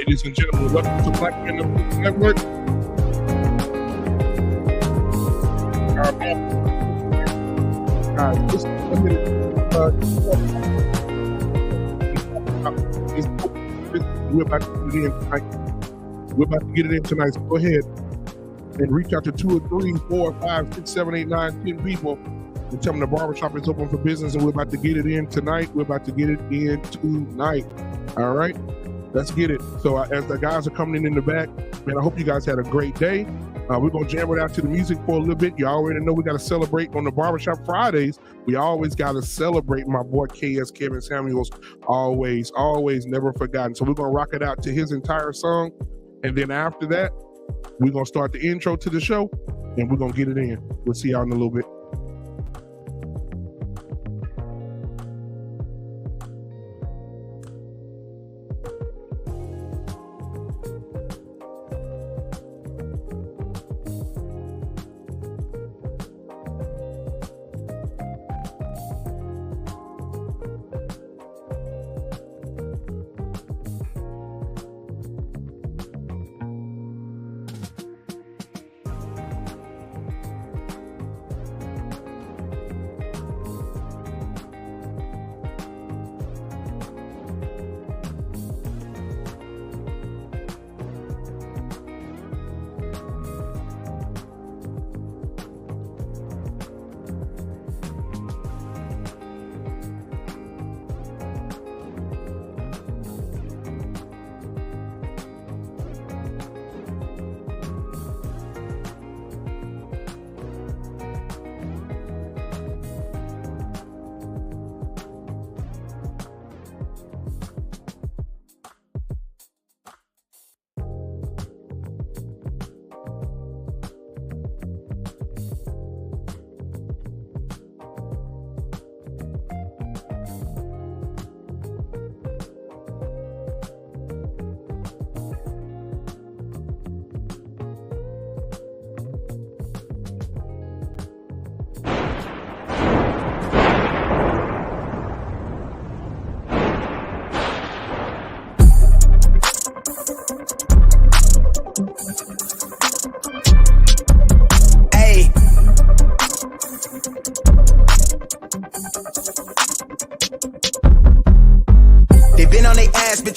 Ladies and gentlemen, welcome to Black Man Unfiltered Network. We're about to get it in tonight. We're about to get it in tonight. So go ahead and reach out to 2 or 3, 4, 5, 6, 7, 8, 9, 10 people and tell them the barbershop is open for business and we're about to get it in tonight. We're about to get it in tonight. All right, let's get it. So as the guys are coming in the back, man, I hope you guys had a great day. We're going to jam it out to the music for a little bit. You already know we got to celebrate on the Barbershop Fridays. We always got to celebrate my boy KS Kevin Samuels. Always, never forgotten. So we're going to rock it out to his entire song. And then after that, we're going to start the intro to the show and we're going to get it in. We'll see y'all in a little bit.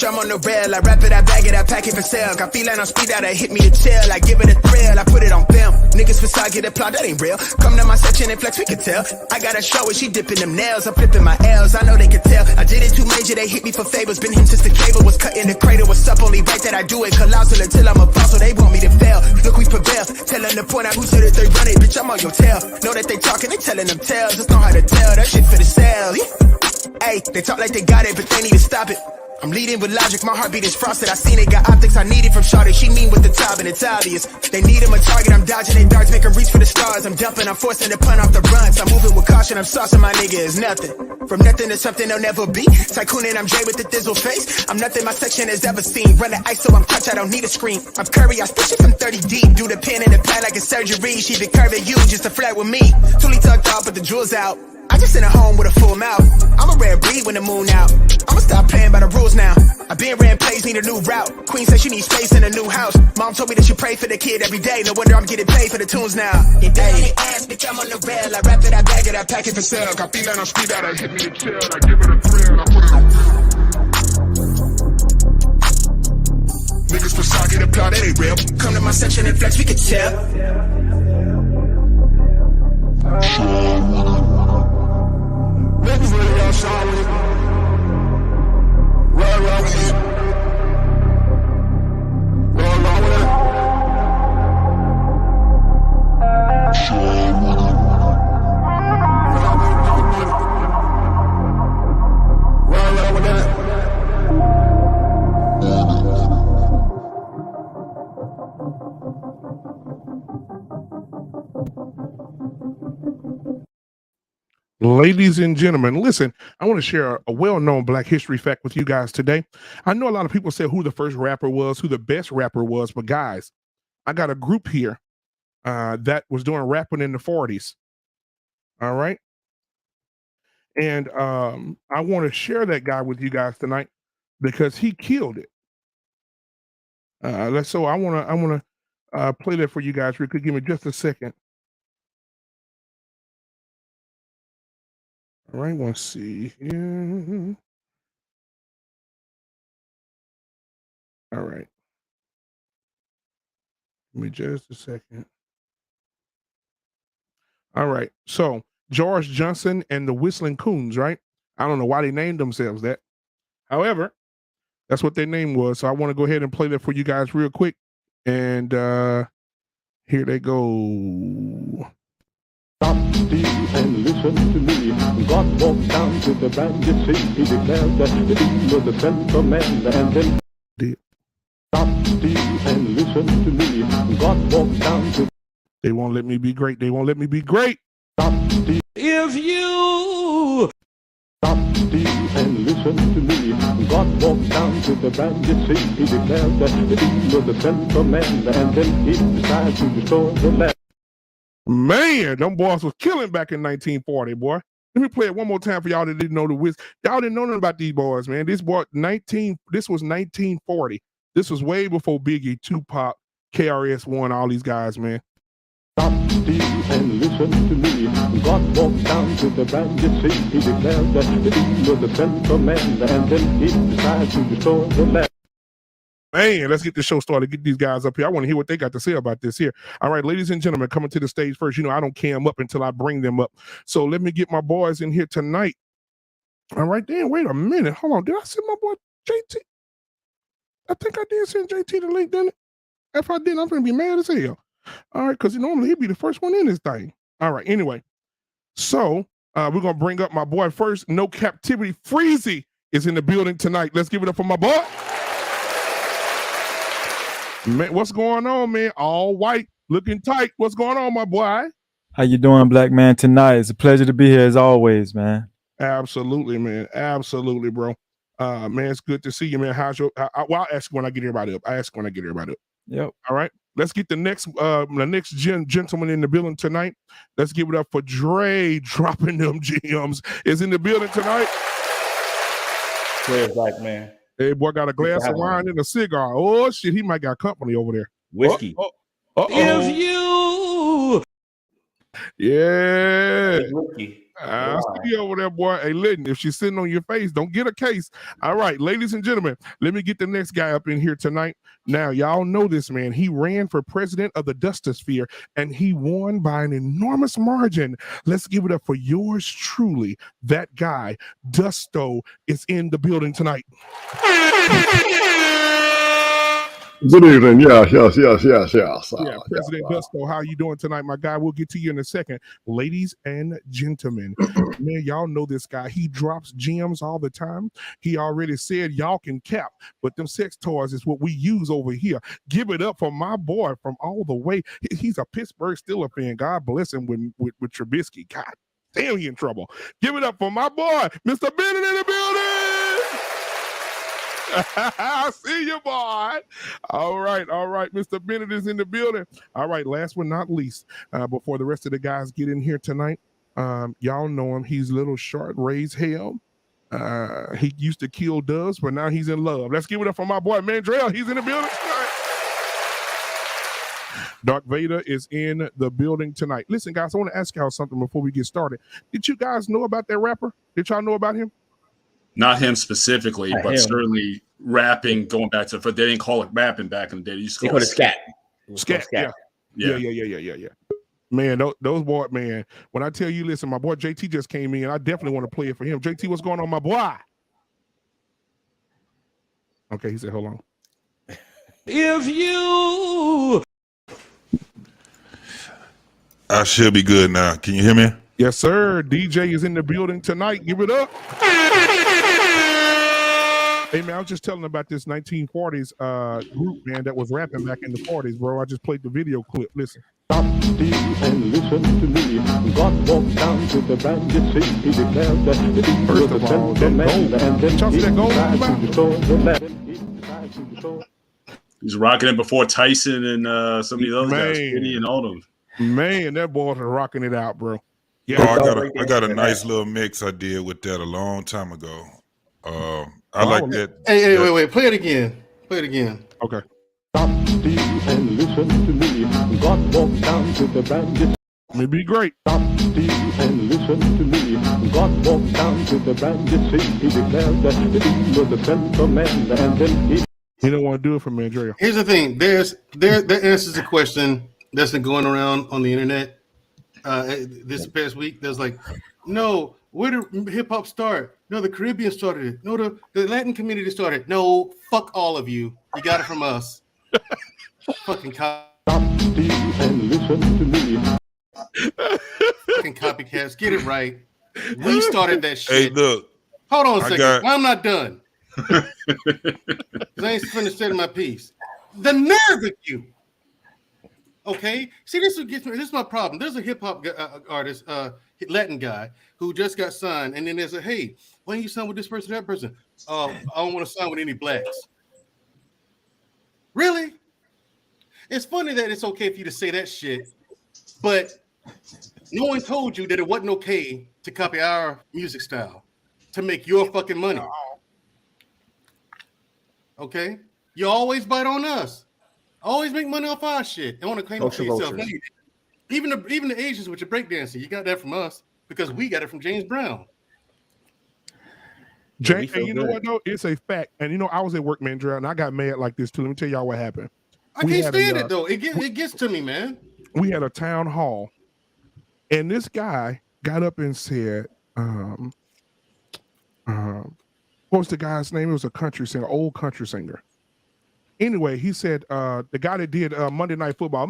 I'm on the rail, I wrap it, I bag it, I pack it for sale. Got feeling on speed out, I hit me to chill. I give it a thrill, I put it on film. Niggas facade get applaud, that ain't real. Come to my section and flex, we can tell. I got a show and she dipping them nails. I'm flipping my L's, I know they can tell. I did it too major, they hit me for favors. Been him since the cable was cut in the cradle. What's up, only right that I do it. Colossal until I'm a fossil, they want me to fail. Look, we prevail. Tell them to point out who said that they run it. Bitch, I'm on your tail. Know that they talking, they telling them tales. Just know how to tell, that shit for the sale. Hey, they talk like they got it, but they need to stop it. I'm leading with logic, my heartbeat is frosted. I seen it, got optics, I need it from Shawty. She mean with the top and it's obvious. They need him a target, I'm dodging they darts, make 'em reach for the stars. I'm dumping, I'm forcing the pun off the runs. I'm moving with caution, I'm saucing my nigga is nothing. From nothing to something they'll never be. Tycooning, I'm Jay with the thizzle face. I'm nothing my section has ever seen. Run the ice so I'm clutch, I don't need a screen. I'm Curry, I stitch it from 30 deep. Do the pin in the pad like it's surgery. She been curving you just to flirt with me. Toolie tucked off, but the jewels out. I just in a home with a full mouth. I'm a rare breed when the moon out. I'ma stop playing by the rules now. I been ran plays, need a new route. Queen said she needs space in a new house. Mom told me that she pray for the kid every day. No wonder I'm getting paid for the tunes now. They down on the ass, bitch, I'm on the rail. I wrap it, I bag it, I pack it for sale. Got feeling on speed out, I hit me to chill. I give it a thrill, I put it on film. Niggas facade get applaud, that ain't real. Come to my section and flex, we can tell. Niggas really outside with it. Roll with it. Roll with it. Roll with it. Ladies and gentlemen, listen, I want to share a well-known Black history fact with you guys today. I know a lot of people say who the first rapper was, who the best rapper was, but guys, I got a group here that was doing rapping in the 40s. All right. And I want to share that guy with you guys tonight because he killed it. So I wanna play that for you guys real quick. Give me just a second. All right, let's see here. All right. Give me just a second. All right. So George Johnson and the Whistling Coons, right? I don't know why they named themselves that. However, that's what their name was. So I want to go ahead and play that for you guys real quick. And here they go. Stop still and listen to me. God walked down to the bandit city. He declared that the deal was the central man. And then stop still and listen to me. God walked down to. They won't let me be great. They won't let me be great. Stop still. If you Stop still and listen to me. God walked down to the bandit city. He declared that the deal was the central man. And then he decided to restore the land. Man, them boys was killing back in 1940, boy. Let me play it one more time for y'all that didn't know the whiz. Y'all didn't know nothing about these boys, man. This was 1940. This was way before Biggie, Tupac, KRS-One, all these guys, man. Stop still and listen to me. God walked down to the bandit city. He declared that the deal was the central man. And then he decided to restore the land. Man, let's get the show started. Get these guys up here. I want to hear what they got to say about this here. All right, ladies and gentlemen, coming to the stage first. You know, I don't cam up until I bring them up. So let me get my boys in here tonight. All right, then, wait a minute. Hold on. Did I send my boy JT? I think I did send JT the link, didn't it? If I didn't, I'm going to be mad as hell. All right, because normally he'd be the first one in this thing. All right, anyway. So we're going to bring up my boy first. No Captivity Freezy is in the building tonight. Let's give it up for my boy. Man, what's going on, man? All white, looking tight. What's going on, my boy? How you doing, Black Man, tonight? It's a pleasure to be here as always, man. Absolutely, man. Absolutely, bro. Man, it's good to see you, man. How's your? Well, I'll ask when I get everybody up. Yep. All right. Let's get the next gentleman in the building tonight. Let's give it up for Dre dropping them gems. Is in the building tonight. Where's Black Man? Hey, boy, got a glass of wine and a cigar. Oh shit, he might got company over there. Whiskey. If you Yeah. Whiskey. I see you over there, boy. Hey, listen, if she's sitting on your face, don't get a case. All right, ladies and gentlemen, let me get the next guy up in here tonight. Now, y'all know this man. He ran for president of the Dustosphere, and he won by an enormous margin. Let's give it up for yours truly. That guy, Dusto, is in the building tonight. Good evening. Yes. Yeah, President Dusto, how you doing tonight, my guy? We'll get to you in a second. Ladies and gentlemen, man, y'all know this guy. He drops gems all the time. He already said y'all can cap, but them sex toys is what we use over here. Give it up for my boy from all the way. He's a Pittsburgh Steelers fan. God bless him with Trubisky. God damn, he in trouble. Give it up for my boy, Mr. Bennett in the building. I see you, boy. All right. Mr. Bennett is in the building. All right, last but not least, before the rest of the guys get in here tonight, y'all know him. He's little short, raised hell. He used to kill doves, but now he's in love. Let's give it up for my boy, Mandrell. He's in the building tonight. Darth Vader is in the building tonight. Listen, guys, I want to ask y'all something before we get started. Did you guys know about that rapper? Did y'all know about him? Not him specifically, but certainly rapping, going back to, but they didn't call it rapping back in the day. They used to call it scat. Scat. Yeah. Man, those boys, man, when I tell you, listen, my boy JT just came in. I definitely want to play it for him. JT, what's going on, my boy? Okay, he said, hold on. If you I should be good now. Can you hear me? Yes, sir. DJ is in the building tonight. Give it up. Hey, man, I was just telling about this 1940s group, man, that was rapping back in the 40s, bro. I just played the video clip. Listen. Stop still and listen to me. God walked down to the bandit city. He declared that the deal was the central man. And then he decided to restore the land. He's rocking it before Tyson and some of these other guys, Witty and all them. Man, that boys are rocking it out, bro. Yeah, I got a nice little mix I did with that a long time ago. I like that. Hey, wait. Play it again. Okay. Stop, Steve, and listen to me. God walked down to the bandit. May be great. Stop, Steve, and listen to me. God walked down to the bandit city. He declared that he was the central man, and then he don't want to do it for Mandrell. Here's the thing. That answers a question that's been going around on the internet this past week. There's like, no, where did hip hop start? No, the Caribbean started it. No, the Latin community started it. No, fuck all of you. You got it from us. Fucking Stop, Steve, and listen to me. Fucking copycats. Get it right. We started that shit. Hey, look. Hold on a second. I'm not done. I ain't finished saying my piece. The nerve of you. Okay, see, this is my problem. There's a hip hop artist, Latin guy, who just got signed, and then there's a hey, why don't you sign with this person, that person? I don't want to sign with any blacks. Really? It's funny that it's okay for you to say that shit, but no one told you that it wasn't okay to copy our music style to make your fucking money. Okay, you always bite on us. Always make money off our shit and want to claim it for yourself. No, even the Asians with your breakdancing, you got that from us because we got it from James Brown. And you know what though? It's a fact. And you know, I was at work, Mandrell, and I got mad like this too. Let me tell y'all what happened. I can't stand it though. It gets to me, man. We had a town hall, and this guy got up and said, what was the guy's name? It was a country singer, old country singer. Anyway, he said the guy that did Monday Night Football.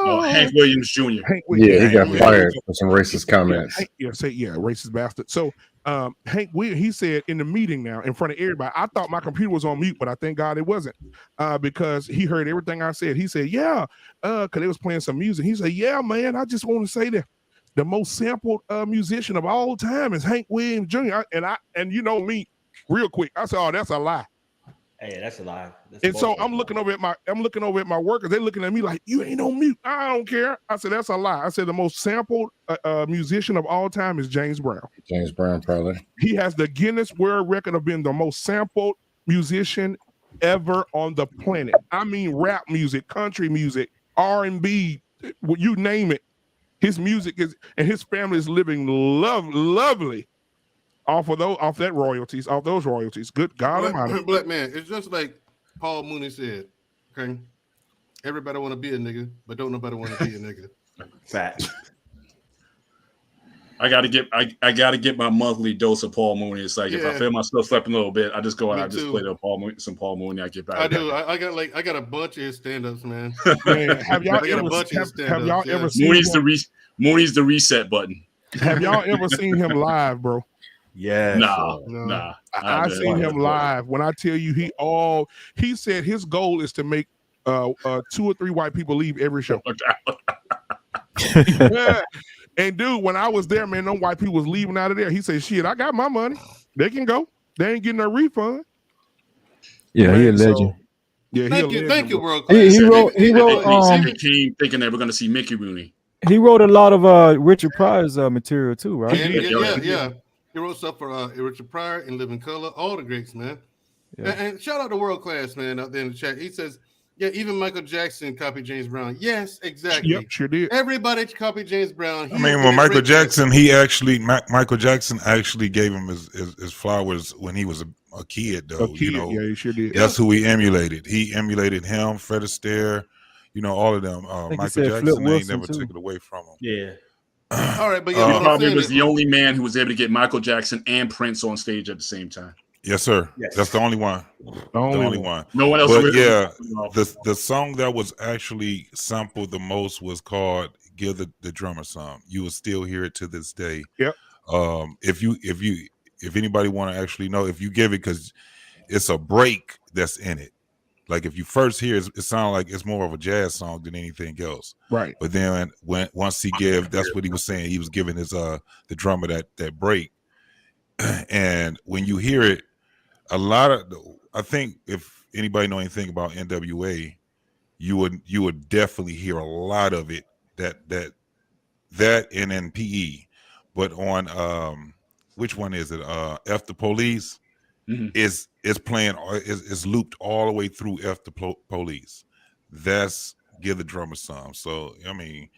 Oh, Hank Williams Jr. He got fired for some racist comments. Racist bastard. So Hank Williams, he said in the meeting now in front of everybody, I thought my computer was on mute, but I thank God it wasn't because he heard everything I said. He said, because they was playing some music. He said, yeah, man, I just want to say that the most sampled musician of all time is Hank Williams Jr. And you know me, real quick, I said, oh, that's a lie. Hey, that's a lie. So I'm looking over at my workers. They're looking at me like, you ain't on mute. I don't care. I said, that's a lie. I said the most sampled musician of all time is James Brown. James Brown, probably. He has the Guinness World Record of being the most sampled musician ever on the planet. I mean, rap music, country music, R&B, you name it. His music is, and his family is living lovely. Off those royalties. Good God Almighty. Black man, it's just like Paul Mooney said. Okay, everybody want to be a nigga, but don't nobody want to be a nigga. Fact. I gotta get my monthly dose of Paul Mooney. It's like if I feel myself slipping a little bit, I just go out, I just play some Paul Mooney. I get back. I do. I got a bunch of his stand-ups, man. Have y'all ever seen Mooney's the reset button? Have y'all ever seen him live, bro? Yeah. Nah. I seen him live. When I tell you, he said his goal is to make 2 or 3 white people leave every show. Yeah. And dude, when I was there, man, no white people was leaving out of there. He said, shit, I got my money. They can go. They ain't getting a refund. Yeah, he a legend. Thank you, world class. He wrote came thinking they were gonna see Mickey Rooney. He wrote a lot of Richard Pryor's material too, right? Yeah. He wrote stuff for Richard Pryor and Living Color, all the greats, man. Yeah. And shout out to World Class, man, out there in the chat. He says, yeah, even Michael Jackson copied James Brown. Yes, exactly. Yep, sure did. Everybody copied James Brown. When Michael Jackson, Michael Jackson actually gave him his flowers when he was a kid, though. You know, yeah, he sure did. That's who he emulated. He emulated him, Fred Astaire, all of them. Michael Jackson, they never took it away from him. Yeah. All right, but he probably was the only man who was able to get Michael Jackson and Prince on stage at the same time. Yes, sir. Yes. That's the only one. The only one. No one else. But the song that was actually sampled the most was called "Give the Drummer Some." You will still hear it to this day. Yep. If anybody want to actually know, if you give it, because it's a break that's in it. Like if you first hear it, it sounds like it's more of a jazz song than anything else. Right. But then once he gave, that's what he was saying. He was giving his the drummer that break. And when you hear it, I think if anybody know anything about NWA, you would definitely hear a lot of it that and NPE. But on which one is it? F the Police. is playing is looped all the way through F the Police. That's Give the Drummer Some. So I mean,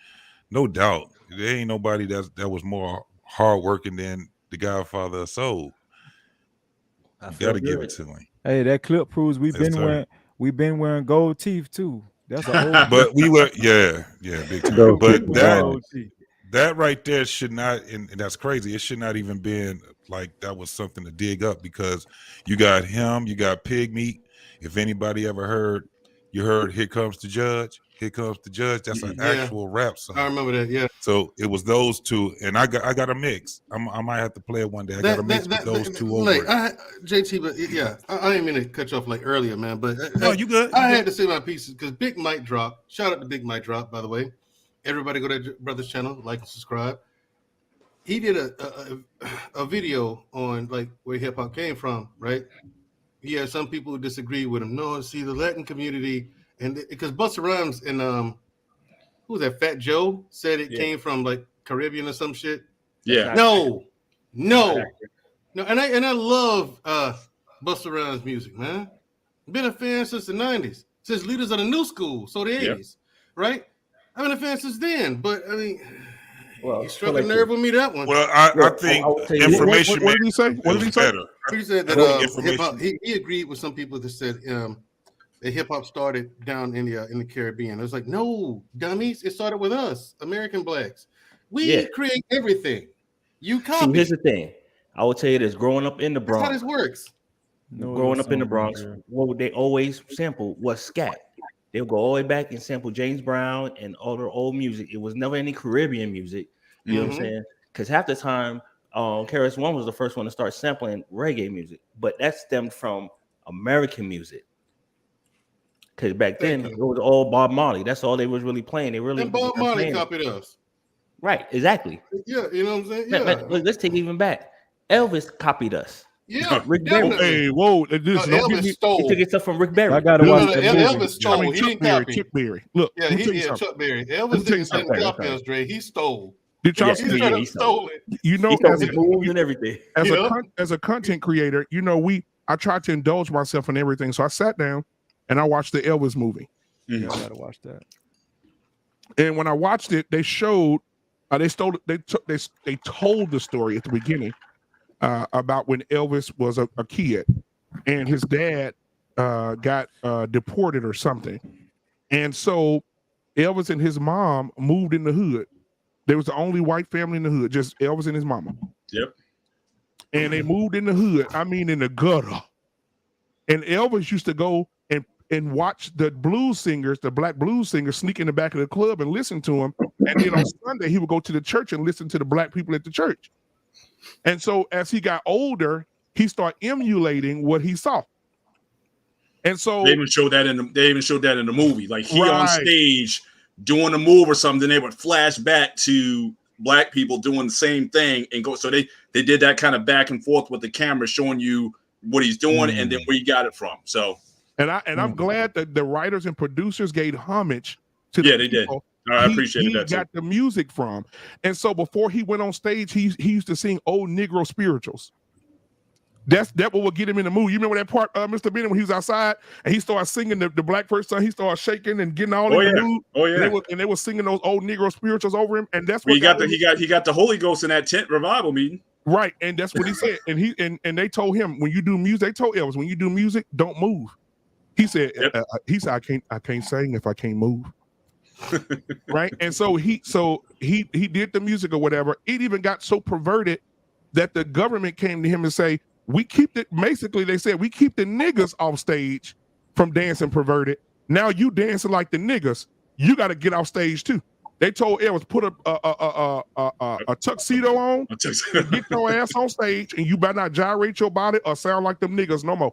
no doubt there ain't nobody that was more hardworking than the Godfather of Soul. You gotta give it to him. Hey, that clip proves we've been wearing gold teeth too. That's an old but we were big time. But that right there should not, and that's crazy. It should not even been like that was something to dig up, because you got him, you got Pig Meat. If anybody ever heard, you heard Here Comes the Judge. Here Comes the Judge. That's an actual rap song. I remember that. Yeah. So it was those two, and I got a mix. I might have to play it one day. I got a mix with those two over. JT, but I didn't mean to cut you off like earlier, man. But no, you good. I had to say my pieces because Big Mike Drop. Shout out to Big Mike Drop, by the way. Everybody go to that brother's channel, like and subscribe. He did a video on like where hip hop came from, right? He had some people who disagree with him. No, see the Latin community. And because Busta Rhymes and who was that? Fat Joe said it came from like Caribbean or some shit. Yeah. No. And I love Busta Rhymes music, man. Been a fan since the 90s, since Leaders of the New School, so the 80s, right? I've been a fan since then, but I mean, you struck a nerve with me that one. Well, I think information. What did he say? What did he say? Better. He said that hip-hop, he agreed with some people that said that hip hop started down in the Caribbean. It was like, no, dummies, it started with us, American blacks. We create everything. You copy. See, here's the thing. I will tell you this: growing up in the Bronx, that's how this works. Growing up in the Bronx, what they always sample was scat. They'll go all the way back and sample James Brown and all their old music. It was never any Caribbean music. You know what I'm saying? Because half the time, KRS-One was the first one to start sampling reggae music, but that stemmed from American music. Because back then it was all Bob Marley. That's all they was really playing. And Bob Marley copied us. Right, exactly. Yeah, you know what I'm saying? Yeah. Let's take it even back. Elvis copied us. Yeah, Rick Berry. Hey, whoa! Elvis stole. He took his stuff from Rick Berry. I gotta watch that movie. Elvis stole. He didn't copy. Chuck Berry. Look, Chuck Berry. Elvis didn't copy us, Dre. He stole. Did y'all he stole it? You know, and everything. As a content creator, you know, I try to indulge myself in everything. So I sat down and I watched the Elvis movie. Yeah, I gotta watch that. And when I watched it, they showed they told the story at the beginning about when Elvis was a kid and his dad got deported or something. And so Elvis and his mom moved in the hood. There was the only white family in the hood, just Elvis and his mama. Yep. And they moved in the hood, I mean in the gutter. And Elvis used to go and watch the blues singers, the black blues singers, sneak in the back of the club and listen to them. And then on Sunday, he would go to the church and listen to the black people at the church. And so as he got older, he started emulating what he saw. And so they even showed that in the movie. Like he on stage doing a move or something, they would flash back to black people doing the same thing and go. So they did that kind of back and forth with the camera, showing you what he's doing and then where he got it from. So I'm glad that the writers and producers gave homage to the they did. I appreciate that. He got the music from. And so before he went on stage, he used to sing old Negro spirituals. That what would get him in the mood. You remember that part, Mr. Bennett, when he was outside and he started singing the black person, he started shaking and getting all in the mood. Oh yeah. And they were singing those old Negro spirituals over him. And that's what he got the Holy Ghost in that tent revival meeting. Right. And that's what he said. And they told him, when you do music, they told Elvis, when you do music, don't move. He said, I can't sing if I can't move. Right. And so he did the music or whatever. It even got so perverted that the government came to him and say, basically they said, we keep the niggas off stage from dancing perverted. Now you dancing like the niggas. You got to get off stage too. They told Elvis, put a tuxedo on, and get your ass on stage, and you better not gyrate your body or sound like them niggas no more.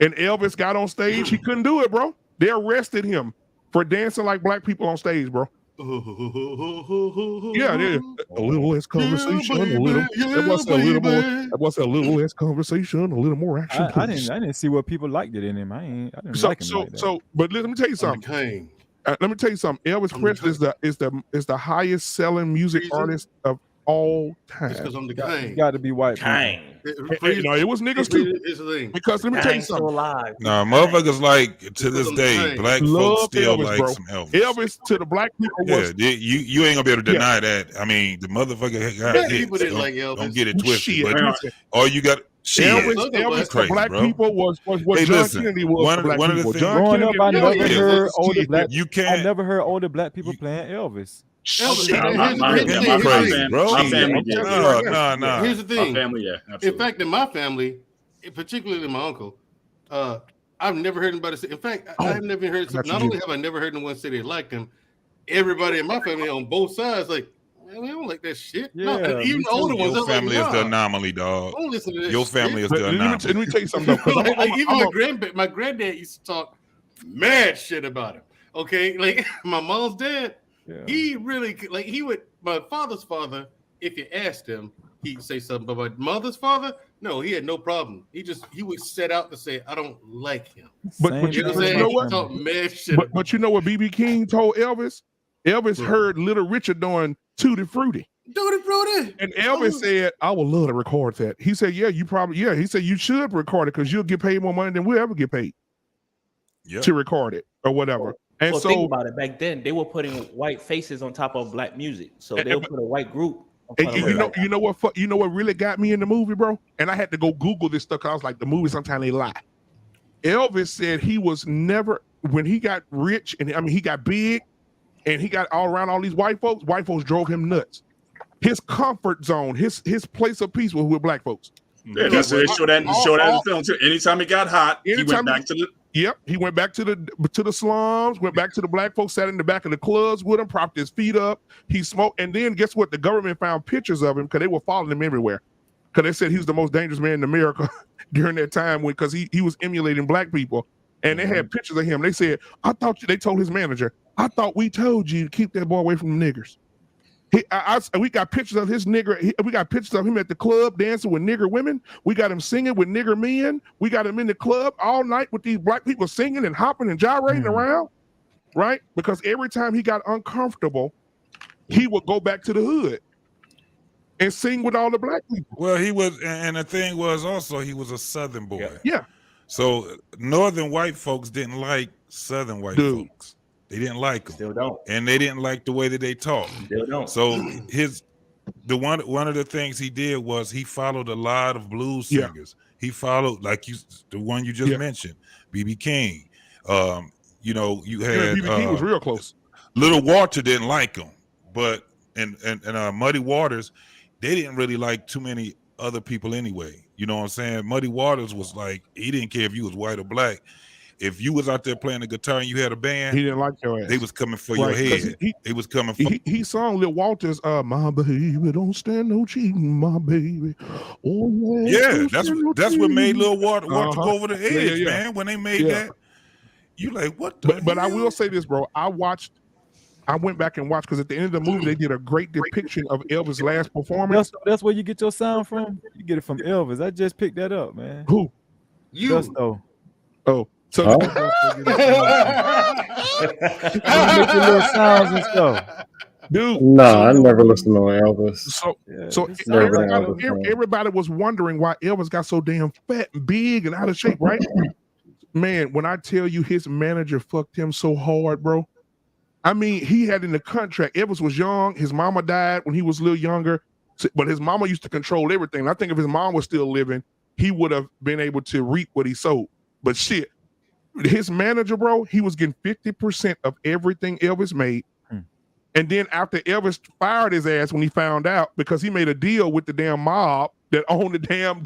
And Elvis got on stage. He couldn't do it, bro. They arrested him for dancing like black people on stage, bro. Yeah, a little less conversation, That was a little less conversation, a little more action. I didn't see what people liked it in him. I didn't like him like that. But let me tell you something. Elvis Presley is the highest selling music artist of all time. It's because I'm the king. Got to be white. King. No, it was niggas too. Because let me tell you something. Nah, motherfuckers like to this day, black folks still Elvis, like bro. some Elvis. Elvis to the black people was. Yeah, you ain't gonna be able to deny that. I mean, the motherfucker got hits. People didn't like Elvis. Don't get it twisted. Shit, But all you got. Elvis crazy, to black bro. people was what Hey, John listen, Kennedy was to black one of the people. things- John Growing up, I Kennedy, never heard older black. You can't. I never heard older black people playing Elvis. My crazy, bro. My family did. No. Here's the thing. My family, yeah. Absolutely. In fact, in my family, particularly my uncle, I've never heard anybody say. In fact, I've never heard. Not only have I never heard anyone say they liked him, everybody in my family on both sides like, man, we don't like that shit. Yeah, no, even the older ones. Your family like, is the anomaly, dog. Don't listen to this. Your family is the Let anomaly. me tell you something though. Even my granddad used to talk mad shit about him. Okay, like my mom's dad, he really like he would. My father's father, if you asked him, he'd say something. But my mother's father, no, he had no problem. He would set out to say, I don't like him. But you know what? Talk mad shit. But you know what BB King told Elvis? Elvis heard Little Richard doing Tutti Frutti. Tutti Frutti. And Elvis said, I would love to record that. He said, yeah, you probably, yeah. He said, you should record it because you'll get paid more money than we'll ever get paid to record it or whatever. And well, so think about it. Back then, they were putting white faces on top of black music, so they would put a white group. You know what really got me in the movie, bro? And I had to go Google this stuff because I was like, the movie sometimes they lie. Elvis said he was never, when he got rich and I mean he got big and he got all around all these white folks drove him nuts. His comfort zone, his place of peace was with black folks. Yeah, that's they show that in the film too. Anytime it got hot, he went back to the. Yep, he went back to the slums, went back to the black folks, sat in the back of the clubs with him, propped his feet up. He smoked, and then guess what? The government found pictures of him because they were following him everywhere. Because they said he was the most dangerous man in America during that time because he was emulating black people, and they had pictures of him. They said, they told his manager, I thought we told you to keep that boy away from the niggers. We got pictures of his nigger. We got pictures of him at the club dancing with nigger women. We got him singing with nigger men. We got him in the club all night with these black people singing and hopping and gyrating around, right? Because every time he got uncomfortable, he would go back to the hood and sing with all the black people. Well, he was, and the thing was also he was a Southern boy. Yeah. So Northern white folks didn't like Southern white folks. They didn't like them. Still don't. And they didn't like the way that they talk. Still don't. So one of the things he did was he followed a lot of blues singers. He followed the one you just mentioned, BB King. You had BB King was real close. Little Walter didn't like him, but and Muddy Waters, they didn't really like too many other people anyway. You know what I'm saying? Muddy Waters was like, he didn't care if you was white or black. If you was out there playing the guitar and you had a band, he didn't like your ass. They was coming for your head. They was coming for. He sung Lil Walters, "My baby don't stand no cheating, my baby." Oh yeah, that's what made Lil Walter go over the edge, man. When they made that, you like what? But I will say this, bro. I went back and watched because at the end of the movie they did a great depiction of Elvis' last performance. That's where you get your sound from. You get it from Elvis. I just picked that up, man. Who? You? Justo. Oh. So make your little sounds and stuff. Dude, I never listened to Elvis. So everybody was wondering why Elvis got so damn fat and big and out of shape, right? Man, when I tell you his manager fucked him so hard, bro. I mean, he had in the contract, Elvis was young. His mama died when he was a little younger, but his mama used to control everything. I think if his mom was still living, he would have been able to reap what he sowed. But shit, his manager, bro, he was getting 50% of everything Elvis made. And then after Elvis fired his ass when he found out, because he made a deal with the damn mob that owned the damn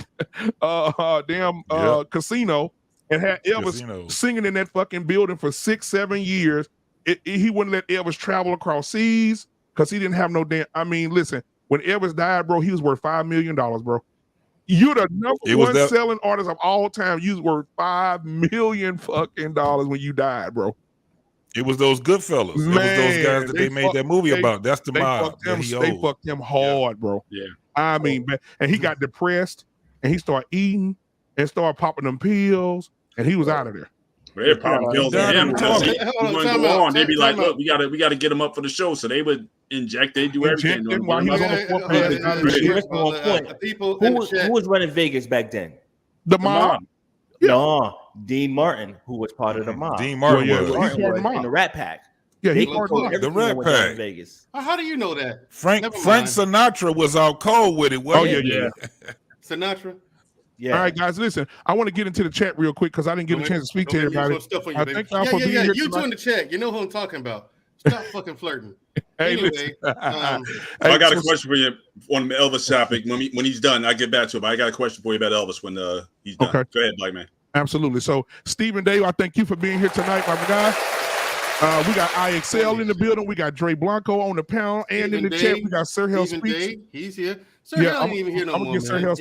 casino and had Elvis singing in that fucking building for 6-7 years. He wouldn't let Elvis travel across seas because he didn't have no damn. I mean, listen, when Elvis died, bro, he was worth $5 million, bro. You're the number one selling artist of all time. You was worth $5 million fucking dollars when you died, bro. It was those Goodfellas. Man, it was those guys that they made that movie about. That's the mob. They fucked him hard, bro. Yeah. I mean, and he got depressed and he started eating and started popping them pills and he was out of there. They're probably building him because he wouldn't go on. They'd be like, "Look, we got to get him up for the show." So they would inject. They do everything. While he was on the fourth. Who was running Vegas back then? The mob. No, Dean Martin, who was part of the mob. Dean Martin was in the Rat Pack. Yeah, he was the Rat Pack. Vegas. How do you know that? Frank Sinatra was out cold with it. Yeah. Sinatra. Yeah. All right, guys, listen. I want to get into the chat real quick because I didn't get a chance to speak to everybody. Thank y'all for being here. You two in the chat. You know who I'm talking about. Stop fucking flirting. Anyway, I got a question for you on the Elvis topic. When he's done, I get back to it. But I got a question for you about Elvis when he's done. Okay. Go ahead, Black Man. Absolutely. So, Stephen Dave, I thank you for being here tonight, my guy. We got IXL in the building. We got Dre Blanco on the panel, and in the chat we got Sir Hell Speaks. He's here. Sir Hell ain't even here no more. I'm gonna get Sir Hell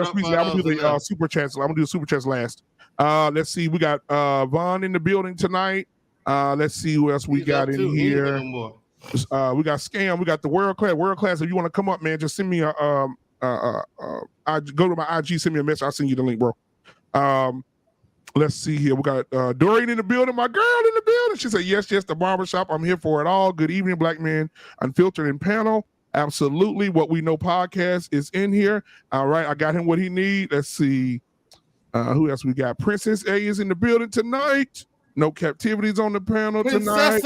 Speaks. I'm gonna do the super chats. I'm gonna do the super chats last. Let's see. We got Vaughn in the building tonight. Let's see who else we got in here. We got Scam. We got the world class. If you want to come up, man, just send me a go to my IG. Send me a message. I'll send you the link, bro. Let's see here. We got Doreen in the building, my girl in the building. She said, yes, the barbershop. I'm here for it all. Good evening, Black Man Unfiltered and Panel. Absolutely. What We Know podcast is in here. All right. I got him what he needs. Let's see. Who else we got? Princess A is in the building tonight. No Captivities on the panel tonight.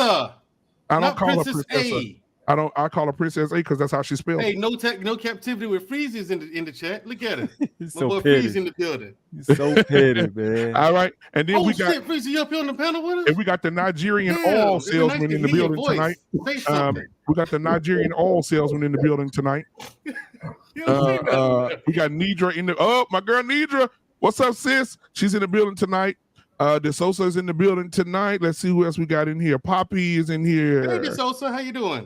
I don't call her Princess A. I call her Princess A because that's how she spells. Hey, no Captivity with Freezy's in the chat. Look at it. He's so petty. Freezy in the building. He's so petty, man. All right, and then we got Freezy, you up here on the panel with us? And we got the Nigerian oil salesman in the building tonight. We got the Nigerian oil salesman in the building tonight. We got Nidra in the. Oh, my girl Nidra. What's up, sis? She's in the building tonight. DeSosa is in the building tonight. Let's see who else we got in here. Poppy is in here. Hey, DeSosa, how you doing?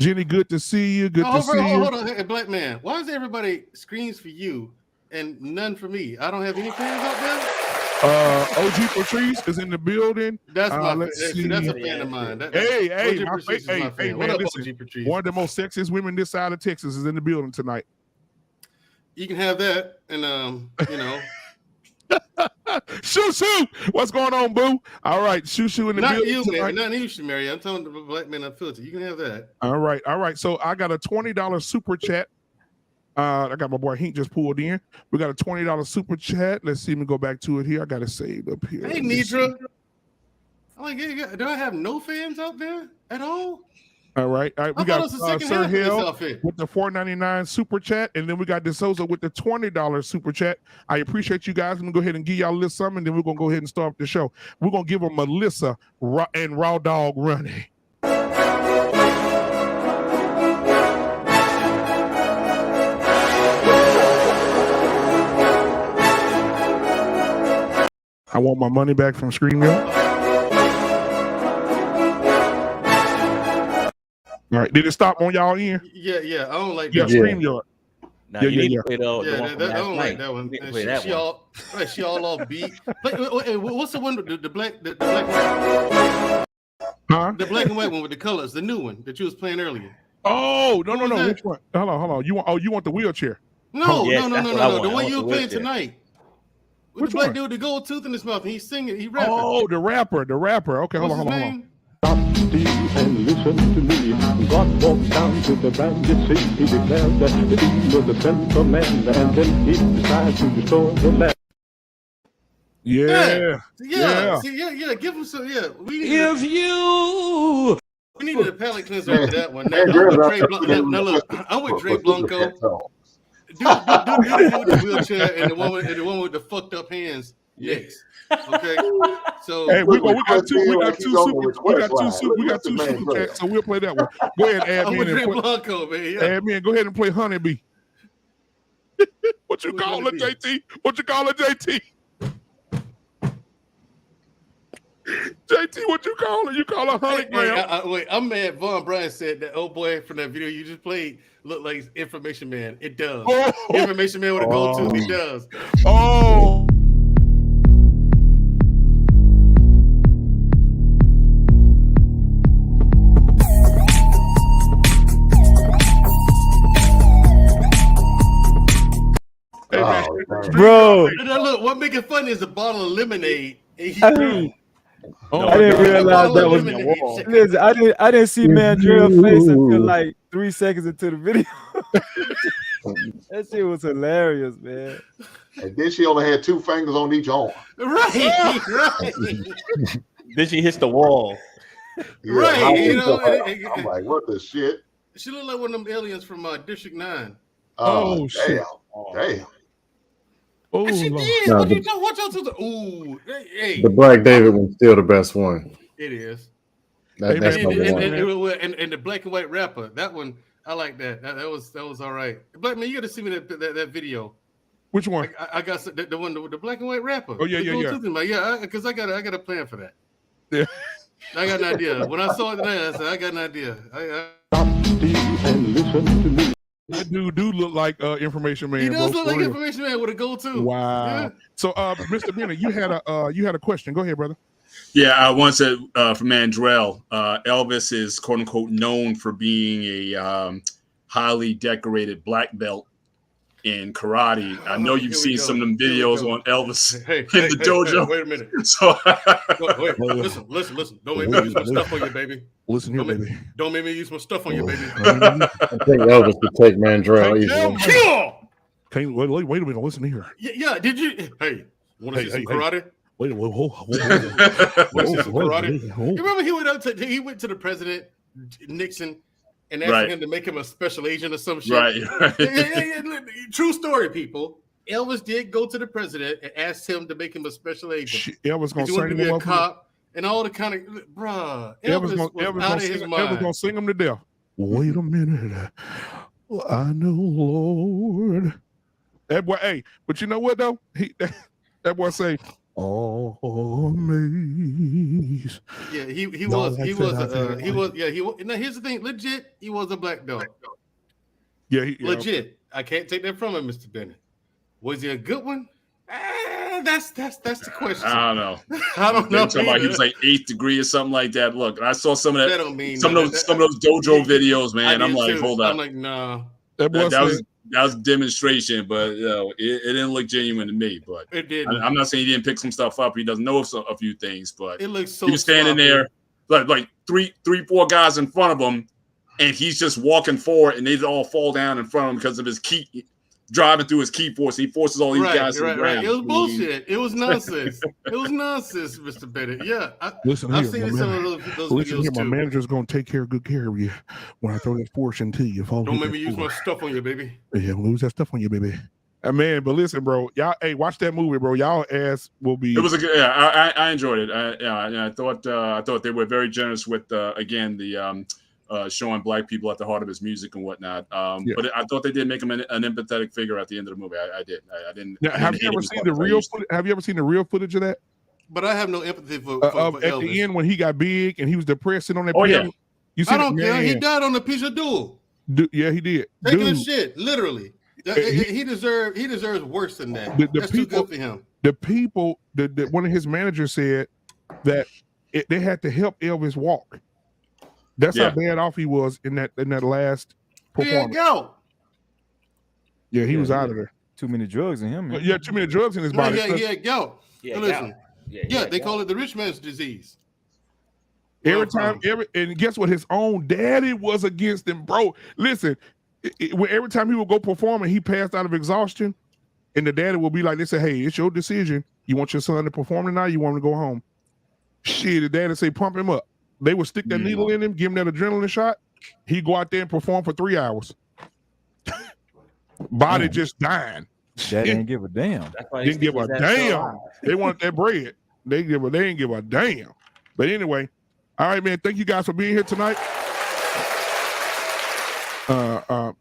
Jenny, good to see you. Good to see you. Hold on, hey, Black Man. Why is everybody screens for you and none for me? I don't have any fans out there. OG Patrice is in the building. That's that's a fan of mine. Hey, man, listen. One of the most sexiest women this side of Texas is in the building tonight. You can have that, and you know. Shoo, what's going on, boo? All right, Shoo in the building tonight. Not you, Mary. I'm telling the Black Man Unfiltered. You can have that. All right. So I got a $20 super chat. I got my boy Hink just pulled in. We got a $20 super chat. Let's see me go back to it here. I got it saved up here. Hey, Nidra. Do I have no fans out there at all? All right. We got Sir Hill with the $4.99 super chat, and then we got DeSosa with the $20 super chat. I appreciate you guys. I'm gonna go ahead and give y'all a little something, and then we're gonna go ahead and start the show. We're gonna give them Melissa and Raw Dog Running. I want my money back from StreamYard. All right, did it stop on y'all end? Yeah, I don't like that. StreamYard. Nah, you need to play the one I don't like that one. She all off beat. What's the one? The black one? Huh? The black and white one with the colors, the new one that you was playing earlier. Oh, no. Which one? Hold on. You want the wheelchair? No. The one you were playing tonight. With the black dude, the gold tooth in his mouth, and he's singing, he rapping. Oh, the rapper. Okay, hold on. Stop, Steve, and listen to me. God walked down to the bandit sea. He declared that he was the central man, and then he decided to destroy the land. Yeah. See, give him some. Yeah, we needed a palate cleanser after that one. I'm with Dre Blanco. Dude with the wheelchair and the one with the fucked up hands next. Okay, so hey, we got two super chats, so we'll play that one. Go ahead, admin. Go ahead and play Honeybee. What you call it, JT? JT, what you call it? You call it honeygram? Wait, I'm mad. Von Bryan said that old boy from that video you just played looked like Information Man. It does. Information Man with a gold tooth. He does. Oh. Bro, look, what make it funny is a bottle of lemonade I didn't realize that was the wall. Listen, I didn't see Mandrell's face until like 3 seconds into the video. That shit was hilarious, man. And then she only had 2 fingers on each arm. Right. Then she hits the wall. Yeah, Right. You know, I'm like, what the shit? She looked like one of them aliens from District 9. Oh, shit. Damn. Oh, she did. No, What you know? Watch out to the. Ooh. Hey. The Black David one's still the best one. It is. That's number one. And the black and white rapper, that one, I like that. That was all right. Black man, you got to see me that video. Which one? I got the one, the black and white rapper. Oh yeah. Because I got a plan for that. Yeah. I got an idea. When I saw it tonight, I said I got an idea. Stop still and listen to me. That dude do look like information man. He does bro, look like real. information man with a go-to. Wow. Yeah. So, Mr. Bennett, you had a question. Go ahead, brother. Yeah, I once said for Mandrell, Elvis is quote unquote known for being a highly decorated black belt in karate. I know you've seen some of them videos on Elvis in the dojo. Wait a minute. So wait, listen. Don't make me use my stuff on you, baby. Listen here, baby. Don't make me use my stuff on you, baby. I think Elvis could take Mandrell easily. Wait a minute. Listen here. Yeah. Did you? Hey, want to see some karate? Wait a minute. Hold. Karate. You remember he went to the president Nixon and asked him to make him a special agent or some shit. Right. True story, people. Elvis did go to the president and asked him to make him a special agent. Elvis gonna sing him to be a cop and all the kind of bruh. Elvis gonna sing him to death. Wait a minute. I know, Lord. That boy, hey, but you know what though? That boy say, "Oh, amaze." Yeah, he was. Now here's the thing, legit. He was a black belt. Yeah, legit. I can't take that from him, Mr. Bennett. Was he a good one? That's the question. I don't know. I don't know. Like he was like 8th degree or something like that. Look, I saw some of that. Some of those dojo videos, man. I'm like, hold up. I'm like, nah. That was demonstration, but it didn't look genuine to me. But it didn't. I'm not saying he didn't pick some stuff up. He doesn't know a few things, but it looks so. He was standing there, like three, 4 guys in front of him, and he's just walking forward, and they all fall down in front of him because of his key. Driving through his key force, he forces all these guys to the ground. It was bullshit. It was nonsense. It was nonsense, Mr. Bennett. Yeah, I've seen some of those listen videos here, too. my manager's gonna take good care of you when I throw that fortune to you. Don't make me use my stuff on you, baby. Yeah, lose that stuff on you, baby. Man, but listen, bro, y'all, hey, watch that movie, bro. Y'all ass will be. It was a good. Yeah, I enjoyed it. I thought they were very generous with again the. Showing black people at the heart of his music and whatnot. But I thought they did make him an empathetic figure at the end of the movie. I did. I didn't. Now, have you ever seen the real? Have you ever seen the real footage of that? But I have no empathy for at Elvis. The end when he got big and he was depressed sitting on that. Oh piano. yeah. You see, I don't care. He died on a piece of duel. Yeah, he did. Taking a shit, literally. He deserves worse than that. That's too good for him. The people, one of his managers said that they had to help Elvis walk. That's how bad off he was in that last performance. Yeah, he was out of there. Too many drugs in him. Man. Yeah, too many drugs in his body. Listen. They call it the rich man's disease. And guess what? His own daddy was against him, bro. Listen, every time he would go perform and he passed out of exhaustion, and the daddy will be like, they say, "Hey, it's your decision. You want your son to perform tonight? You want him to go home?" Shit, the daddy say, "Pump him up." They would stick that needle in him, give him that adrenaline shot. He'd go out there and perform for 3 hours. Body just dying. That didn't give a damn. Didn't give a damn. They wanted that bread. They didn't give a damn. But anyway, all right, man. Thank you guys for being here tonight.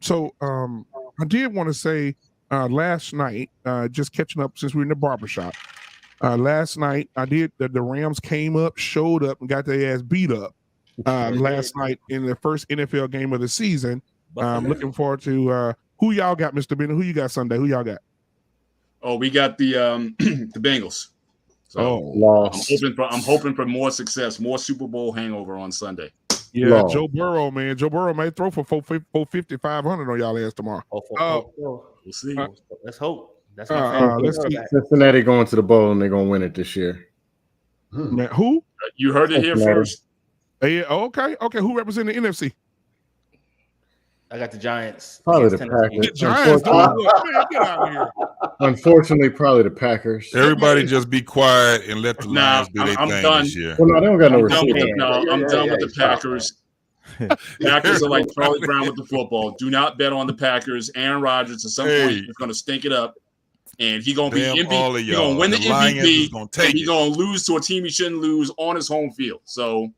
So I did want to say last night, just catching up since we were in the barbershop. Last night, I did the Rams came up, showed up, and got their ass beat up last night in the first NFL game of the season. I'm looking forward to who y'all got, Mr. Bennett. Who you got Sunday? Who y'all got? Oh, we got the the Bengals. So lost. I'm hoping for more success, more Super Bowl hangover on Sunday. Yeah, lost. Joe Burrow, man. Joe Burrow may throw for 450, 500 on y'all ass tomorrow. We'll see. Let's hope. That's let's see. Cincinnati going to the bowl and they're gonna win it this year. Man, who? You heard it here first. Yeah, okay. Who represent the NFC? I got the Giants. Probably the Tennessee. Packers. The Giants. Man, get out of here. Unfortunately, probably the Packers. Everybody just be quiet and let the Lions do their I'm thing done. this year. Well, no, they don't got no I'm done with, receiver. I'm done with the Packers. Packers are like Charlie Brown with the football. Do not bet on the Packers. Aaron Rodgers at some point is going to stink it up, and he's going to be MVP. He's going to win the MVP, and he's going to lose to a team he shouldn't lose on his home field. So,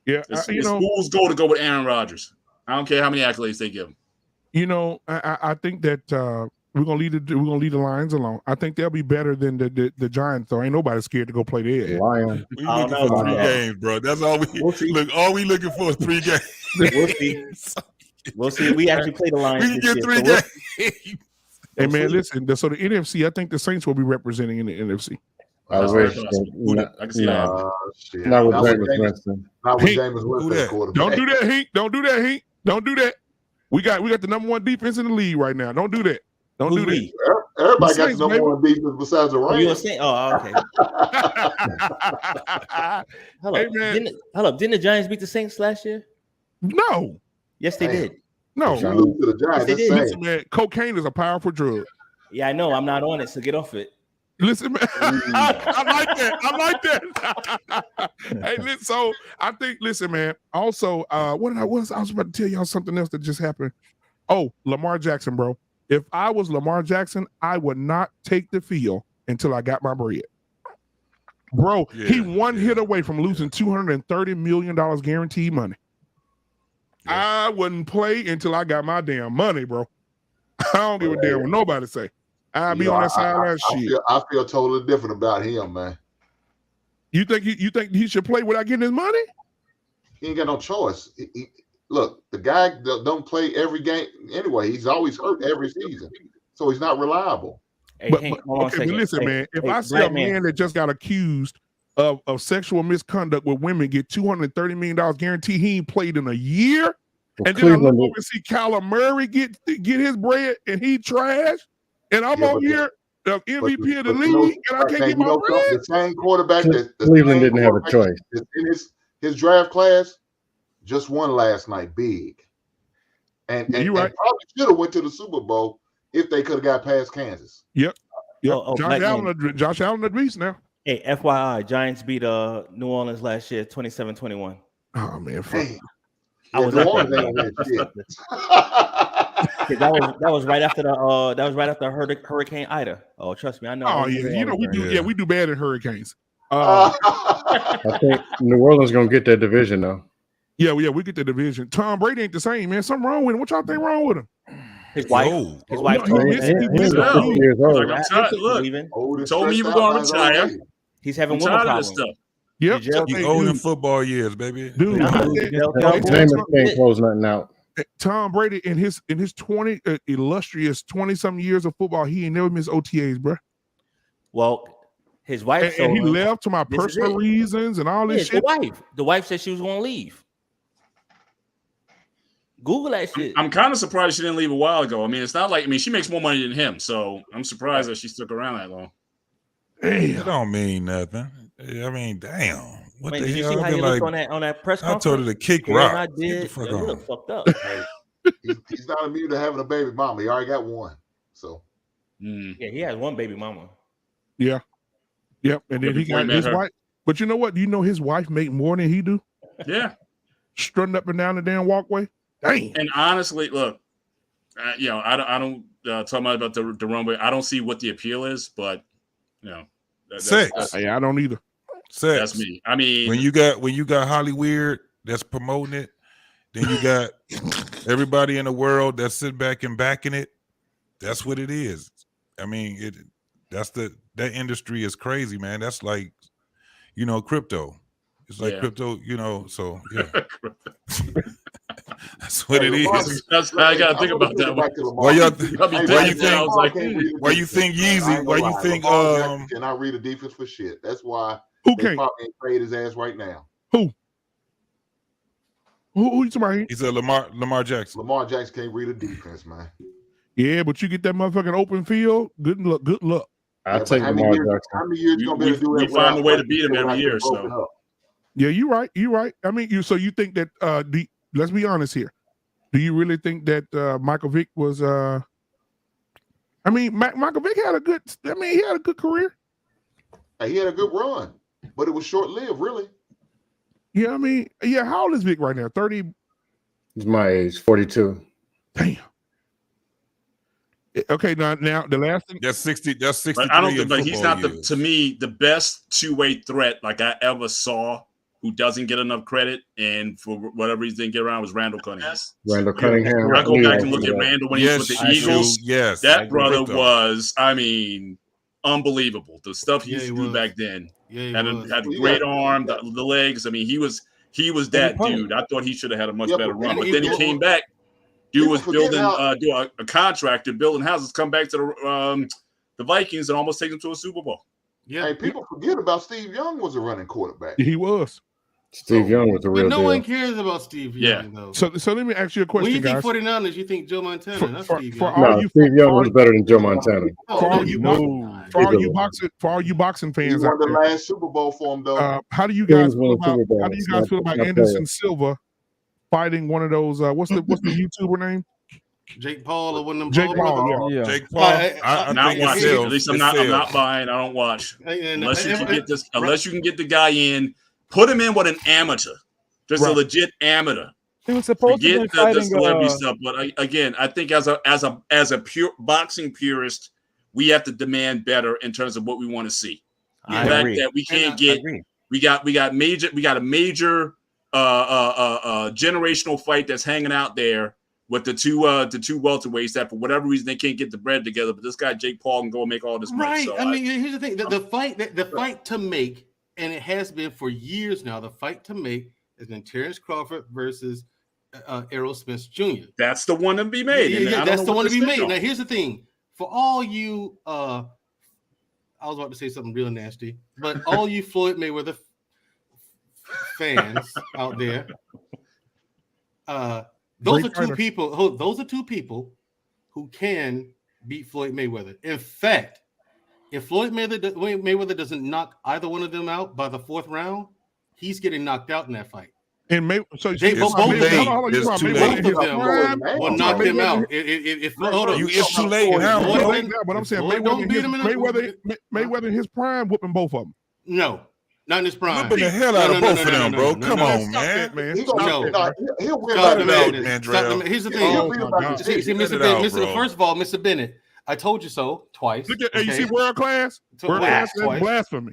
yeah, it's fool's goal to go with Aaron Rodgers. I don't care how many accolades they give him. You know, I think that we're gonna leave the Lions alone. I think they'll be better than the Giants. So ain't nobody scared to go play there. Lions. We looking for 3 games, bro. That's all we look. All we looking for is 3 games. We'll see. We'll see. We actually play the Lions. We can get 3 games. Hey man, listen. So the NFC, I think the Saints will be representing in the NFC. I wish. I can see that. Not with Jameis Winston. Not with Jameis Winston. Don't do that, Hank. Don't do that, Hank. Don't do that. We got the number 1 defense in the league right now. Don't do that. Don't do that. Everybody got the number 1 defense besides the Rams. You were saying, okay. Hold up. Hey, didn't the Giants beat the Saints last year? No. Yes, they did. No. You lose to the Giants. Yes, they did. Listen, man, cocaine is a powerful drug. Yeah, I know. I'm not on it, so get off it. Listen, man, I like that. I like that. Hey, listen, so I think, listen, man. Also, I was about to tell y'all something else that just happened. Oh, Lamar Jackson, bro. If I was Lamar Jackson, I would not take the field until I got my bread. Bro, he one hit away from losing $230 million guaranteed money. I wouldn't play until I got my damn money, bro. I don't give a damn what nobody say. I'll be on that sideline shit. I feel totally different about him, man. You think he should play without getting his money? He ain't got no choice. Look, the guy don't play every game anyway. He's always hurt every season, so he's not reliable. Hey, but listen, man. If I see a man that just got accused of sexual misconduct with women get $230 million guarantee, he ain't played in a year, and then I look over and see Kyler Murray get his bread and he trash. And I'm on here, the MVP of the league, and I can't get my bread. The same quarterback that Cleveland didn't have a choice. In his draft class, just won last night, big. And probably should have went to the Super Bowl if they could have got past Kansas. Yep. Josh Allen agrees now. Hey, FYI, Giants beat New Orleans last year, 27-21. Oh man, fuck. I was that was right after Hurricane Ida. Oh, trust me, I know. Oh yeah, you know we do. Yeah, we do bad in hurricanes. I think New Orleans gonna get that division though. Yeah, we get the division. Tom Brady ain't the same, man. Something wrong with him. What y'all think wrong with him? His wife. He's 50 years old. Look, you told me you were going to retire. He's having woman problems. Yep. You old in football years, baby. Dude, Jameis can't close nothing out. Tom Brady in his 20 illustrious 20-something years of football, he ain't never missed OTAs, bro. Well, his wife and he left to my personal reasons and all this shit. The wife said she was going to leave. Google that shit. I'm kind of surprised she didn't leave a while ago. I mean, it's not like she makes more money than him, so I'm surprised that she stuck around that long. It don't mean nothing. I mean, damn. What the hell? Did you see how he looked on that press conference? I told her to kick rock. I did. He looked fucked up. He's not immune to having a baby mama. He already got one. So yeah, he has one baby mama. Yeah. Yep. And then he got his wife. But you know what? Do you know his wife make more than he do? Yeah. Strutting up and down the damn walkway. Dang. And honestly, look, I don't talk about the runway. I don't see what the appeal is, but sex. I don't either. Sex. That's me. I mean, when you got Hollyweird that's promoting it, then you got everybody in the world that's sitting back and backing it. That's what it is. I mean, that industry is crazy, man. That's like, crypto. It's like crypto, so yeah. That's what it is. That's how I gotta think about that. Why you think Yeezy? Why you think cannot read a defense for shit? That's why who can't trade his ass right now. Who you talking about? He said Lamar Jackson. Lamar Jackson can't read a defense, man. Yeah, but you get that motherfucking open field. Good luck. I'll take how Lamar many years? Jackson. How many years you gonna be able to do We it? find a way to without beat him every year. broken So up? Yeah, you're right. You're right. I mean, so you think that let's be honest here. Do you really think that Michael Vick was I mean, Michael Vick had a good he had a good career. He had a good run, but it was short-lived, really. Yeah, I mean, yeah, how old is Vick right now? 30. He's my age, 42. Damn. Okay, now the last thing. That's 60. That's 63. but I don't think, but he's not years. to me the best two-way threat like I ever saw who doesn't get enough credit, and for whatever reason didn't get around was Randall Cunningham. Randall Cunningham. I go back and look at Randall when he was with the Eagles. Yes, that brother was, I mean, unbelievable. The stuff he used to do back then. Yeah, had a great arm, the legs. I mean, he was that dude. I thought he should have had a much better run, but then he came back. Dude was building a contractor, building houses, come back to the Vikings and almost take them to a Super Bowl. Yeah, hey, people forget about Steve Young was a running quarterback. He was. Steve Young was a real no deal. one cares about Steve Young, though. So let me ask you a question, when you think guys. 49ers, you think Joe Montana, not Steve Young. No, Steve Young was better than Joe Montana. For all you boxing fans He out won the there, last Super Bowl for him, though. how do you guys feel about Anderson Silva fighting one of those? What's the YouTuber name? Jake Paul or one of them. Jake Paul, yeah. Jake Paul. I'm not watching. At least I'm not buying. I don't watch unless you can get this. Unless you can get the guy in, put him in with an amateur, just a legit amateur. He was supposed to be fighting the celebrity stuff, but again, I think as a pure boxing purist, we have to demand better in terms of what we want to see. The fact that we can't get, we got a major generational fight that's hanging out there with the two welterweights that for whatever reason they can't get the bread together, but this guy Jake Paul can go and make all this money. Right. So I mean, here's the thing: the fight to make, and it has been for years now. The fight to make has been Terrence Crawford versus Errol Spence Jr. That's the one to be made. Yeah, that's the one to be made. Now, here's the thing: for all you, I was about to say something real nasty, but all you Floyd Mayweather fans out there, those are two people who can beat Floyd Mayweather. In fact, if Floyd Mayweather doesn't knock either one of them out by the fourth round, he's getting knocked out in that fight. And both of them will knock him out. It's too late now, but I'm saying Mayweather in his prime whooping both of them. No, not in his prime. Whipping the hell out of both of them, bro. Come on, man. He'll win Mandrell. Here's the thing. See, first of all, Mr. Bennett, I told you so twice. You see world class? World class is blasphemy.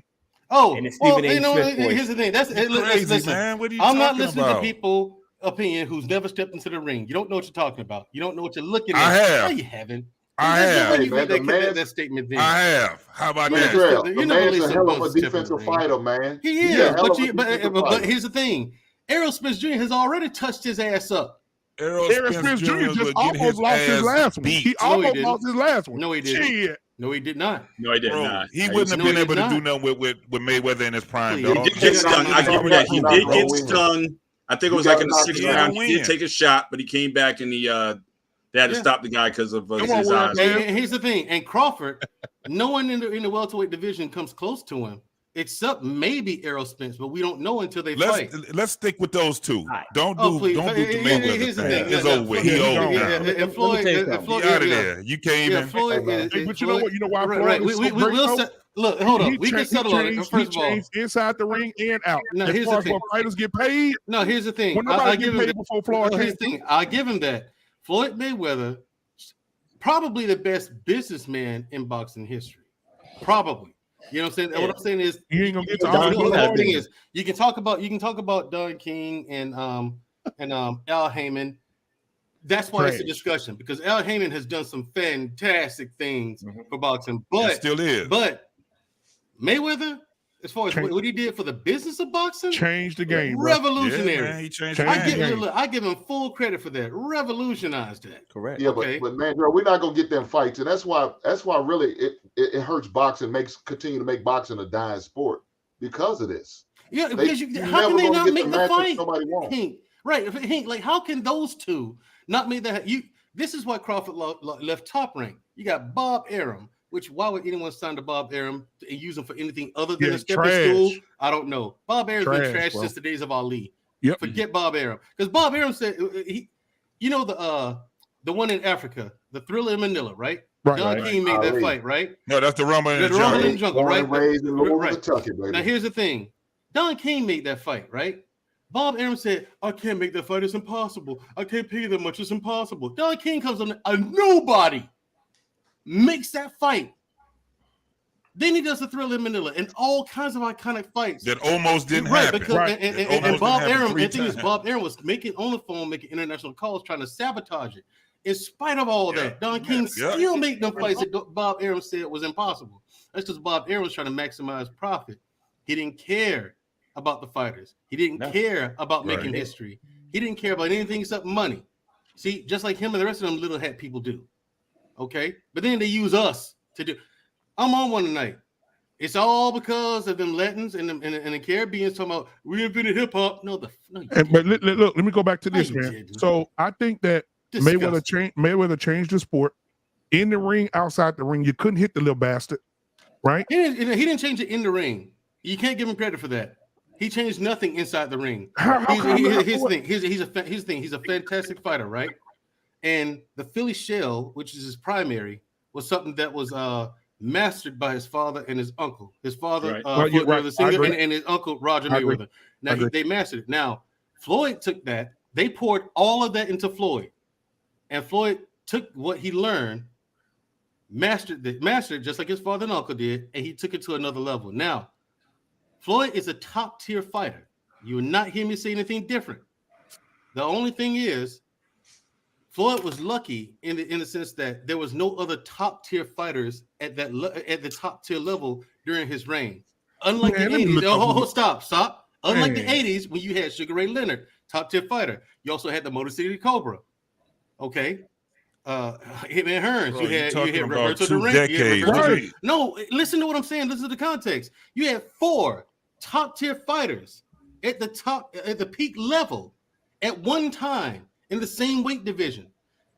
Oh, well, here's the thing. Listen, man. What are you I'm not talking listening about? to people opinion who's never stepped into the ring. You don't know what you're talking about. You don't know what you're looking at. I have. No, you haven't. I have. That statement there. I have. How about that? The man's a hell of a defensive fighter, man. He is. But here's the thing. Errol Spence Jr. has already touched his ass up. Errol Spence Jr. just almost lost his last one. He almost lost his last one. No, he didn't. No, he did not. No, he did not. He wouldn't have been able to do nothing with Mayweather in his prime. He did get stung. I give you that. He did get stung. I think it was like in the 6th round. He did take a shot, but he came back and they had to stop the guy because of his eyes. And here's the thing. And Crawford, no one in the welterweight division comes close to him, except maybe Errol Spence, but we don't know until they fight. Let's stick with those two. Don't do the Mayweather here's the thing. thing. It's over with. He old now. And Floyd, out of there. You came in. But you know what? You know why Floyd is so great? Look, hold on. We can settle on it. First of all, inside the ring and out. No, as far as what fighters get paid. No, here's the thing. When nobody get paid before Floyd. Here's the thing. I give him that. Floyd Mayweather, probably the best businessman in boxing history. Probably. You know what I'm saying? Yeah. What I'm saying is you ain't gonna get to all the thing is you can talk about Don King and Al Heyman. That's why it's a discussion, because Al Heyman has done some fantastic things for boxing, but still is. But Mayweather, as far as what he did for the business of boxing, changed the game. Revolutionary. Yeah, man, he changed the game. I give him full credit for that. Revolutionized that. Correct. Yeah, but Mandrell, we're not gonna get them fights, and that's why really it hurts boxing, continue to make boxing a dying sport because of this. Yeah, because how can they not make the fight? Nobody wants. Hank, like how can those two not make that? This is why Crawford left Top Rank. You got Bob Arum, why would anyone sign to Bob Arum and use him for anything other than a stepping stool? I don't know. Bob Arum's been trash since the days of Ali. Yep. Forget Bob Arum, because Bob Arum said the one in Africa, the Thriller in Manila, right? Don King made that fight, right? No, that's the Rumble in the Jungle, right? Now here's the thing: Don King made that fight, right? Bob Arum said, "I can't make that fight. It's impossible. I can't pay that much. It's impossible." Don King comes on, a nobody makes that fight. Then he does the Thriller in Manila and all kinds of iconic fights that almost didn't happen. Because, and Bob Arum, the thing is, Bob Arum was on the phone, making international calls, trying to sabotage it. In spite of all that, Don King still made them fights that Bob Arum said was impossible. That's because Bob Arum was trying to maximize profit. He didn't care about the fighters. He didn't care about making history. He didn't care about anything except money. See, just like him and the rest of them little hat people do. Okay? But then they use us to do. I'm on one tonight. It's all because of them Latins and the Caribbeans talking about we invented hip hop. No, but look, let me go back to this, man. So I think that Mayweather changed the sport in the ring, outside the ring. You couldn't hit the little bastard, right? He didn't change it in the ring. You can't give him credit for that. He changed nothing inside the ring. He's a fantastic fighter, right? And the Philly shell, which is his primary, was something that was mastered by his father and his uncle. His father, the singer, and his uncle, Roger Mayweather. Now, they mastered it. Now, Floyd took that. They poured all of that into Floyd. And Floyd took what he learned, mastered it just like his father and uncle did, and he took it to another level. Now, Floyd is a top-tier fighter. You will not hear me say anything different. The only thing is, Floyd was lucky in the sense that there was no other top-tier fighters at the top-tier level during his reign. Unlike the 80s. Stop. Unlike the 80s, when you had Sugar Ray Leonard, top-tier fighter. You also had the Motor City Cobra. Okay. Hitman Hearns. You had Roberto Duran. No, listen to what I'm saying. Listen to the context. You had 4 top-tier fighters at the peak level at one time in the same weight division.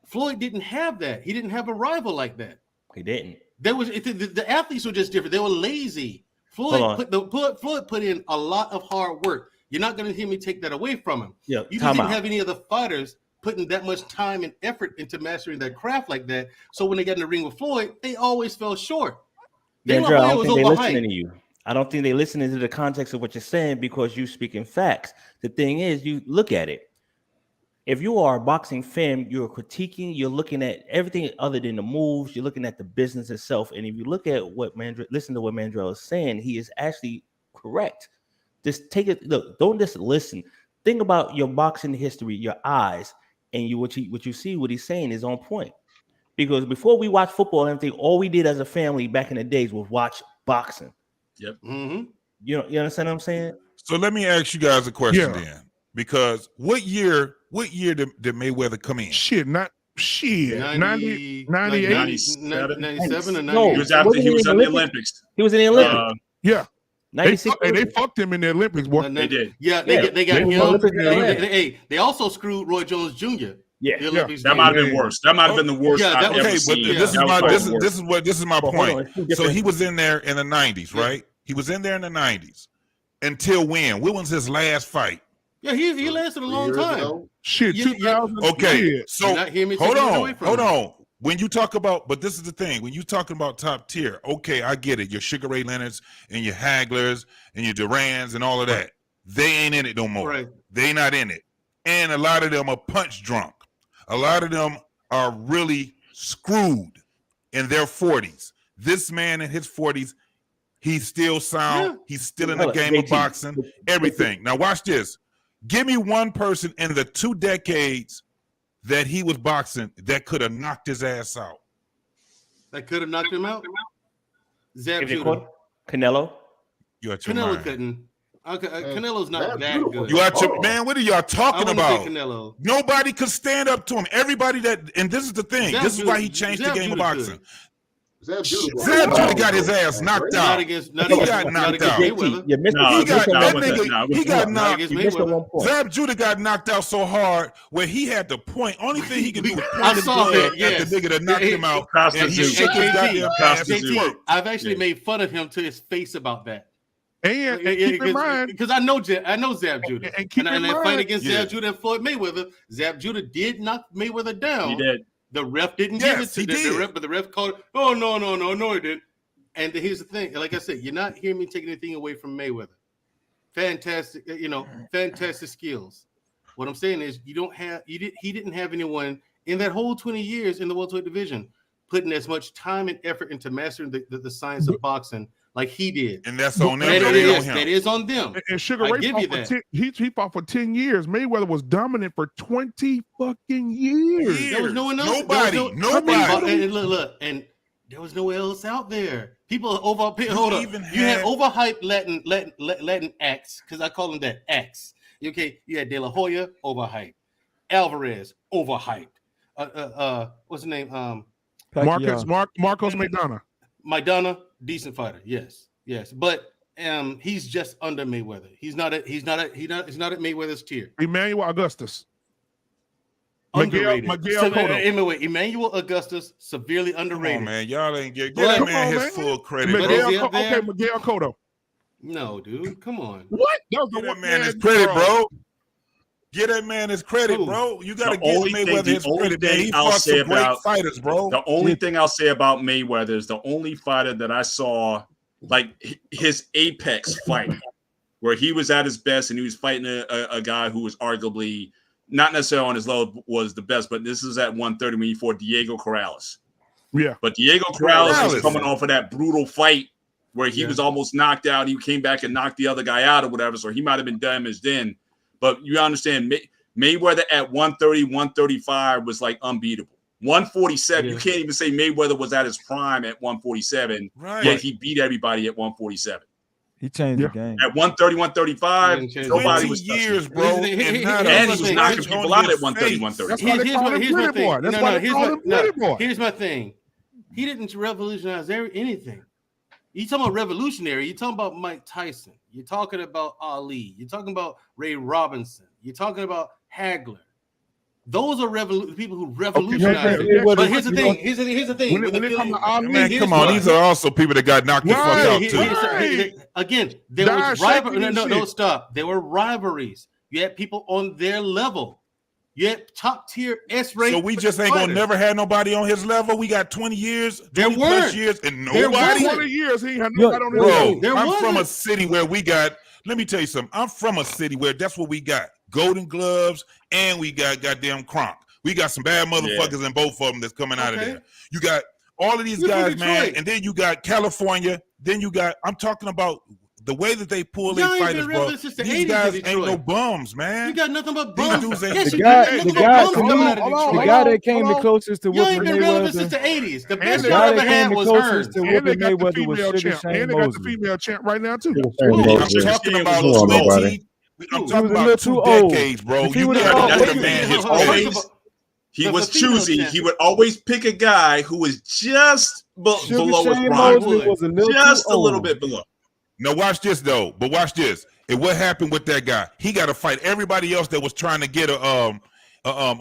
Floyd didn't have that. He didn't have a rival like that. He didn't. The athletes were just different. They were lazy. Floyd put in a lot of hard work. You're not going to hear me take that away from him. You just didn't have any other fighters putting that much time and effort into mastering their craft like that. So when they got in the ring with Floyd, they always fell short. Mandrell, I don't think they're listening to you. I don't think they're listening to the context of what you're saying because you speaking facts. The thing is, you look at it. If you are a boxing fan, you're critiquing, you're looking at everything other than the moves, you're looking at the business itself. And if you look at listen to what Mandrell is saying, he is actually correct. Just take it, look, don't just listen. Think about your boxing history, your eyes, and what you see, what he's saying is on point. Because before we watch football and everything, all we did as a family back in the days was watch boxing. Yep. Mm-hmm. You understand what I'm saying? So let me ask you guys a question then. Because what year did Mayweather come in? 98, 97 or 98. No, he was in the Olympics. He was in the Olympics. 96. They fucked him in the Olympics. They did. Yeah, they got him. They also screwed Roy Jones Jr. That might have been worse. That might have been the worst I've ever seen. But this is my point. So he was in there in the 90s, right? He was in there in the 90s. Until when? When was his last fight? Yeah, he lasted a long time. 2000. Okay, so hold on. When you talk about, but this is the thing, when you're talking about top tier, okay, I get it. Your Sugar Ray Leonards and your Haglers and your Durans and all of that. They ain't in it no more. Right. They not in it. And a lot of them are punch drunk. A lot of them are really screwed in their 40s. This man in his 40s, he's still sound. Yeah. He's still in the game of boxing, everything. Now watch this. Give me one person in the 2 decades that he was boxing that could have knocked his ass out. That could have knocked him out? Zab Judah. Canelo? You at your Canelo mind. Couldn't. Canelo's not that good. You out your man? What are y'all talking about? Canelo. Nobody could stand up to him. Everybody and this is the thing. This is why he changed the game of boxing. Zab Judah got his ass knocked out. Not against Mayweather. He got knocked. Zab Judah got knocked out so hard where he had to point. Only thing he could do was point his blood at the nigga that knocked him out. And he shook his goddamn ass. I've actually made fun of him to his face about that. And keep in mind, because I know Zab Judah, and that fight against Zab Judah and Floyd Mayweather, Zab Judah did knock Mayweather down. He did. The ref didn't give it to the ref, but the ref called it. Oh no, he didn't. And here's the thing, like I said, you're not hearing me taking anything away from Mayweather. Fantastic, fantastic skills. What I'm saying is, he didn't have anyone in that whole 20 years in the welterweight division putting as much time and effort into mastering the science of boxing like he did. And that's on them. That is on them. And Sugar Ray fought for 10 years. Mayweather was dominant for 20 fucking years. There was no one else. Nobody. And look, and there was no one else out there. People hold up. You had overhyped Latin acts, because I call them that acts. Okay, you had De La Hoya, overhyped. Alvarez, overhyped. What's his name? Marcos McDonough. Maidana, decent fighter, yes, but he's just under Mayweather. He's not at Mayweather's tier. Emmanuel Augustus, underrated. Emmanuel Augustus, severely underrated. Come on, man, y'all ain't get that man his full credit. Miguel Cotto. No, dude, come on. What? Get that man his credit, bro. Get that man his credit, bro. You got to give Mayweather his credit, man. He fought some great fighters, bro. The only thing I'll say about Mayweather is the only fighter that I saw, like his apex fight, where he was at his best and he was fighting a guy who was arguably not necessarily on his level was the best, but this is at 130 when he fought Diego Corrales. Yeah. But Diego Corrales was coming off of that brutal fight where he was almost knocked out. He came back and knocked the other guy out or whatever, so he might have been damaged then. But you understand, Mayweather at 130, 135 was like unbeatable. 147, you can't even say Mayweather was at his prime at 147. Right. Yet he beat everybody at 147. He changed the game. At 130, 135, nobody was years, bro. And he was knocking people out at 130, 130. Here's my thing. He didn't revolutionize anything. You talking about revolutionary? You talking about Mike Tyson? You're talking about Ali? You're talking about Ray Robinson? You're talking about Hagler? Those are people who revolutionized. But here's the thing. Here's the thing. When it comes to Ali, man, come on. These are also people that got knocked the fuck out too. Again, there was rivalries. No, stop. There were rivalries. You had people on their level. You had top tier S-rate. So we just ain't gonna never have nobody on his level. We got 20 years, 20 plus plus years, and nobody. 20 years, he had nobody on his level. I'm from a city where we got. Let me tell you something. I'm from a city where that's what we got: Golden Gloves, and we got goddamn Kronk. We got some bad motherfuckers in both of them that's coming out of there. You got all of these guys, man, and then you got California. Then you got. I'm talking about the way that they pull their fighters, bro. These guys ain't no bums, man. You got nothing but bums. The guy that came the closest to whooping Mayweather. You ain't been relevant since the 80s. The best you ever had was Hearn. And they got the female champ right now too. I'm talking about Sweet. I'm talking about 2 decades, bro. You got to give the man his credit. He was choosy. He would always pick a guy who was just below his prime. Just a little bit below. Now watch this though, but watch this. And what happened with that guy? He got to fight everybody else that was trying to get a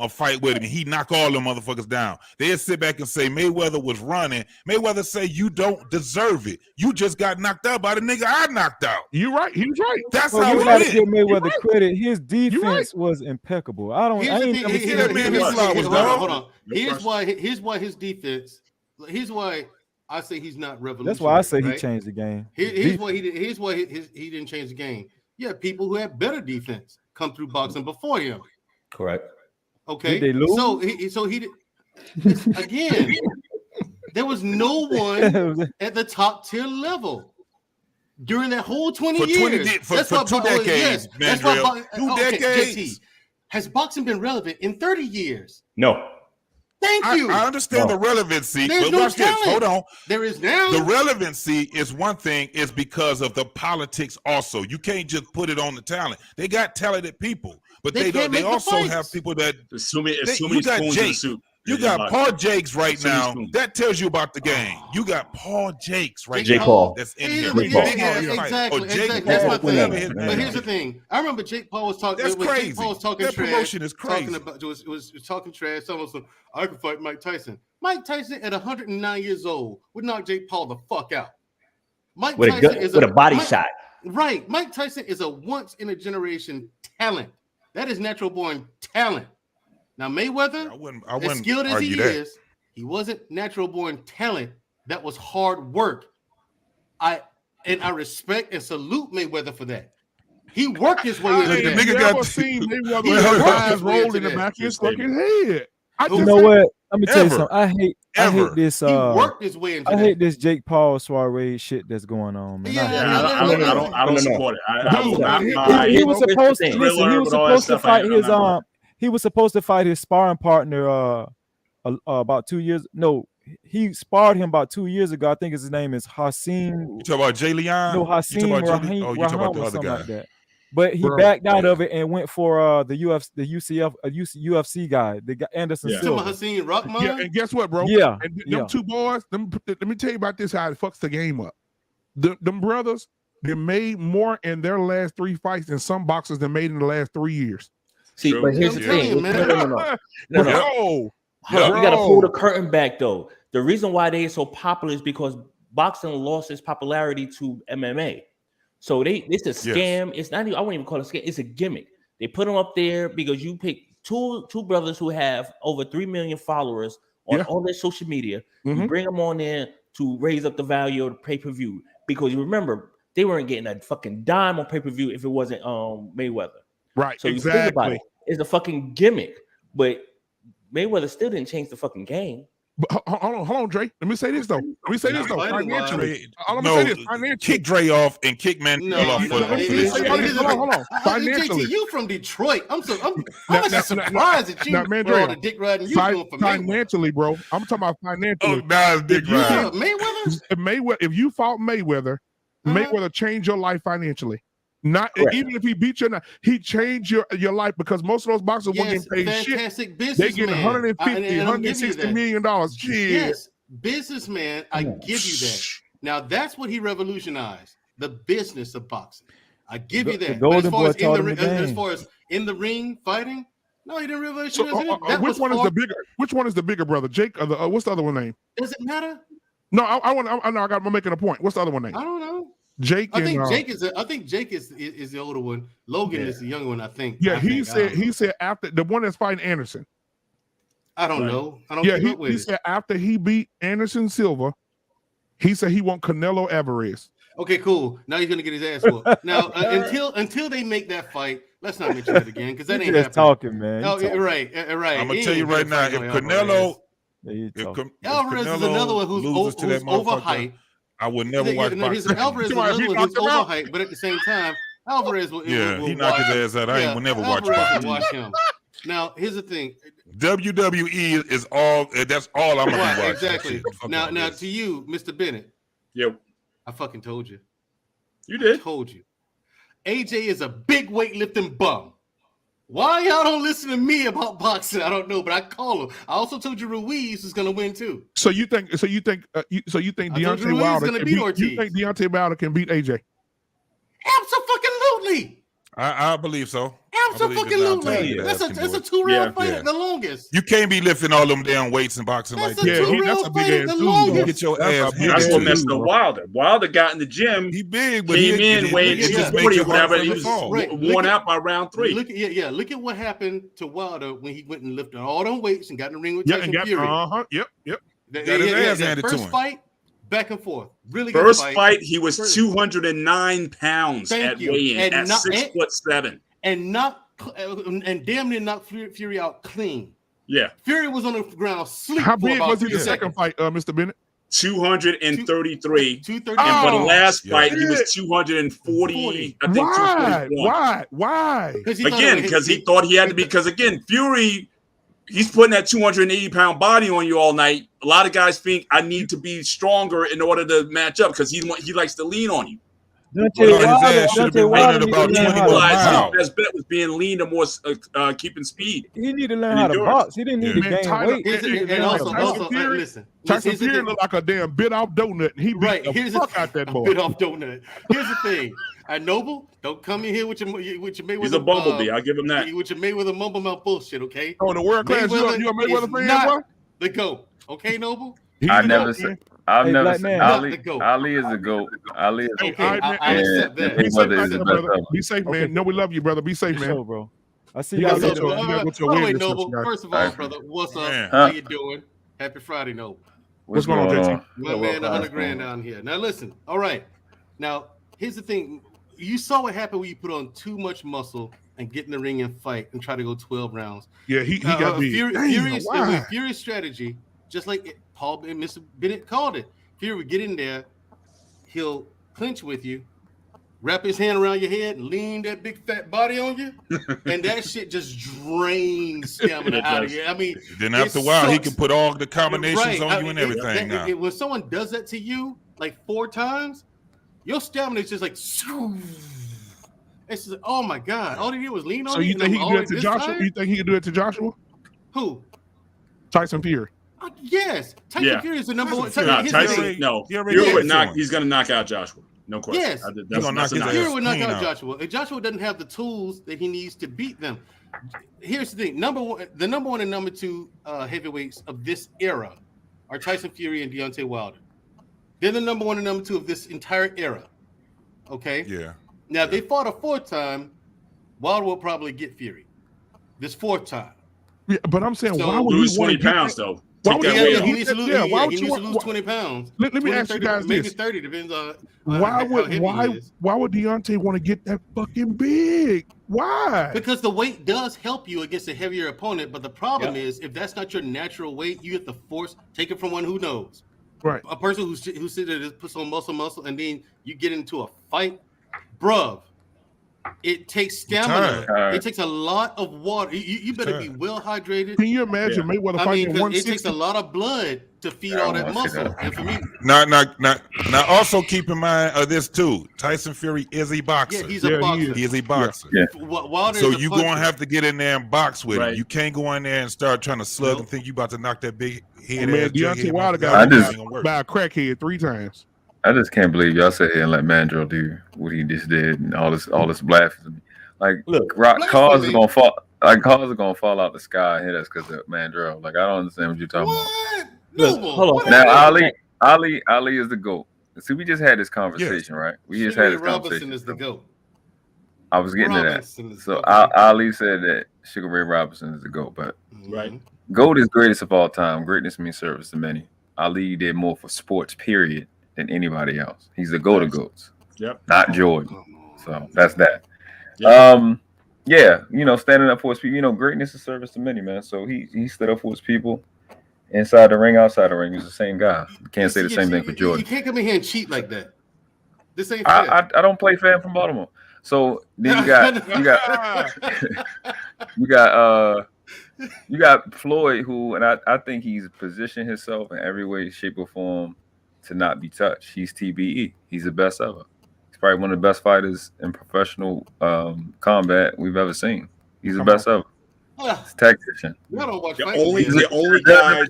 fight with him. He knocked all them motherfuckers down. They'd sit back and say Mayweather was running. Mayweather say you don't deserve it. You just got knocked out by the nigga I knocked out. You right. He was right. That's how we gotta give Mayweather credit. His defense was impeccable. Hold on. Here's why his defense. Here's why I say he's not revolutionary. That's why I say he changed the game. Here's why he didn't change the game. You have people who have better defense come through boxing before him. Correct. Okay. Did they lose? So he did again. There was no one at the top tier level during that whole 20 years. For 2 decades, Mandrell. 2 decades. JT, has boxing been relevant in 30 years? No. Thank you. I understand the relevancy, but watch this. Hold on. There is now. The relevancy is one thing, is because of the politics also. You can't just put it on the talent. They got talented people, but they also have people that assuming you got Jake. You got Paul Jakes right now. That tells you about the game. You got Paul Jakes right Jake now. Paul. That's in He's here. Exactly. That's my thing. But here's the thing. I remember Jake Paul was talking. That's crazy. Jake Paul was talking that trash. promotion is crazy. Was talking trash. Someone said, I could fight Mike Tyson. Mike Tyson at 109 years old would knock Jake Paul the fuck out. Mike Tyson is a body shot. Right. Mike Tyson is a once in a generation talent. That is natural born talent. Now, Mayweather, as skilled as he is, he wasn't natural born talent. That was hard work. I respect and salute Mayweather for that. He worked his way into that. Nigga got seen Mayweather's eyes rolled in the back of his fucking head. You know what? Let me tell you something. I hate this. He worked his way into I hate this Jake Paul soiree shit that's going on, man. I don't support it. He was supposed to listen. He was supposed to fight his He was supposed to fight his sparring partner about 2 years. No, he sparred him about 2 years ago. I think his name is Hassim. You talk about Jay Leon? No, Hassim Rahim. Oh, you talk about the other guy. Like that. But he backed out of it and went for the UFC guy, the guy Anderson Silva. Hassim Rahman? Yeah, and guess what, bro? Yeah, and them two boys. Let me tell you about this. How it fucks the game up. Them brothers, they made more in their last 3 fights than some boxers that made in the last 3 years. See, but here's the thing. No. You gotta pull the curtain back though. The reason why they are so popular is because boxing lost its popularity to MMA. So it's a scam. It's not even, I wouldn't even call it a scam. It's a gimmick. They put them up there because you pick two brothers who have over 3 million followers on all their social media. You bring them on there to raise up the value of the pay-per-view. Because you remember, they weren't getting a fucking dime on pay-per-view if it wasn't Mayweather. Right, so exactly. You think about it, it's a fucking gimmick. But Mayweather still didn't change the fucking game. But hold on, Dre. Let me say this though. Financially, kick Dre off and kick Mandrell off. Hold on. Financially, you from Detroit? I'm surprised at you. The dick riding you doing for financially, bro. I'm talking about financially. Oh, nah, dick riding. Mayweather. If you fought Mayweather, Mayweather changed your life financially. Not even if he beat you, he changed your life because most of those boxers weren't getting paid shit. They get $150, $160 million. Shit. Yes, businessman, I give you that. Now that's what he revolutionized: the business of boxing. I give you that. But as far as in the ring fighting, no, he didn't revolutionize it. Which one is the bigger brother? Jake or what's the other one name? Does it matter? No, I'm making a point. What's the other one name? I don't know. Jake. I think Jake is the older one. Logan is the younger one. I think. Yeah, he said after the one that's fighting Anderson. I don't know. I don't. Yeah, he said after he beat Anderson Silva, he said he want Canelo Alvarez. Okay, cool. Now he's gonna get his ass whooped. Now until they make that fight, let's not mention it again because that ain't just talking, man. Oh, right. I'm gonna tell you right now, if Canelo, Alvarez is another one who's overhyped. I would never watch boxing. Alvarez is another one who's overhyped, but at the same time, Alvarez will. He knocked his ass out. I would never watch boxing. Watch him. Now, here's the thing. WWE is all. That's all I'm gonna be watching. Exactly. Now to you, Mr. Bennett. Yep. I fucking told you. You did. I told you. AJ is a big weightlifting bum. Why y'all don't listen to me about boxing? I don't know, but I call him. I also told you Ruiz is gonna win too. So you think Deontay Wilder can beat Ortiz? You think Deontay Wilder can beat AJ? Absolutely. I believe so. Absolutely. That's a 2-round fight at the longest. You can't be lifting all them damn weights in boxing like that. That's a big ass dude. Get your ass. That's what messed up Wilder. Wilder got in the gym. He big, but came in weighing 40 or whatever. He was worn out by round 3. Look at what happened to Wilder when he went and lifted all them weights and got in the ring with Tyson Fury. Yep. That first fight, back and forth. Really good first fight, he was 209 pounds at weigh-in at 6'7". And damn near knocked Fury out clean. Yeah. Fury was on the ground asleep. How big was he the second fight, Mr. Bennett? 233. And for the last fight, he was 240. I think Why? Again, because he thought he had to be. Because again, Fury, he's putting that 280-pound body on you all night. A lot of guys think I need to be stronger in order to match up because he likes to lean on you. His best bet was being lean or more keeping speed. He needed to learn how to box. He didn't need to gain weight. And also, listen. Tyson Fury looked like a damn bit off donut. He beat the fuck out that boy. Bit off donut. Here's the thing. Noble, don't come in here with your Mayweather. He's a bumblebee. I'll give him that. With your Mayweather mumble mouth bullshit, okay? Oh, the world class. You a Mayweather fan, boy? The GOAT. Okay, Noble? I've never said Ali is a GOAT. Ali is a GOAT. I accept that. Be safe, man. No, we love you, brother. Be safe, man. Bro. I see y'all later. Noble. First of all, brother, what's up? How you doing? Happy Friday, Noble. What's going on, JT? My man, 100 grand down here. Now listen. All right. Now here's the thing. You saw what happened when you put on too much muscle and get in the ring and fight and try to go 12 rounds. Yeah, he got beat. Fury's strategy, just like Paul and Mr. Bennett called it. Fury would get in there, he'll clinch with you, wrap his hand around your head, lean that big fat body on you, and that shit just drains stamina out of you. I mean, then after a while, he can put all the combinations on you and everything. When someone does that to you like 4 times, your stamina is just like, it's just, oh my god! All he did was lean on. So you think he can do it to Joshua? You think he can do it to Joshua? Who? Tyson Fury. Yes, Tyson Fury is the number one. Tyson, no, Fury would knock. He's going to knock out Joshua. No question. Yes, Fury would knock out Joshua. If Joshua doesn't have the tools that he needs to beat them. Here's the thing: the number one and number 2 heavyweights of this era are Tyson Fury and Deontay Wilder. They're the number 1 and number 2 of this entire era. Okay. Yeah. Now, if they fought a 4th time, Wilder will probably get Fury. This 4th time. Yeah, but I'm saying, why would lose 20 pounds though? He needs to lose 20 pounds. Let me ask you guys maybe this: 30 depends on why would Deontay want to get that fucking big? Why? Because the weight does help you against a heavier opponent, but the problem is if that's not your natural weight, you have to take it from one who knows. Right. A person who sits there and puts on muscle, and then you get into a fight, bruv. It takes stamina. It takes a lot of water. You better be well hydrated. Can you imagine Mayweather fighting 160? It takes a lot of blood to feed all that muscle. And for me, now also keep in mind this too. Tyson Fury is a boxer. Yeah, he's a boxer. He is a boxer. Yeah. So you're gonna have to get in there and box with him. You can't go in there and start trying to slug and think you about to knock that big head. Man, Deontay Wilder got by a crackhead 3 times. I just can't believe y'all sit here and let Mandrell do what he just did and all this blasphemy. Like, look, cars are gonna fall. Like, cars are gonna fall out the sky and hit us because of Mandrell. Like, I don't understand what you're talking about. Look, hold on. Now, Ali is the GOAT. See, we just had this conversation, right? We just had this conversation. Robinson is the GOAT. I was getting to that. So Ali said that Sugar Ray Robinson is the GOAT, but GOAT is greatest of all time. Greatness means service to many. Ali did more for sports, period, than anybody else. He's the GOAT of GOATs. Yep. Not Jordan. So that's that. Yep. Yeah, standing up for his people. Greatness is service to many, man. So he stood up for his people inside the ring, outside the ring. He's the same guy. You can't say the same thing for Jordan. You can't come in here and cheat like that. This ain't fair. I don't play fan from Baltimore. So then you got Floyd, who, and I think he's positioned himself in every way, shape, or form to not be touched. He's TBE. He's the best ever. He's probably one of the best fighters in professional combat we've ever seen. He's the best ever. He's a tactician. The only guy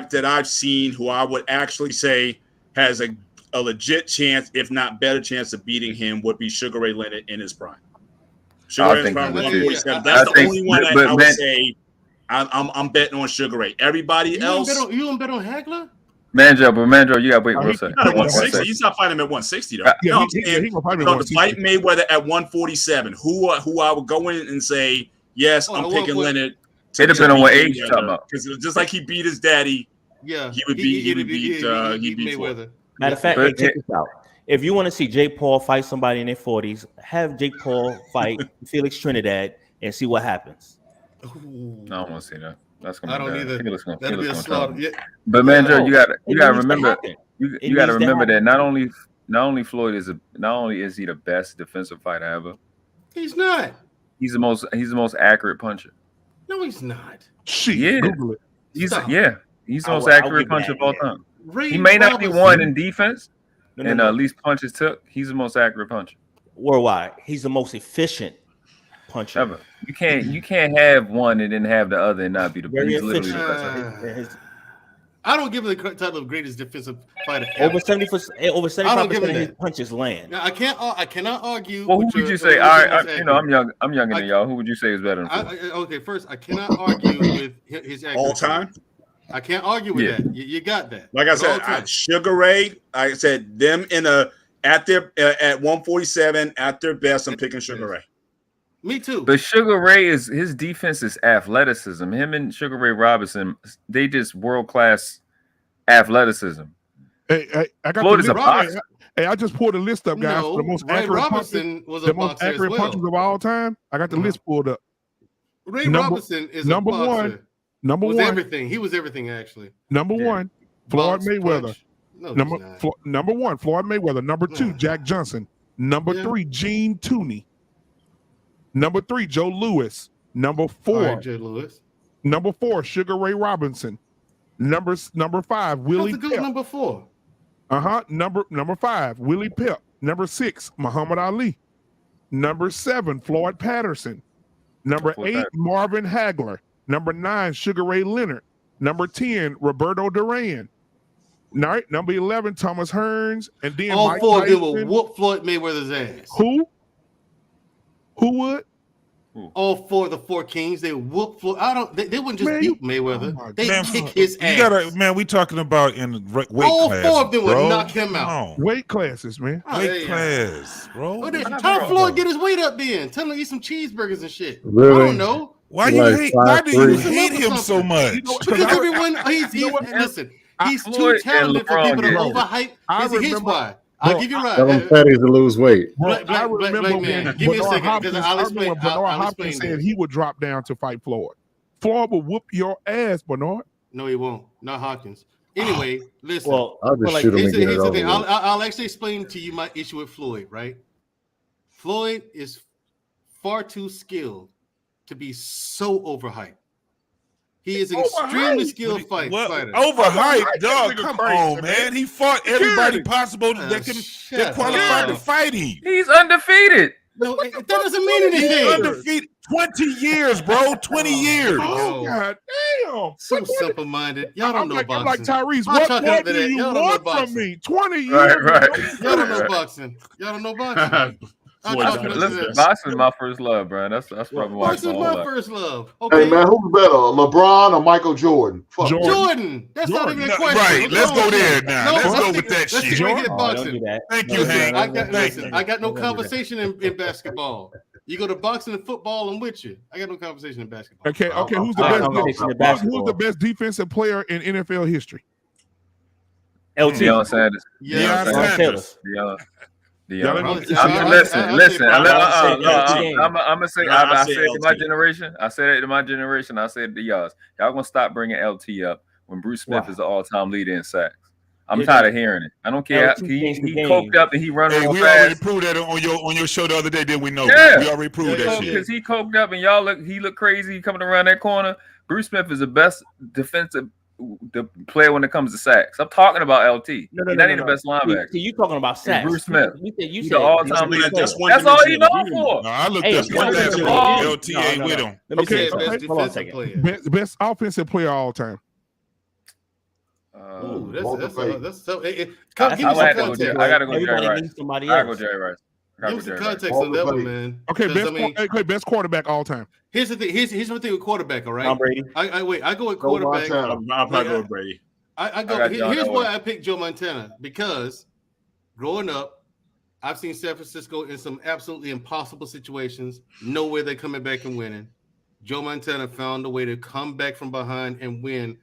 that I've seen who I would actually say has a legit chance, if not better chance, of beating him would be Sugar Ray Leonard in his prime. Sugar Ray's prime 147. That's the only one I would say I'm betting on Sugar Ray. Everybody else, you don't bet on Hagler? Mandrell, you got to wait for a second. 160. He's not fighting him at 160 though. To fight Mayweather at 147. Who I would go in and say, yes, I'm picking Leonard. It depends on what age you're talking about. Because just like he beat his daddy, he would beat Mayweather. Matter of fact, check this out. If you want to see Jake Paul fight somebody in their 40s, have Jake Paul fight Felix Trinidad and see what happens. No, I don't want to see that. That's gonna I don't either. That'd be a slaughter. Yeah. But Mandrell, you gotta remember that not only Floyd is he the best defensive fighter ever. He's not. He's the most accurate puncher. No, he's not. Google it. He's the most accurate puncher of all time. He may not be one in defense, least punches took. He's the most accurate puncher worldwide. He's the most efficient puncher ever. You can't have one and then have the other and not be the very best. efficient. I don't give him the title of greatest defensive fighter ever. Over 75% of his punches land. Now, I cannot argue. Well, who would you say? I'm younger than y'all. Who would you say is better than okay, first, I cannot argue with his accuracy. All time. I can't argue with that. You got that. Like I said, Sugar Ray. I said them at 147 at their best. I'm picking Sugar Ray. Me too. But Sugar Ray his defense is athleticism. Him and Sugar Ray Robinson, they just world class athleticism. Hey, I got Floyd is a boxer. Hey, I just pulled a list up, guys. No, the most Ray accurate Robinson punches, was a the most boxer accurate as well. punches of all time. I got the list pulled up. Ray Robinson is number a boxer. one. Number was one. Everything. He was everything actually. Number one, Floyd Mayweather. No, number one, Floyd Mayweather. Number two, Jack Johnson. Number three, Gene Tooney. Number three, Joe Louis. Number four, Joe Louis. Number four, Sugar Ray Robinson. Number five, Willie Pep. Number four. Number five, Willie Pep. Number six, Muhammad Ali. Number seven, Floyd Patterson. Number eight, Marvin Hagler. Number 9, Sugar Ray Leonard. Number 10, Roberto Duran. Number 11, Thomas Hearns. And then all Mike four Tyson. of them will whoop Floyd Mayweather's ass. Who would? All four of the four kings, they whoop Floyd. They wouldn't just beat Mayweather. They kick his ass. We talking about in weight all classes, four of them bro. would knock him out. Weight classes, man. Weight class, bro. How Floyd get his weight up then? Tell him to eat some cheeseburgers and shit. Really? I don't know. Why do you hate him so much? Because everyone, listen, he's too talented for people to overhype. Here's why. I'll give you right. Tell him Petty to lose weight. I remember when give me a second. Bernard Hopkins said he would drop down to fight Floyd. Floyd will whoop your ass, Bernard. No, he won't. Not Hopkins. Anyway, listen. Well, I'll just shoot him and get it over with. I'll actually explain to you my issue with Floyd, right? Floyd is far too skilled to be so overhyped. He is an extremely skilled fighter. Overhyped, dog. Come on, man. He fought everybody possible that qualified to fight him. He's undefeated. No, that doesn't mean anything. He's undefeated 20 years, bro. 20 years. Oh, God damn. So simple-minded. Y'all don't know boxing. I'm like Tyrese. What more do you want from me? 20 years. Right. Y'all don't know boxing. Listen, boxing is my first love, bro. That's probably why. Boxing is my first love. Okay. Hey man, who's better, LeBron or Michael Jordan? Fuck. Jordan. That's not even a question. Right. Let's go there now. Let's go with that shit. Thank you, Hank. I got no conversation in basketball. You go to boxing and football, I'm with you. I got no conversation in basketball. Okay. Who's the best defensive player in NFL history? Deion Sanders. Listen. I'm gonna say. I said to my generation. I said it to my generation. I said to y'all gonna stop bringing LT up when Bruce Smith is the all-time leader in sacks. I'm tired of hearing it. I don't care. He coked up and he run real fast. We already proved that on your show the other day, did we know? Yeah. We already proved that shit. Because he coked up and he looked crazy coming around that corner. Bruce Smith is the best defensive player when it comes to sacks. I'm talking about LT. He's not even the best linebacker. See, you talking about sacks. Bruce Smith. You said all-time leader. That's all he known for. No, I looked up LT ain't with him. Okay, best offensive player of all time. That's so. I gotta go Jerry Rice. Give me some context on that one, man. Okay, best quarterback all time. Here's the thing. Here's the thing with quarterback. All right. Tom Brady. I go with quarterback. I'll probably go with Brady. Here's why I picked Joe Montana, because growing up, I've seen San Francisco in some absolutely impossible situations. No way they're coming back and winning. Joe Montana found a way to come back from behind and win.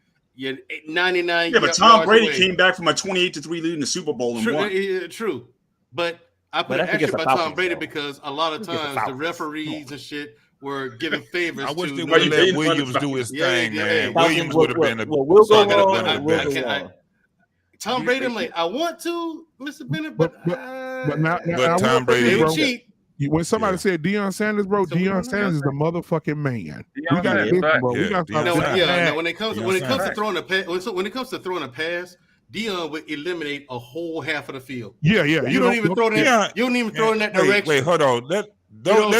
99. Yeah, but Tom Brady came back from a 28-3 lead in the Super Bowl and won. True, but I put an extra by Tom Brady because a lot of times the referees and shit were giving favors. I wish to they would let Williams do his thing, man. Williams would have been Tom Brady, I'm like, I want to, Mr. Bennett, but Tom Brady cheat. When somebody said Deion Sanders, bro, Deion Sanders is the motherfucking man. We got to bro. We got when it comes to throwing a pass, when it comes to throwing a pass, Deion would eliminate a whole half of the field. Yeah. You don't even throw that. You don't even throw in that direction. Wait, hold on. Let's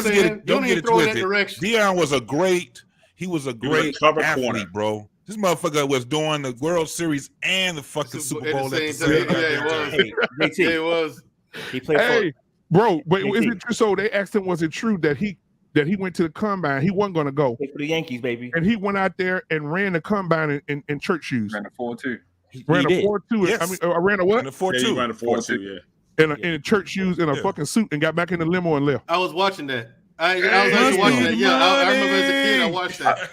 get it. Don't get it twisted. Deion was a great. He was a great athlete, bro. This motherfucker was doing the World Series and the fucking Super Bowl at the same time. Yeah, it was. He played. Hey, bro, but is it true? So they asked him, was it true that he went to the combine? He wasn't going to go. For the Yankees, baby. And he went out there and ran the combine in church shoes. Ran a 4.2. Ran a 4.2. Yes. I mean, I ran a what? Ran a 4.2. He ran a 4.2. Yeah. In church shoes and a fucking suit and got back in the limo and left. I was watching that. I was actually watching that. Yeah, I remember as a kid I watched that.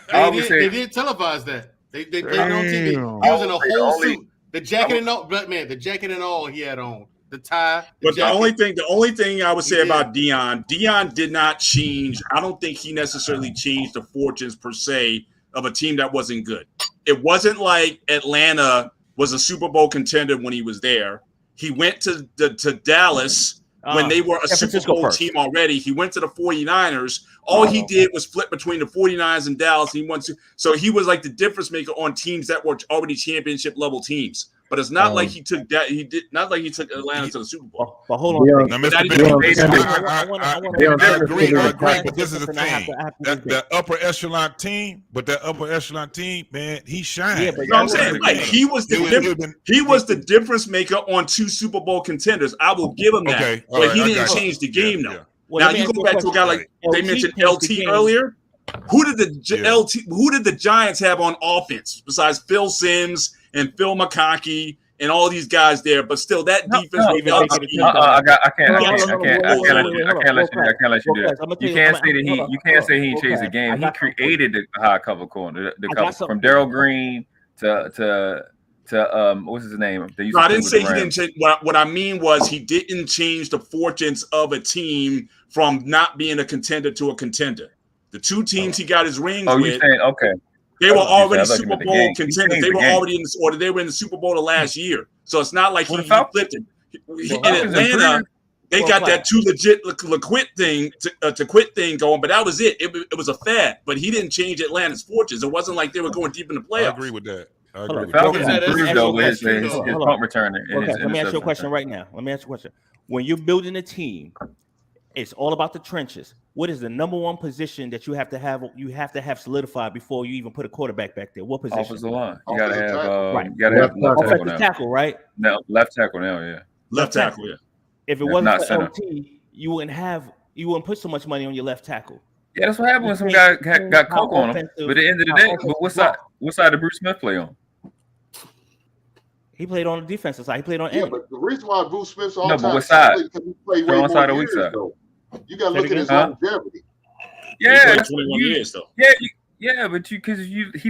They did televise that. They played it on TV. He was in a whole suit, the jacket and all. But man, the jacket and all he had on, the tie. But the only thing I would say about Deion did not change. I don't think he necessarily changed the fortunes per se of a team that wasn't good. It wasn't like Atlanta was a Super Bowl contender when he was there. He went to Dallas when they were a Super Bowl team already. He went to the 49ers. All he did was flip between the 49ers and Dallas. So he was like the difference maker on teams that were already championship level teams. But it's not like he took that. He did not like he took Atlanta to the Super Bowl. But hold on, now, Mr. I agree. But this is the thing: that upper echelon team, man, he shined. Yeah, but I'm saying, like, he was the difference maker on 2 Super Bowl contenders. I will give him that. Okay, but he didn't change the game, though. Now you go back to a guy like they mentioned LT earlier. Who did the Giants have on offense besides Phil Simms and Phil McConkey and all these guys there? But still, that defense. I can't let you do that. You can't say he changed the game. He created the high cover corner, the cover from Darryl Green to what's his name? No, I didn't say he didn't change. What I mean was he didn't change the fortunes of a team from not being a contender to a contender. The 2 teams he got his rings with. You saying okay? They were already Super Bowl contenders. They were already in the order. They were in the Super Bowl the last year. So it's not like he flipped it. In Atlanta, they got that too legit to quit thing going, but that was it. It was a fad. But he didn't change Atlanta's fortunes. It wasn't like they were going deep in the playoffs. I agree with that. His punt returner. Let me ask you a question right now. When you're building a team, it's all about the trenches. What is the number one position that you have to have? You have to have solidified before you even put a quarterback back there. What position? Offensive line. You gotta have left tackle, right? No, left tackle now. Yeah, left tackle. Yeah. If it wasn't for LT, you wouldn't put so much money on your left tackle. Yeah, that's what happened when some guy got coke on him. But at the end of the day, what side did Bruce Smith play on? He played on the defensive side. He played on end. But the reason why Bruce Smith's all but what side? Because he played way more side or years, weak side? though. You got to look at his longevity. Yeah, 21 years though. Yeah, but he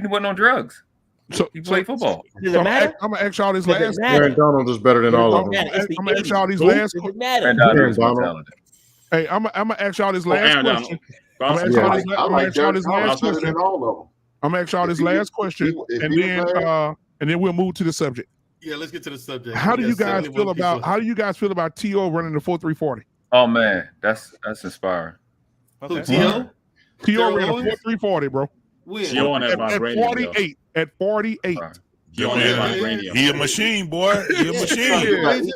wasn't on drugs. So he played football. Does it matter? I'm gonna ask y'all this last. Aaron Donald is better than all of them. I'm gonna ask y'all these last. Aaron Donald is more talented. Hey, I'm gonna ask y'all this last question. I'm gonna ask y'all this last question. I'm gonna ask y'all this last question, and then we'll move to the subject. Yeah, let's get to the subject. How do you guys feel about T.O. running the 4.340? Oh man, that's inspiring. Who, T.O.? T.O. ran a 4.340, bro. T.O. on that vibranium. At 48. He a machine, boy. He a machine.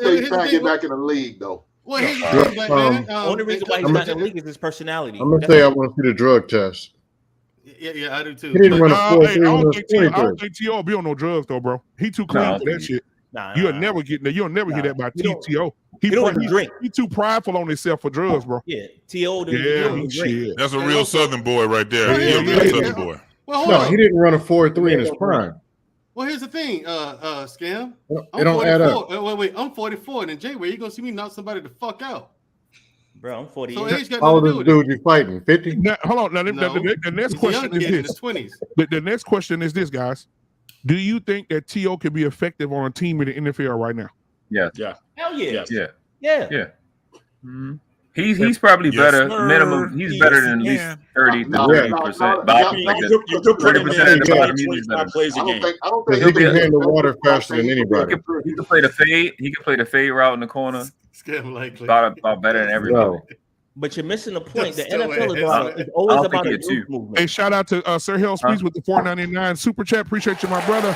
He's trying to get back in the league, though. Well, the only reason why he's not in the league is his personality. I'm gonna say I want to see the drug test. Yeah, I do too. He didn't run a 4.3. I don't think T.O. be on no drugs though, bro. He too clean for that shit. You'll never get that by T.O. He too prideful on himself for drugs, bro. Yeah, T.O. shit. That's a real Southern boy right there. He a real Southern boy. Well, he didn't run a 4.3 in his prime. Well, here's the thing, Scam. It don't add up. Wait, I'm 44, and Jay, where you gonna see me knock somebody the fuck out? Bro, I'm 48. So age got How old nothing is to the do with dude you fighting? 50? Now, hold on. Now, the next question is this. 20s. The next question is this, guys. Do you think that T.O. can be effective on a team in the NFL right now? Yeah. Hell yeah. Yeah. Mm-hmm. He's probably better. Sir. Minimum, he's better than at least 30 to 30%. You could put him in 25 plays a game. I don't think He can handle water faster than anybody. He can play the fade. He can play the fade route in the corner. Scam likely. About better than everybody. But you're missing the point. The Still NFL is always about a youth movement. Hey, shout out to Sir Hell Speaks with the $4.99 super chat. Appreciate you, my brother.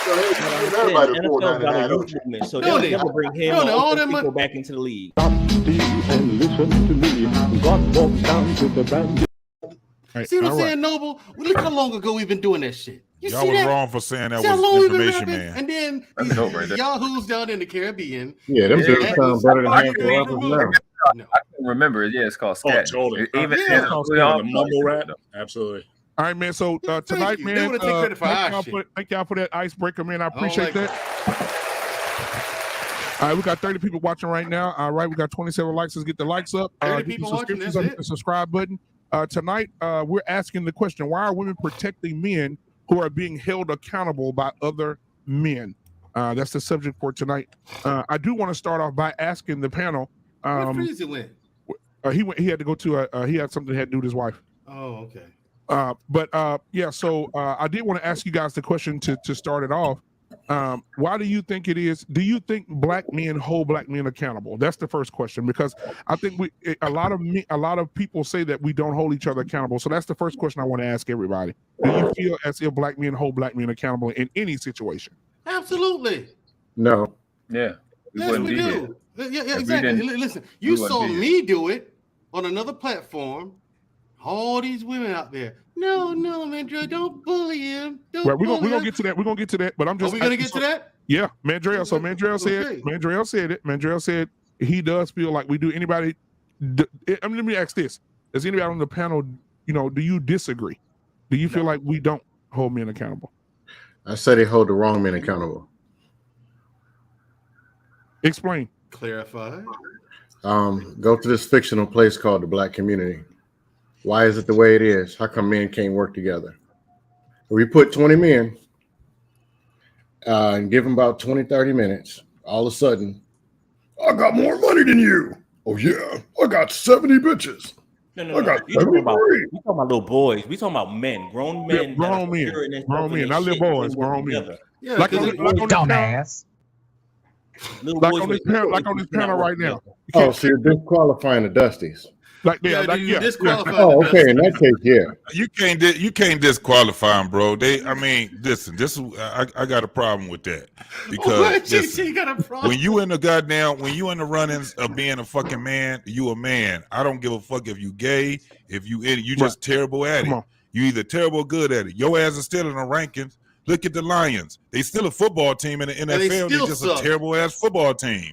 Everybody NFL got a youth movement, so they'll never bring him or people back into the league. Stop, Steve, and listen to me. God walks down to the band. See what I'm saying, Noble? Look how long ago we've been doing that shit. Y'all was wrong for saying that was information, man. And then these yahoos down in the Caribbean. Yeah, them dudes sound better than half the rappers now. I can remember it. Yeah, it's called scat. Totally. Even the mumble rap. Absolutely. All right, man. So tonight, man, thank y'all for that icebreaker, man. I appreciate that. All right, we got 30 people watching right now. All right, we got 27 likes. Let's get the likes up. 30 people watching. That's hit the subscribe button. Tonight, we're asking the question: why are women protecting men who are being held accountable by other men? That's the subject for tonight. I do want to start off by asking the panel. Where Freezy went? He had to go to he had something he had to do with his wife. Oh, okay. Yeah. So I did want to ask you guys the question to start it off. Why do you think it is? Do you think black men hold black men accountable? That's the first question, because I think a lot of people say that we don't hold each other accountable. So that's the first question I want to ask everybody. Do you feel as if black men hold black men accountable in any situation? Absolutely. No. Yeah. Yes, we do. Yeah, exactly. Listen, you saw me do it on another platform. All these women out there. No, Mandrell, don't bully him. We're gonna get to that. We're gonna get to that. But I'm just. Are we gonna get to that? Yeah, Mandrell. So Mandrell said. Mandrell said it. Mandrell said he does feel like we do. Anybody? Let me ask this: does anybody on the panel, do you disagree? Do you feel like we don't hold men accountable? I say they hold the wrong men accountable. Explain. Clarify. Go to this fictional place called the Black Community. Why is it the way it is? How come men can't work together? We put 20 men and give them about 20, 30 minutes. All of a sudden, I got more money than you. Oh, yeah. I got 70 bitches. No. We talking about little boys. We talking about men, grown men. Yeah, grown men. Not little boys, grown men. Yeah, like on dumbass. Like on this panel right now. Oh, so you're disqualifying the Dusties. Oh, okay. In that case, yeah. You can't disqualify them, bro. Listen. I got a problem with that because listen, got a problem. when you in the run-ins of being a fucking man, you a man. I don't give a fuck if you gay, if you idiot. You just terrible at it. You either terrible or good at it. Your ass is still in the rankings. Look at the Lions. They still a football team in the NFL. They're just a terrible ass football team.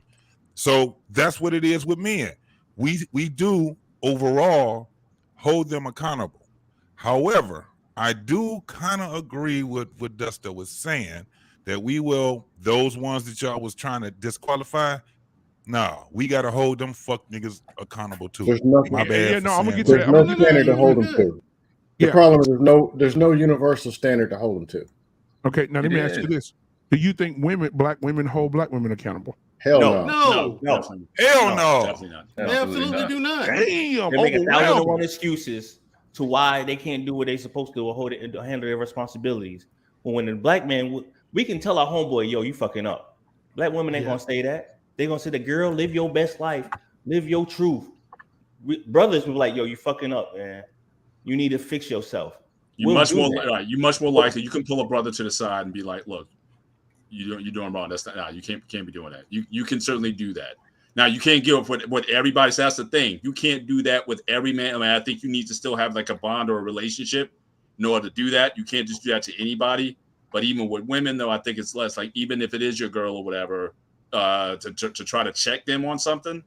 So that's what it is with men. We do overall hold them accountable. However, I do kind of agree with what Duster was saying that those ones that y'all was trying to disqualify. No, we got to hold them fuck niggas accountable too. There's nothing. My bad. I'm gonna get to that. There's no standard to hold them to. The problem is there's no universal standard to hold them to. Okay, now let me ask you this: do you think black women hold black women accountable? Hell no. No. Hell no. Definitely not. They absolutely do not. Damn. They make 1,001 excuses to why they can't do what they're supposed to or handle their responsibilities. But when the black man, we can tell our homeboy, yo, you fucking up. Black women ain't gonna say that. They're gonna say, the girl, live your best life, live your truth. Brothers will be like, yo, you fucking up, man. You need to fix yourself. You much more likely you can pull a brother to the side and be like, look, you're doing wrong. That's not. You can't be doing that. You can certainly do that. Now you can't give up what everybody says. That's the thing. You can't do that with every man. I mean, I think you need to still have like a bond or a relationship in order to do that. You can't just do that to anybody. But even with women, though, I think it's less like even if it is your girl or whatever, to try to check them on something,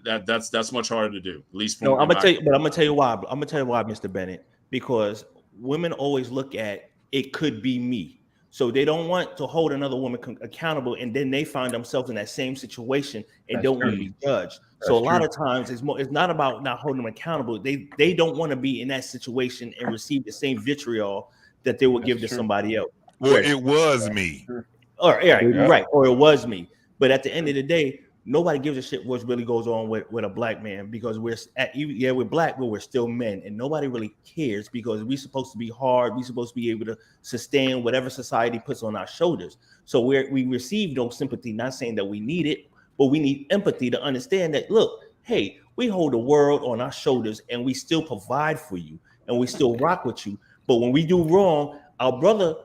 that's much harder to do. At least I'm gonna tell you why. I'm gonna tell you why, Mr. Bennett. Because women always look at it could be me. So they don't want to hold another woman accountable, and then they find themselves in that same situation and don't want to be judged. So a lot of times it's not about not holding them accountable. They don't want to be in that situation and receive the same vitriol that they would give to somebody else. Well, it was me. Or it was me. But at the end of the day, nobody gives a shit what really goes on with a black man, because we're black, but we're still men, and nobody really cares because we're supposed to be hard. We're supposed to be able to sustain whatever society puts on our shoulders. So we receive no sympathy, not saying that we need it, but we need empathy to understand that, look, hey, we hold the world on our shoulders and we still provide for you and we still rock with you. But when we do wrong, our brother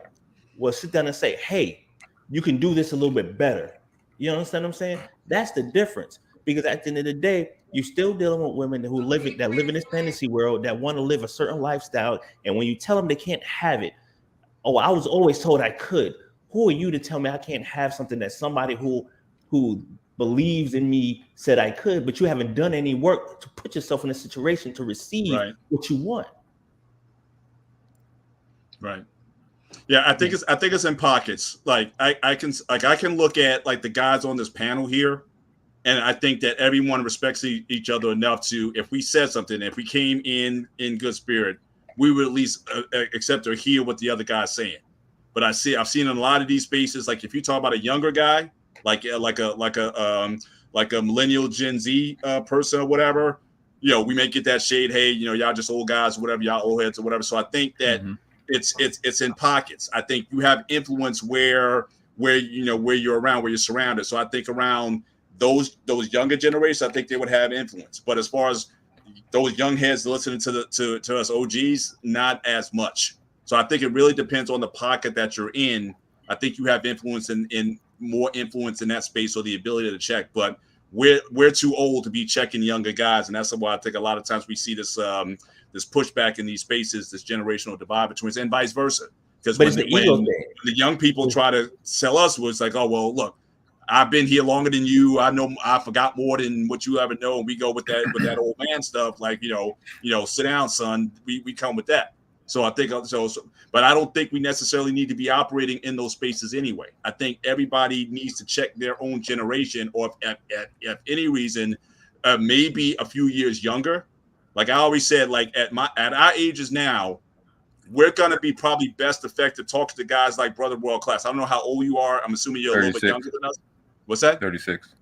will sit down and say, hey, you can do this a little bit better. You understand what I'm saying? That's the difference. Because at the end of the day, you're still dealing with women who live in this fantasy world that want to live a certain lifestyle. And when you tell them they can't have it, oh, I was always told I could. Who are you to tell me I can't have something that somebody who believes in me said I could, but you haven't done any work to put yourself in a situation to receive what you want. Right. Yeah, I think it's in pockets. Like I can look at like the guys on this panel here, and I think that everyone respects each other enough to, if we said something, if we came in good spirit, we would at least accept or hear what the other guy's saying. But I've seen in a lot of these spaces, like if you talk about a younger guy, like a millennial Gen Z person or whatever, you know, we may get that shade. Hey, you know, y'all just old guys, or whatever, y'all old heads or whatever. So I think that it's in pockets. I think you have influence where you're around, where you're surrounded. So I think around those younger generations, I think they would have influence. But as far as those young heads listening to us OGs, not as much. So I think it really depends on the pocket that you're in. I think you have influence in more influence in that space, or the ability to check. But we're too old to be checking younger guys, and that's why I think a lot of times we see this this pushback in these spaces, this generational divide between us, and vice versa. Because when the young people try to sell us, was like, oh well, look, I've been here longer than you. I know I forgot more than what you ever know. And we go with that old man stuff, like you know, sit down, son. We come with that. So I think so, but I don't think we necessarily need to be operating in those spaces anyway. I think everybody needs to check their own generation, or if any reason, maybe a few years younger. Like I always said, like at our ages now, we're gonna be probably best effective talking to guys like Brother World Class. I don't know how old you are. I'm assuming you're 36. A little bit younger than us. What's that? 36.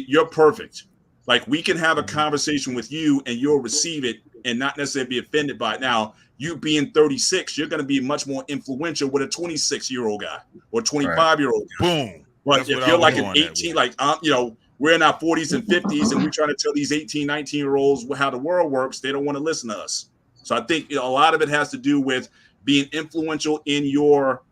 You're perfect. Like we can have a conversation with you and you'll receive it and not necessarily be offended by it. Now, you being 36, you're going to be much more influential with a 26-year-old guy or 25-year-old guy. Boom. But if you're like an 18, like, you know, we're in our 40s and 50s and we're trying to tell these 18, 19-year-olds how the world works, they don't want to listen to us. So I think a lot of it has to do with being influential in your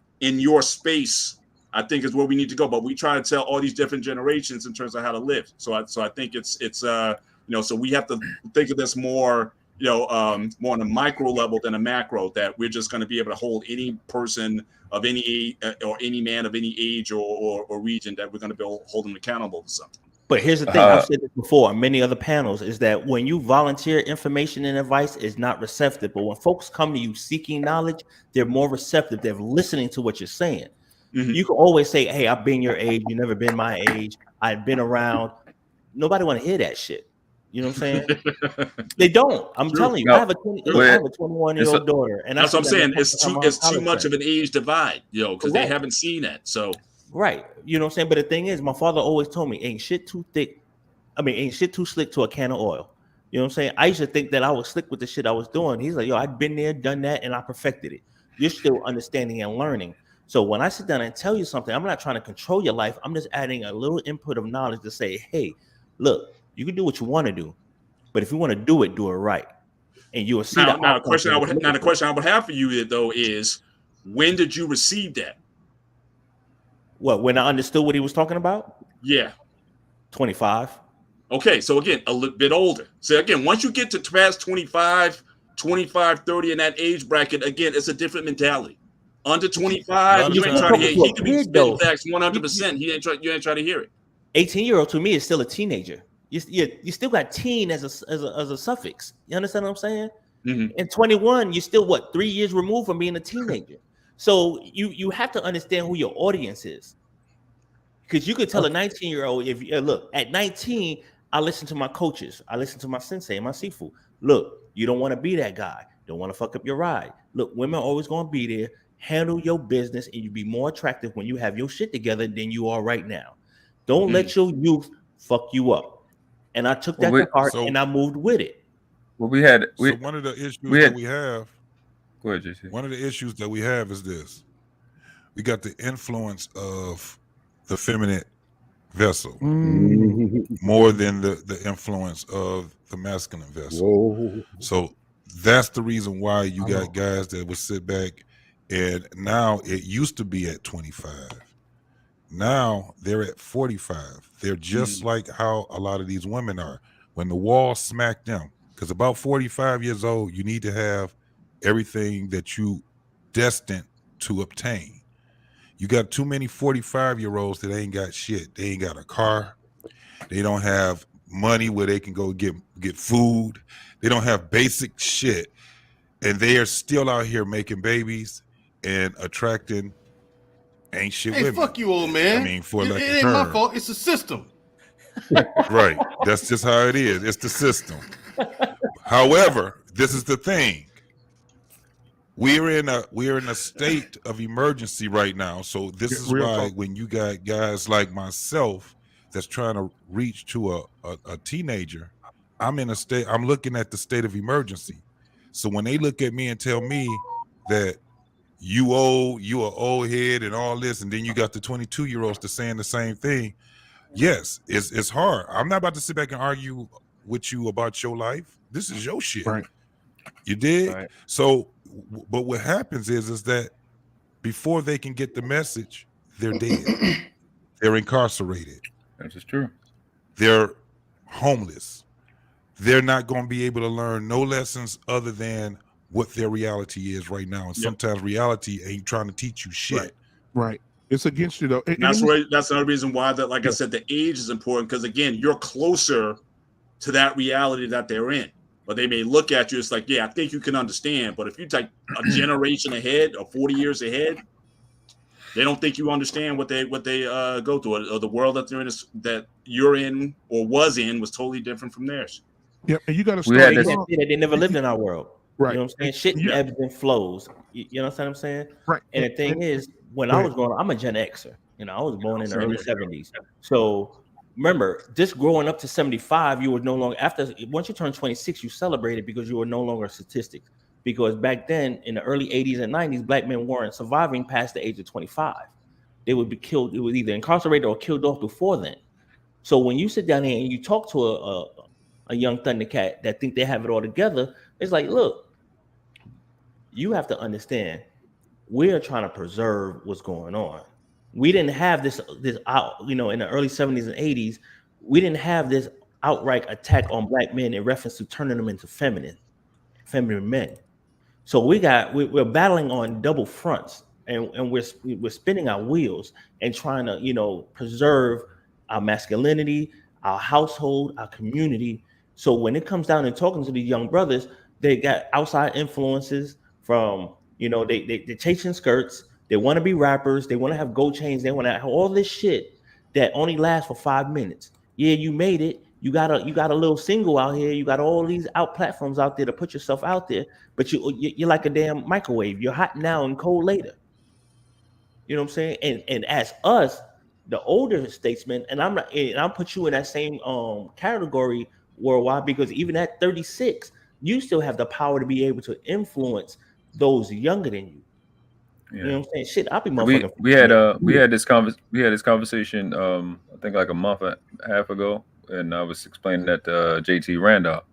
space, I think is where we need to go. But we try to tell all these different generations in terms of how to live. So I think it's you know, so we have to think of this more, you know, more on a micro level than a macro, that we're just going to be able to hold any person of any age or any man of any age or region, that we're going to be holding accountable to something. But here's the thing, I've said this before on many other panels, is that when you volunteer information and advice, is not receptive. But when folks come to you seeking knowledge, they're more receptive. They're listening to what you're saying. You can always say, hey, I've been your age. You've never been my age. I've been around. Nobody want to hear that shit. You know what I'm saying? They don't. I'm telling you. I have a 21-year-old daughter. And that's what I'm saying. It's too much of an age divide, you know, because they haven't seen that. So right. You know what I'm saying? But the thing is, my father always told me, ain't shit too thick. I mean, ain't shit too slick to a can of oil. You know what I'm saying? I used to think that I was slick with the shit I was doing. He's like, yo, I've been there, done that, and I perfected it. You're still understanding and learning. So when I sit down and tell you something, I'm not trying to control your life. I'm just adding a little input of knowledge to say, hey, look, you can do what you want to do, but if you want to do it right. And you will see that. Now, the question I would have for you though is, when did you receive that? What, when I understood what he was talking about? Yeah. 25. Okay, so again, a little bit older. So again, once you get to past 25, 30 in that age bracket, again, it's a different mentality. Under 25, you ain't trying to hear. He can be spitting facts 100%. You ain't trying to hear it. 18-year-old to me is still a teenager. You still got teen as a suffix. You understand what I'm saying? And 21, you're still 3 years removed from being a teenager. So you have to understand who your audience is, because you could tell a 19-year-old, if look, at 19, I listen to my coaches, I listen to my sensei, my sifu. Look, you don't want to be that guy. Don't want to fuck up your ride. Look, women are always going to be there. Handle your business, and you be more attractive when you have your shit together than you are right now. Don't let your youth fuck you up. And I took that to heart, and I moved with it. Well, one of the issues that we have. Go ahead, JC. One of the issues that we have is this: we got the influence of the feminine vessel more than the influence of the masculine vessel. So that's the reason why you got guys that will sit back And now it used to be at 25. Now they're at 45. They're just like how a lot of these women are. When the wall smacked them, because about 45 years old, you need to have everything that you destined to obtain. You got too many 45-year-olds that ain't got shit. They ain't got a car. They don't have money where they can go get food. They don't have basic shit. And they are still out here making babies and attracting ain't shit women. Fuck you, old man. I mean, for it like ain't my fault. It's a system. Right. That's just how it is. It's the system. However, this is the thing. We're in a state of emergency right now. So this is why when you got guys like myself that's trying to reach to a teenager, I'm looking at the state of emergency. So when they look at me and tell me that you are old head and all this, and then you got the 22-year-olds that's saying the same thing. Yes, it's hard. I'm not about to sit back and argue with you about your life. This is your shit. Right. You did? Right. So, but what happens is that before they can get the message, they're dead. They're incarcerated. That's just true. They're homeless. They're not going to be able to learn no lessons other than what their reality is right now. And sometimes reality ain't trying to teach you shit. Right. It's against you though. That's another reason why that, like I said, the age is important, because again, you're closer to that reality that they're in. But they may look at you, it's like, yeah, I think you can understand. But if you take a generation ahead or 40 years ahead, they don't think you understand what they go through, or the world that they're in, that you're in or was totally different from theirs. Yeah, and you got to start. They never lived in our world. Right. You know what I'm saying? Shit ebbs and flows. You know what I'm saying? Right. And the thing is, when I was growing up, I'm a Gen Xer. You know, I was born in the early 70s. So remember, just growing up to 75, you were no longer, once you turn 26, you celebrated because you were no longer a statistic. Because back then, in the early 80s and 90s, black men weren't surviving past the age of 25. They would be killed. It was either incarcerated or killed off before then. So when you sit down here and you talk to a young Thundercat that think they have it all together, it's like, look, you have to understand, we're trying to preserve what's going on. We didn't have this out, in the early 70s and 80s, we didn't have this outright attack on black men in reference to turning them into feminine men. So we're battling on double fronts, and we're spinning our wheels and trying to, preserve our masculinity, our household, our community. So when it comes down to talking to these young brothers, they got outside influences from, they're chasing skirts. They want to be rappers. They want to have gold chains. They want to have all this shit that only lasts for 5 minutes. Yeah, you made it. You got a little single out here. You got all these platforms out there to put yourself out there. But you're like a damn microwave. You're hot now and cold later. You know what I'm saying? And as us, the older statesmen, and I'll put you in that same category worldwide, because even at 36, you still have the power to be able to influence those younger than you. Yeah. You know what I'm saying? Shit, I'll be motherfucking. We had this conversation I think like a month and a half ago, and I was explaining that to JT Randolph,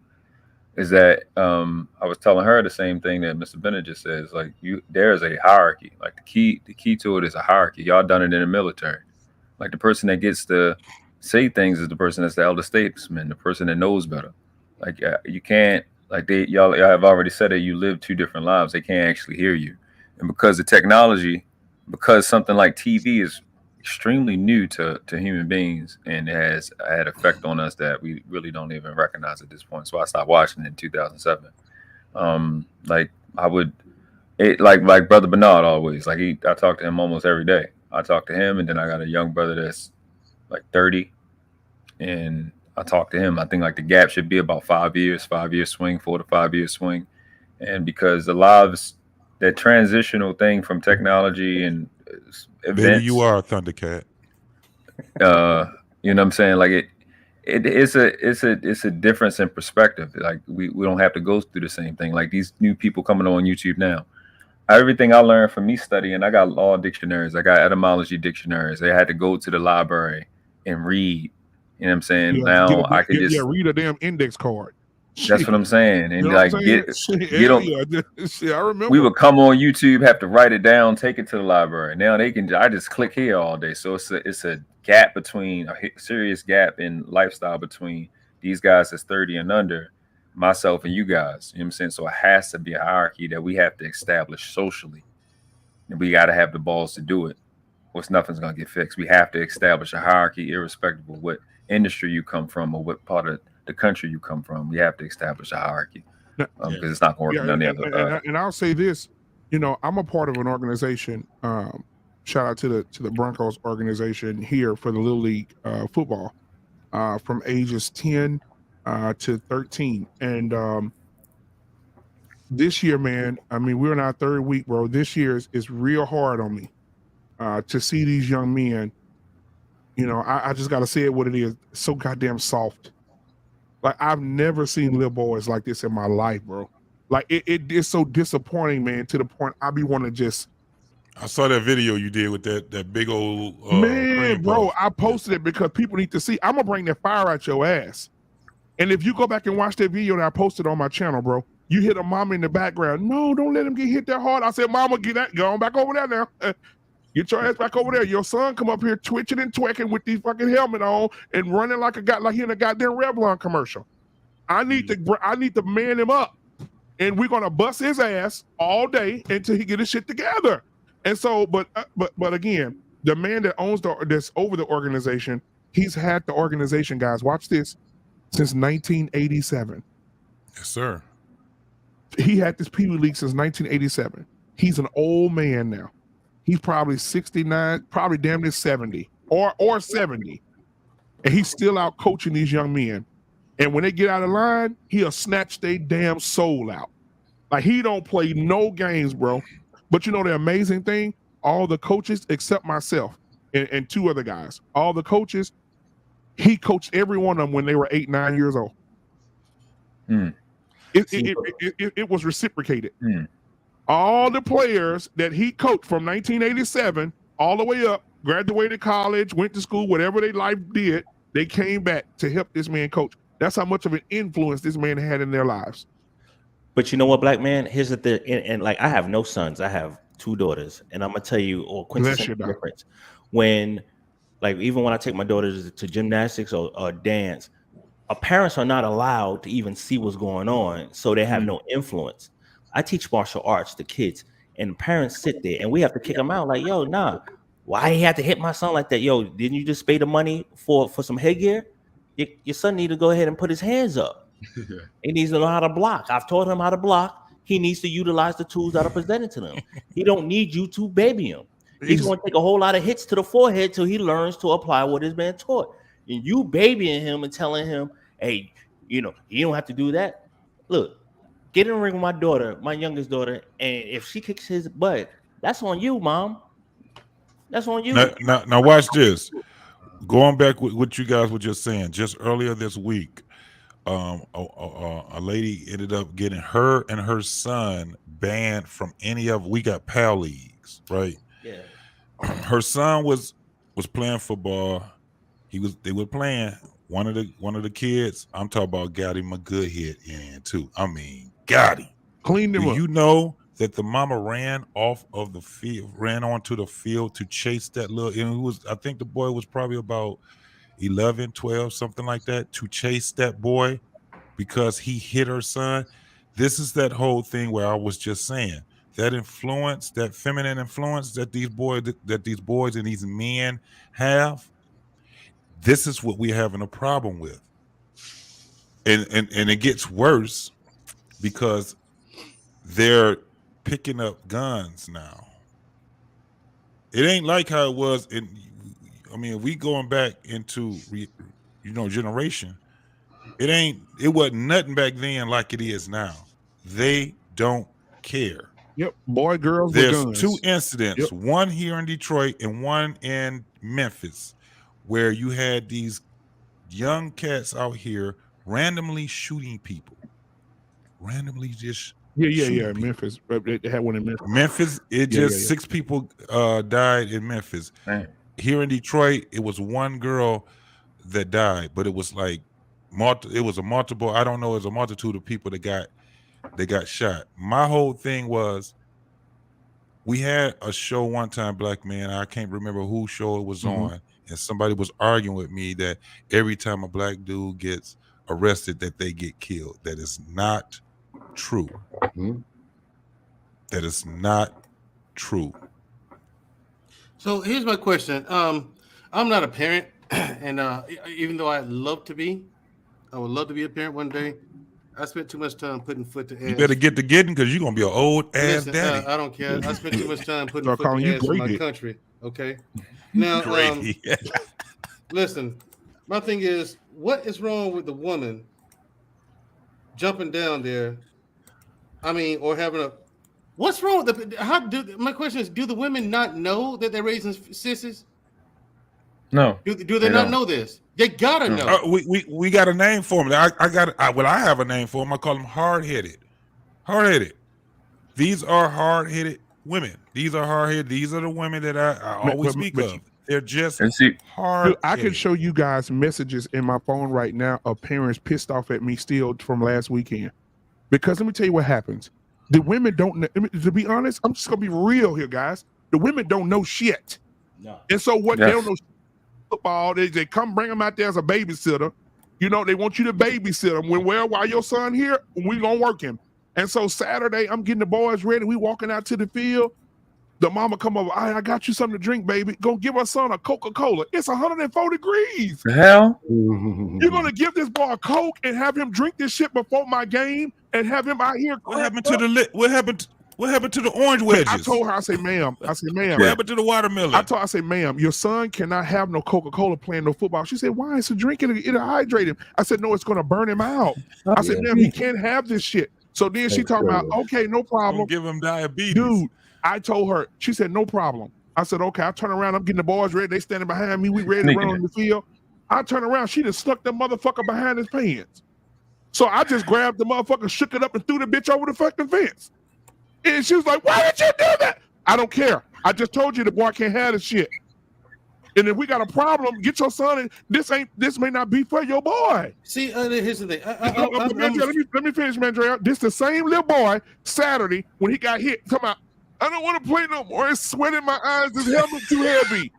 is that I was telling her the same thing that Mr. Bennett just says. Like, there's a hierarchy. Like the key to it is a hierarchy. Y'all done it in the military. Like the person that gets to say things is the person that's the elder statesman, the person that knows better. Like you can't, like y'all have already said that you live two different lives. They can't actually hear you. And because of technology, because something like TV is extremely new to human beings, and it has had effect on us that we really don't even recognize at this point. So I stopped watching in 2007. Like Brother Bernard always, like I talk to him almost every day. I talk to him, and then I got a young brother that's like 30, and I talk to him. I think like the gap should be about 5 years, 5 year swing, 4 to 5 year swing. And because a lot of that transitional thing from technology and events, Maybe you are a Thundercat. You know what I'm saying? Like it's a difference in perspective. Like we don't have to go through the same thing. Like these new people coming on YouTube now. Everything I learned from me studying, I got law dictionaries, I got etymology dictionaries. I had to go to the library and read. You know what I'm saying? Now I can just read a damn index card. That's what I'm saying. And like get them. Yeah, I remember. We would come on YouTube, have to write it down, take it to the library. Now they can. I just click here all day. So it's a gap between a serious gap in lifestyle between these guys that's 30 and under, myself and you guys. You know what I'm saying? So it has to be a hierarchy that we have to establish socially, and we got to have the balls to do it. Or nothing's gonna get fixed. We have to establish a hierarchy, irrespective of what industry you come from or what part of the country you come from. We have to establish a hierarchy because it's not going to work in any other. And I'll say this, I'm a part of an organization. Shout out to the Broncos organization here for the Little League football from ages 10 to 13. And this year, man, I mean, we're in our third week, bro. This year is real hard on me. To see these young men, I just got to say it what it is. So goddamn soft. Like, I've never seen little boys like this in my life, bro. Like, it is so disappointing, man, to the point I be wanting to just. I saw that video you did with that big old. Man, bro, I posted it because people need to see. I'm going to bring that fire out your ass. And if you go back and watch that video that I posted on my channel, bro, you hear the mama in the background. No, don't let him get hit that hard. I said, Mama, go on back over there now. Get your ass back over there. Your son come up here twitching and twerking with these fucking helmet on and running like he in a goddamn Revlon commercial. I need to man him up, and we're gonna bust his ass all day until he get his shit together. And so, but again, the man that owns that's over the organization, he's had the organization, guys. Watch this, since 1987. Yes, sir. He had this Pee Wee League since 1987. He's an old man now. He's probably 69, probably damn near 70 or 70. And he's still out coaching these young men. And when they get out of line, he'll snatch their damn soul out. Like, he don't play no games, bro. But the amazing thing, all the coaches except myself and two other guys, all the coaches, he coached every one of them when they were 8, 9 years old. It was reciprocated. All the players that he coached from 1987 all the way up, graduated college, went to school, whatever their life did, they came back to help this man coach. That's how much of an influence this man had in their lives. But you know what, Black Man? Here's the thing, and like, I have no sons. I have 2 daughters, and I'm gonna tell you quintessential difference. When, like, even when I take my daughters to gymnastics or dance, our parents are not allowed to even see what's going on, so they have no influence. I teach martial arts to kids, and parents sit there, and we have to kick them out. Like, yo, nah, why he had to hit my son like that? Yo, didn't you just pay the money for some headgear? Your son need to go ahead and put his hands up. He needs to know how to block. I've taught him how to block. He needs to utilize the tools that are presented to him. He don't need you to baby him. He's going to take a whole lot of hits to the forehead till he learns to apply what is being taught. And you babying him and telling him, hey, you don't have to do that. Look, get in the ring with my daughter, my youngest daughter, and if she kicks his butt, that's on you, Mom. That's on you. Now watch this. Going back with what you guys were just saying, just earlier this week, a lady ended up getting her and her son banned from any of. We got PAL leagues, right? Yeah. Her son was playing football. They were playing. One of the kids, I'm talking about, got him a good hit in too. I mean, got him. Cleaned him up. You know that the mama ran off of the field, ran onto the field to chase that little, and I think the boy was probably about 11, 12, something like that, to chase that boy because he hit her son. This is that whole thing where I was just saying, that influence, that feminine influence that these boys and these men have, this is what we're having a problem with. And it gets worse because they're picking up guns now. It ain't like how it was we going back into generation. It wasn't nothing back then like it is now. They don't care. Yep, boy, girls. There's with guns. 2 incidents, one here in Detroit and one in Memphis, where you had these young cats out here randomly shooting people. Randomly just Yeah. Memphis. They had one in Memphis. Memphis, 6 people died in Memphis. Dang. Here in Detroit, it was one girl that died, but it was like it was a multiple. I don't know. It was a multitude of people that got shot. My whole thing was, we had a show one time, Black Man. I can't remember whose show it was on, and somebody was arguing with me that every time a black dude gets arrested, that they get killed. That is not true. That is not true. So here's my question. I'm not a parent, and even though I'd love to be, I would love to be a parent one day. I spent too much time putting foot to ass. You better get to getting, because you're gonna be an old ass daddy. I don't care. I spent too much time putting foot to ass in my country. Okay. Now, listen. My thing is, what is wrong with the woman jumping down there? I mean, or having a. What's wrong with my question is, do the women not know that they're raising sissies? No. Do they not know this? They gotta know. We got a name for them. I have a name for them. I call them hard-headed. Hard-headed. These are hard-headed women. These are hard-headed. These are the women that I always speak of. They're just hard. I can show you guys messages in my phone right now of parents pissed off at me still from last weekend. Because let me tell you what happens. The women don't know. To be honest, I'm just gonna be real here, guys. The women don't know shit. No. And so what they don't know football, they come bring them out there as a babysitter. You know, they want you to babysit them. While your son here, we gonna work him. And so Saturday, I'm getting the boys ready. We walking out to the field. The mama come over. I got you something to drink, baby. Go give her son a Coca-Cola. It's 104 degrees. The hell? You're gonna give this boy a Coke and have him drink this shit before my game and have him out here. What happened to the orange wedges? I told her, I say, ma'am. What happened to the watermelon? I say, ma'am, your son cannot have no Coca-Cola playing no football. She said, why? It's a drink, it'll hydrate him. I said, no, it's gonna burn him out. I said, ma'am, he can't have this shit. So then she talking about, okay, no problem. Don't give him diabetes. Dude, I told her, she said, no problem. I said, okay, I turn around, I'm getting the boys ready. They standing behind me. We ready to run on the field. I turn around, she just stuck the motherfucker behind his pants. So I just grabbed the motherfucker, shook it up, and threw the bitch over the fucking fence. And she was like, why did you do that? I don't care. I just told you the boy can't have this shit. And if we got a problem, get your son in. This may not be for your boy. See, here's the thing. Let me finish, Mandrell. This the same little boy Saturday when he got hit. Come out. I don't want to play no more. It's sweat in my eyes. This helmet too heavy.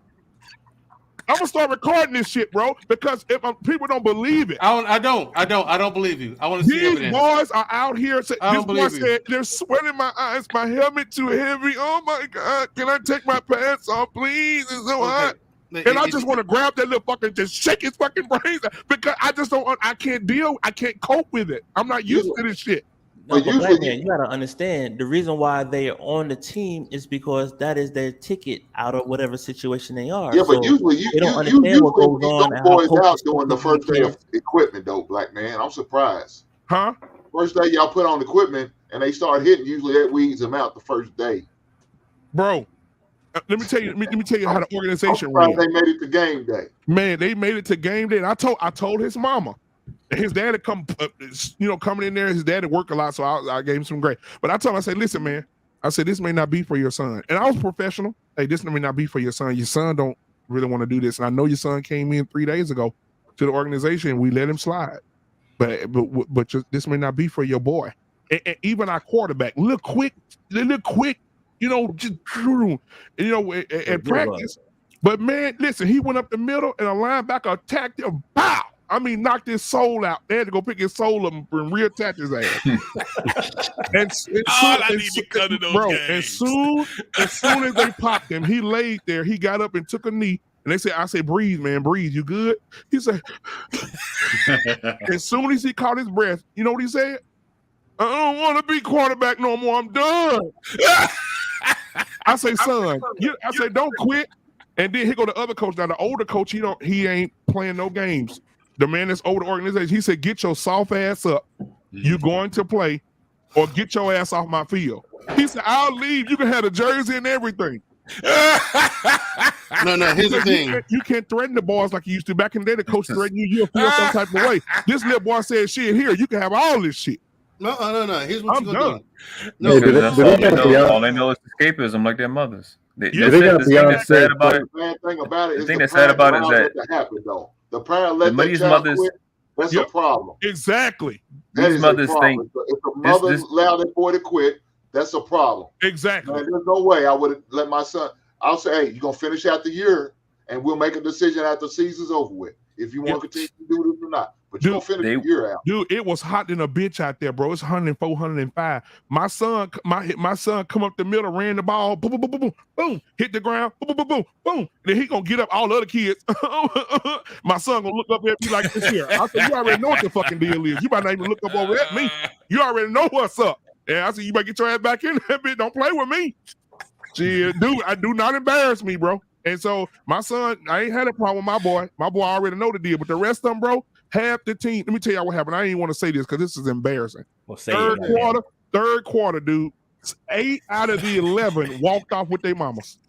I'm gonna start recording this shit, bro, because if people don't believe it. I don't believe you. I want to see evidence. These boys are out here. This boy said, there's sweat in my eyes. My helmet too heavy. Oh my God! Can I take my pants off, please? It's so hot. And I just want to grab that little fucking, just shake his fucking brains because I just don't. I can't cope with it. I'm not used to this shit. No, but Black Man, you gotta understand the reason why they are on the team is because that is their ticket out of whatever situation they are. Yeah, but usually they don't understand what goes on. Boys out doing the first day of equipment, though, Black Man. I'm surprised. Huh? First day y'all put on equipment and they start hitting. Usually that weeds them out the first day. Bro, let me tell you how the organization runs. They made it to game day. Man, they made it to game day. And I told his mama. His dad had coming in there. His dad had worked a lot, so I gave him some grace. But I told him, I said, listen, man, I said, this may not be for your son. And I was professional. Hey, this may not be for your son. Your son don't really want to do this. And I know your son came in 3 days ago to the organization. We let him slide. But this may not be for your boy. And even our quarterback, little quick, just at practice. But man, listen, he went up the middle and a linebacker attacked him. Pow! I mean, knocked his soul out. They had to go pick his soul up and reattach his ass. As soon as they popped him, he laid there. He got up and took a knee. And they said, I say, breathe, man, breathe. You good? He said, as soon as he caught his breath, you know what he said? I don't want to be quarterback no more. I'm done. I say, son, I say, don't quit. And then he go to the other coach. Now the older coach, he ain't playing no games. The man that's over the organization, he said, get your soft ass up. You going to play or get your ass off my field. He said, I'll leave. You can have a jersey and everything. No, here's the thing. You can't threaten the boys like you used to. Back in the day, the coach threatened you, you'll feel some type of way. This little boy said, shit, here, you can have all this shit. No. Here's what you're going to do. No, all they know is escapism like their mothers. The thing that's sad about it is the parent let that child quit. That's a problem. Exactly. That is a mothers problem. If the mother allowed that boy to quit, that's a problem. Exactly. Man, there's no way I would let my son. I'll say, hey, you're gonna finish out the year, and we'll make a decision after the season's over with if you want to continue to do this or not. But you're gonna finish the year out. Dude, it was hot than a bitch out there, bro. It's 104, 105. My son come up the middle, ran the ball, boom, boom, boom, boom, boom, boom, hit the ground, boom, boom, boom, boom, boom. Then he gonna get up all the other kids. My son gonna look up at me like this here. I said, you already know what the fucking deal is. You might not even look up over at me. You already know what's up. And I said, you better get your ass back in that bitch. Don't play with me. Shit, dude, I do not embarrass me, bro. And so my son, I ain't had a problem with my boy. My boy already know the deal. But the rest of them, bro, half the team. Let me tell y'all what happened. I didn't want to say this because this is embarrassing. Well, third quarter, dude. 8 out of the 11 walked off with their mamas.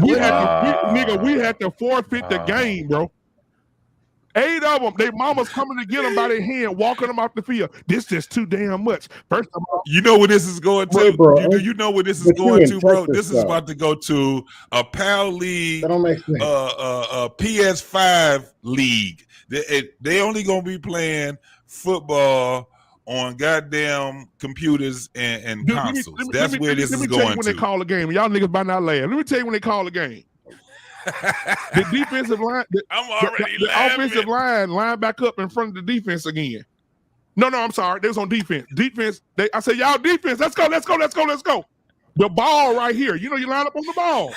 We had to forfeit the game, bro. 8 of them, their mamas coming to get them by their hand, walking them off the field. This is too damn much. First of all, you know where this is going to, bro. You know where this is going to, bro. This is about to go to a PAL league, a PS5 league. They only gonna be playing football on goddamn computers and consoles. That's where this is going to. Let me tell you when they call the game. Y'all niggas by not laughing. Let me tell you when they call the game. The defensive line, the offensive line back up in front of the defense again. No, I'm sorry. They was on defense. I said, y'all defense, let's go. The ball right here. You know, you line up on the ball.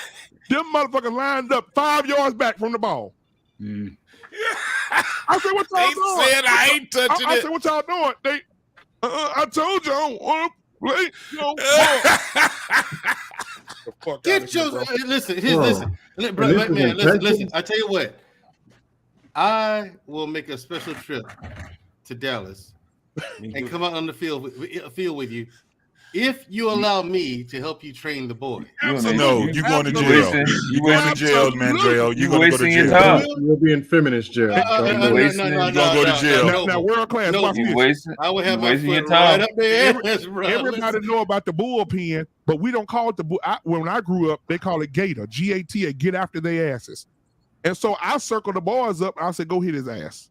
Them motherfuckers lined up 5 yards back from the ball. I said, what y'all doing? Said I ain't touching it. I said, what y'all doing? I told you I don't want to play. Get your listen. Black man, listen. I tell you what, I will make a special trip to Dallas and come out on the field with you if you allow me to help you train the boy. No, you're going to jail. You're going to jail, Mandrell. You're going to go to jail. You'll be in feminist jail. You're going to go to jail. Now, world class. I will have my foot right up there. Everybody know about the bullpen, but we don't call it the bull. When I grew up, they call it Gator, G-A-T-A, get after their asses. And so I circled the boys up. I said, go hit his ass.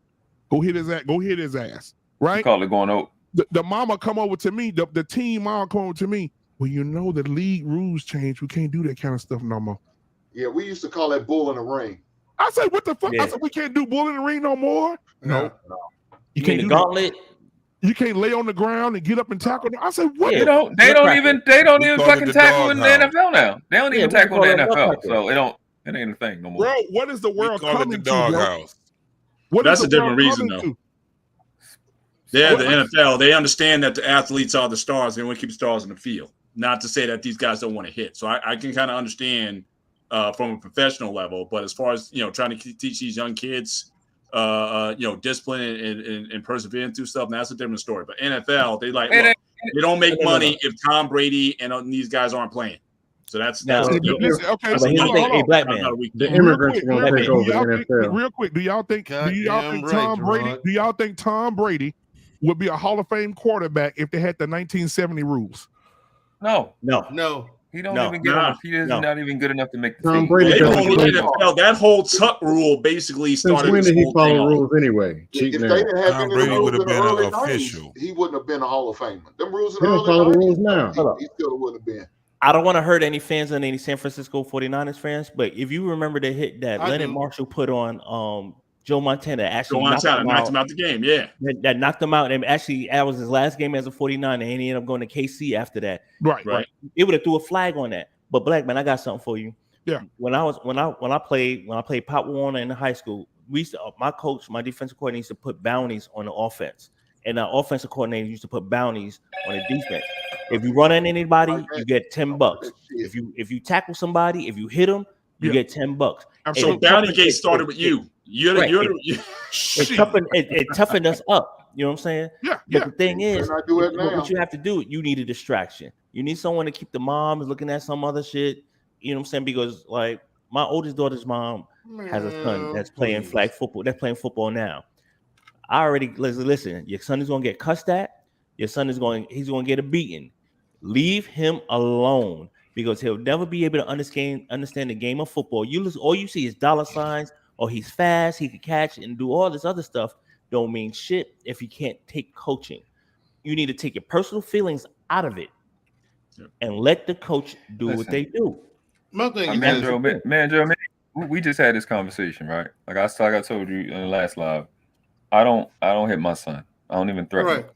Go hit his ass. Right? You call it going out. The mama come over to me, the team mom come over to me. Well, you know the league rules change. We can't do that kind of stuff no more. Yeah, we used to call that bull in the ring. I said, what the fuck? Yeah. I said, we can't do bull in the ring no more. No. You can't do gauntlet. You can't lay on the ground and get up and tackle. I said, what? They don't even fucking tackle in the NFL now. They don't even tackle in the NFL. So it ain't a thing no more. Bro, what is the world coming to? Doghouse. That's a different reason though. They're the NFL. They understand that the athletes are the stars. They want to keep the stars in the field. Not to say that these guys don't want to hit. So I can kind of understand from a professional level. But as far as trying to teach these young kids, discipline and persevering through stuff, that's a different story. But NFL, they don't make money if Tom Brady and these guys aren't playing. So that's okay. Hey, Black man, the immigrants are going to take over the NFL. Real quick, do y'all think Tom Brady would be a Hall of Fame quarterback if they had the 1970 rules? No. He don't even get enough. He is not even good enough to make the Tom team. Brady that whole tuck rule basically started. Since when did he follow rules anyway? If they didn't have Tom any Brady rules would have in the been early an official. 90s, he wouldn't have been a Hall of Famer. Them rules in He the don't follow the rules now. He still wouldn't have been. I don't want to hurt any fans and any San Francisco 49ers fans, but if you remember the hit that Leonard Marshall put on Joe Montana, knocked him out the game, yeah. That knocked him out, and actually that was his last game as a 49er, and he ended up going to KC after that. Right. It would have threw a flag on that. But Black man, I got something for you. Yeah. When I played Pop Warner in high school, my defensive coordinator used to put bounties on the offense, and the offensive coordinator used to put bounties on the defense. If you run on anybody, you get $10. If you tackle somebody, if you hit them, you get $10. So bounty gate started with you. It toughened us up. You know what I'm saying? Yeah. But the thing is, what you have to do, you need a distraction. You need someone to keep the moms looking at some other shit. You know what I'm saying? Because like my oldest daughter's mom has a son that's playing flag football. They're playing football now. I already listen. Your son is going to get cussed at. Your son he's going to get a beating. Leave him alone because he'll never be able to understand the game of football. All you see is dollar signs, or he's fast, he can catch and do all this other stuff, don't mean shit if you can't take coaching. You need to take your personal feelings out of it and let the coach do what they do. My thing is, Mandrell, we just had this conversation, right? Like I told you in the last live, I don't hit my son. I don't even threaten him.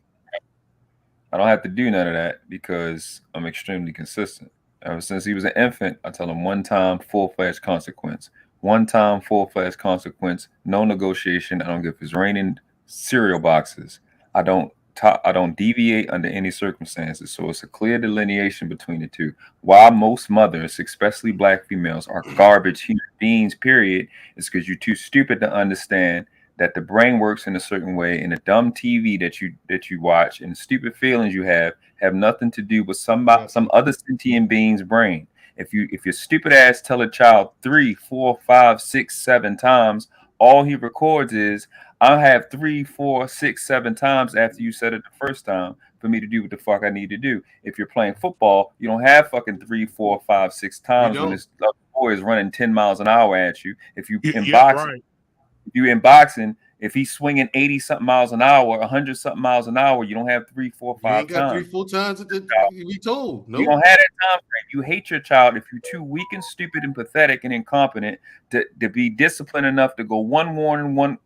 I don't have to do none of that because I'm extremely consistent. Ever since he was an infant, I tell him one time, full-fledged consequence. One time, full-fledged consequence, no negotiation. I don't give his raining cereal boxes. I don't deviate under any circumstances. So it's a clear delineation between the two. Why most mothers, especially black females, are garbage human beings, period, is because you're too stupid to understand that the brain works in a certain way, and the dumb TV that you watch and the stupid feelings you have nothing to do with some other sentient being's brain. If your stupid ass tell a child 3, 4, 5, 6, 7 times, all he records is, I'll have 3, 4, 6, 7 times after you said it the first time for me to do what the fuck I need to do. If you're playing football, you don't have fucking 3, 4, 5, 6 times when this boy is running 10 miles an hour at you. If you in boxing. Right. If you're in boxing, if he's swinging 80 something miles an hour, 100 something miles an hour, you don't have 3, 4, 5 times. You ain't got 3, 4 times at we told. Nope. You don't have that time frame. You hate your child if you're too weak and stupid and pathetic and incompetent to be disciplined enough to go one warning, one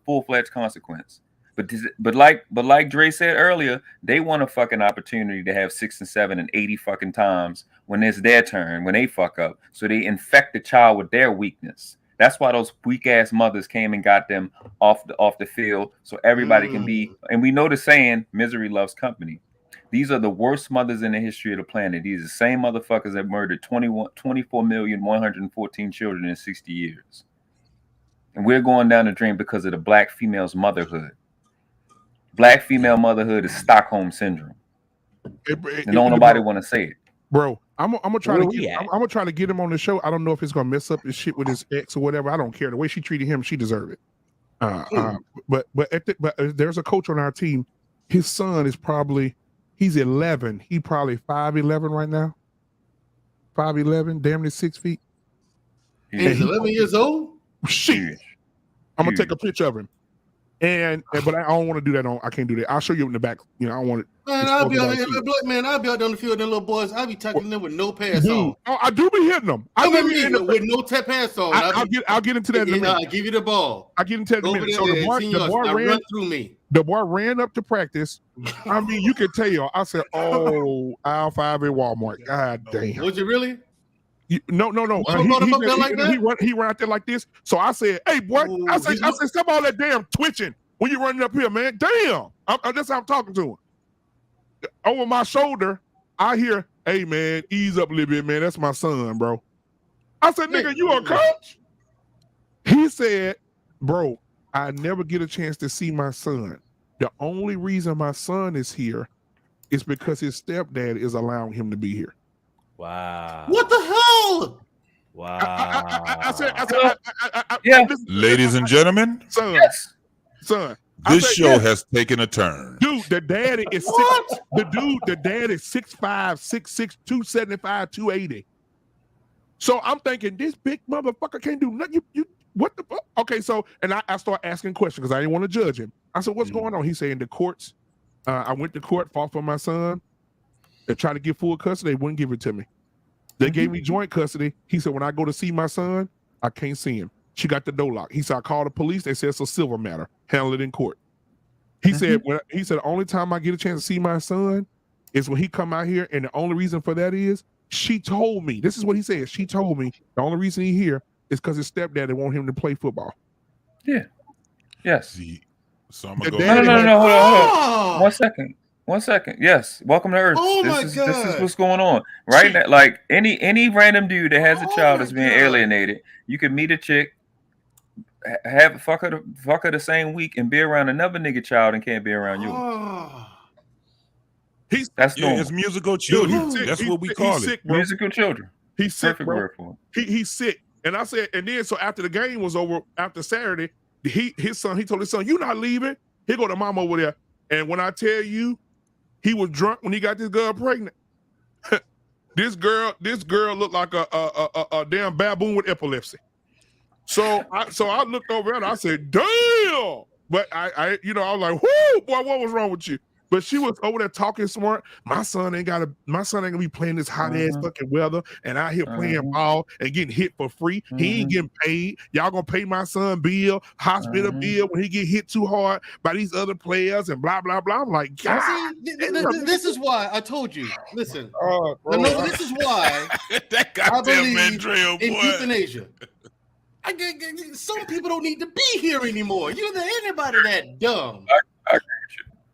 full-fledged consequence. But like Dre said earlier, they want a fucking opportunity to have 6 and 7 and 80 fucking times when it's their turn, when they fuck up. So they infect the child with their weakness. That's why those weak ass mothers came and got them off the field, so everybody can be. And we know the saying, "Misery loves company." These are the worst mothers in the history of the planet. These are the same motherfuckers that murdered 24,114 children in 60 years. And we're going down the drain because of the black female's motherhood. Black female motherhood is Stockholm syndrome. And don't nobody want to say it. Bro, I'm gonna try to get him on the show. I don't know if it's gonna mess up his shit with his ex or whatever. I don't care. The way she treated him, she deserved it. But there's a coach on our team. His son is he's 11. He probably 5'11" right now. 5'11", damn near 6 feet. He's 11 years old. Shit. I'm gonna take a picture of him. But I don't want to do that I can't do that. I'll show you in the back. You know, I want it. Man, I'll be out there, black man. I'll be out on the field with them little boys. I'll be tackling them with no pants on. Oh, I do be hitting them. With no pants on. I'll get into that in a minute. I'll give you the ball. I'll get into that in a minute. So the boy ran up to practice. I mean, you can tell. I said, "Oh, aisle 5 at Walmart." God damn. Was you really? No. He ran out there like this. So I said, "Hey, boy," I said, "Stop all that damn twitching when you running up here, man." Damn. That's how I'm talking to him. Over my shoulder, I hear, "Hey, man, ease up a little bit, man. That's my son, bro." I said, "Nigga, you a coach?" He said, "Bro, I never get a chance to see my son. The only reason my son is here is because his stepdad is allowing him to be here." Wow. What the hell? Wow. I said, ladies and gentlemen, son. This show has taken a turn. Dude, the daddy is the dad is 6'5", 6'6", 275, 280. So I'm thinking this big motherfucker can't do nothing. You what the fuck? Okay, so I start asking questions because I didn't want to judge him. I said, "What's going on?" He said, "In the courts, I went to court, fought for my son. They tried to get full custody, they wouldn't give it to me. They gave me joint custody." He said, "When I go to see my son, I can't see him. She got the door locked." He said, "I called the police. They said it's a civil matter. Handle it in court." He said, "The only time I get a chance to see my son is when he come out here, and the only reason for that is she told me." This is what he said. "She told me the only reason he here is because his stepdaddy want him to play football." Yeah. Yes. So I'm gonna go. No. Hold on. 1 second. Yes. Welcome to Earth. This is what's going on right now. Like any random dude that has a child that's being alienated, you can meet a chick, have fuck her the same week, and be around another nigga child and can't be around you. That's normal. It's musical children. That's what we call it. Sick, bro. Musical children. He's sick, perfect bro. word for him. He's sick. And I said, and then so after the game was over, after Saturday, he told his son, "You not leaving." He go to mom over there. And when I tell you, he was drunk when he got this girl pregnant. This girl looked like a damn baboon with epilepsy. So I looked over and I said, damn. But I was like, whoo, boy, what was wrong with you? But she was over there talking smart. My son ain't gonna be playing this hot ass fucking weather and out here playing ball and getting hit for free. He ain't getting paid. Y'all gonna pay my son bill, hospital bill when he get hit too hard by these other players and blah blah blah. I'm like, God, this is why I told you. Listen, this is why that I believe Mandrell, in boy. euthanasia. Some people don't need to be here anymore. Anybody that dumb. I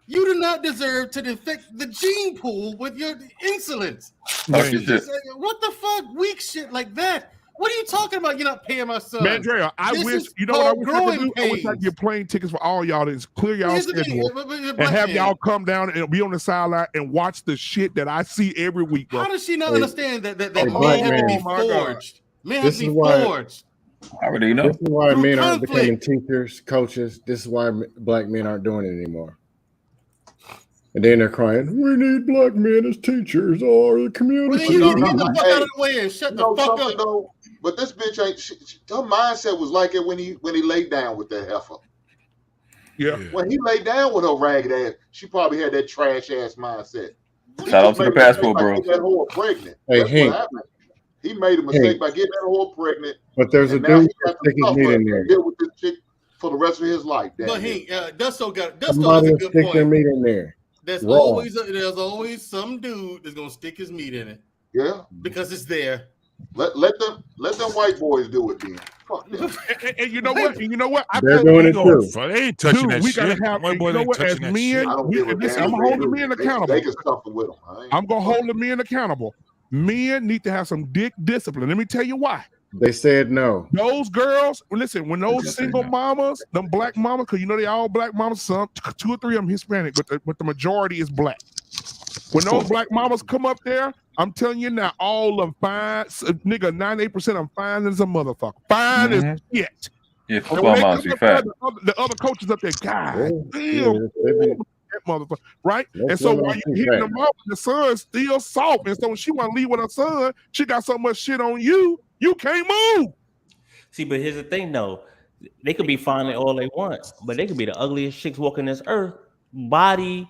You do not deserve to infect the gene pool with your insolence. What the fuck? Weak shit like that. What are you talking about? You're not paying my son. Mandrell, I wish, you know what I wish I could do? I wish I could get plane tickets for all y'all to clear y'all schedule and have y'all come down and be on the sideline and watch the shit that I see every week, bro. How does she not understand that men have to be forged? Men have to be forged. I already know. This is why men aren't becoming teachers, coaches. This is why black men aren't doing it anymore. And then they're crying, we need black men as teachers or the community. Well, get the fuck out of the way and shut the fuck up. Though, but this bitch ain't. Her mindset was like it when he laid down with that heifer. Yeah. When he laid down with her ragged ass, she probably had that trash ass mindset. Shout out to the passport, bro. That whore pregnant. Hey, Hank. He made a mistake by getting that whore pregnant. But there's a dude that stick his meat in there. Deal with this chick for the rest of his life. But Hank, Dusto has a Somebody good stick point. their meat in there. There's always some dude that's gonna stick his meat in it. Yeah, because it's there. Let them white boys do it then. Fuck them. And you know what? And you know what? They're doing it too. They ain't touching that we shit. gotta have. My boy You know ain't what? As touching that men, shit. I'm gonna hold the men accountable. They can suffer with them. I'm gonna hold the men accountable. Men need to have some dick discipline. Let me tell you why. They said no. Those girls, listen, when those single mamas, them black mamas, because you know they all black mamas, some 2 or 3 of them Hispanic, but the majority is black. When those black mamas come up there, I'm telling you now, all of them fine, nigga, 98% of them fine as a motherfucker. Fine as shit. Yeah, football moms be fat. The other coaches up there, God damn, that motherfucker, right? And so while you hitting them up, the son's still soft. And so when she want to leave with her son, she got so much shit on you, you can't move. See, but here's the thing, though. They could be fine all they want, but they could be the ugliest chicks walking this earth. Body,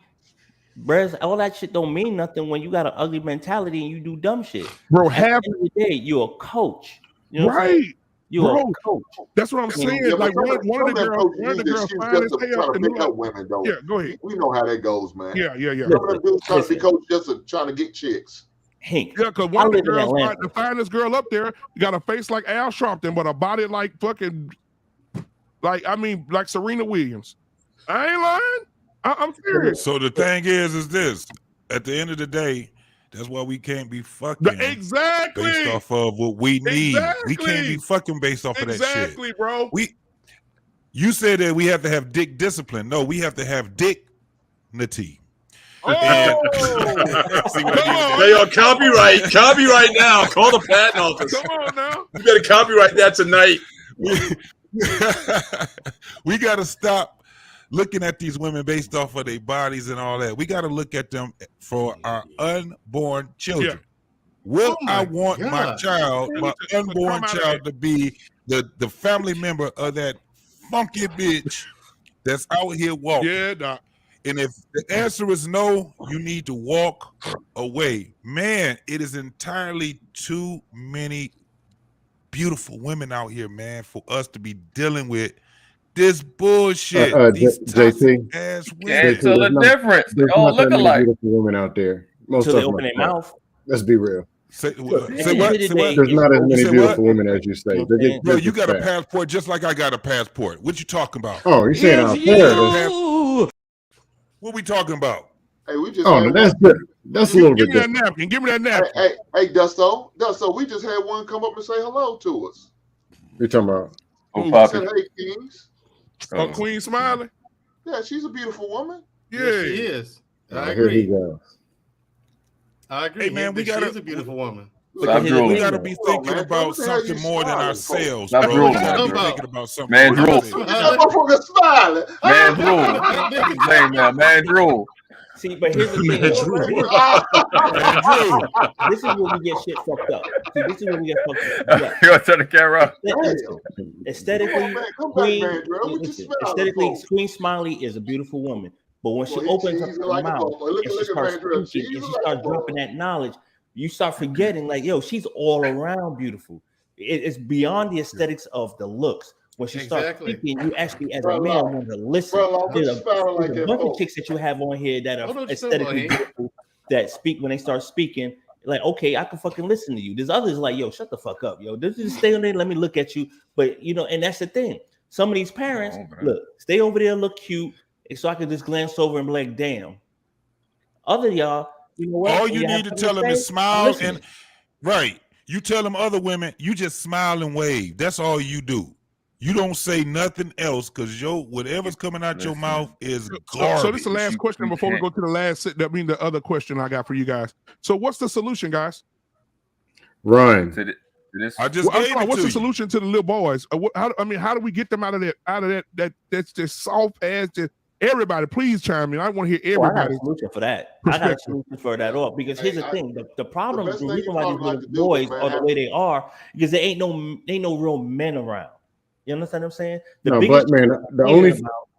breasts, all that shit don't mean nothing when you got an ugly mentality and you do dumb shit. Bro, at the end of the day, you're a coach. You know right. You're a coach. That's what I'm saying. Yeah, like one of the girls trying to pick up women, though. Yeah, go ahead. We know how that goes, man. Yeah. Some of them dudes trying to be coach just trying to get chicks. Hank. Yeah, because one of the girls, the finest girl up there, got a face like Al Sharpton, but a body like fucking, like Serena Williams. I ain't lying. I'm serious. So the thing is this: at the end of the day, that's why we can't be fucking exactly based off of what we need. Exactly. We can't be fucking based off of that shit. Exactly, bro. You said that we have to have dick discipline. No, we have to have dignity. Oh, they are copyright now. Call the patent office. Come on now. You better copyright that tonight. We got to stop looking at these women based off of their bodies and all that. We got to look at them for our unborn children. Yeah. Will I want my unborn child to be the family member of that funky bitch that's out here walking? Yeah, doc. And if the answer is no, you need to walk away. Man, it is entirely too many beautiful women out here, man, for us to be dealing with this bullshit. These JT, ass women. Can't tell the difference. They all look alike. Beautiful women out there. Most so of they open their mouth. Let's be real. Say what? There's not as many beautiful women as you say. Bro, you got a passport just like I got a passport. What you talking about? Oh, you're saying out there. What we talking about? Hey, we just. Oh, that's good. That's a little bit. Give me that napkin. Give me that napkin. Hey, Dusto, we just had one come up and say hello to us. You're talking about? Said, hey, Kings. Queen Smiley. Yeah, she's a beautiful woman. Yeah, she is. I Here he agree. goes. I agree. Hey, man, she's a beautiful woman. We got to be thinking about something more than ourselves, bro. We got to be thinking about something. Mandrell. That motherfucker smiling. Mandrell. Man, Mandrell. See, but here's the thing. This is where we get shit fucked up. See, this is where we get fucked up. You want to turn the camera Aesthetically, Queen Smiley is a beautiful woman. But when she opens up her mouth and she starts speaking and she starts dropping that knowledge, you start forgetting, like, yo, she's all around beautiful. It's beyond the aesthetics of the looks. When she starts speaking, you actually, as a man, want to listen. There's a bunch of chicks that you have on here that are aesthetically beautiful that speak when they start speaking. Like, okay, I can fucking listen to you. There's others like, yo, shut the fuck up, yo. Just stay on there, let me look at you. But you know, and that's the thing. Some of these parents, look, stay over there, look cute, so I can just glance over and be like, damn. Other y'all, you know what? All you need to tell them is smile and right. You tell them other women, you just smile and wave. That's all you do. You don't say nothing else because whatever's coming out your mouth is garbage. So this is the last question before we go to the last. That means the other question I got for you guys. So what's the solution, guys? Run. I just gave it what's to the solution to the little boys? How do we get them out of that? That's just soft ass. Everybody, please chime in. I want to hear everybody. I got a solution for that. I got a solution for that all because here's the thing: the problem, the reason why these little boys are the way they are, because there ain't no real men around. You understand what I'm saying? The biggest Black man, the only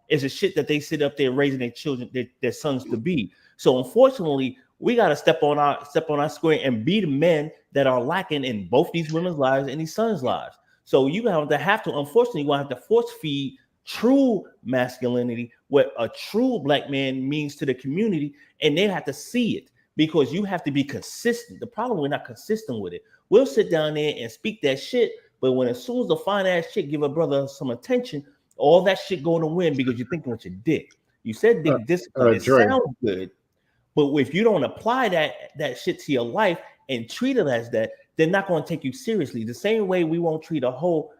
is the shit that they sit up there raising their children, their sons to be. So unfortunately, we got to step on our square and be the men that are lacking in both these women's lives and these sons' lives. So you have to unfortunately, you have to force feed true masculinity, what a true black man means to the community, and they have to see it because you have to be consistent. The problem, we're not consistent with it. We'll sit down there and speak that shit, but when as soon as the fine ass chick give a brother some attention, all that shit going to win because you're thinking with your dick. You said dick discipline. It sounds good, but if you don't apply that shit to your life and treat it as that, they're not going to take you seriously. The same way we won't treat a whole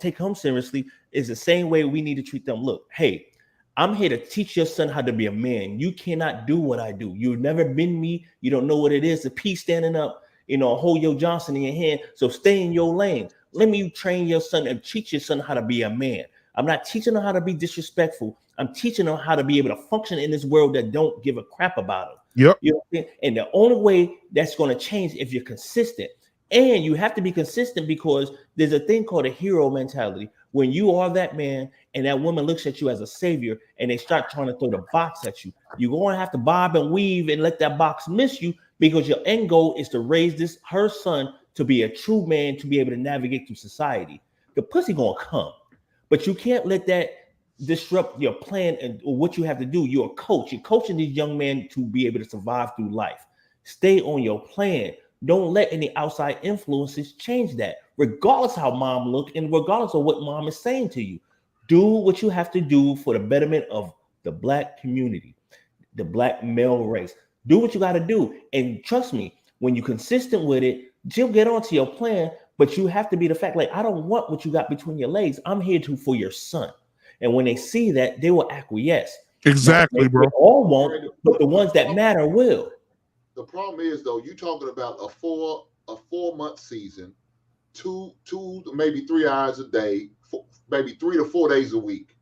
take home seriously is the same way we need to treat them. Look, hey, I'm here to teach your son how to be a man. You cannot do what I do. You've never been me. You don't know what it is to pee standing up, hold your Johnson in your hand. So stay in your lane. Let me train your son and teach your son how to be a man. I'm not teaching him how to be disrespectful. I'm teaching him how to be able to function in this world that don't give a crap about him. Yep. You know what I'm saying? And the only way that's going to change if you're consistent. And you have to be consistent because there's a thing called a hero mentality. When you are that man and that woman looks at you as a savior and they start trying to throw the box at you, you're going to have to bob and weave and let that box miss you because your end goal is to raise her son to be a true man, to be able to navigate through society. The pussy going to come, but you can't let that disrupt your plan and what you have to do. You're a coach. You're coaching these young men to be able to survive through life. Stay on your plan. Don't let any outside influences change that, regardless how mom look and regardless of what mom is saying to you. Do what you have to do for the betterment of the black community, the black male race. Do what you got to do. And trust me, when you're consistent with it, you'll get onto your plan, but you have to be the fact, like, I don't want what you got between your legs. I'm here for your son. And when they see that, they will acquiesce. Exactly, bro. They all won't, but the ones that matter will. The problem is, though, you're talking about a 4-month season, two maybe 3 hours a day, maybe 3 to 4 days a week.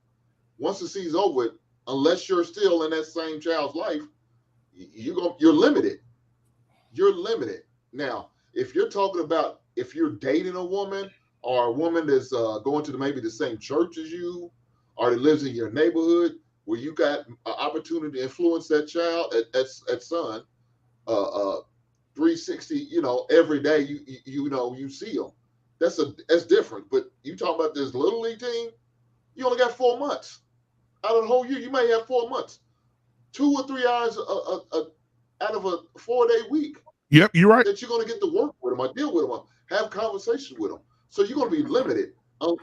Once the season's over, unless you're still in that same child's life, you're limited. You're limited. Now, if you're talking about if you're dating a woman or a woman that's going to maybe the same church as you, or that lives in your neighborhood where you got an opportunity to influence that child, that son. 360, every day you see them. That's different. But you talk about this little league team, you only got 4 months out of the whole year. You may have 4 months, 2 or 3 hours out of a 4-day week. Yep, you're right. That you're going to get to work with them or deal with them or have conversation with them. So you're going to be limited.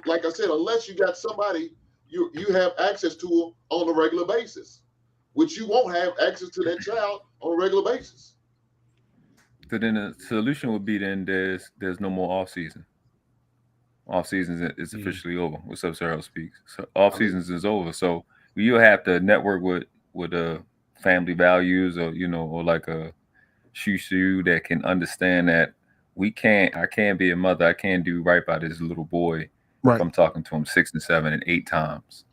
Like I said, unless you got somebody you have access to on a regular basis, which you won't have access to that child on a regular basis. So then the solution would be there's no more off season. Off season is officially over. What's up, Terrell speaks. So off seasons is over. So you have to network with family values or like a shoo that can understand that I can't be a mother. I can't do right by this little boy. Right. If I'm talking to him 6 and 7 and 8 times.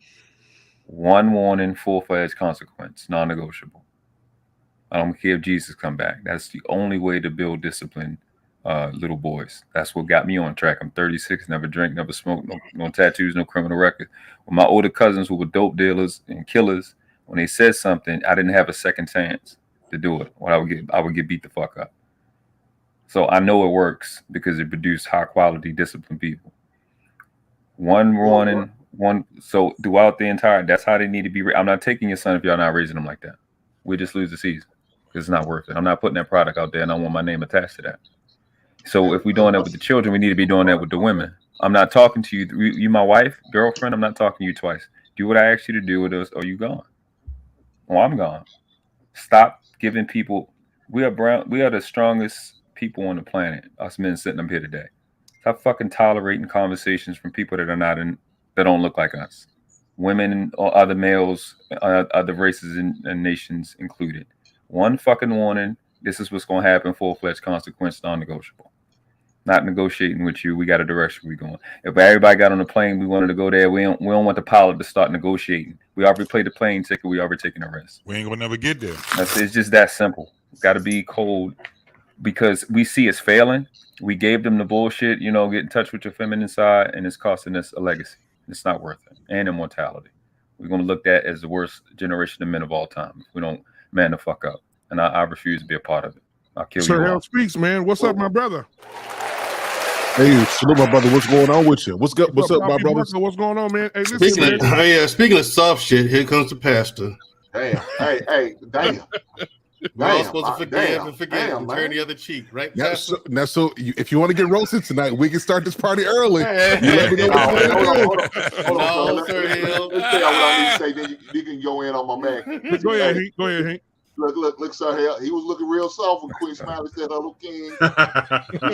One warning, full-fledged consequence, non-negotiable. I don't care if Jesus come back. That's the only way to build discipline, little boys. That's what got me on track. I'm 36, never drink, never smoke, no tattoos, no criminal record. When my older cousins who were dope dealers and killers, when they said something, I didn't have a second chance to do it. Or I would get beat the fuck up. So I know it works because it produced high quality disciplined people. One warning, so throughout the entire, that's how they need to be. I'm not taking your son if y'all not raising them like that. We just lose the season. It's not worth it. I'm not putting that product out there, and I want my name attached to that. So if we're doing that with the children, we need to be doing that with the women. I'm not talking to you. You my wife, girlfriend. I'm not talking to you twice. Do what I asked you to do with us, or you gone. Oh, I'm gone. Stop giving people. We are the strongest people on the planet. Us men sitting up here today. Stop fucking tolerating conversations from people that are not in, that don't look like us. Women or other males, other races and nations included. One fucking warning. This is what's going to happen. Full-fledged consequence, non-negotiable. Not negotiating with you. We got a direction we're going. If everybody got on the plane, we wanted to go there. We don't want the pilot to start negotiating. We already played the plane ticket. We already taking a risk. We ain't gonna never get there. It's just that simple. Got to be cold because we see it's failing. We gave them the bullshit. Get in touch with your feminine side, and it's costing us a legacy. It's not worth it. And immortality. We're going to look at as the worst generation of men of all time if we don't man the fuck up. And I refuse to be a part of it. I'll kill you. Terrell speaks, man. What's up, my brother? Hey, salute, my brother. What's going on with you? What's up, my brother? What's going on, man? Hey, listen, speaking of soft shit, here comes the pastor. Damn. Hey, damn. We're all supposed to forgive and forget and turn the other cheek, right? So if you want to get roasted tonight, we can start this party early. Hold on, sir. Let me tell you what I need to say. Then you can go in on my man. Go ahead, Hank. Look, sir. He was looking real soft when Queen Smiley said, "Hello, King." He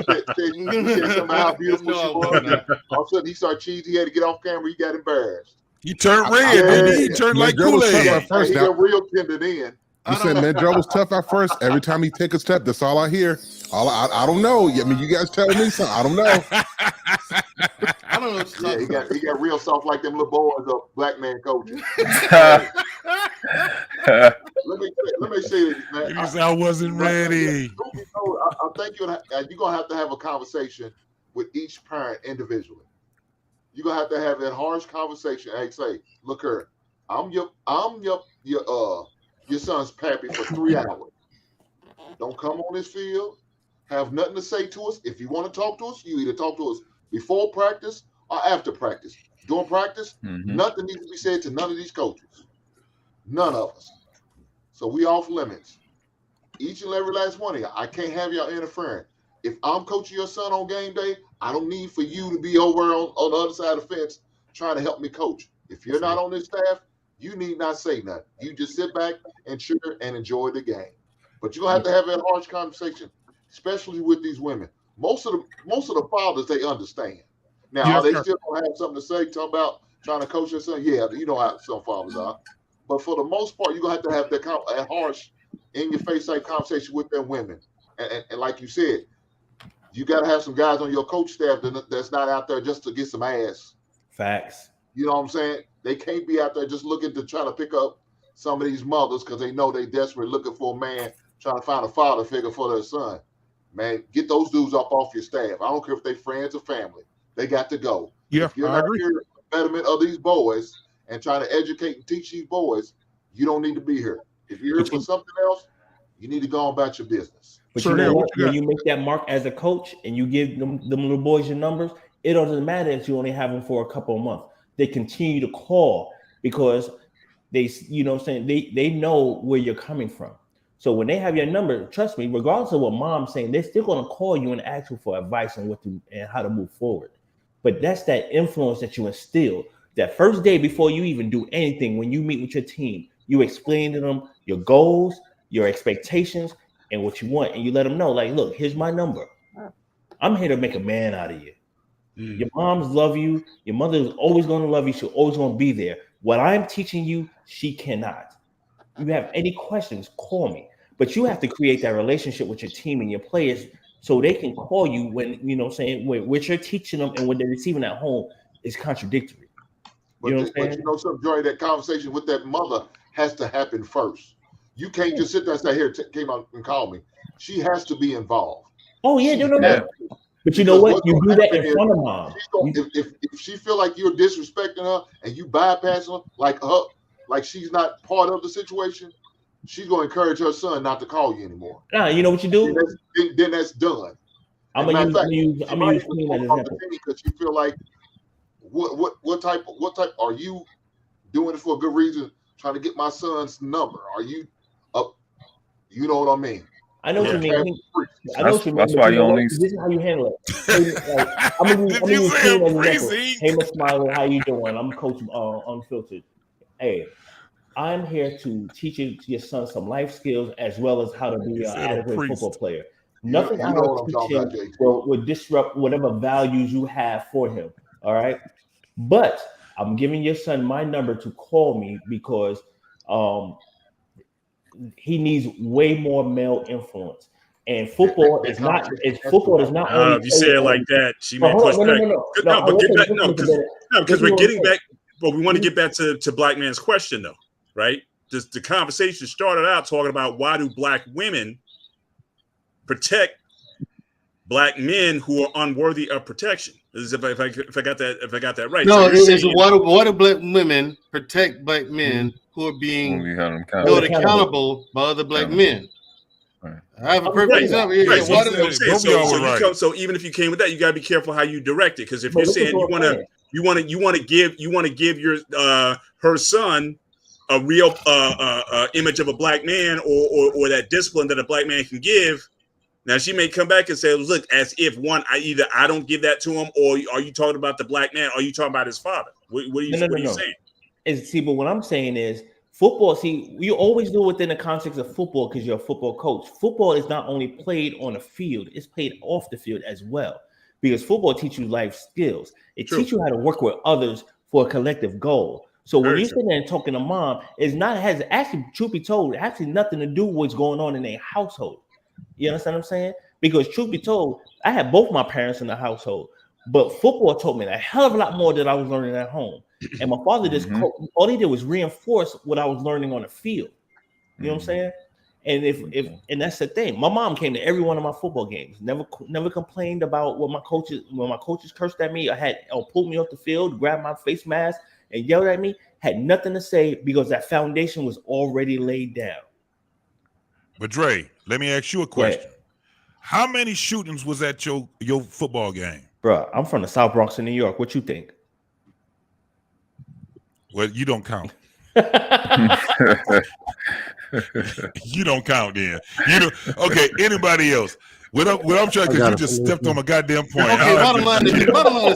said something about how beautiful she was. All of a sudden, he started cheesing. He had to get off camera. He got embarrassed. He turned red, baby. He turned like Kool-Aid. He got real tender then. You said Mandrell was tough at first. Every time he take a step, that's all I hear. I don't know. I mean, you guys telling me something. I don't know. I don't know. Yeah, he got real soft like them little boys of Black Man coaches. let me say this, man. He said I wasn't ready. I think you're gonna have a conversation with each parent individually. You're gonna have to have that harsh conversation. Hey, say, look here, I'm your son's pappy for 3 hours. Don't come on this field. Have nothing to say to us. If you want to talk to us, you either talk to us before practice or after practice. During practice, nothing needs to be said to none of these coaches. None of us. So we off limits. Each and every last one of you. I can't have y'all interfering. If I'm coaching your son on game day, I don't need for you to be over on the other side of the fence trying to help me coach. If you're not on this staff, you need not say nothing. You just sit back and cheer and enjoy the game. But you're gonna have that harsh conversation, especially with these women. Most of the fathers, they understand. Now, are they still gonna have something to say, talk about trying to coach their son? Yeah, you know how some fathers are. But for the most part, you're gonna have that harsh, in-your-face type conversation with them women. And like you said, you gotta have some guys on your coach staff that's not out there just to get some ass. Facts. You know what I'm saying? They can't be out there just looking to try to pick up some of these mothers because they know they desperately looking for a man trying to find a father figure for their son. Man, get those dudes up off your staff. I don't care if they friends or family. They got to go. Yeah, if you're not here for the betterment of these boys and trying to educate and teach these boys, you don't need to be here. If you're here for something else, you need to go on about your business. But you know what? When you make that mark as a coach and you give them little boys your numbers, it doesn't matter if you only have them for a couple of months. They continue to call because they, you know what I'm saying, they know where you're coming from. So when they have your number, trust me, regardless of what mom's saying, they're still going to call you and ask you for advice on what to and how to move forward. But that's that influence that you instill. That first day before you even do anything, when you meet with your team, you explain to them your goals, your expectations, and what you want. And you let them know, like, look, here's my number. I'm here to make a man out of you. Your moms love you. Your mother is always going to love you. She's always going to be there. What I'm teaching you, she cannot. If you have any questions, call me. But you have to create that relationship with your team and your players so they can call you when, you know what I'm saying, what you're teaching them and what they're receiving at home is contradictory. But you know something, Joy, that conversation with that mother has to happen first. You can't just sit there and say, "Here, came out and call me." She has to be involved. Oh yeah, no. But you know what? You do that in front of mom. If she feel like you're disrespecting her and you bypassing her, like she's not part of the situation, she's gonna encourage her son not to call you anymore. Nah, you know what you do? Then that's done. I'm gonna use Queen as an example because you feel like what type are you doing it for a good reason? Trying to get my son's number? Are you up? You know what I mean? I know what you mean. That's why you only. This is how you handle it. I'm gonna use Queen as an example. Hey, Miss Smiley, how you doing? I'm Coach Unfiltered. Hey, I'm here to teach your son some life skills as well as how to be an adequate football player. Nothing I will teach him will disrupt whatever values you have for him. All right, but I'm giving your son my number to call me because he needs way more male influence. And football is not. Football is not only. If you say it like that, she may push back. Because we're getting back. But we want to get back to Black Man's question, though, right? The conversation started out talking about why do Black women protect Black men who are unworthy of protection? This is if I got that right. No, it's why do Black women protect Black men who are being held accountable by other Black men? Right. I have a perfect example. Right. So even if you came with that, you got to be careful how you direct it, because if you're saying you want to give your her son a real image of a Black man or that discipline that a Black man can give. Now she may come back and say, look, as if I don't give that to him, or are you talking about the Black man? Or are you talking about his father? What are you saying? But what I'm saying is football. See, you always do it within the context of football because you're a football coach. Football is not only played on the field; it's played off the field as well. Because football teaches you life skills. It teaches you how to work with others for a collective goal. So when you're sitting there and talking to mom, has actually, truth be told, actually nothing to do with what's going on in their household. You understand what I'm saying? Because truth be told, I had both my parents in the household, but football taught me a hell of a lot more than I was learning at home. And my father all he did was reinforce what I was learning on the field. You know what I'm saying? And and that's the thing. My mom came to every one of my football games. Never complained about when my coaches cursed at me or pulled me off the field, grabbed my face mask and yelled at me. Had nothing to say because that foundation was already laid down. But Dre, let me ask you a question. How many shootings was at your football game? Bro, I'm from the South Bronx in New York. What you think? Well, you don't count. You don't count then. Okay, anybody else? What I'm trying, because you just stepped on my goddamn point. Okay, bottom line is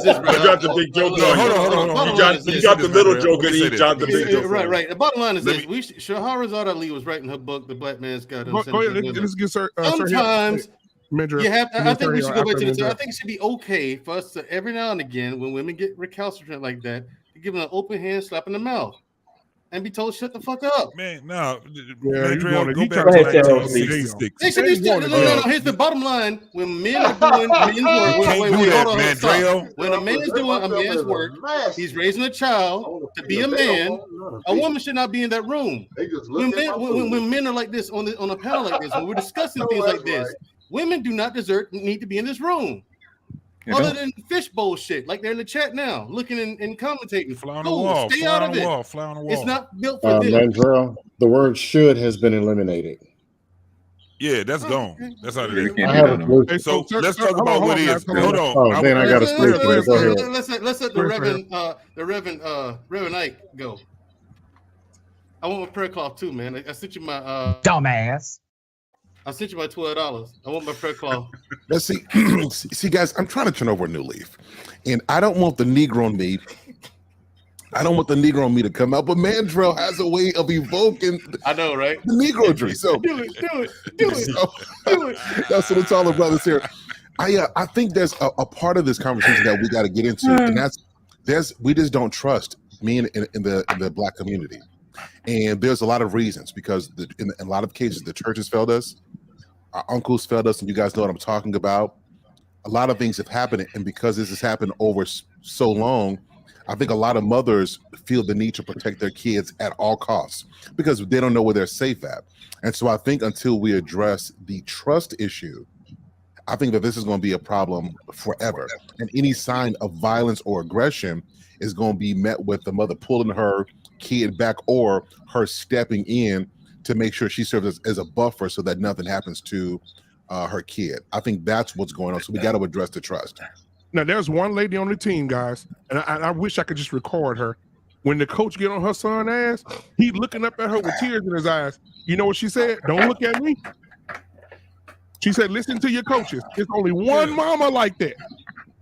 this, bro. I dropped the big joke. Hold on. You dropped the little joke and he dropped the big joke. Right. The bottom line is this. Shahrazad Ali was writing her book, The Black Man's Guide. Sometimes you have. I think we should go back to this. I think it should be okay for us to every now and again, when women get recalcitrant like that, to give them an open hand slap in the mouth and be told shut the fuck up. Man, no. Mandrell, go back to 1966. They should be still. No. Here's the bottom line: when men are doing men's work, when a man is doing a man's work, he's raising a child to be a man. A woman should not be in that room. When men are like this on a panel like this, when we're discussing things like this, women do not need to be in this room. Other than fishbowl shit, like they're in the chat now, looking and commentating. Fly on the wall. Stay out of it. It's not built for this. Mandrell, the word "should" has been eliminated. Yeah, that's gone. That's how it is. I have a solution. So let's talk about what it is. Hold on. Oh, then I got a solution. Let's let the Reverend Ike go. I want my prayer cloth too, man. I sent you my dumbass. I sent you my $12. I want my prayer cloth. Let's see, guys. I'm trying to turn over a new leaf, and I don't want the Negro in me. I don't want the Negro in me to come out, but Mandrell has a way of evoking. I know, right? The Negro tree. So do it. That's what it's all about. This here. I think there's a part of this conversation that we got to get into, and we just don't trust men in the Black community. And there's a lot of reasons, because in a lot of cases, the churches failed us, our uncles failed us, and you guys know what I'm talking about. A lot of things have happened, and because this has happened over so long, I think a lot of mothers feel the need to protect their kids at all costs because they don't know where they're safe at. And so I think until we address the trust issue, I think that this is going to be a problem forever. And any sign of violence or aggression is going to be met with the mother pulling her kid back or her stepping in to make sure she serves as a buffer so that nothing happens to her kid. I think that's what's going on. So we got to address the trust. Now, there's one lady on the team, guys, and I wish I could just record her. When the coach get on her son's ass, he looking up at her with tears in his eyes. You know what she said? Don't look at me. She said, listen to your coaches. There's only one mama like that.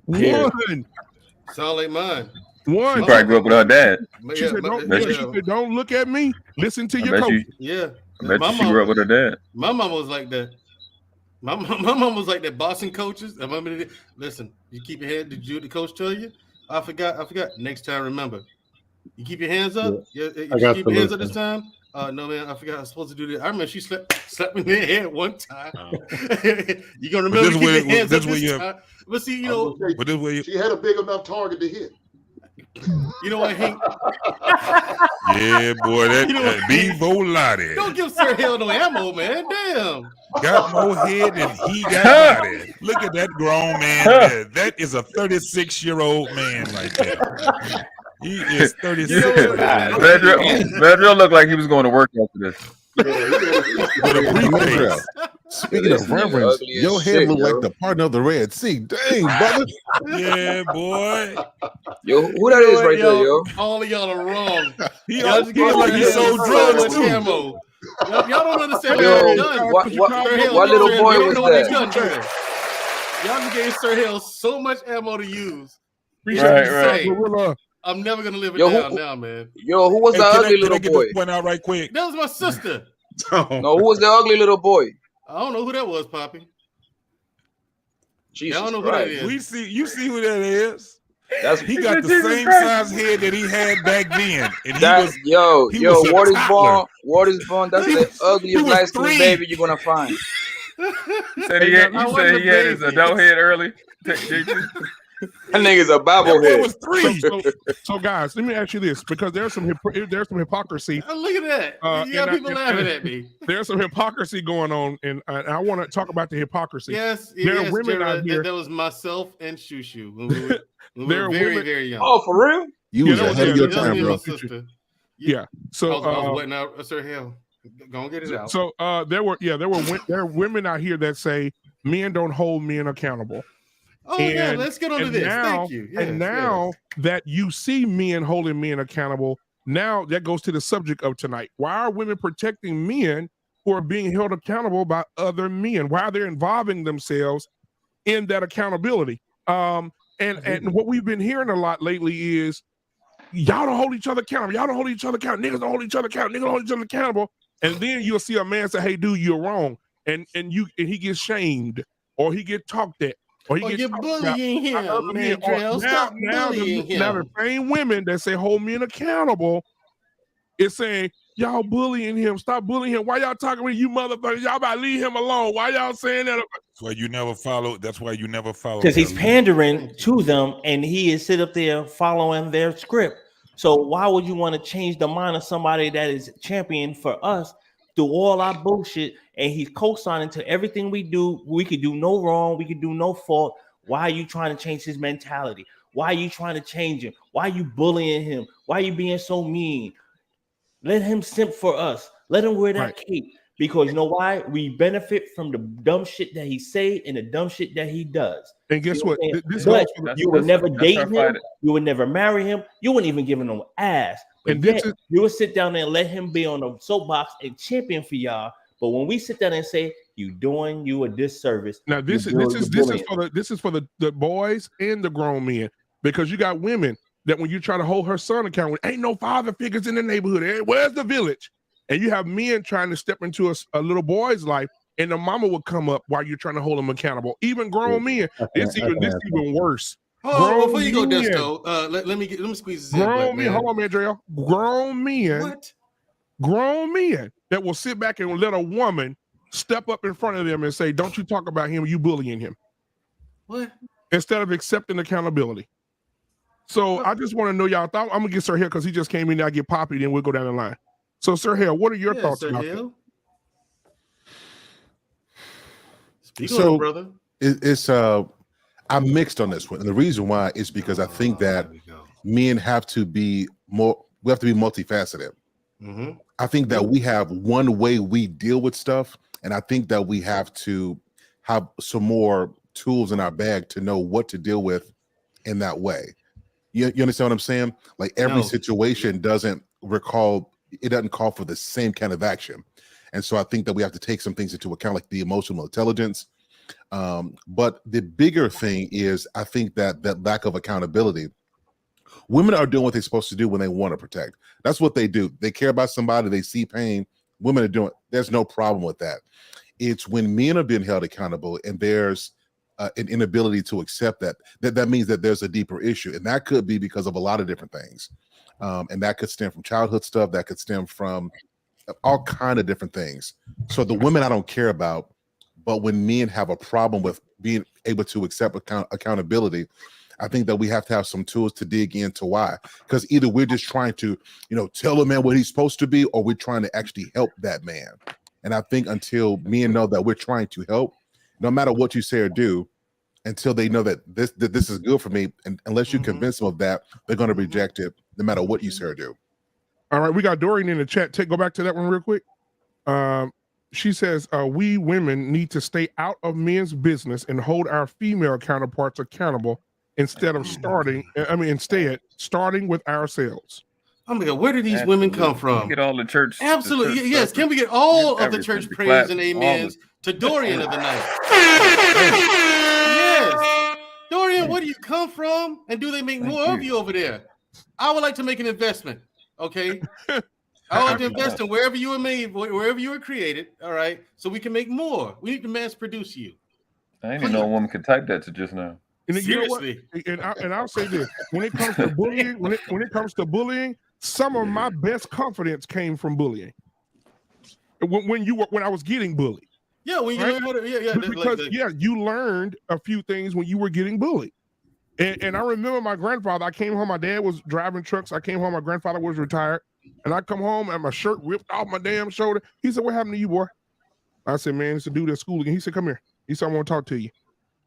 One. Sound like mine. One. She probably grew up with her dad. She said, don't look at me. Listen to your coaches. I bet she grew up with her dad. My mama was like that. My mom was like that. Bossing coaches. Listen, you keep your head. Did the coach tell you? I forgot. Next time, remember. You keep your hands up. You keep your hands up this time. No, man, I forgot I was supposed to do that. I remember she slapped me in the head one time. You gonna remember to keep your hands up this time. But see, you know, she had a big enough target to hit. You know what, Hank? Yeah, boy, that Bevo Lottie. Don't give Sir Hell no ammo, man. Damn. Got more head than he got body. Look at that grown man there. That is a 36-year-old man right there. He is 36. Mandrell looked like he was going to work after this. Speaking of reverence, your head look like the partner of the Red Sea. Dang, brother. Yeah, boy. Yo, who that is right there, yo? All of y'all are wrong. Y'all just get like he sold drugs too. Y'all don't understand what little boy was that? Y'all just gave Sir Hill so much ammo to use. Right. I'm never gonna live it down now, man. Yo, who was the ugly little boy? Point out right quick. That was my sister. No, who was the ugly little boy? I don't know who that was, Poppy. Jesus I don't know Christ. who that is. You see who that is? He got the same size head that he had back then. And Ward is born. That's the ugliest light skinned baby you're gonna find. You said he had his adult head early. That nigga's a bobblehead. It was 3. So guys, let me ask you this, because there's some hypocrisy. Look at that. You got people laughing at me. There's some hypocrisy going on, and I want to talk about the hypocrisy. Yes, there are women out here. That was myself and Shushu when we were very, very young. Oh, for real? You was ahead of your time, bro. Yeah. So I was wetting out Sir Hell. Go and get it out. So there are women out here that say men don't hold men accountable. Oh, yeah, let's get on to this. Thank you. Yes, and now that you see men holding men accountable, now that goes to the subject of tonight. Why are women protecting men who are being held accountable by other men? Why are they involving themselves in that accountability? And what we've been hearing a lot lately is, y'all don't hold each other accountable. Y'all don't hold each other accountable. Niggas don't hold each other accountable. Niggas don't hold each other accountable. And then you'll see a man say, "Hey, dude, you're wrong," and he gets shamed or he get talked at. Or you're bullying him, Mandrell. Stop bullying him. Now the same women that say hold men accountable is saying, y'all bullying him. Stop bullying him. Why y'all talking with you motherfuckers? Y'all about to leave him alone. Why y'all saying that? That's why you never follow. Because he's pandering to them, and he is sit up there following their script. So why would you want to change the mind of somebody that is champion for us through all our bullshit, and he's co-signing to everything we do? We could do no wrong. We could do no fault. Why are you trying to change his mentality? Why are you trying to change him? Why are you bullying him? Why are you being so mean? Let him simp for us. Let him wear that cape. Because you know why? We benefit from the dumb shit that he say and the dumb shit that he does. And guess what? You would never date him. You would never marry him. You wouldn't even give him no ass. But you would sit down there and let him be on the soapbox and champion for y'all. But when we sit down and say you doing you a disservice, now this is for the boys and the grown men, because you got women that when you try to hold her son accountable, ain't no father figures in the neighborhood. Hey, where's the village? And you have men trying to step into a little boy's life, and the mama would come up while you're trying to hold him accountable. Even grown men, it's even worse. Oh, before you go, Desto, let me squeeze this in. Grown men, hold on, Mandrell. Grown men that will sit back and let a woman step up in front of them and say, "Don't you talk about him? You bullying him." What? Instead of accepting accountability. So I just want to know y'all thought. I'm gonna get Sir Hill because he just came in. I get Poppy, then we'll go down the line. So Sir Hill, what are your thoughts Sir about Hill? that? So, brother. It's I'm mixed on this one, and the reason why is because I think that men have to be more. We have to be multifaceted. Mm-hmm. I think that we have one way we deal with stuff, and I think that we have to have some more tools in our bag to know what to deal with in that way. You understand what I'm saying? Like every situation doesn't call for the same kind of action. And so I think that we have to take some things into account, like the emotional intelligence. But the bigger thing is, I think that lack of accountability. Women are doing what they're supposed to do when they want to protect. That's what they do. They care about somebody. They see pain. Women are doing. There's no problem with that. It's when men are being held accountable and there's an inability to accept that means that there's a deeper issue, and that could be because of a lot of different things, and that could stem from childhood stuff. That could stem from all kind of different things. So the women I don't care about, but when men have a problem with being able to accept accountability, I think that we have to have some tools to dig into why. Because either we're just trying to, tell a man what he's supposed to be, or we're trying to actually help that man. And I think until men know that we're trying to help, no matter what you say or do, until they know that this is good for me, and unless you convince them of that, they're going to reject it, no matter what you say or do. All right, we got Dorian in the chat. Go back to that one real quick. She says, we women need to stay out of men's business and hold our female counterparts accountable instead starting with ourselves. Oh my God, where do these women come from? Get all the church. Absolutely, the church yes. stuff. Can we get all of the Everything, church the praise clap, and all amens to Dorian of the night? Yes. Dorian, where do you come from? And do they make more of you over there? I would like to make an investment. Okay. I would like to invest in wherever you were made, wherever you were created. All right. So we can make more. We need to mass produce you. I didn't even know a woman could type that to just now. And seriously, and I'll say this: when it comes to bullying, when it comes to bullying, some of my best confidence came from bullying. When I was getting bullied. Yeah, when you learn how to, because you learned a few things when you were getting bullied. And I remember my grandfather. I came home. My dad was driving trucks. I came home. My grandfather was retired, and I come home and my shirt ripped off my damn shoulder. He said, "What happened to you, boy?" I said, "Man, it's a dude at school again." He said, "Come here." He said, "I want to talk to you."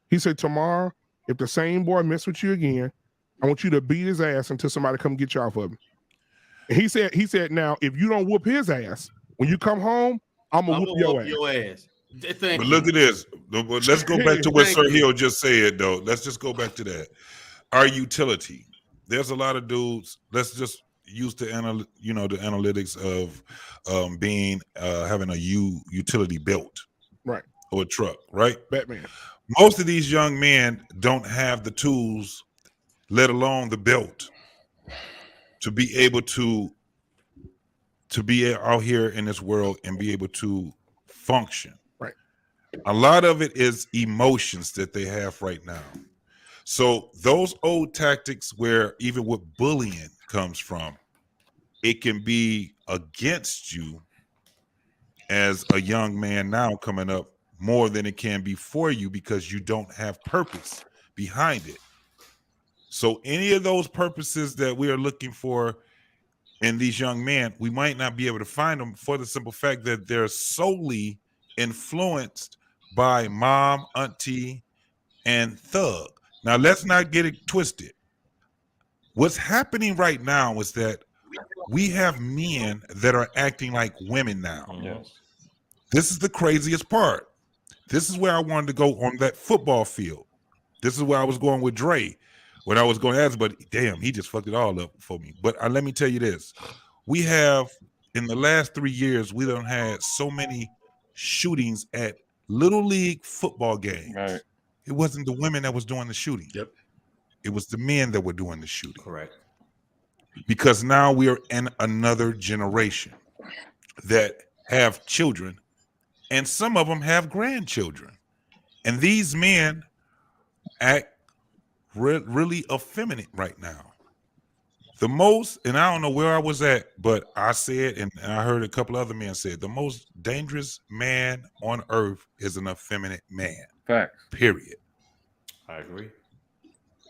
He said, "Tomorrow, if the same boy mess with you again, I want you to beat his ass until somebody come get you off of him." And he said, "Now, if you don't whoop his ass, when you come home, I'm gonna whoop your ass." But look at this. Let's go back to what Sir Hill just said, though. Let's just go back to that. Our utility. There's a lot of dudes. Let's just use the analytics of having a utility belt, right, or a truck, right? Batman. Most of these young men don't have the tools, let alone the belt, to be able to be out here in this world and be able to function. Right. A lot of it is emotions that they have right now. So those old tactics where even what bullying comes from, it can be against you as a young man now coming up more than it can be for you, because you don't have purpose behind it. So any of those purposes that we are looking for in these young men, we might not be able to find them for the simple fact that they're solely influenced by mom, auntie, and thug. Now, let's not get it twisted. What's happening right now is that we have men that are acting like women now. Yes. This is the craziest part. This is where I wanted to go on that football field. This is where I was going with Dre when I was going to ask, but damn, he just fucked it all up for me. But let me tell you this. We have, in the last 3 years, we done had so many shootings at Little League football games. Right. It wasn't the women that was doing the shooting. Yep. It was the men that were doing the shooting. Correct. Because now we are in another generation that have children, and some of them have grandchildren. And these men act really effeminate right now. The most, and I don't know where I was at, but I said, and I heard a couple other men say, the most dangerous man on earth is an effeminate man. Facts. Period. I agree.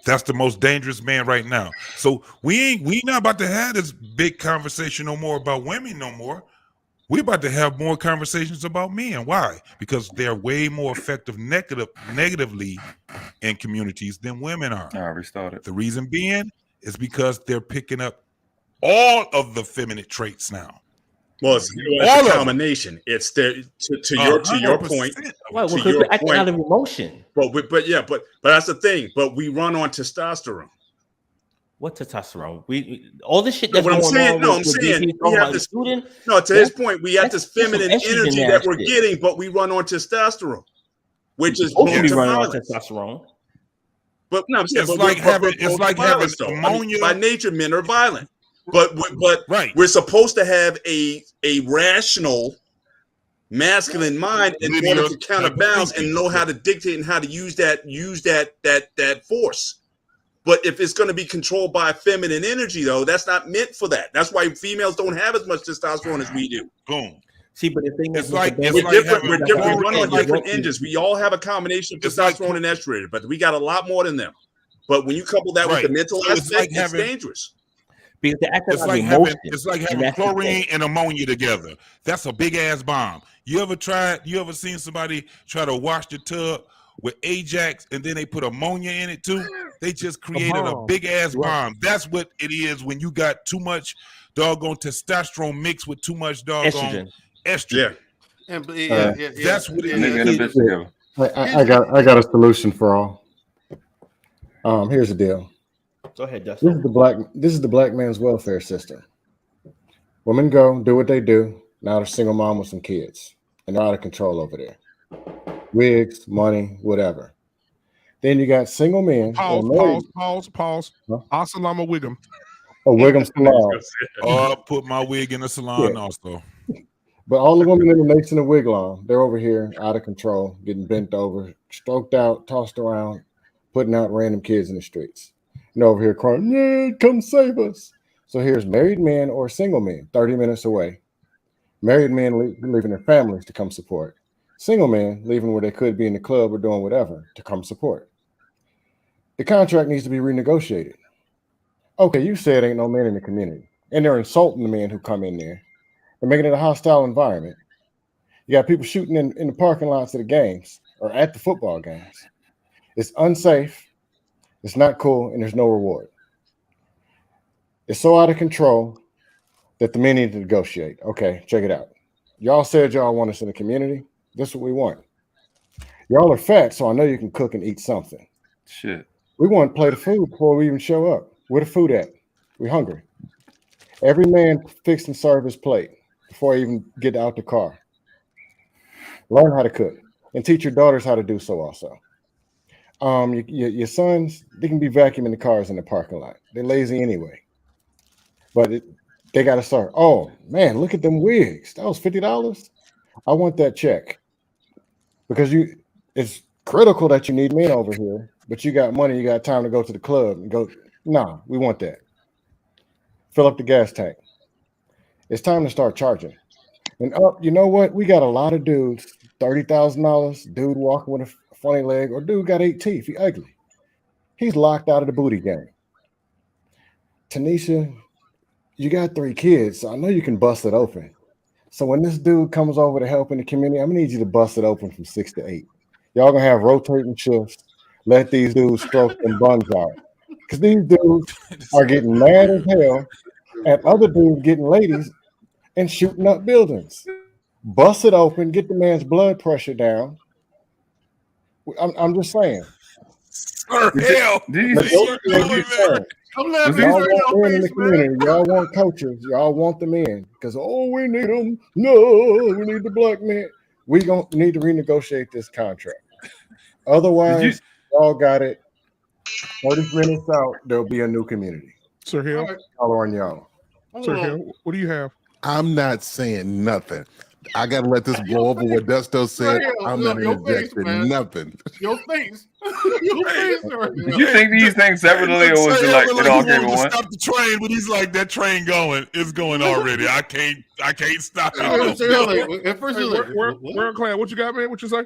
That's the most dangerous man right now. So we not about to have this big conversation no more about women no more. We're about to have more conversations about men. Why? Because they're way more effective negatively in communities than women are. I restarted. The reason being is because they're picking up all of the feminine traits now. Well, it's a combination. It's to your point. Well, because we're acting out of emotion. But that's the thing. But we run on testosterone. What testosterone? We all this shit that's what I'm going saying. on. No, I'm saying we have this. No, to his point, we have this feminine energy that we're getting, but we run on testosterone, which is we run on testosterone. But no, I'm saying it's like having ammonia. By nature, men are violent. But we're supposed to have a rational masculine mind in order to counterbalance and know how to dictate and how to use that force. But if it's going to be controlled by feminine energy, though, that's not meant for that. That's why females don't have as much testosterone as we do. Boom. See, but the thing is, we're different. We're different. We run on different engines. We all have a combination of testosterone and estrogen, but we got a lot more than them. But when you couple that with the mental aspect, it's dangerous. Because it's like having chlorine and ammonia together. That's a big ass bomb. You ever seen somebody try to wash the tub with Ajax and then they put ammonia in it too? They just created a big ass bomb. That's what it is when you got too much doggone testosterone mixed with too much doggone estrogen. Yeah. That's what it is. I got a solution for all. Here's the deal. Go ahead, Dustin. This is the black man's welfare system. Women go do what they do. Now they're single mom with some kids, and they're out of control over there. Wigs, money, whatever. Then you got single men. Pause. Huh? Assalamu Wiggum. Oh, Wiggum salon. Oh, put my wig in the salon also. But all the women in the nation of Wiglam, they're over here out of control, getting bent over, stroked out, tossed around, putting out random kids in the streets. And over here crying, yeah, come save us. So here's married men or single men, 30 minutes away. Married men leaving their families to come support. Single men leaving where they could be in the club or doing whatever to come support. The contract needs to be renegotiated. Okay, you said ain't no men in the community. And they're insulting the men who come in there. They're making it a hostile environment. You got people shooting in the parking lots of the games or at the football games. It's unsafe. It's not cool, and there's no reward. It's so out of control that the men need to negotiate. Okay, check it out. Y'all said y'all want us in the community. This is what we want. Y'all are fat, so I know you can cook and eat something. Shit. We want to play the food before we even show up. Where the food at? We hungry. Every man fix and serve his plate before I even get out the car. Learn how to cook and teach your daughters how to do so also. Your sons, they can be vacuuming the cars in the parking lot. They're lazy anyway. But they got to start. Oh, man, look at them wigs. That was $50. I want that check. Because it's critical that you need men over here, but you got money, you got time to go to the club and go, nah, we want that. Fill up the gas tank. It's time to start charging. And you know what? We got a lot of dudes, $30,000, dude walking with a funny leg, or dude got 8 teeth, he ugly. He's locked out of the booty game. Tanisha, you got 3 kids, so I know you can bust it open. So when this dude comes over to help in the community, I'm gonna need you to bust it open from 6 to 8. Y'all gonna have rotating shifts. Let these dudes stroke them buns out. Because these dudes are getting mad as hell at other dudes getting ladies and shooting up buildings. Bust it open, get the man's blood pressure down. I'm just saying. Hell. Y'all want men in the community. Y'all want coaches. Y'all want the men. Because, we need them. No, we need the black men. We gonna need to renegotiate this contract. Otherwise, y'all got it. 30 minutes out, there'll be a new community. Sir Hill. Color on y'all. Sir Hill, what do you have? I'm not saying nothing. I gotta let this blow over what Dusto said. I'm not interjecting nothing. Your face. Your face. Did you think these things separately, or was it like it all came at once? Stop the train, but he's like, that train going. It's going already. I can't stop it. We're clan. What you got, man? What you say?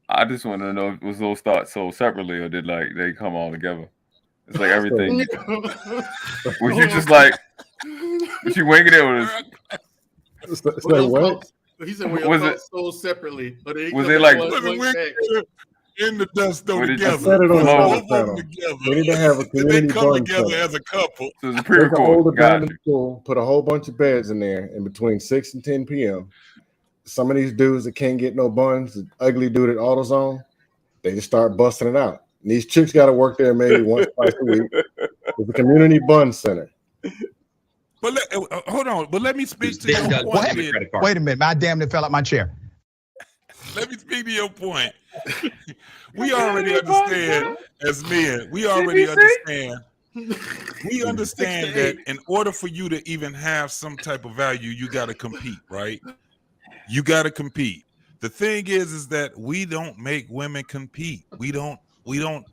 I just want to know if it was those thoughts so separately, or did like they come all together? It's like everything. Was you just like, was you waking it with? It's like what? He said we all sold separately, but was it like in the dust though together? I said it on the panel. They need to have a community come bun together center. as a couple. So it's a Take pre-record. an old abandoned school, put a whole bunch of beds in there, and between 6 and 10 p.m., some of these dudes that can't get no buns, the ugly dude at AutoZone, they just start busting it out. And these chicks got to work there maybe once, twice a week. It's a community bun center. But hold on. But let me speak to your point. Wait a minute. I damn near fell out my chair. Let me speak to your point. We already understand as men. We already understand. We understand that in order for you to even have some type of value, you got to compete, right? You got to compete. The thing is that we don't make women compete. We don't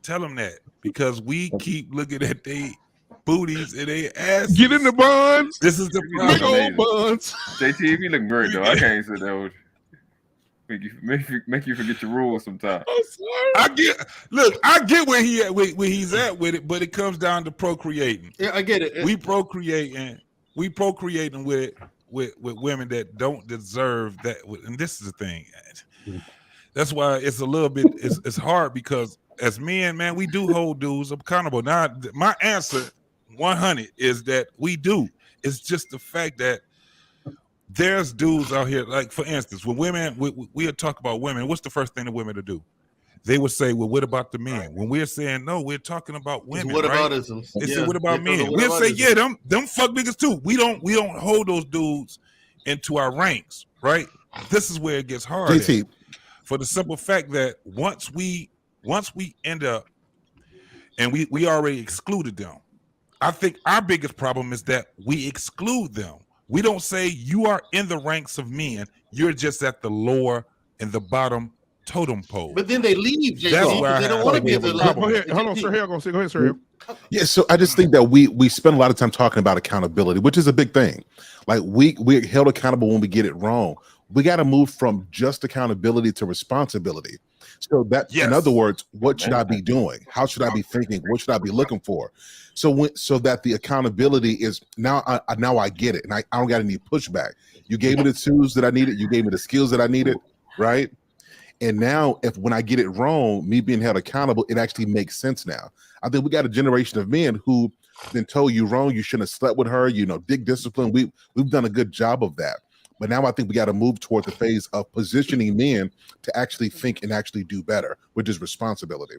tell them that because we keep looking at they booties and they asses. Get in the buns. This is the big old buns. JT, you look great though. I can't say that with you. Make you forget your rules sometimes. I get where he's at with it, but it comes down to procreating. Yeah, I get it. We procreating with women that don't deserve that. And this is the thing. That's why it's a little bit it's hard because as men, man, we do hold dudes accountable. Now, my answer 100 is that we do. It's just the fact that there's dudes out here, like for instance, when women, we talk about women, what's the first thing the women to do? They would say, well, what about the men? When we're saying no, we're talking about women. What right? aboutism? They say, what about men? We'll say, yeah, them fuck niggas too. We don't hold those dudes into our ranks, right? This is where it gets hard. JT. For the simple fact that once we end up and we already excluded them, I think our biggest problem is that we exclude them. We don't say you are in the ranks of men. You're just at the lower and the bottom totem pole. But then they leave, JT, That's where because they don't want to be at the level. Go ahead. Hold on, Sir Hill. Go ahead, Sir Hill. Yeah, so I just think that we spend a lot of time talking about accountability, which is a big thing. Like we're held accountable when we get it wrong. We got to move from just accountability to responsibility. So that, in other words, what should I be doing? How should I be thinking? What should I be looking for? So that the accountability is now I get it, and I don't got any pushback. You gave me the tools that I needed. You gave me the skills that I needed, right? And now, when I get it wrong, me being held accountable, it actually makes sense now. I think we got a generation of men who been told you wrong, you shouldn't have slept with her, dig discipline. We've done a good job of that. But now I think we got to move toward the phase of positioning men to actually think and actually do better, which is responsibility.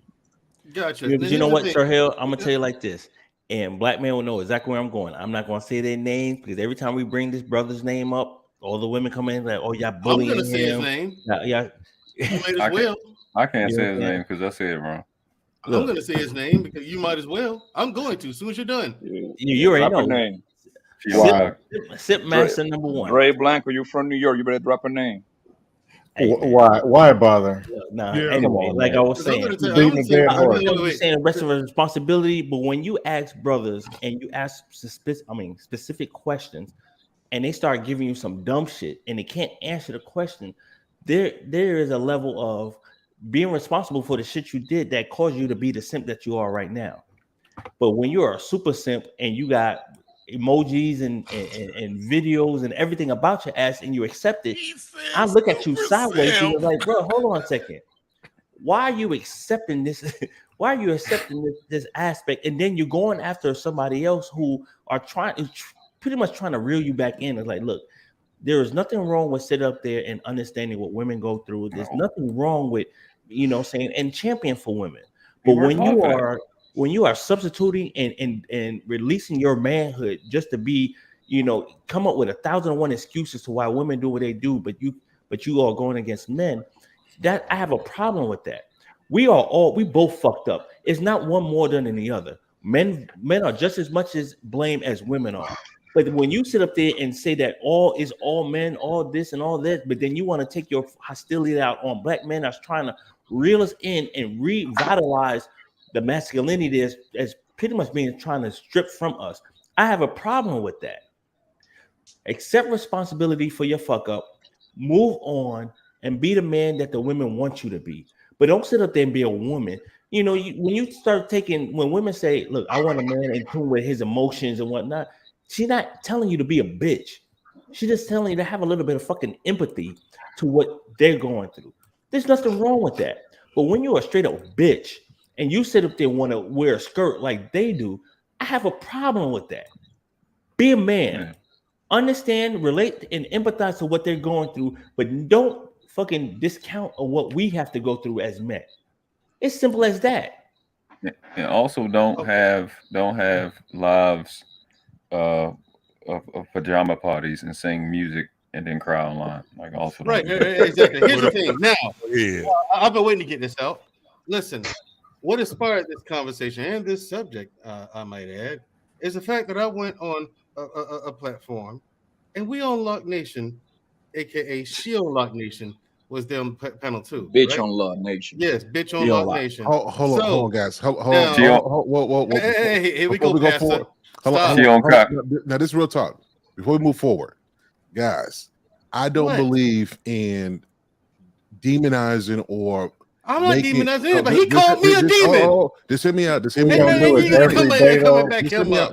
Gotcha. You know what, Sir Hill? I'm going to tell you like this. And Black Man will know exactly where I'm going. I'm not going to say their names because every time we bring this brother's name up, all the women come in like, oh, y'all bullying him. I'm going to say his name. Yeah. I can't say his name because I said it wrong. I'm going to say his name because you might as well. I'm going to as soon as you're done. You already know. Name. Sip Master number one. Ray Blanco, you from New York. You better drop a name. Why bother? Anyway, like I was saying, I'm saying the rest of the responsibility. But when you ask brothers and you ask specific questions, and they start giving you some dumb shit, and they can't answer the question, there is a level of being responsible for the shit you did that caused you to be the simp that you are right now. But when you're a super simp and you got emojis and videos and everything about your ass and you accept it, I look at you sideways and you're like, bro, hold on a second. Why are you accepting this? Why are you accepting this aspect? And then you're going after somebody else who are pretty much trying to reel you back in. It's like, look, there is nothing wrong with sitting up there and understanding what women go through. There's nothing wrong with, saying and champion for women. But when you are substituting and releasing your manhood just to be, come up with 1,001 excuses to why women do what they do, but you are going against men, that I have a problem with that. We both fucked up. It's not one more than the other. Men are just as much as blame as women are. But when you sit up there and say that all men, all this and all that, but then you want to take your hostility out on black men that's trying to reel us in and revitalize the masculinity as pretty much being trying to strip from us. I have a problem with that. Accept responsibility for your fuck up, move on, and be the man that the women want you to be. But don't sit up there and be a woman You know, when you start taking, when women say, look, I want a man in tune with his emotions and whatnot, she's not telling you to be a bitch. She's just telling you to have a little bit of fucking empathy to what they're going through. There's nothing wrong with that. But when you're a straight up bitch and you sit up there and want to wear a skirt like they do, I have a problem with that. Be a man. Understand, relate, and empathize to what they're going through, but don't fucking discount on what we have to go through as men. It's simple as that. And also don't have lives of pajama parties and sing music and then cry online. Like also right, exactly. Here's the thing. Now, I've been waiting to get this out. Listen, what inspired this conversation and this subject, I might add, is the fact that I went on a platform, and we on Lock Nation, aka she on Lock Nation, was there on panel 2. Bitch right? on Lock Nation. Yes, bitch on Lock Nation. Hold on, guys. Hold on. Hey, here we go, Pastor. Now, this is real talk. Before we move forward, guys, I don't believe in demonizing or. I'm not demonizing anybody. He called me a demon. Just hear me out. Just hear me out.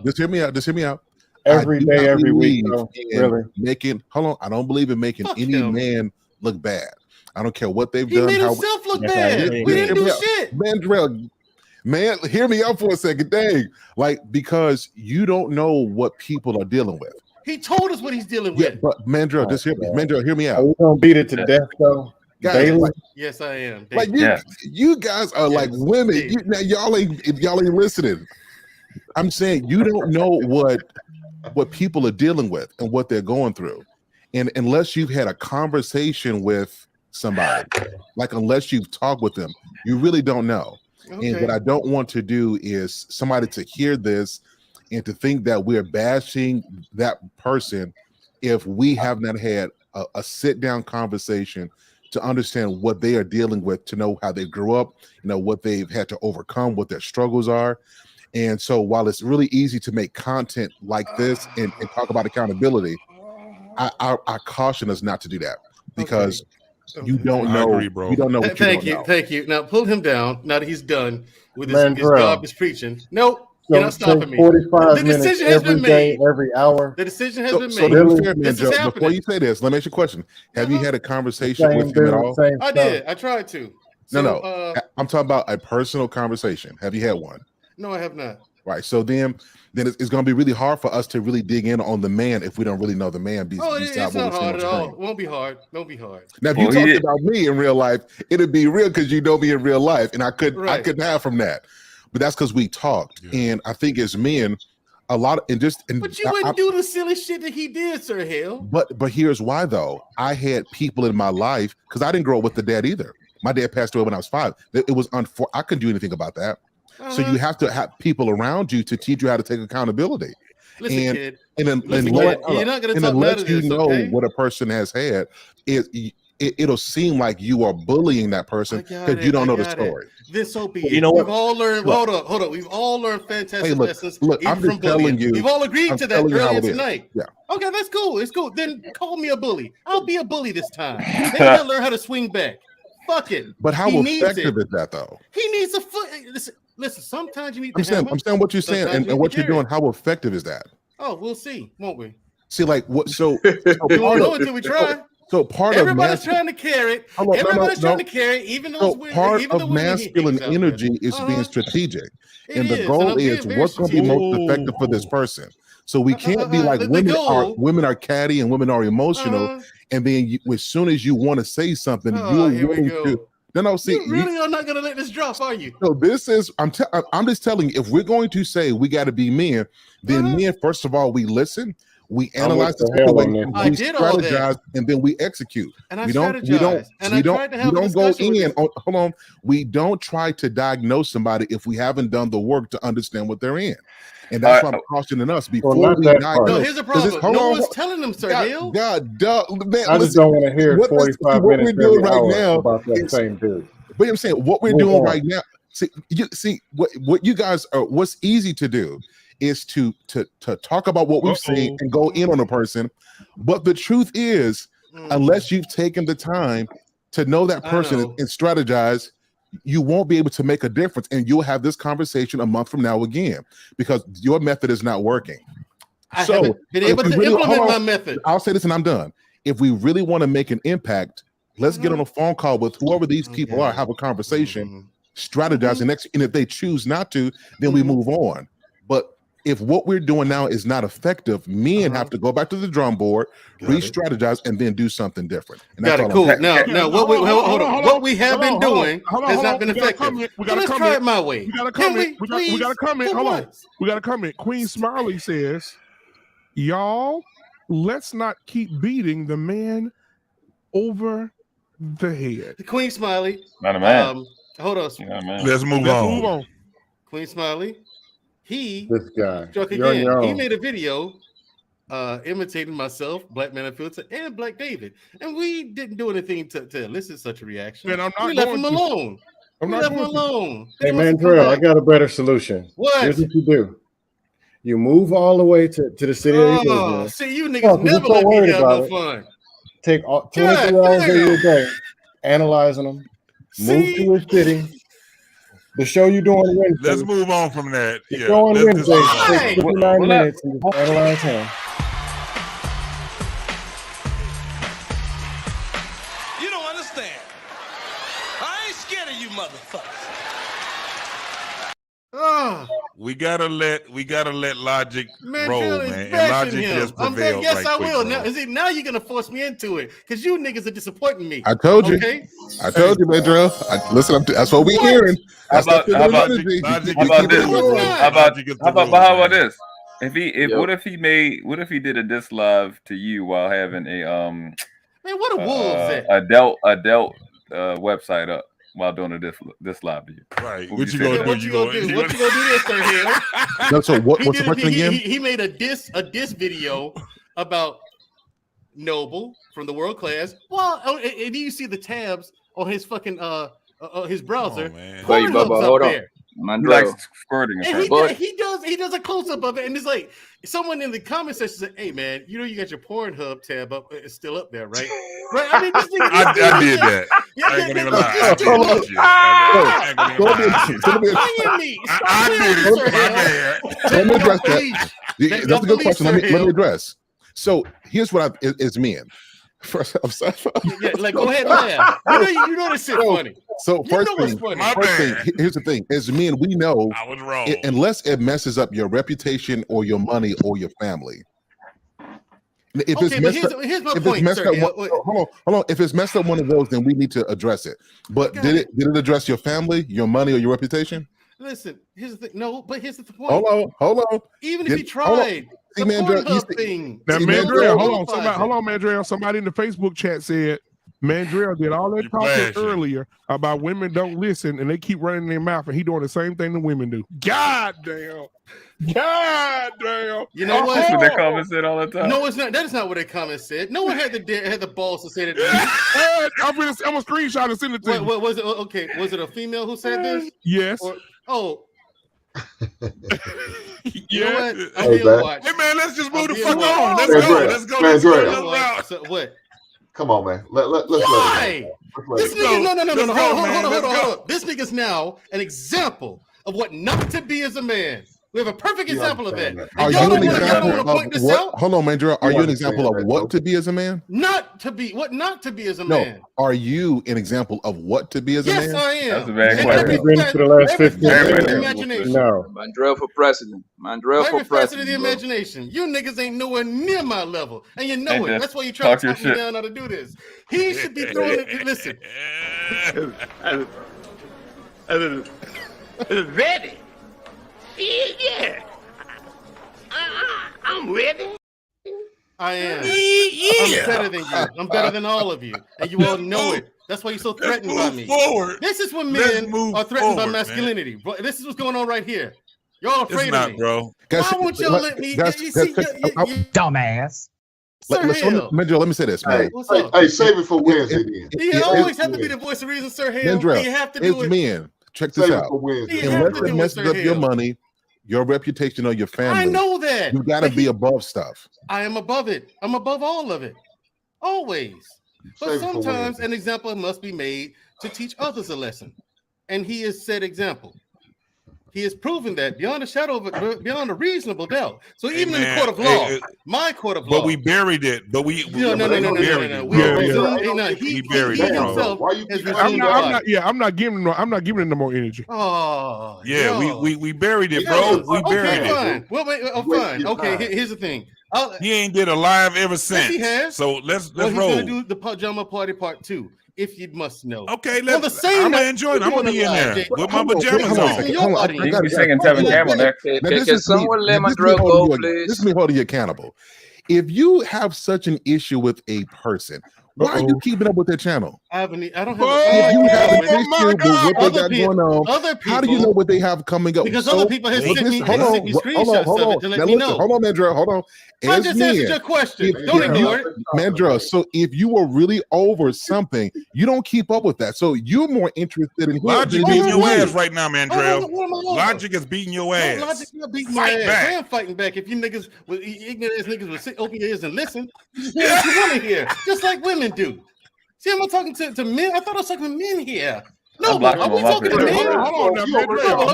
Just hear me out. Every day, every week. Really making. Hold on. I don't believe in making any man look bad. I don't care what they've done. He made himself look bad. We didn't do shit. Mandrell, man, hear me out for a second. Dang. Like, because you don't know what people are dealing with. He told us what he's dealing with. Yeah, but Mandrell, just hear me out. Are we gonna beat it to death though? Guys, like, yes, I am. Like you guys are like women. Now y'all ain't listening. I'm saying you don't know what people are dealing with and what they're going through, and unless you've had a conversation with somebody, like unless you've talked with them, you really don't know. Okay. And what I don't want to do is somebody to hear this and to think that we're bashing that person if we have not had a sit down conversation to understand what they are dealing with, to know how they grew up, what they've had to overcome, what their struggles are. And so while it's really easy to make content like this and talk about accountability, I caution us not to do that because you don't know. Agree, bro. You don't know what Thank you don't know. Thank you. Now pull him down. Now that he's done with his garbage preaching. Nope. You're not stopping me. 45 the minutes decision has been made. Every hour. The decision has been So made. before you say this, let me ask you a question. Have you had a conversation with him at all? I did. I tried to. No. I'm talking about a personal conversation. Have you had one? No, I have not. Right. So then it's going to be really hard for us to really dig in on the man if we don't really know the man. It's not hard at all. It won't be hard. Don't be hard. Now, if you talked about me in real life, it'd be real because you know me in real life, and I couldn't have from that. But that's because we talked, and I think as men, a lot but you wouldn't do the silly shit that he did, Sir Hale. But here's why though. I had people in my life because I didn't grow up with the dad either. My dad passed away when I was 5. It was I couldn't do anything about that. So you have to have people around you to teach you how to take accountability. Listen, kid. You're not going to talk let you know what a person has had. It'll seem like you are bullying that person because you don't know the story. This so be it. You know what? We've all learned. Hold up. We've all learned fantastic lessons. Look, I'm just telling you. We've all agreed to that earlier tonight. Yeah. Okay, that's cool. It's cool. Then call me a bully. I'll be a bully this time. Maybe I'll learn how to swing back. Fuck it. But how effective is that though? He needs a foot. Listen. Sometimes you need. I'm saying what you're saying and what you're doing. How effective is that? Oh, we'll see, won't we? See, like what? So we won't know until we try. So everybody's trying to carry it. Everybody's trying to carry it, even though part of masculine energy is being strategic, and the goal is what's going to be most effective for this person. So we can't be like women are catty and women are emotional, and then as soon as you want to say something, you're willing to. No, see, you really are not going to let this drop, are you? So this is I'm just telling you, if we're going to say we got to be men, then men first of all we listen. We analyze the situation, we strategize, and then we execute. And we don't go in. Hold on. We don't try to diagnose somebody if we haven't done the work to understand what they're in. And that's why I'm cautioning us before we diagnose. No, here's the problem. No one's telling them, Sir Hill. Man, I just don't want to hear 45 minutes what we're doing right now about that same dude. But I'm saying what we're doing right now. See what you guys are. What's easy to do is to talk about what we've seen and go in on a person. But the truth is, unless you've taken the time to know that person and strategize, you won't be able to make a difference, and you'll have this conversation a month from now again because your method is not working. I haven't been able to implement my method. I'll say this and I'm done. If we really want to make an impact, let's get on a phone call with whoever these people are, have a conversation, strategize, and if they choose not to, then we move on. But if what we're doing now is not effective, men have to go back to the drum board, re-strategize, and then do something different. And got it. Cool. Now, what we have been doing has not been effective. Let's try it my way. We got a comment. We got a comment. Hold on. We got a comment. Queen Smiley says, "Y'all, let's not keep beating the man over the head." Queen Smiley. Not a man. Hold on. Let's move on. Queen Smiley. This guy. Struck again. He made a video imitating myself, Black Man Unfiltered, and Black David. And we didn't do anything to elicit such a reaction. And I'm not we left him alone. Hey, Mandrell, I got a better solution. What? Here's what you do. You move all the way to the city of Israel. See, you niggas never let me have no fun. Take 23 hours of your day analyzing them. Move to a city. The show you doing Wednesday. Let's move on from that. The show on Wednesday takes 59 minutes and just analyze him. You don't understand. I ain't scared of you motherfuckers. We gotta let logic roll, man. And logic just prevails. Yes, I will. Now you're gonna force me into it because you niggas are disappointing me. I told you. Okay? I told you, Mandrell. Listen, that's what we're hearing. How about this? How about this? What if he did a diss live to you while having a man, what a wolves adult website up while doing a diss live to you? Right. What you gonna do? You gonna do this, Sir Hill? No, so what's the question again? He made a diss video about Noble from the World Class. Well, and you see the tabs on his fucking his browser. Wait, Bubba, hold on. Like squirting. And he does a close up of it, and it's like someone in the comment section said, "Hey man, you know you got your Pornhub tab up, it's still up there, right?" Right? I mean, this nigga, I did that. I ain't gonna even lie. I did it. Let me address that. That's a good question. Let me address. So here's what is men. First, I'm sorry. Like go ahead, laugh. You know this shit funny. So first thing, here's the thing: as men, we know I was wrong. Unless it messes up your reputation or your money or your family. If here's my point, sir. Hold on. If it's messed up one of those, then we need to address it. But did it address your family, your money, or your reputation? Listen, here's the thing. No, but here's the point. Hold on. Even if he tried. See, Mandrell, now, Mandrell, hold on, Mandrell. Somebody in the Facebook chat said Mandrell did all that talking earlier about women don't listen and they keep running their mouth, and he doing the same thing that women do. God damn. You know what? That's what that comment said all the time. No, it's not. That is not what that comment said. No one had the balls to say that. I'm gonna screenshot and send it to you. What was it? Okay, was it a female who said this? Yes. You know what? Hey man, let's just move the fuck on. Let's go. So what? Come on, man. Let's Why? This nigga, no. Hold on. This nigga's now an example of what not to be as a man. We have a perfect example of that. Are you an example of what? Hold on, Mandrell. Are you an example of what to be as a man? Not to be. What not to be as a man? Are you an example of what to be as a man? Yes, I am. That's a bad question. For the last 15 years. No. Mandrell for president. Mandrell for president. The imagination. You niggas ain't nowhere near my level, and you know it. That's why you try to talk me down how to do this. He should be throwing it. Listen. Ready? Yeah. I'm ready. I am. I'm better than you. I'm better than all of you, and you all know it. That's why you're so threatened by me. This is when men are threatened by masculinity. Man. This is what's going on right here. Y'all afraid of me, bro. Why won't y'all let me? Dumbass. Mandrell, let me say this, man. Hey, save it for Wednesday. You always have to be the voice of reason, Sir Hill. You have to do it. It's men. Check this out. Unless it messes up your money, your reputation, or your family. I know that. You got to be above stuff. I am above it. I'm above all of it. Always. But sometimes an example must be made to teach others a lesson. and he is said example. He has proven that beyond a shadow of beyond a reasonable doubt. So even in the court of law, my court of law. But we buried it. But we no. We buried it. Himself I'm not giving it no more energy. Oh, yeah, we buried it, bro. We buried it. Fine. Well, fine. Okay, here's the thing. He ain't did a live ever since. Yes, he has. So let's roll. He's gonna do the pajama party part 2. If you must know. Okay, I'm gonna enjoy it. I'm gonna be in there with my pajamas on. You can be singing Tevin Campbell next. Can someone let my girl go, please? This is me holding you accountable. If you have such an issue with a person, why are you keeping up with their channel? I don't have if you have an issue with what they got going on, how do you know what they have coming up? Because other people have sent me screenshots of it to let me know. Hold on, Mandrell. Hold on. I just answered your question. Don't ignore it. Mandrell, so if you were really over something, you don't keep up with that. So you're more interested in Logic beating your ass right now, Mandrell. Logic is beating your ass. Logic is beating my ass. I am fighting back. If you niggas, ignorant ass niggas would sit, open your ears and listen, you hear what you want to hear, just like women do. See, am I talking to men? I thought I was talking to men here. No, are we talking to men? Hold on, Are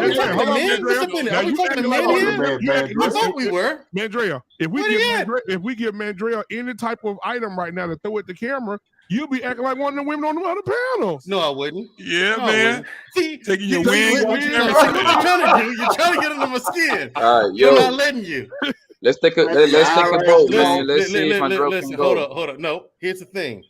we talking to men? Are we talking to men here? I thought we were. Mandrell, if we give Mandrell any type of item right now to throw at the camera, you'll be acting like one of the women on the other panels. No, I wouldn't. Yeah, man. See, taking your wing. What you're trying to do? You're trying to get under my skin. All right, you're not letting you. Let's take a vote, man. Let's see if my girl can go. Hold up. No, here's the thing.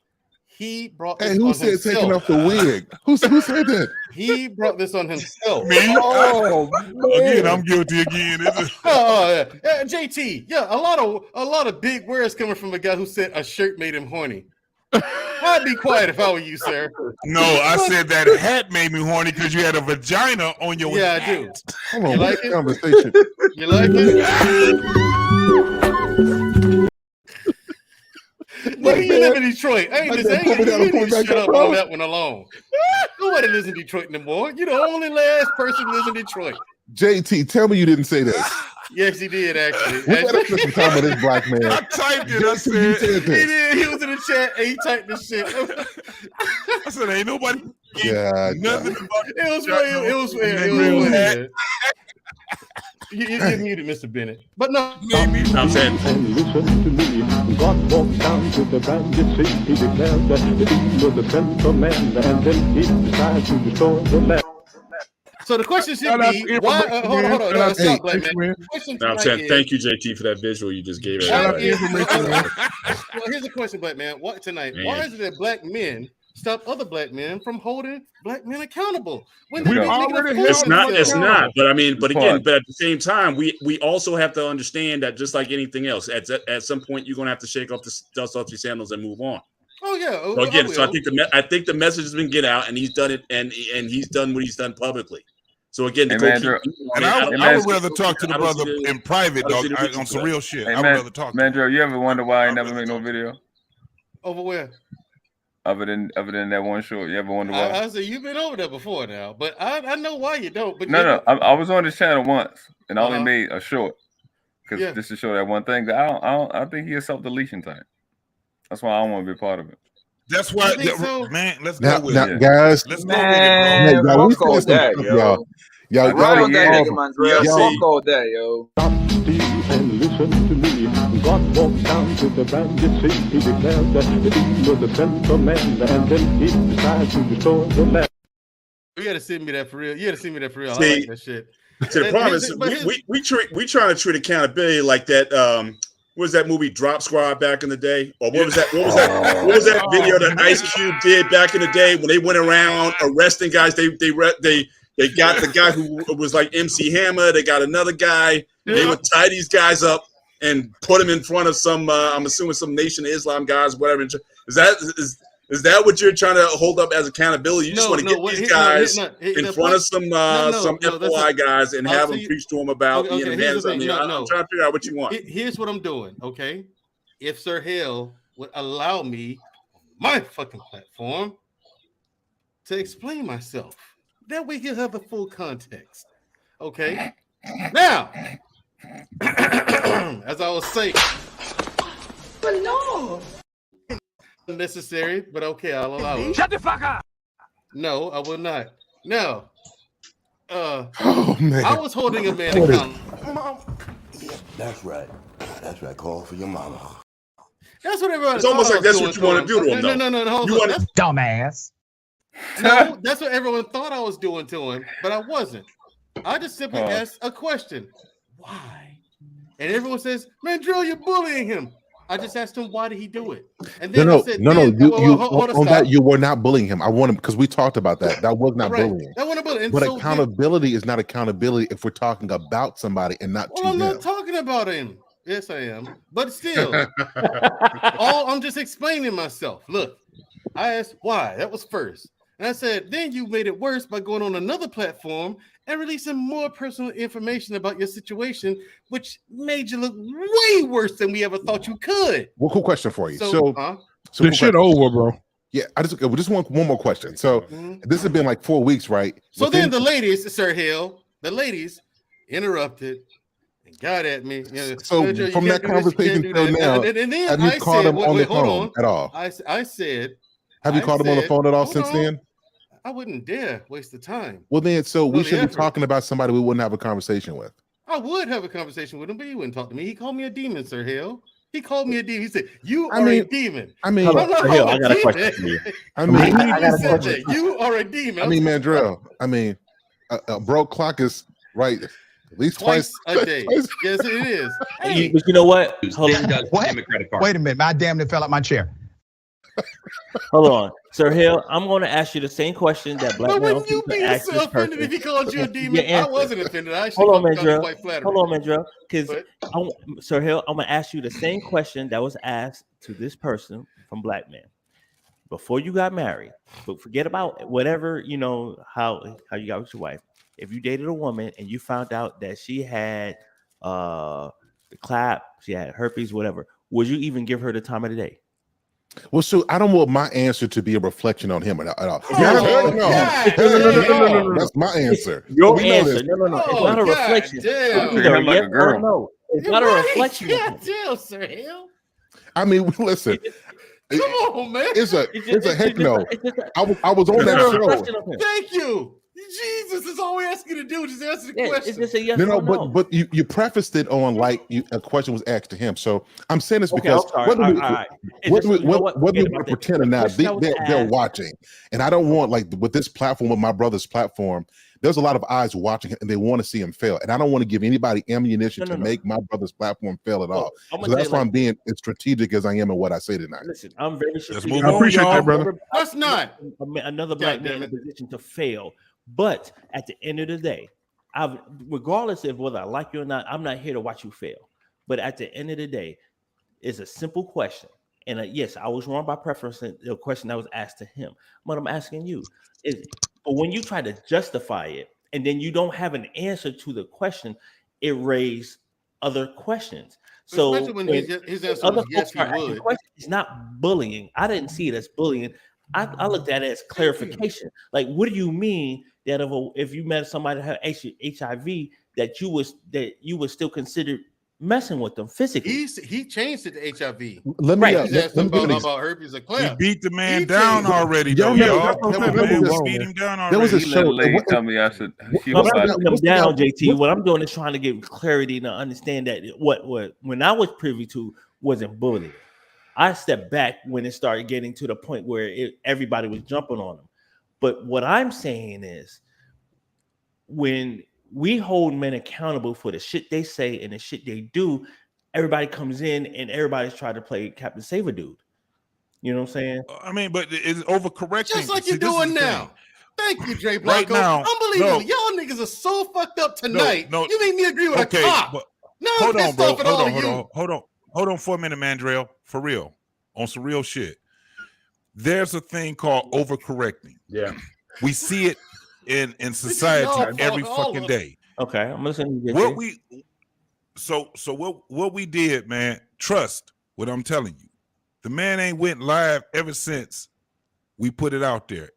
He brought this on himself. Hey, who said taking off the wig? Who said that? He brought this on himself. Me? Oh, again, I'm guilty again. JT, yeah, a lot of big words coming from a guy who said a shirt made him horny. I'd be quiet if I were you, sir. No, I said that hat made me horny because you had a vagina on your hat. I do. Hold on, you like it? Conversation. You like it? Nigga, you live in Detroit. I ain't shut up on that one alone. Nobody lives in Detroit anymore. You're the only last person who lives in Detroit. JT, tell me you didn't say this. Yes, he did, actually. We gotta spend some time with this black man. I typed it. I said he did. He was in the chat and he typed this shit. I said, ain't nobody. Yeah. Nothing about it was fair. You're muted, Mr. Bennett. But no. I'm saying. And listen to me. God walked down to the bandit seat. He declared that he was a sinful man. And then he decided to destroy the land. So the question should be, why? Hold on. No, stop, Black Man. I'm saying thank you, JT, for that visual you just gave. Well, here's the question, Black Man. What tonight? Man. Why is it that black men stop other black men from holding black men accountable? It's not. But I mean, but again, but at the same time, we also have to understand that just like anything else, at some point you're gonna have to shake off the dust off your sandals and move on. Oh yeah. So again, I think the message has been get out, and he's done it, and he's done what he's done publicly. So again, I would rather talk to the brother in private, dog, on some real shit. I would rather talk. Mandrell, you ever wonder why I never make no video? Over where? Other than that one short, you ever wonder why? I said you've been over there before now, but I know why you don't. But no, I was on this channel once, and I only made a short because this is show that one thing. I think he is self-deletion type. That's why I don't want to be part of it. That's why, man. Let's go with it, guys. Let's go with it, bro. Y'all call that, yo. Y'all that nigga, Mandrell. Y'all call that, yo. Stop, Steve, and listen to me. God walked down to the bandit seat. He declared that he was a sinful man, and then he decided to destroy the land. You gotta send me that for real. I like that shit. To the problem is, we trying to treat accountability like that. What was that movie Drop Squad back in the day? Or what was that? What was that video that Ice Cube did back in the day when they went around arresting guys? They got the guy who was like MC Hammer. They got another guy. They would tie these guys up and put them in front of some. I'm assuming some Nation of Islam guys, whatever. Is that what you're trying to hold up as accountability? You just want to get these guys in front of some FOI guys and have them preach to them about being a man. I'm trying to figure out what you want. Here's what I'm doing, okay? If Sir Hale would allow me my fucking platform to explain myself, that way he'll have the full context, okay? Now, as I was saying, but no. Necessary, but okay, I'll allow it. Shut the fuck up. No, I will not. Now, oh man, I was holding a man accountable. That's right. That's right. Call for your mama. That's what everyone. It's almost like that's what you want to do to him, though. No. Hold you on. want dumbass. No, that's what everyone thought I was doing to him, but I wasn't. I just simply asked a question. Why? And everyone says, Mandrell, you're bullying him. I just asked him, why did he do it? And then no. I said, You hold on that you were not bullying him. I want him because we talked about that. That was not bullying. That wasn't bullying. But so accountability is not accountability if we're talking about somebody and not. Well, I'm not talking about him. Yes, I am. But still, I'm just explaining myself. Look, I asked why. That was first. And I said, then you made it worse by going on another platform and releasing more personal information about your situation, which made you look way worse than we ever thought you could. Well, cool question for you. So the shit over, bro. Yeah, I just want one more question. So this has been like 4 weeks, right? So then the ladies, Sir Hill, the ladies interrupted and got at me. So from that conversation till now, have you called him on the phone at all? I said, have you called him on the phone at all since then? I wouldn't dare waste the time. Well, then, so we should be talking about somebody we wouldn't have a conversation with. I would have a conversation with him, but he wouldn't talk to me. He called me a demon, Sir Hill. He called me a demon. He said, "You are a demon." I got a question for you. I got a question. You are a demon. I mean, Mandrell. I mean, a broke clock is right. At least twice a day. Yes, it is. Hey. But you know what? What? Wait a minute. I damn near fell out my chair. Hold on, Sir Hill. I'm going to ask you the same question that Black Man Unfiltered. But wouldn't you be so offended if he called you a demon? I wasn't offended. I actually hold on, Mandrell. Because Sir Hill, I'm going to ask you the same question that was asked to this person from Black Man before you got married. But forget about whatever how you got with your wife. If you dated a woman and you found out that she had the clap, she had herpes, whatever, would you even give her the time of the day? Well, so I don't want my answer to be a reflection on him at all. No. That's my answer. Your answer. No. It's not a reflection. No. It's not a reflection. Damn, Sir Hill. I mean, listen. Come on, man. It's a heck no. I was on that show. Thank you. Jesus, is all we ask you to do. Just answer the question. It's just a yes no, or no. But you prefaced it on like a question was asked to him. So I'm saying this because whether we pretend or not, they're watching, and I don't want like with this platform, with my brother's platform. There's a lot of eyes watching him, and they want to see him fail. And I don't want to give anybody ammunition to make my brother's platform fail at all. So that's why I'm being as strategic as I am in what I say tonight. Listen, I'm very strategic. I appreciate that, brother. That's not another Black man in a position to fail. But at the end of the day, regardless of whether I like you or not, I'm not here to watch you fail. But at the end of the day, it's a simple question. And yes, I was wrong by preference in the question that was asked to him. But I'm asking you, but when you try to justify it and then you don't have an answer to the question, it raises other questions. So especially when his answer was yes, he would. It's not bullying. I didn't see it as bullying. I looked at it as clarification. Like, what do you mean that if you met somebody that had HIV, that you was still considered messing with them physically? He changed it to HIV. Let me about herpes and clap. We beat the man down already. There was a show. Tell me I should. Come down, JT. What I'm doing is trying to give clarity to understand that what when I was privy to wasn't bullying. I stepped back when it started getting to the point where everybody was jumping on them. But what I'm saying is, when we hold men accountable for the shit they say and the shit they do, everybody comes in and everybody's trying to play Captain Save a Dude. You know what I'm saying? I mean, but it's overcorrecting. Just like you're doing now. Thank you, Dre Blanco. Right now, unbelievable. Y'all niggas are so fucked up tonight. You made me agree with a cop. No, hold on, bro. Hold on for a minute, Mandrell. For real. On some real shit. There's a thing called overcorrecting. Yeah. We see it in society every fucking day. Okay, I'm listening to what we did, man, trust what I'm telling you. The man ain't went live ever since we put it out there.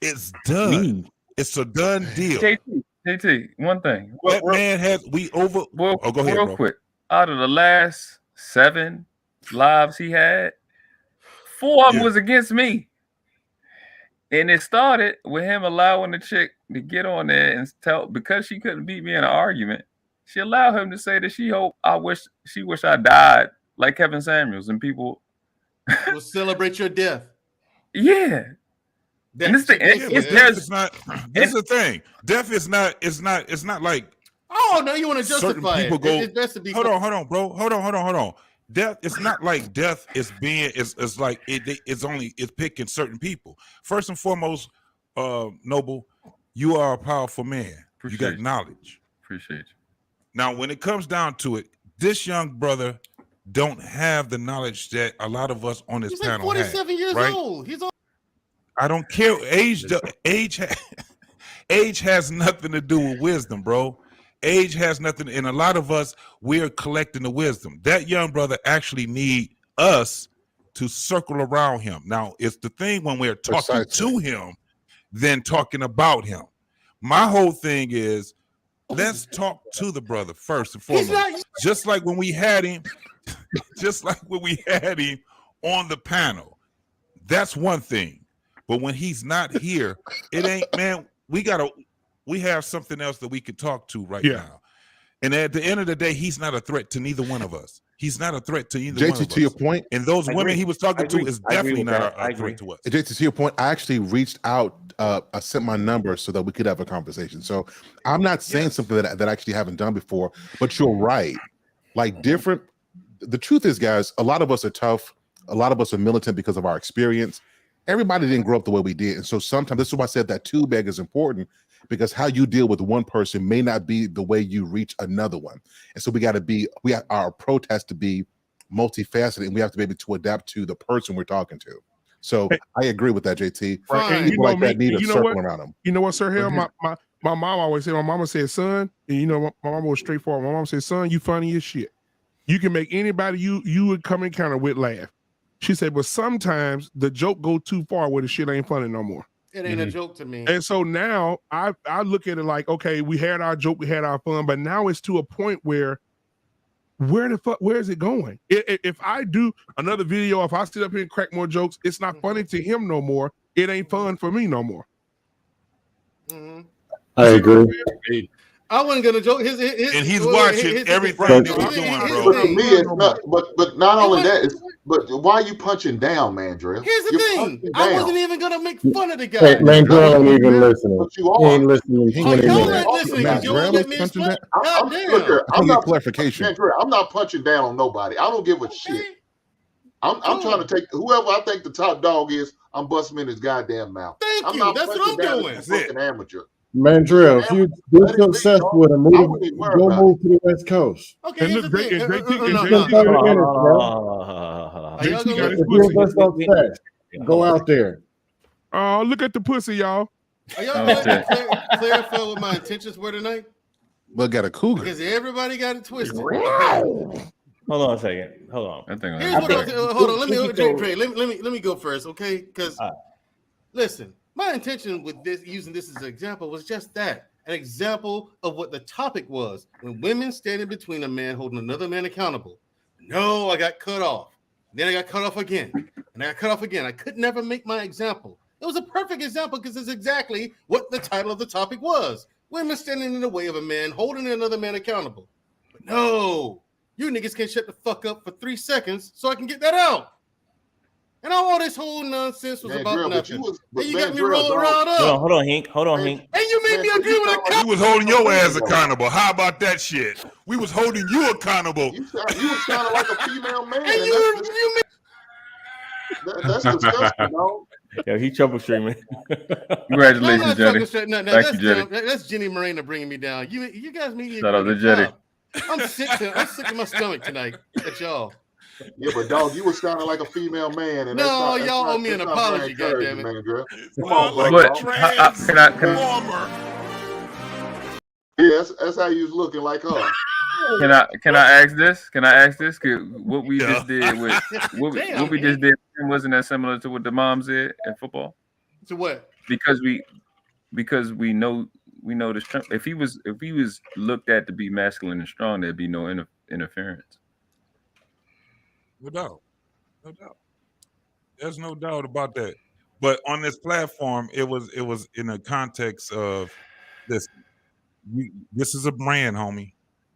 It's done. It's a done deal. JT, one thing. That man has go ahead, real bro. Quick. Out of the last 7 lives he had, 4 of them was against me. And it started with him allowing the chick to get on there and tell, because she couldn't beat me in an argument, she allowed him to say that she wish I died like Kevin Samuels, and people will celebrate your death. Yeah. And this thing, this is the thing. Death is not. It's not like. Oh no, you want to justify people it? Go, it's best to be. Hold on, bro. Hold on. Death. It's not like death is being. It's like it's picking certain people. First and foremost, Noble, you are a powerful man. You got knowledge. Appreciate you. Now, when it comes down to it, this young brother don't have the knowledge that a lot of us on this He's panel like 47 have, years right? old. He's old. I don't care. Age has nothing to do with wisdom, bro. Age has nothing, and a lot of us, we're collecting the wisdom. That young brother actually need us to circle around him. Now, it's the thing when we're talking to him than talking about him. My whole thing is, let's talk to the brother first and foremost. Just like when we had him, on the panel. That's one thing. But when he's not here, it ain't, man, we have something else that we can talk to now. And at the end of the day, he's not a threat to neither one of us. He's not a threat to either one of us. To your point, and those women he was talking to is definitely not a threat to us. JT, to your point, I actually reached out, I sent my number so that we could have a conversation. So I'm not saying something that I actually haven't done before, but you're right. Like the truth is, guys, a lot of us are tough. A lot of us are militant because of our experience. Everybody didn't grow up the way we did. And so sometimes, this is why I said that two-bag is important, because how you deal with one person may not be the way you reach another one. And so our approach has to be multifaceted, and we have to be able to adapt to the person we're talking to. So I agree with that, JT. Right. People like that need a circle around them. You know what, Sir Hill? My mom always said, my mama said, son, and you know, my mama was straightforward. My mom said, son, you funny as shit. You can make anybody you would come encounter with laugh. She said, but sometimes the joke go too far where the shit ain't funny no more. It ain't a joke to me. And so now I look at it like, okay, we had our joke, we had our fun, but now it's to a point where where is it going? If I do another video, if I sit up here and crack more jokes, it's not funny to him no more. It ain't fun for me no more. I agree. I wasn't gonna joke. And he's watching everything that we're doing, bro. But to me, it's not. But not only that, but why are you punching down, Mandrell? Here's the thing. I wasn't even gonna make fun of the guy. Hey, Mandrell ain't even listening. But you are. He ain't listening. I'm not clarification. Mandrell, I'm not punching down on nobody. I don't give a shit. I'm trying to take whoever I think the top dog is. I'm busting in his goddamn mouth. Thank you. That's what I'm doing. Fucking amateur. Mandrell, if you're so obsessed with him, go move to the West Coast. Okay, here's the thing. If you're so obsessed, go out there. Oh, look at the pussy, y'all. Are y'all clarify what my intentions were tonight? Well, got a cougar. Because everybody got it twisted. Hold on a second. Hold on. Hold on. Let me go first, okay? Because listen. My intention with using this as an example was just that, an example of what the topic was. When women standing between a man holding another man accountable. No, I got cut off. Then I got cut off again. And I got cut off again. I could never make my example. It was a perfect example because it's exactly what the title of the topic was. Women standing in the way of a man holding another man accountable. But no, you niggas can't shut the fuck up for 3 seconds so I can get that out. And all this whole nonsense was about nothing. You got me riled up. Hold on, Hank. And you made me agree with a You was holding your ass accountable. How about that shit? We was holding you accountable. You was sounding like a female man. That's disgusting, dog. Yo, he troubleshooting. Congratulations, Jenny. Thank you, Jenny. That's Jenny Morena bringing me down. You guys meet me. Shout out to Jenny. I'm sick in my stomach tonight at y'all. Yeah, but dog, you were sounding like a female man. And y'all owe me an apology, goddammit. Come on, Black. Yeah, that's how you was looking like her. Can I ask this? What we just did with what we just did wasn't that similar to what the moms did in football? To what? Because we know the strength. If he was looked at to be masculine and strong, there'd be no interference. No doubt. There's no doubt about that. But on this platform, it was in a context of this. This is a brand, homie.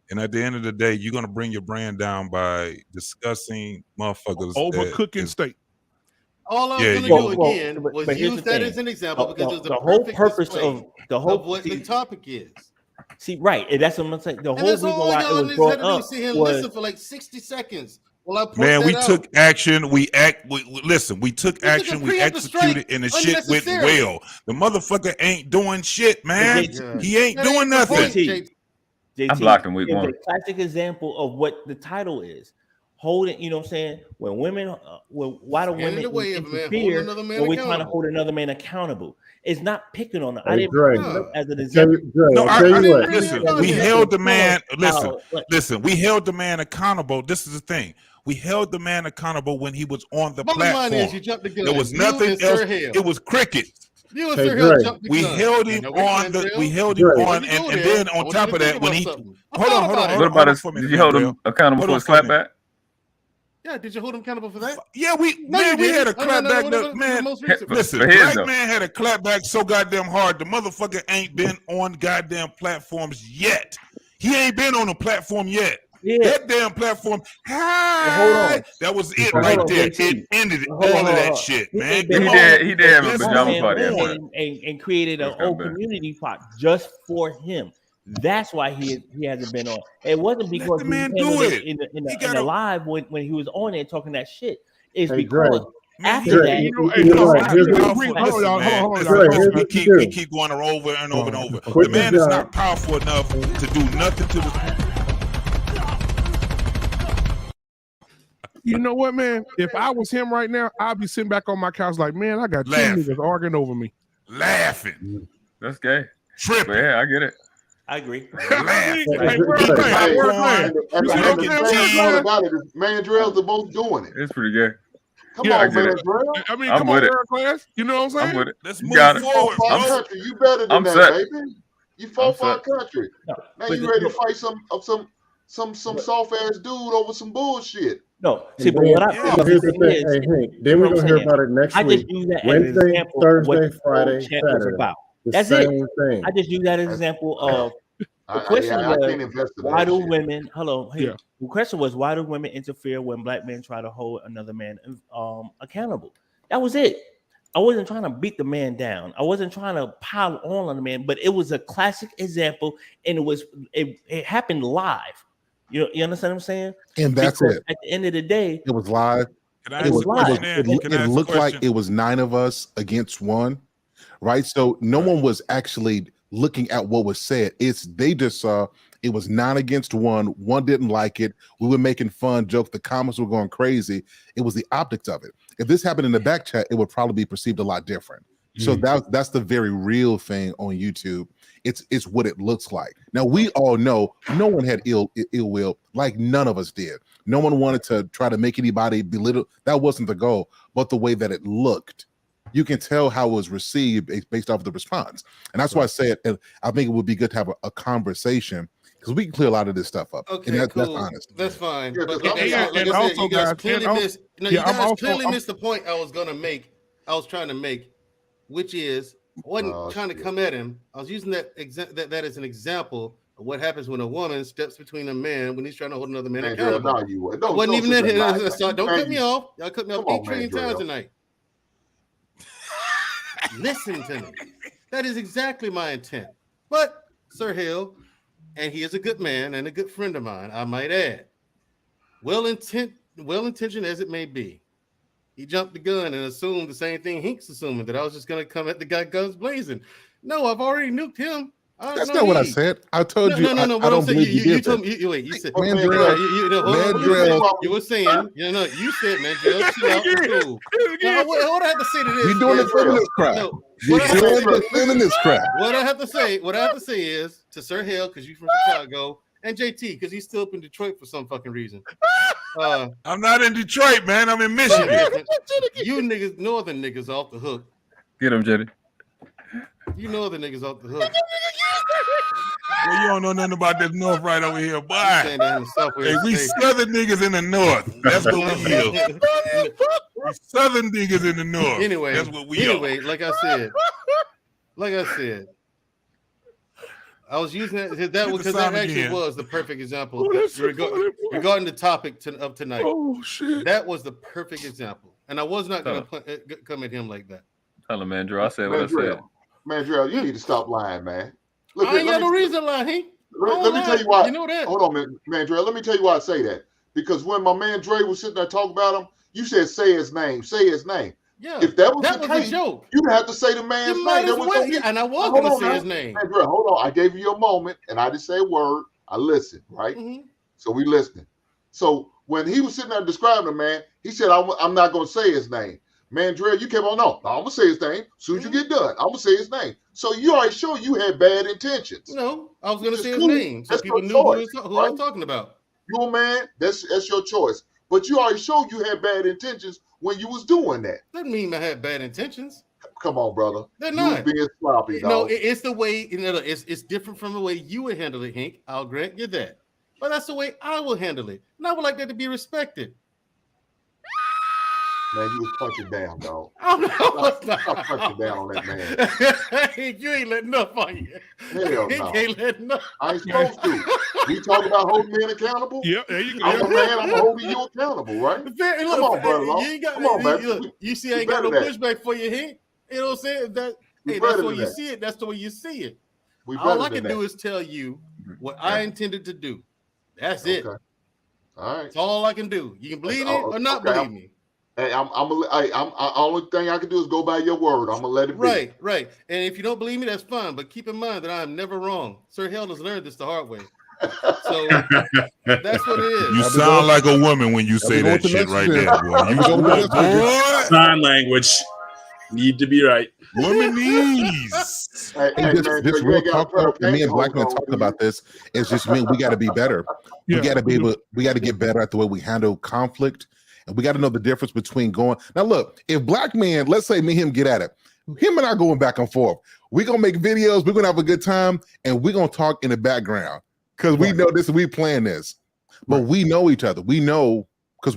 And at the end of the day, you're gonna bring your brand down by discussing motherfuckers overcooking steak. All I was going to do again was use that as an example because it was the whole purpose of what the topic is. See, right, and that's what I'm saying. The whole reason why it was brought up was listen for like 60 seconds. Man, we took action. We took action. We executed, and the shit went well. The motherfucker ain't doing shit, man. He ain't doing nothing. JT, I blocked him week one. A classic example of what the title is. Holding, you know what I'm saying? When women, why do women interfere when we're trying to hold another man accountable? It's not picking on them. I didn't as an example. Listen, we held the man. Listen, we held the man accountable. This is the thing. We held the man accountable when he was on the platform. There was nothing else. It was crickets. We held him on the. We held him on, and then on top of that, when he hold on. What about us? Did you hold him accountable for a slapback? Yeah, did you hold him accountable for that? Yeah, we had a clapback. Man, listen, Black Man had a clapback so goddamn hard. The motherfucker ain't been on goddamn platforms yet. He ain't been on a platform yet. Yeah. That damn platform. Hold on. That was it right there. It ended all of that shit, man. He did have a pajama party and created a whole community pot just for him. That's why he hasn't been on. It wasn't because the man do it in the live when he was on there talking that shit. It's because after that, we keep going over and over and over. The man is not powerful enough to do nothing to the. You know what, man? If I was him right now, I'd be sitting back on my couch like, man, I got two niggas arguing over me. Laughing. That's gay. Tripping. Yeah, I get it. I agree. Mandrell's the most doing it. It's pretty good. Come on, Mandrell. I mean, come on, class. You know what I'm saying? I'm with it. Let's move forward. You better than that, baby. You fought for our country. Now you ready to fight some soft ass dude over some bullshit. No, see, but what here's the thing. Hey, Hank, then we're gonna hear about it next week. Wednesday, Thursday, Friday, Saturday. That's it. I just use that as an example of the question was why do women the question was why do women interfere when black men try to hold another man accountable? That was it. I wasn't trying to beat the man down. I wasn't trying to pile on the man, but it was a classic example, and it happened live. You understand what I'm saying? And that's it. At the end of the day, it was live. It looked like it was 9 of us against 1, right? So no one was actually looking at what was said. They just saw it was 9 against 1. One didn't like it. We were making fun jokes. The comments were going crazy. It was the optics of it. If this happened in the back chat, it would probably be perceived a lot different. So that's the very real thing on YouTube. It's what it looks like. Now we all know no one had ill will, like none of us did. No one wanted to try to make anybody belittle. That wasn't the goal. But the way that it looked, you can tell how it was received based off of the response. And that's why I say it. I think it would be good to have a conversation because we can clear a lot of this stuff up. Okay, and that's honest. That's fine. Yeah, but you guys clearly missed the point I was trying to make, which is I wasn't trying to come at him. I was using that as an example of what happens when a woman steps between a man when he's trying to hold another man accountable. Wasn't even that. Don't cut me off. Y'all cut me off 8 trillion times tonight. Listen to me. That is exactly my intent. But Sir Hill, and he is a good man and a good friend of mine, I might add. Well-intentioned as it may be, he jumped the gun and assumed the same thing Hink's assuming, that I was just going to come at the guy guns blazing. No, I've already nuked him. That's not what I said. I told you. No. I don't believe you told me. You said Mandrell. You were saying. You said Mandrell. Chill out. Cool. Now, what I have to say to this? You're doing the feminist crap. You're doing the feminist crap. What I have to say is to Sir Hill, because you're from Chicago, and JT, because he's still up in Detroit for some fucking reason. I'm not in Detroit, man. I'm in Michigan. You niggas, northern niggas, off the hook. Get him, Jetty. You northern niggas off the hook. Well, you don't know nothing about this north right over here, boy. Hey, we southern niggas in the north. That's what we is. Southern niggas in the north. Anyway, that's what we are. like I said, I was using that because that actually was the perfect example regarding the topic of tonight. Oh shit! That was the perfect example, and I was not going to come at him like that. Tell him, Mandrell. I said what I said. Mandrell, you need to stop lying, man. Look, I ain't got no reason to lie, Hank. Let me tell you why. You know that. Hold on, Mandrell. Let me tell you why I say that. Because when my man Dre was sitting there talking about him, you said say his name. Say his name. Yeah. If that was the case, joke, you'd have to say the man's name. And I was going to say his name. Mandrell, hold on. I gave you a moment, and I didn't say a word. I listened, right? Mm-hmm. So we listening. So when he was sitting there describing the man, he said, I'm not going to say his name. Mandrell, you kept on, no, I'm going to say his name. As soon as you get done, I'm going to say his name. So you already showed you had bad intentions. No, I was going to say his name. So people knew who I was talking about. You a man, that's your choice. But you already showed you had bad intentions when you was doing that. Doesn't mean I had bad intentions. Come on, brother. They're not. You was being sloppy, dog. No, it's the way, it's different from the way you would handle it, Hank. I'll grant you that. But that's the way I will handle it. And I would like that to be respected. Man, you was punching down, dog. Oh, no, stop punching down on that man. You ain't letting up, are you? Hell He no. ain't letting up. I ain't supposed to. We talk about holding men accountable. Yep, there you go. I'm a man. I'm holding you accountable, right? Come on, brother. Come on, man. Look, you see, I ain't got no pushback for you, Hank. You know what I'm saying? That's the way you see it. That's the way you see it. All I can do is tell you what I intended to do. That's it. All right. That's all I can do. You can believe it or not believe me. Hey, only thing I can do is go by your word. I'm gonna let it be. Right. And if you don't believe me, that's fine. But keep in mind that I am never wrong. Sir Hell has learned this the hard way. So that's what it is. You sound like a woman when you say that shit right there, boy. Sign language need to be right. Womanese. This real talk about me and Black Man talk about this. It's just mean we got to be better. We got to get better at the way we handle conflict. And we got to know the difference between going. Now, look, if Black Man, let's say me and him get at it, him and I going back and forth. We're going to make videos. We're going to have a good time. And we're going to talk in the background because we know this, we playing this. But we know each other. We know because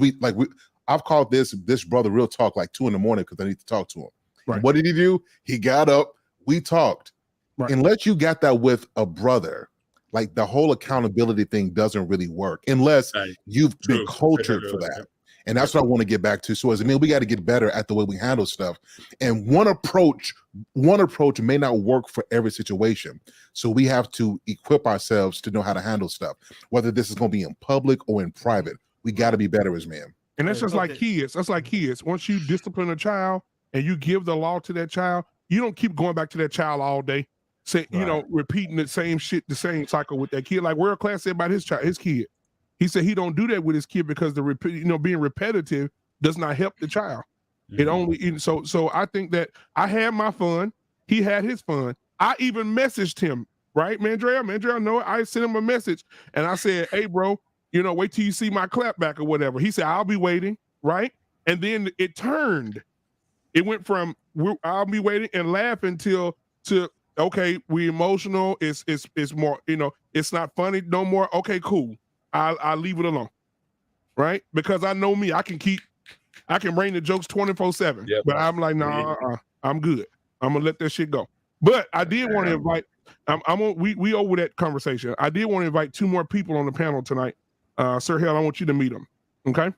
I've called this brother real talk like 2 a.m. because I need to talk to him. Right. What did he do? He got up. We talked. Right. Unless you got that with a brother, like the whole accountability thing doesn't really work unless you've been cultured for that. And that's what I want to get back to. So we got to get better at the way we handle stuff. And one approach may not work for every situation. So we have to equip ourselves to know how to handle stuff, whether this is going to be in public or in private. We got to be better as men. And that's just like kids. That's like kids. Once you discipline a child and you give the law to that child, you don't keep going back to that child all day, repeating the same shit, the same cycle with that kid. Like World Class said about his kid. He said he don't do that with his kid because being repetitive does not help the child. It only so I think that I had my fun. He had his fun. I even messaged him, right, Mandrell, no, I sent him a message and I said, hey, bro, wait till you see my clap back or whatever. He said, I'll be waiting, right? And then it turned. It went from I'll be waiting and laughing to okay, we emotional. It's more, it's not funny no more. Okay, cool. I'll leave it alone, right? Because I know me, I can bring the jokes 24/7. Yep. But I'm like, I'm good. I'm gonna let that shit go. But I did want to invite. We over that conversation. I did want to invite 2 more people on the panel tonight. Sir Hell, I want you to meet them. Okay.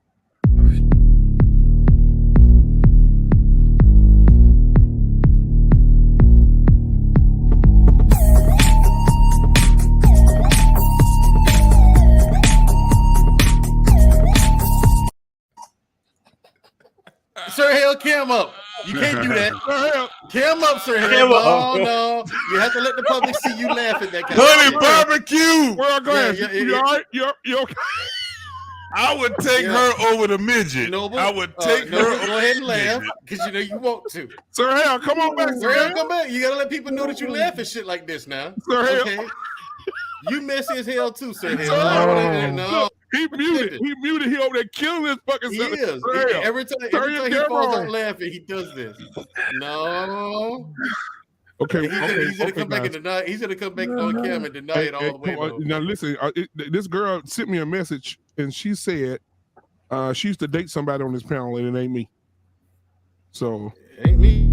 Sir Hell, cam up. You can't do that. Cam up, Sir Hell. No. You have to let the public see you laugh at that kind Honey of barbecue. World Class. You all right? You okay? I would take her over the midget. Noble, I would take her over. Go ahead and laugh because you want to. Sir Hell, come on back. Sir Hell, come back. You got to let people know that you laugh at shit like this now. Sir Hell. Okay. You messy as hell too, Sir Hell. No. He muted. He over there killing this fucking self. He is. Every time he falls out laughing, he does this. No. Okay. He's gonna come back and deny. He's gonna come back on camera and deny it all the way. Now listen, this girl sent me a message and she said she used to date somebody on this panel and it ain't me. So ain't me.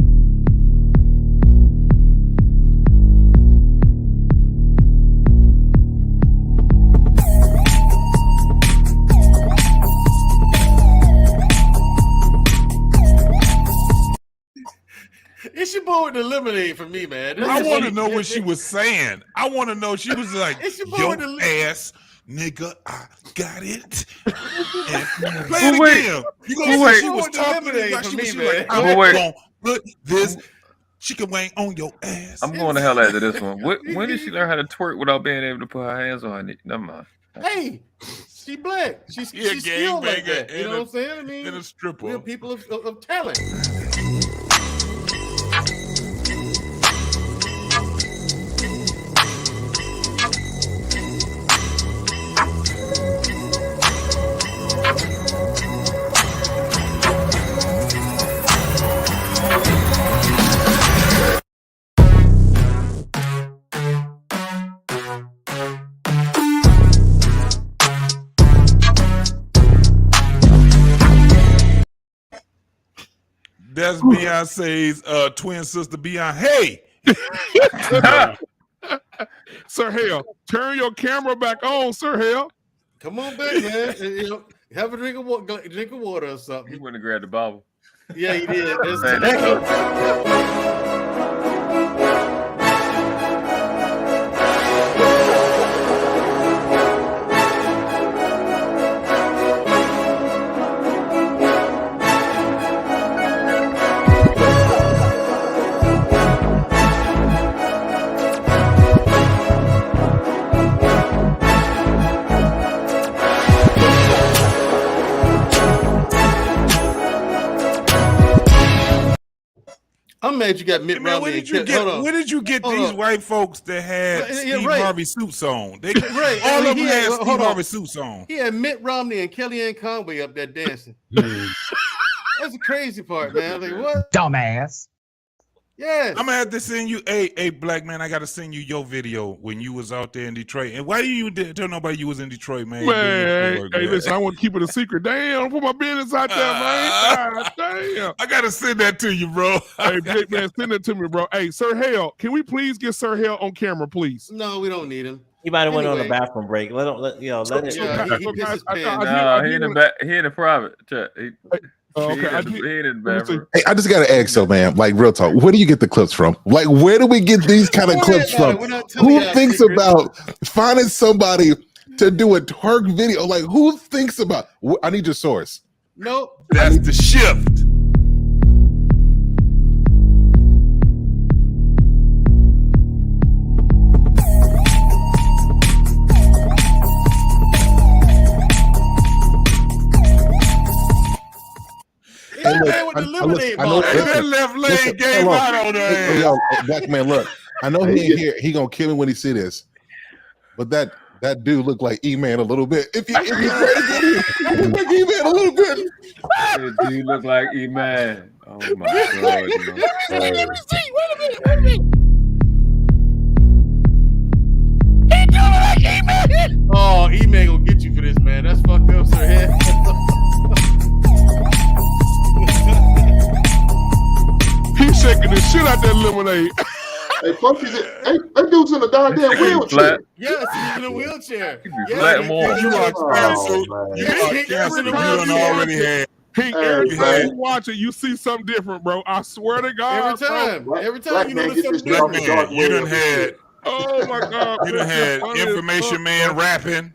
It's your boy with the lemonade for me, man. I want to know what she was saying. I want to know. She was like, "Yo ass nigga, I got it." And play it again. You gonna say she was talking like she was like, "I'm gonna put this chicken wing on your ass." I'm going to hell after this one. When did she learn how to twerk without being able to put her hands on her knee? Never mind. Hey, she black. She's skilled like that. You know what I'm saying? I mean, and a stripper. We're people of talent. That's Beyonce's twin sister, Beyonce. Hey, Sir Hale, turn your camera back on, Sir Hale. Come on back, man. You know, have a drink of water or something. He went and grabbed the bottle. Yeah, he did. I'm mad you got Mitt Romney. Where did you get these white folks that had Steve Harvey suits on? They, all of them had Steve Harvey suits on. He had Mitt Romney and Kellyanne Conway up there dancing. That's the crazy part, man. Like, what? Dumbass. Yeah. I'm gonna have to send you a black man. I gotta send you your video when you was out there in Detroit. And why do you tell nobody you was in Detroit, man? Man, hey, listen, I want to keep it a secret. Damn, put my business out there, man. God, damn. I gotta send that to you, bro. Hey, big man, send it to me, bro. Hey, Sir Hale, can we please get Sir Hale on camera, please? No, we don't need him. He might have went on a bathroom break. Let it. He in the private chat. Hey, I just gotta ask, so man, like real talk, where do you get the clips from? Like, where do we get these kind of clips from? Who thinks about finding somebody to do a twerk video? Like, who thinks about? I need your source. Nope, that's the shift. Hey, look, that left leg gave out on her. Yo, black man, look. I know he ain't here. He gonna kill me when he see this. But that dude looked like E-Man a little bit. If you like E-Man a little bit. That dude look like E-Man. Oh my god. Wait a minute. He do like E-Man. Oh, E-Man gonna get you for this, man. That's fucked up, Sir Head. He's shaking the shit out that lemonade. Hey, fuck is it? Hey, that dude's in a goddamn wheelchair. Yes, he's in a wheelchair. You are canceled. You are canceled. You done already had. Every time you watch it, you see something different, bro. I swear to God. Every time you notice something Black different. man, you done had. Oh my God. You done had Information Man rapping.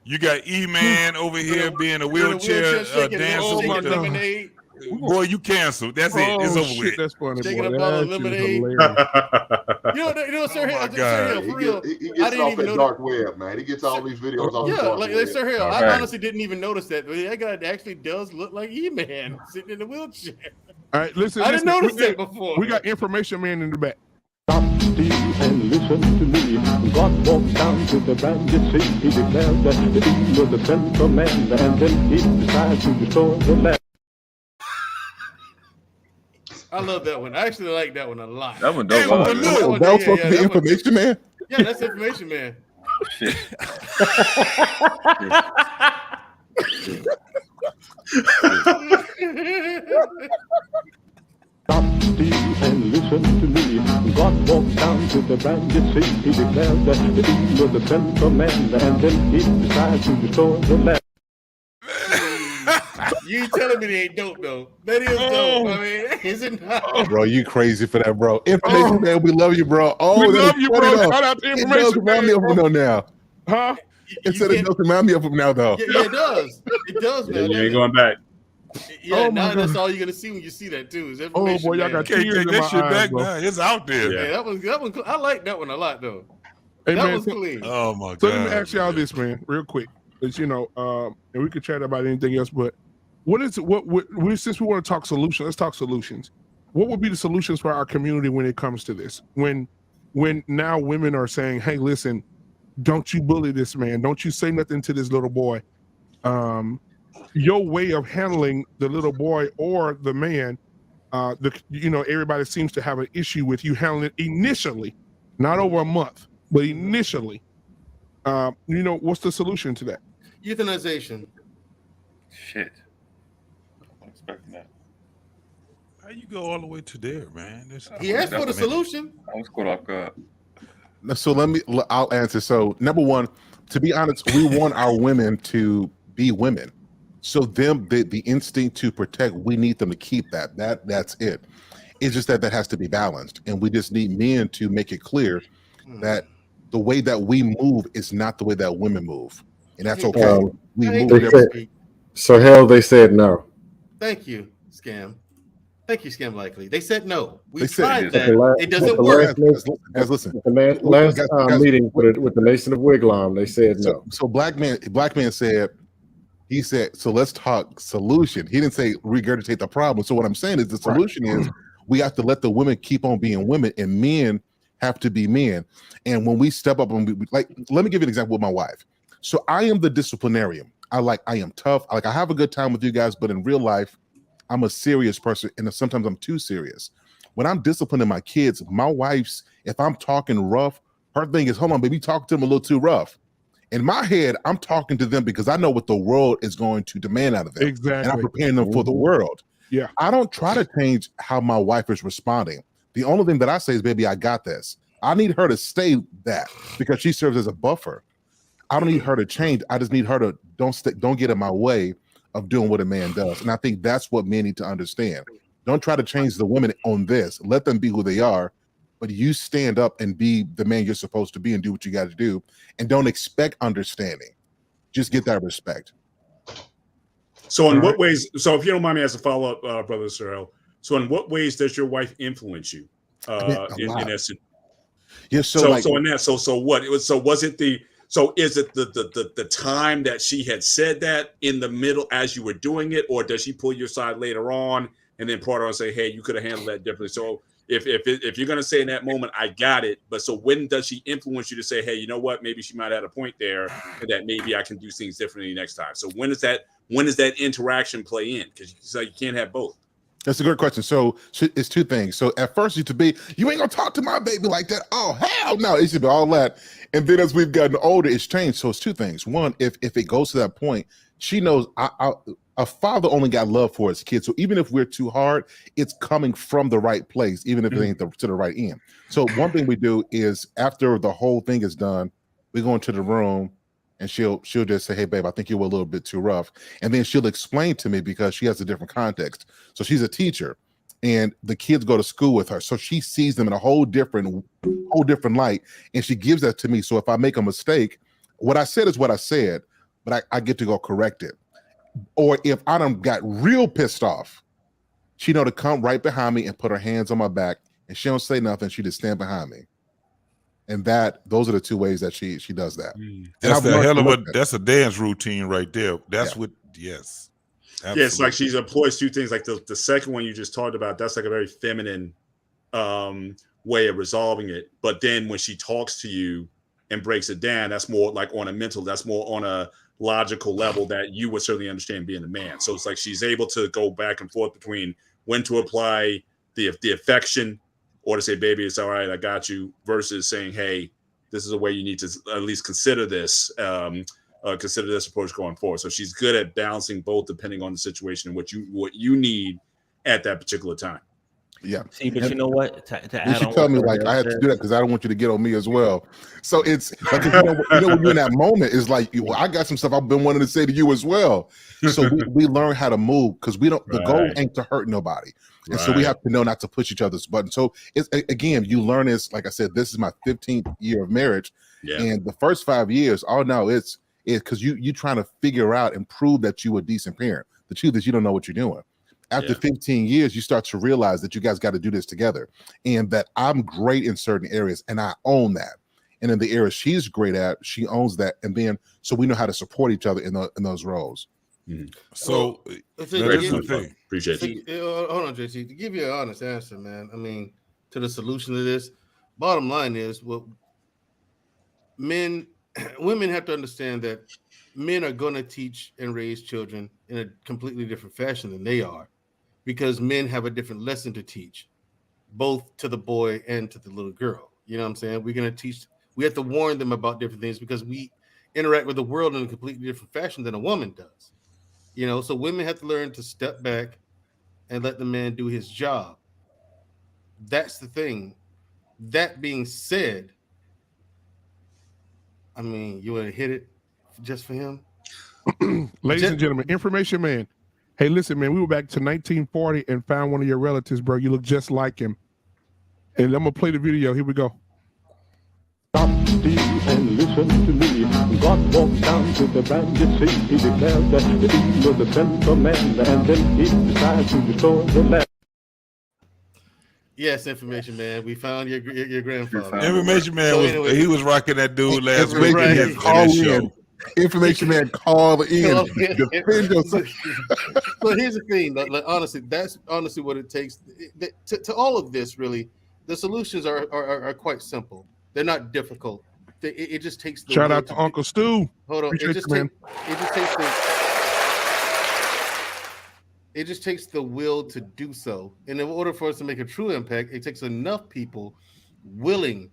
You got E-Man over here being a wheelchair dancer with lemonade. Boy, you canceled. That's it. It's over with. That's funny. Taking a bottle of lemonade. You know, Sir Hill, for real. He gets off that dark web, man. He gets all these videos off the dark web. Sir Hill, I honestly didn't even notice that. But that guy actually does look like E-Man sitting in the wheelchair. All right, listen. I didn't notice that before. We got Information Man in the back. Stop, Steve, and listen to me. God walked down to the bandit sea. He declared that he was the central man, and then he decided to destroy the land. I love that one. I actually like that one a lot. That one dope. That was supposed to be Information Man? Yeah, that's Information Man. Shit. Stop still and listen to me. God walked down to the bandit sea. He declared that he was the center man, and then he decided to destroy the land. You ain't telling me they ain't dope though. That is dope. I mean, is it not? Bro, you crazy for that, bro. Information man, we love you, bro. We love you, bro. Though. Shout out to It does information remind me of him though now. Huh? It said it does remind me of him now though. Yeah, it does. It does, man. You ain't going back. Yeah, now that's all you're gonna see when you see that too. Is oh boy, y'all got tears in my eyes, back bro. now. It's out there. Yeah, that one. I like that one a lot though. Hey, that man, was clean. Oh my god. So let me ask y'all this, man, real quick. It's and we could chat about anything else, but since we want to talk solutions, let's talk solutions. What would be the solutions for our community when it comes to this? When now women are saying, hey, listen, don't you bully this man, don't you say nothing to this little boy. Your way of handling the little boy or the man, everybody seems to have an issue with you handling it initially, not over a month, but initially. What's the solution to that? Euthanization. Shit. I'm expecting that. How you go all the way to there, man? He asked for the solution. I was caught off guard. So I'll answer. So number one, to be honest, we want our women to be women. So the instinct to protect, we need them to keep that. That's it. It's just that has to be balanced. And we just need men to make it clear that the way that we move is not the way that women move. And that's okay. We move differently. So hell, they said no. Thank you, Scam. Thank you, Scam Likely. They said no. We tried that. It doesn't work. Listen. The last meeting with the Nation of Wigwam, they said no. So Black Man said, he said, so let's talk solution. He didn't say regurgitate the problem. So what I'm saying is the solution is we have to let the women keep on being women and men have to be men. And when we step up and let me give you an example with my wife. So I am the disciplinarian. I am tough. I have a good time with you guys, but in real life, I'm a serious person. And sometimes I'm too serious. When I'm disciplining my kids, my wife's, if I'm talking rough, her thing is, hold on, baby, talk to them a little too rough. In my head, I'm talking to them because I know what the world is going to demand out of them. Exactly. And I'm preparing them for the world. Yeah. I don't try to change how my wife is responding. The only thing that I say is, baby, I got this. I need her to stay that because she serves as a buffer. I don't need her to change. I just need her to don't get in my way of doing what a man does. And I think that's what men need to understand. Don't try to change the women on this. Let them be who they are. But you stand up and be the man you're supposed to be and do what you got to do. And don't expect understanding. Just get that respect. So in what ways, so if you don't mind me as a follow-up, Brother Terrell, so in what ways does your wife influence you in essence? Yeah, so is it the time that she had said that in the middle as you were doing it, or does she pull your side later on and then part on and say, hey, you could have handled that differently? So if you're going to say in that moment, I got it, but so when does she influence you to say, hey, you know what, maybe she might have had a point there and that maybe I can do things differently next time? So when does that interaction play in? Because you can't have both. That's a good question. So it's two things. So at first you ain't gonna talk to my baby like that. Oh, hell no. It should be all that. And then as we've gotten older, it's changed. So it's two things. One, if it goes to that point, she knows a father only got love for his kids. So even if we're too hard, it's coming from the right place, even if it ain't to the right end. So one thing we do is after the whole thing is done, we go into the room and she'll just say, hey, babe, I think you were a little bit too rough. And then she'll explain to me because she has a different context. So she's a teacher and the kids go to school with her. So she sees them in a whole different light. And she gives that to me. So if I make a mistake, what I said is what I said, but I get to go correct it. Or if I done got real pissed off, she know to come right behind me and put her hands on my back and she don't say nothing. She just stand behind me. And those are the two ways that she does that. That's a dance routine right there. That's what, yes. Absolutely. Yeah, it's like she employs two things. Like the second one you just talked about, that's like a very feminine way of resolving it. But then when she talks to you and breaks it down, that's more like that's more on a logical level that you would certainly understand being a man. So it's like she's able to go back and forth between when to apply the affection or to say, baby, it's all right, I got you, versus saying, hey, this is a way you need to at least consider this approach going forward. So she's good at balancing both depending on the situation and what you need at that particular time. Yeah. See, but you know what? To You add should on tell what me like Terrell I have to said, do that because I don't want you to get on me as well. So it's like you know when you're in that moment is like I got some stuff I've been wanting to say to you as well. So we learn how to move because we don't. The goal ain't to hurt nobody, and so we have to know not to push each other's buttons. So it's again, you learn this. Like I said, this is my 15th year of marriage, and the first 5 years, it's because you trying to figure out and prove that you a decent parent. The truth is you don't know what you're doing. After 15 years, you start to realize that you guys got to do this together and that I'm great in certain areas and I own that. And in the areas she's great at, she owns that. And then, so we know how to support each other in those roles. So, appreciate you. Hold on, JC. To give you an honest answer, man, I mean, to the solution to this, bottom line is women have to understand that men are going to teach and raise children in a completely different fashion than they are. Because men have a different lesson to teach, both to the boy and to the little girl. You know what I'm saying? We're going to teach, we have to warn them about different things because we interact with the world in a completely different fashion than a woman does. You know, so women have to learn to step back and let the man do his job. That's the thing. That being said, I mean, you want to hit it just for him? Ladies and gentlemen, information man. Hey, listen, man, we were back to 1940 and found one of your relatives, bro. You look just like him. And I'm going to play the video. Here we go. Stop, Steve, and listen to me. God walked down to the bandit sea. He declared that he was the central man, and then he decided to destroy the land. Yes, information man. We found your grandfather. Information man he was rocking that dude last week. Information man, call in. Defend yourself. So here's the thing. Like, honestly, that's honestly what it takes. To all of this, really, the solutions are quite simple. They're not difficult. It just takes the shout out to Uncle Stu. Hold on. It just takes the will to do so. And in order for us to make a true impact, it takes enough people willing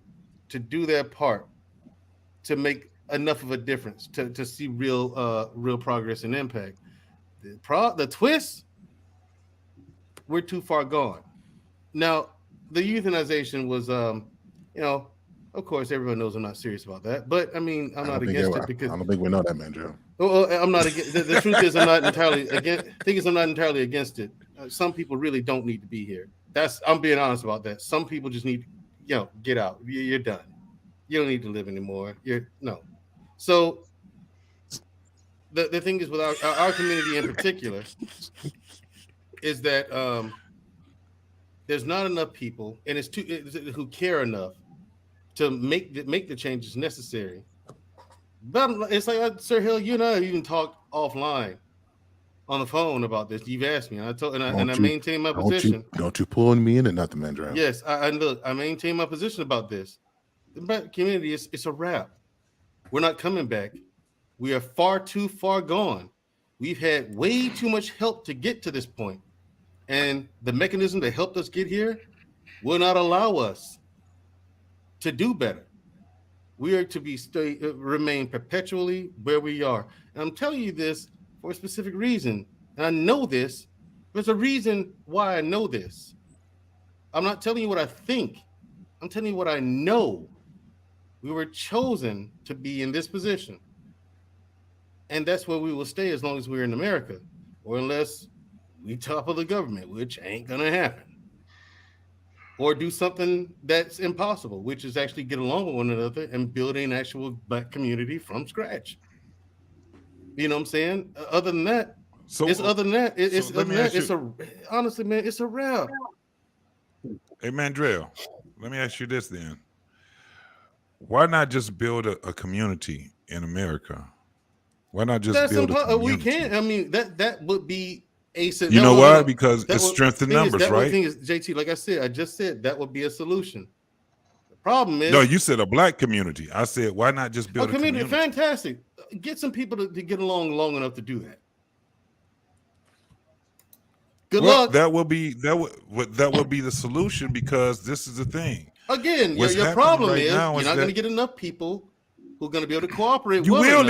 to do their part to make enough of a difference to see real progress and impact. The twist, we're too far gone. Now, the euthanization was, of course, everyone knows I'm not serious about that. But I mean, I'm not against it because I don't think we know that, Mandrell. I'm not against. The truth is, I'm not entirely against. Thing is, I'm not entirely against it. Some people really don't need to be here. I'm being honest about that. Some people just need, get out. You're done. You don't need to live anymore. So the thing is with our community in particular is that there's not enough people, and who care enough to make the changes necessary. But it's like, Sir Hill, you and I even talked offline on the phone about this. You've asked me, and I maintain my position. Don't you pulling me into nothing, Mandrell. Yes, I maintain my position about this. The black community it's a wrap. We're not coming back. We are far too far gone. We've had way too much help to get to this point. And the mechanism that helped us get here will not allow us to do better. We are to remain perpetually where we are. And I'm telling you this for a specific reason. And I know this. There's a reason why I know this. I'm not telling you what I think. I'm telling you what I know. We were chosen to be in this position. And that's where we will stay as long as we're in America, or unless we topple the government, which ain't gonna happen. Or do something that's impossible, which is actually get along with one another and build an actual black community from scratch. You know what I'm saying? Other than that, honestly, man, it's a wrap. Hey, Mandrell, let me ask you this then. Why not just build a community in America? Why not just build a community? We can't. I mean, that would be a. You know why? Because it's strength in numbers, right? The thing is, JT, like I just said, that would be a solution. The problem is, no, you said a black community. I said, why not just build a community? Fantastic. Get some people to get along long enough to do that. Good luck. That will be the solution, because this is the thing. Again, your problem is you're not going to get enough people who are going to be able to cooperate. You will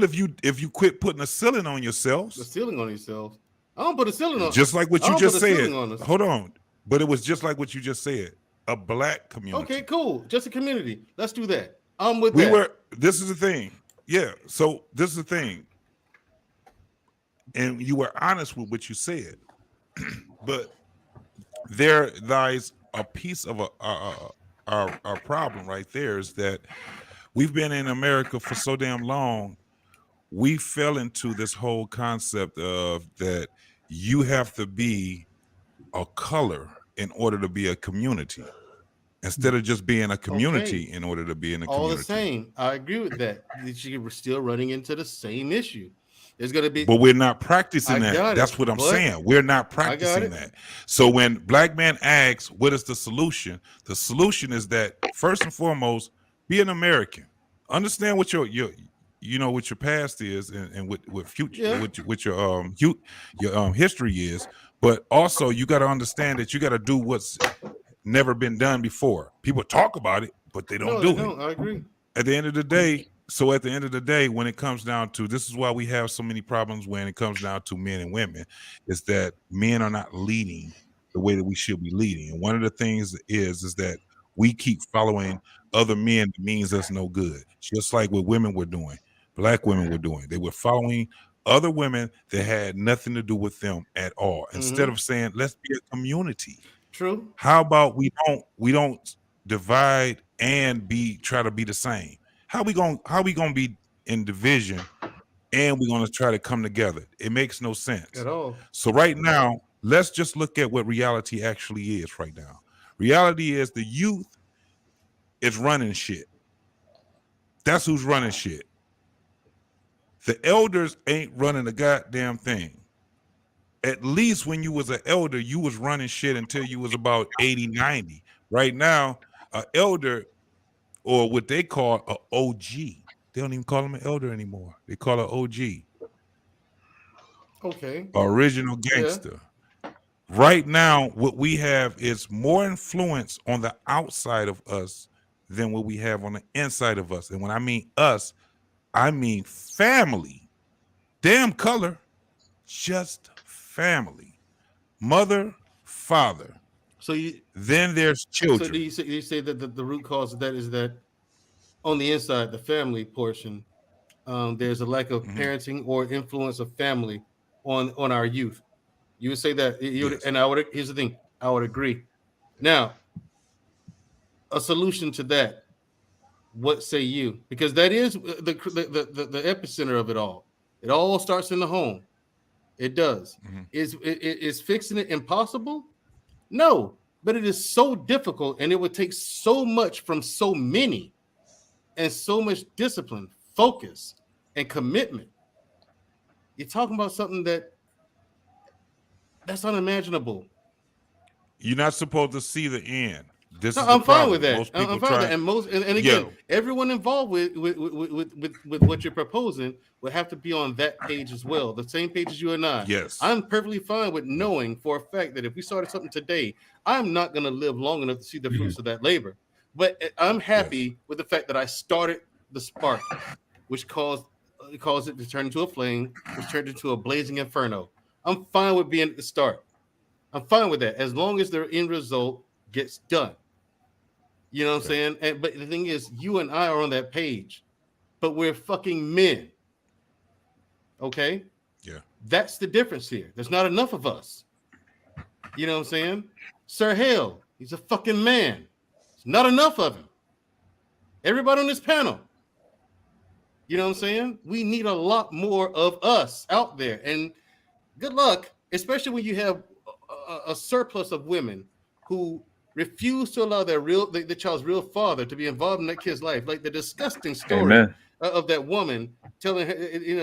if you quit putting a ceiling on yourselves. The ceiling on yourselves. I don't put a ceiling on. Just like what you just said. Hold on. But it was just like what you just said. A black community. Okay, cool. Just a community. Let's do that. I'm with that. This is the thing. Yeah. So this is the thing. And you were honest with what you said. But there lies a piece of our problem right there is that we've been in America for so damn long. We fell into this whole concept of that you have to be a color in order to be a community instead of just being a community in order to be in a community. All the same. I agree with that. We're still running into the same issue. There's going to be, but we're not practicing that. That's what I'm saying. We're not practicing that. So when Black Man asks, what is the solution? The solution is that first and foremost, be an American. Understand what your what your past is and what future what your history is, but also you got to understand that you got to do what's never been done before. People talk about it, but they don't do it. I agree. At the end of the day, when it comes down to, this is why we have so many problems when it comes down to men and women, is that men are not leading the way that we should be leading. And one of the things is that we keep following other men that means us no good. Just like what women were doing, black women were doing. They were following other women that had nothing to do with them at all. Instead of saying, let's be a community. True. How about we don't divide and try to be the same? How we gonna be in division and we're gonna try to come together? It makes no sense at all. So right now, let's just look at what reality actually is right now. Reality is the youth is running shit. That's who's running shit. The elders ain't running a goddamn thing. At least when you was an elder, you was running shit until you was about 80, 90. Right now, an elder, or what they call an OG. They don't even call him an elder anymore. They call it OG. Okay. Original gangster. Yeah. Right now, what we have is more influence on the outside of us than what we have on the inside of us. And when I mean us, I mean family. Damn color. Just family. Mother, father. Then there's children. So you say that the root cause of that is that on the inside, the family portion, there's a lack of parenting or influence of family on our youth. You would say that, and here's the thing, I would agree. Now, a solution to that, what say you? Because that is the epicenter of it all. It all starts in the home. It does. Is fixing it impossible? No, but it is so difficult, and it would take so much from so many, and so much discipline, focus, and commitment. You're talking about something that's unimaginable. You're not supposed to see the end. I'm fine with that. I'm fine with that. And again, everyone involved with what you're proposing will have to be on that page as well, the same page as you and I. Yes, I'm perfectly fine with knowing for a fact that if we started something today, I'm not going to live long enough to see the fruits of that labor. But I'm happy with the fact that I started the spark, which caused it to turn into a flame, which turned into a blazing inferno. I'm fine with being at the start. I'm fine with that as long as the end result gets done. You know what I'm saying? But the thing is, you and I are on that page, but we're fucking men. Okay? Yeah. That's the difference here. There's not enough of us. You know what I'm saying? Sir Hale, he's a fucking man. There's not enough of him. Everybody on this panel. You know what I'm saying? We need a lot more of us out there. And good luck, especially when you have a surplus of women who refuse to allow the child's real father to be involved in that kid's life. Like the disgusting story of that woman telling her,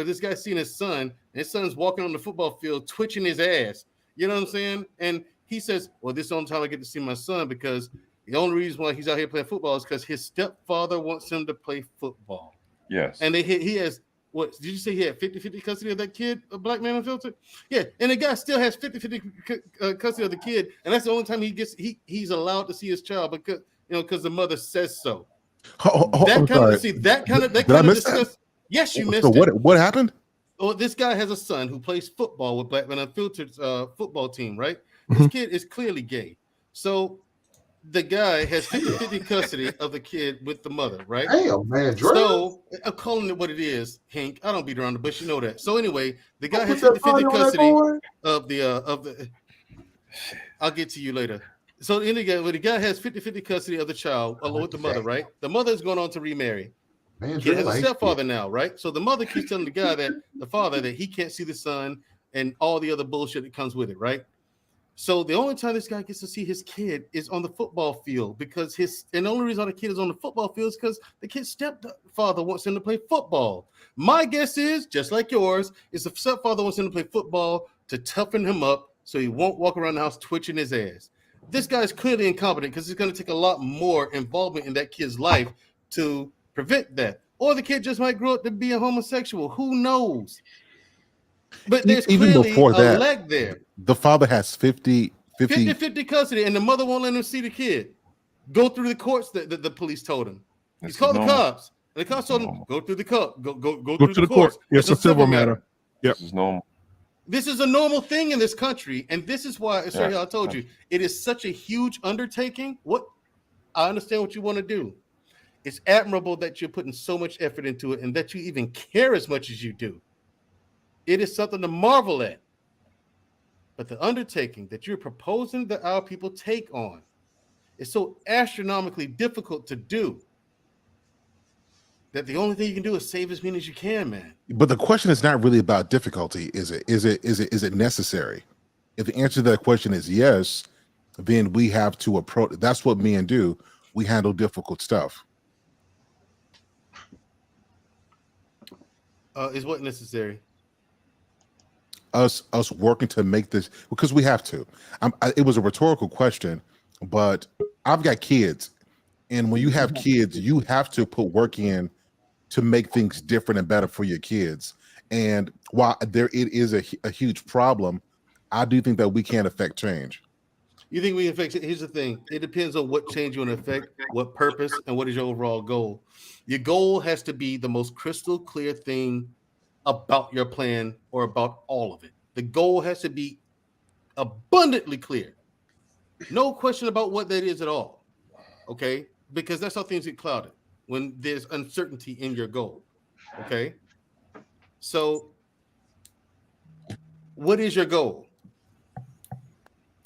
this guy seeing his son, and his son's walking on the football field, twitching his ass. You know what I'm saying? And he says, well, this is the only time I get to see my son because the only reason why he's out here playing football is because his stepfather wants him to play football. Yes. And he has, what did you say? He had 50-50 custody of that kid, a Black Man Unfiltered? Yeah. And the guy still has 50-50 custody of the kid. And that's the only time he's allowed to see his child because the mother says so. That kind of discuss. Yes, you missed it. What happened? Oh, this guy has a son who plays football with Black Man Unfiltered football team, right? This kid is clearly gay. So the guy has 50-50 custody of the kid with the mother, right? Damn, man, so I'm calling it what it is, Hank. I don't beat around the bush, you know that. So anyway, the guy has 50-50 custody of the I'll get to you later. So the guy has 50-50 custody of the child along with the mother, right? The mother is going on to remarry. Kid has a stepfather now, right? So the mother keeps telling the father that he can't see the son and all the other bullshit that comes with it, right? So the only time this guy gets to see his kid is on the football field because the only reason the kid is on the football field is because the kid's stepfather wants him to play football. My guess is, just like yours, is the stepfather wants him to play football to toughen him up so he won't walk around the house twitching his ass. This guy's clearly incompetent because it's going to take a lot more involvement in that kid's life to prevent that. Or the kid just might grow up to be a homosexual. Who knows? But there's even clearly before that, a lag there. The father has 50 custody, and the mother won't let him see the kid. Go through the courts that the police told him. He's called the cops. And the cops told him, go through the court. Go through the courts. It's a civil matter. Yep. This is normal. This is a normal thing in this country, and this is why, I told you, it is such a huge undertaking. I understand what you want to do. It's admirable that you're putting so much effort into it and that you even care as much as you do. It is something to marvel at. But the undertaking that you're proposing that our people take on is so astronomically difficult to do that the only thing you can do is save as many as you can, man. But the question is not really about difficulty, is it? Is it necessary? If the answer to that question is yes, then we have to approach. That's what men do. We handle difficult stuff. Is what necessary? Us working to make this, because we have to. It was a rhetorical question, but I've got kids, and when you have kids, you have to put work in to make things different and better for your kids. And while it is a huge problem, I do think that we can affect change. You think we can affect it? Here's the thing. It depends on what change you want to affect, what purpose, and what is your overall goal. Your goal has to be the most crystal clear thing about your plan or about all of it. The goal has to be abundantly clear. No question about what that is at all. Okay? Because that's how things get clouded, when there's uncertainty in your goal. Okay? So what is your goal?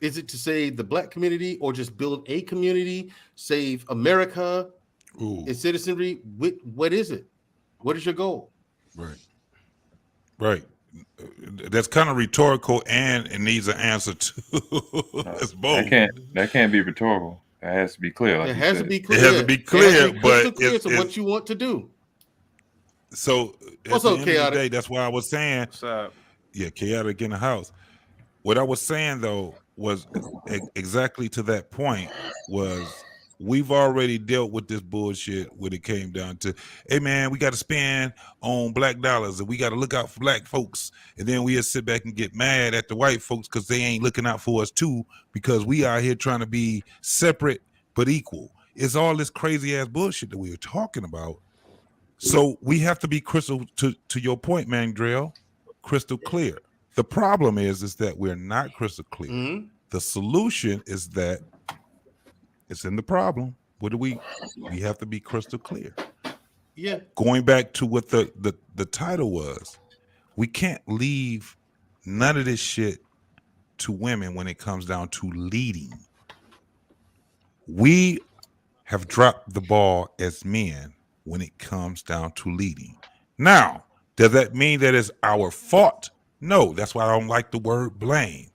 Is it to save the Black community or just build a community, save America, its citizenry? What is it? What is your goal? Right. That's kind of rhetorical, and it needs an answer too. It's both. That can't be rhetorical. That has to be clear. Like it has to be clear. It has to be clear, but it's what you want to do. So at the end of the day, that's why I was saying, yeah, chaotic in the house. What I was saying though was exactly to that point was we've already dealt with this bullshit when it came down to, hey man, we got to spend on black dollars and we got to look out for black folks. And then we just sit back and get mad at the white folks because they ain't looking out for us too, because we out here trying to be separate but equal. It's all this crazy ass bullshit that we were talking about. So we have to be crystal, to your point, Mandrell, crystal clear. The problem is that we're not crystal clear. Mm-hmm. The solution is that it's in the problem. What do we have to be crystal clear. Yeah. Going back to what the title was, we can't leave none of this shit to women when it comes down to leading. We have dropped the ball as men when it comes down to leading. Now, does that mean that it's our fault? No, that's why I don't like the word blame.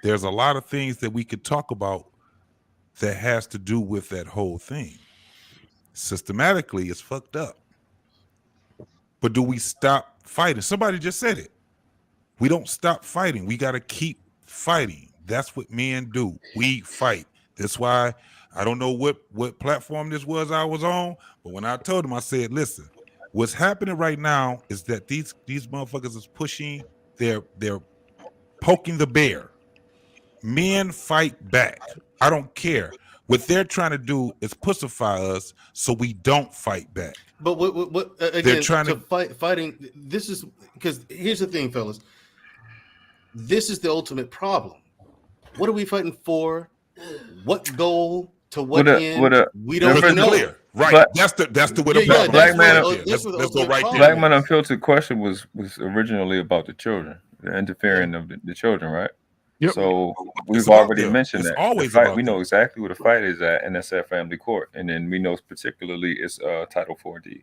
There's a lot of things that we could talk about that has to do with that whole thing. Systematically, it's fucked up. But do we stop fighting? Somebody just said it. We don't stop fighting. We got to keep fighting. That's what men do. We fight. That's why I don't know what platform this was I was on, but when I told him, I said, listen, what's happening right now is that these motherfuckers is pushing, they're poking the bear. Men fight back. I don't care. What they're trying to do is pussify us so we don't fight back. But what again? They're trying to fighting. This is because here's the thing, fellas. This is the ultimate problem. What are we fighting for? What goal to what end? We don't know. Clear. Right. That's the way the problem. Black Man. Let's go right there. Black Man Unfiltered question was originally about the children, the interfering of the children, right? Yep. So we've already mentioned that. Always we know exactly where the fight is at, and that's at family court. And then we know particularly it's Title 4D.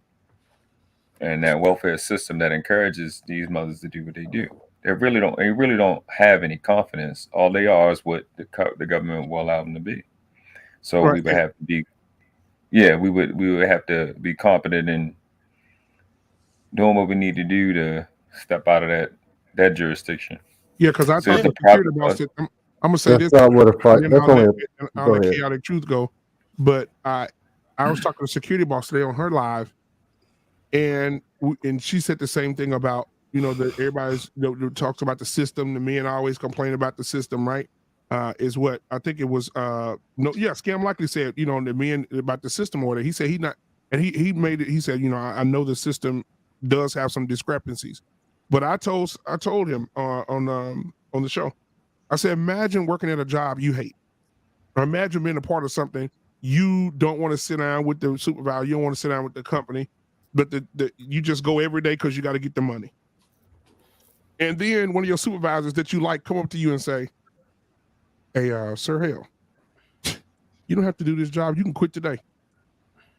And that welfare system that encourages these mothers to do what they do. They really don't have any confidence. All they are is what the government will allow them to be. So we would have to be, we would have to be competent in doing what we need to do to step out of that jurisdiction. Yeah, because I thought the security boss said, I'm gonna say this. I'll let chaotic truth go. But I was talking to security boss today on her live, and she said the same thing about that everybody's talks about the system. The men always complain about the system, right? Is what I think it was. Scam likely said the men about the system order. He said he not, and he made it. He said I know the system does have some discrepancies. But I told him on the show, I said, imagine working at a job you hate, or imagine being a part of something you don't want to sit down with the supervisor, you don't want to sit down with the company, but you just go every day because you got to get the money. And then one of your supervisors that you like come up to you and say, "Hey, Sir Hale, you don't have to do this job. You can quit today.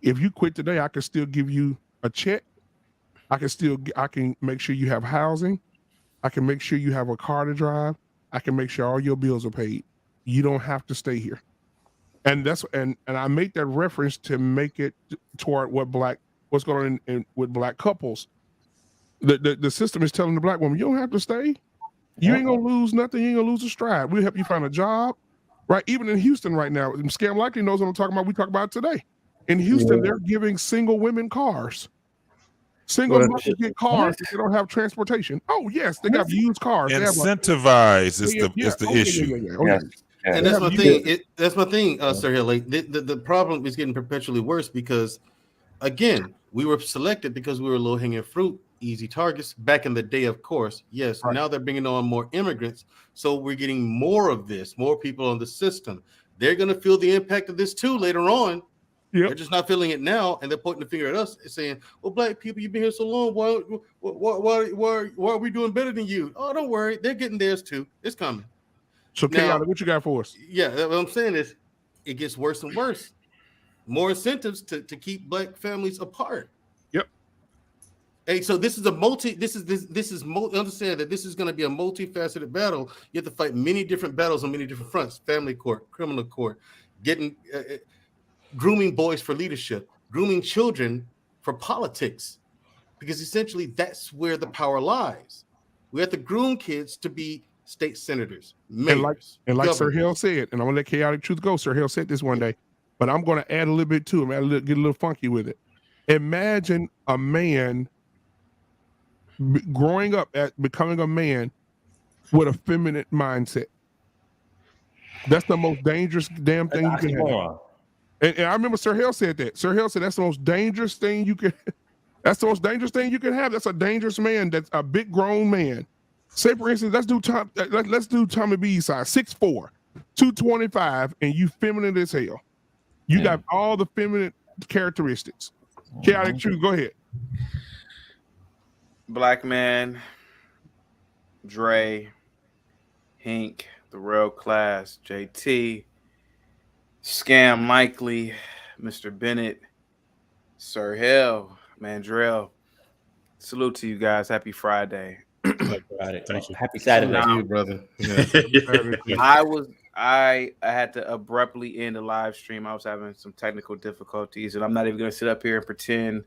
If you quit today, I can still give you a check. I can make sure you have housing. I can make sure you have a car to drive. I can make sure all your bills are paid. You don't have to stay here." And that's and I make that reference to make it toward what's going on with black couples. The system is telling the black woman, you don't have to stay. You ain't gonna lose nothing. You ain't gonna lose a stride. We'll help you find a job. Right? Even in Houston right now, Scam likely knows what I'm talking about. We talk about it today. In Houston, they're giving single women cars. Single mothers get cars if they don't have transportation. Oh yes, they got used cars. Incentivize is the issue. And that's my thing. That's my thing, Sir Hill. Like the problem is getting perpetually worse because, again, we were selected because we were low hanging fruit, easy targets back in the day. Of course, yes. Right. Now they're bringing on more immigrants, so we're getting more of this. More people on the system. They're going to feel the impact of this too later on. They're just not feeling it now, and they're pointing the finger at us and saying, "Well, black people, you've been here so long. Why are we doing better than you?" Oh, don't worry, they're getting theirs too. It's coming. So, Chaotic, what you got for us? Yeah, what I'm saying is, it gets worse and worse. More incentives to keep black families apart. Yep. Hey, so this is understand that this is going to be a multifaceted battle. You have to fight many different battles on many different fronts: family court, criminal court, getting. Grooming boys for leadership, grooming children for politics, because essentially that's where the power lies. We have to groom kids to be state senators, mayors, and like Sir Hill said, and I'm gonna let Chaotic Truth go. Sir Hill said this one day, but I'm gonna add a little bit to him, get a little funky with it. Imagine a man growing up becoming a man with a feminine mindset. That's the most dangerous damn thing you can have. And I remember Sir Hill said that. Sir Hill said that's the most dangerous thing you can. That's the most dangerous thing you can have. That's a dangerous man. That's a big grown man. Say for instance, let's do Tommy B size 6'4", 225, and you feminine as hell. You got all the feminine characteristics. Chaotic Truth, go ahead. Black Man, Dre, Hink, the Real Class, JT. Scam Likely, Mr. Bennett, Sir Hill, Mandrell. Salute to you guys. Happy Friday. Happy Friday. Thank you. Happy Saturday to you, brother. I had to abruptly end the live stream. I was having some technical difficulties, and I'm not even going to sit up here and pretend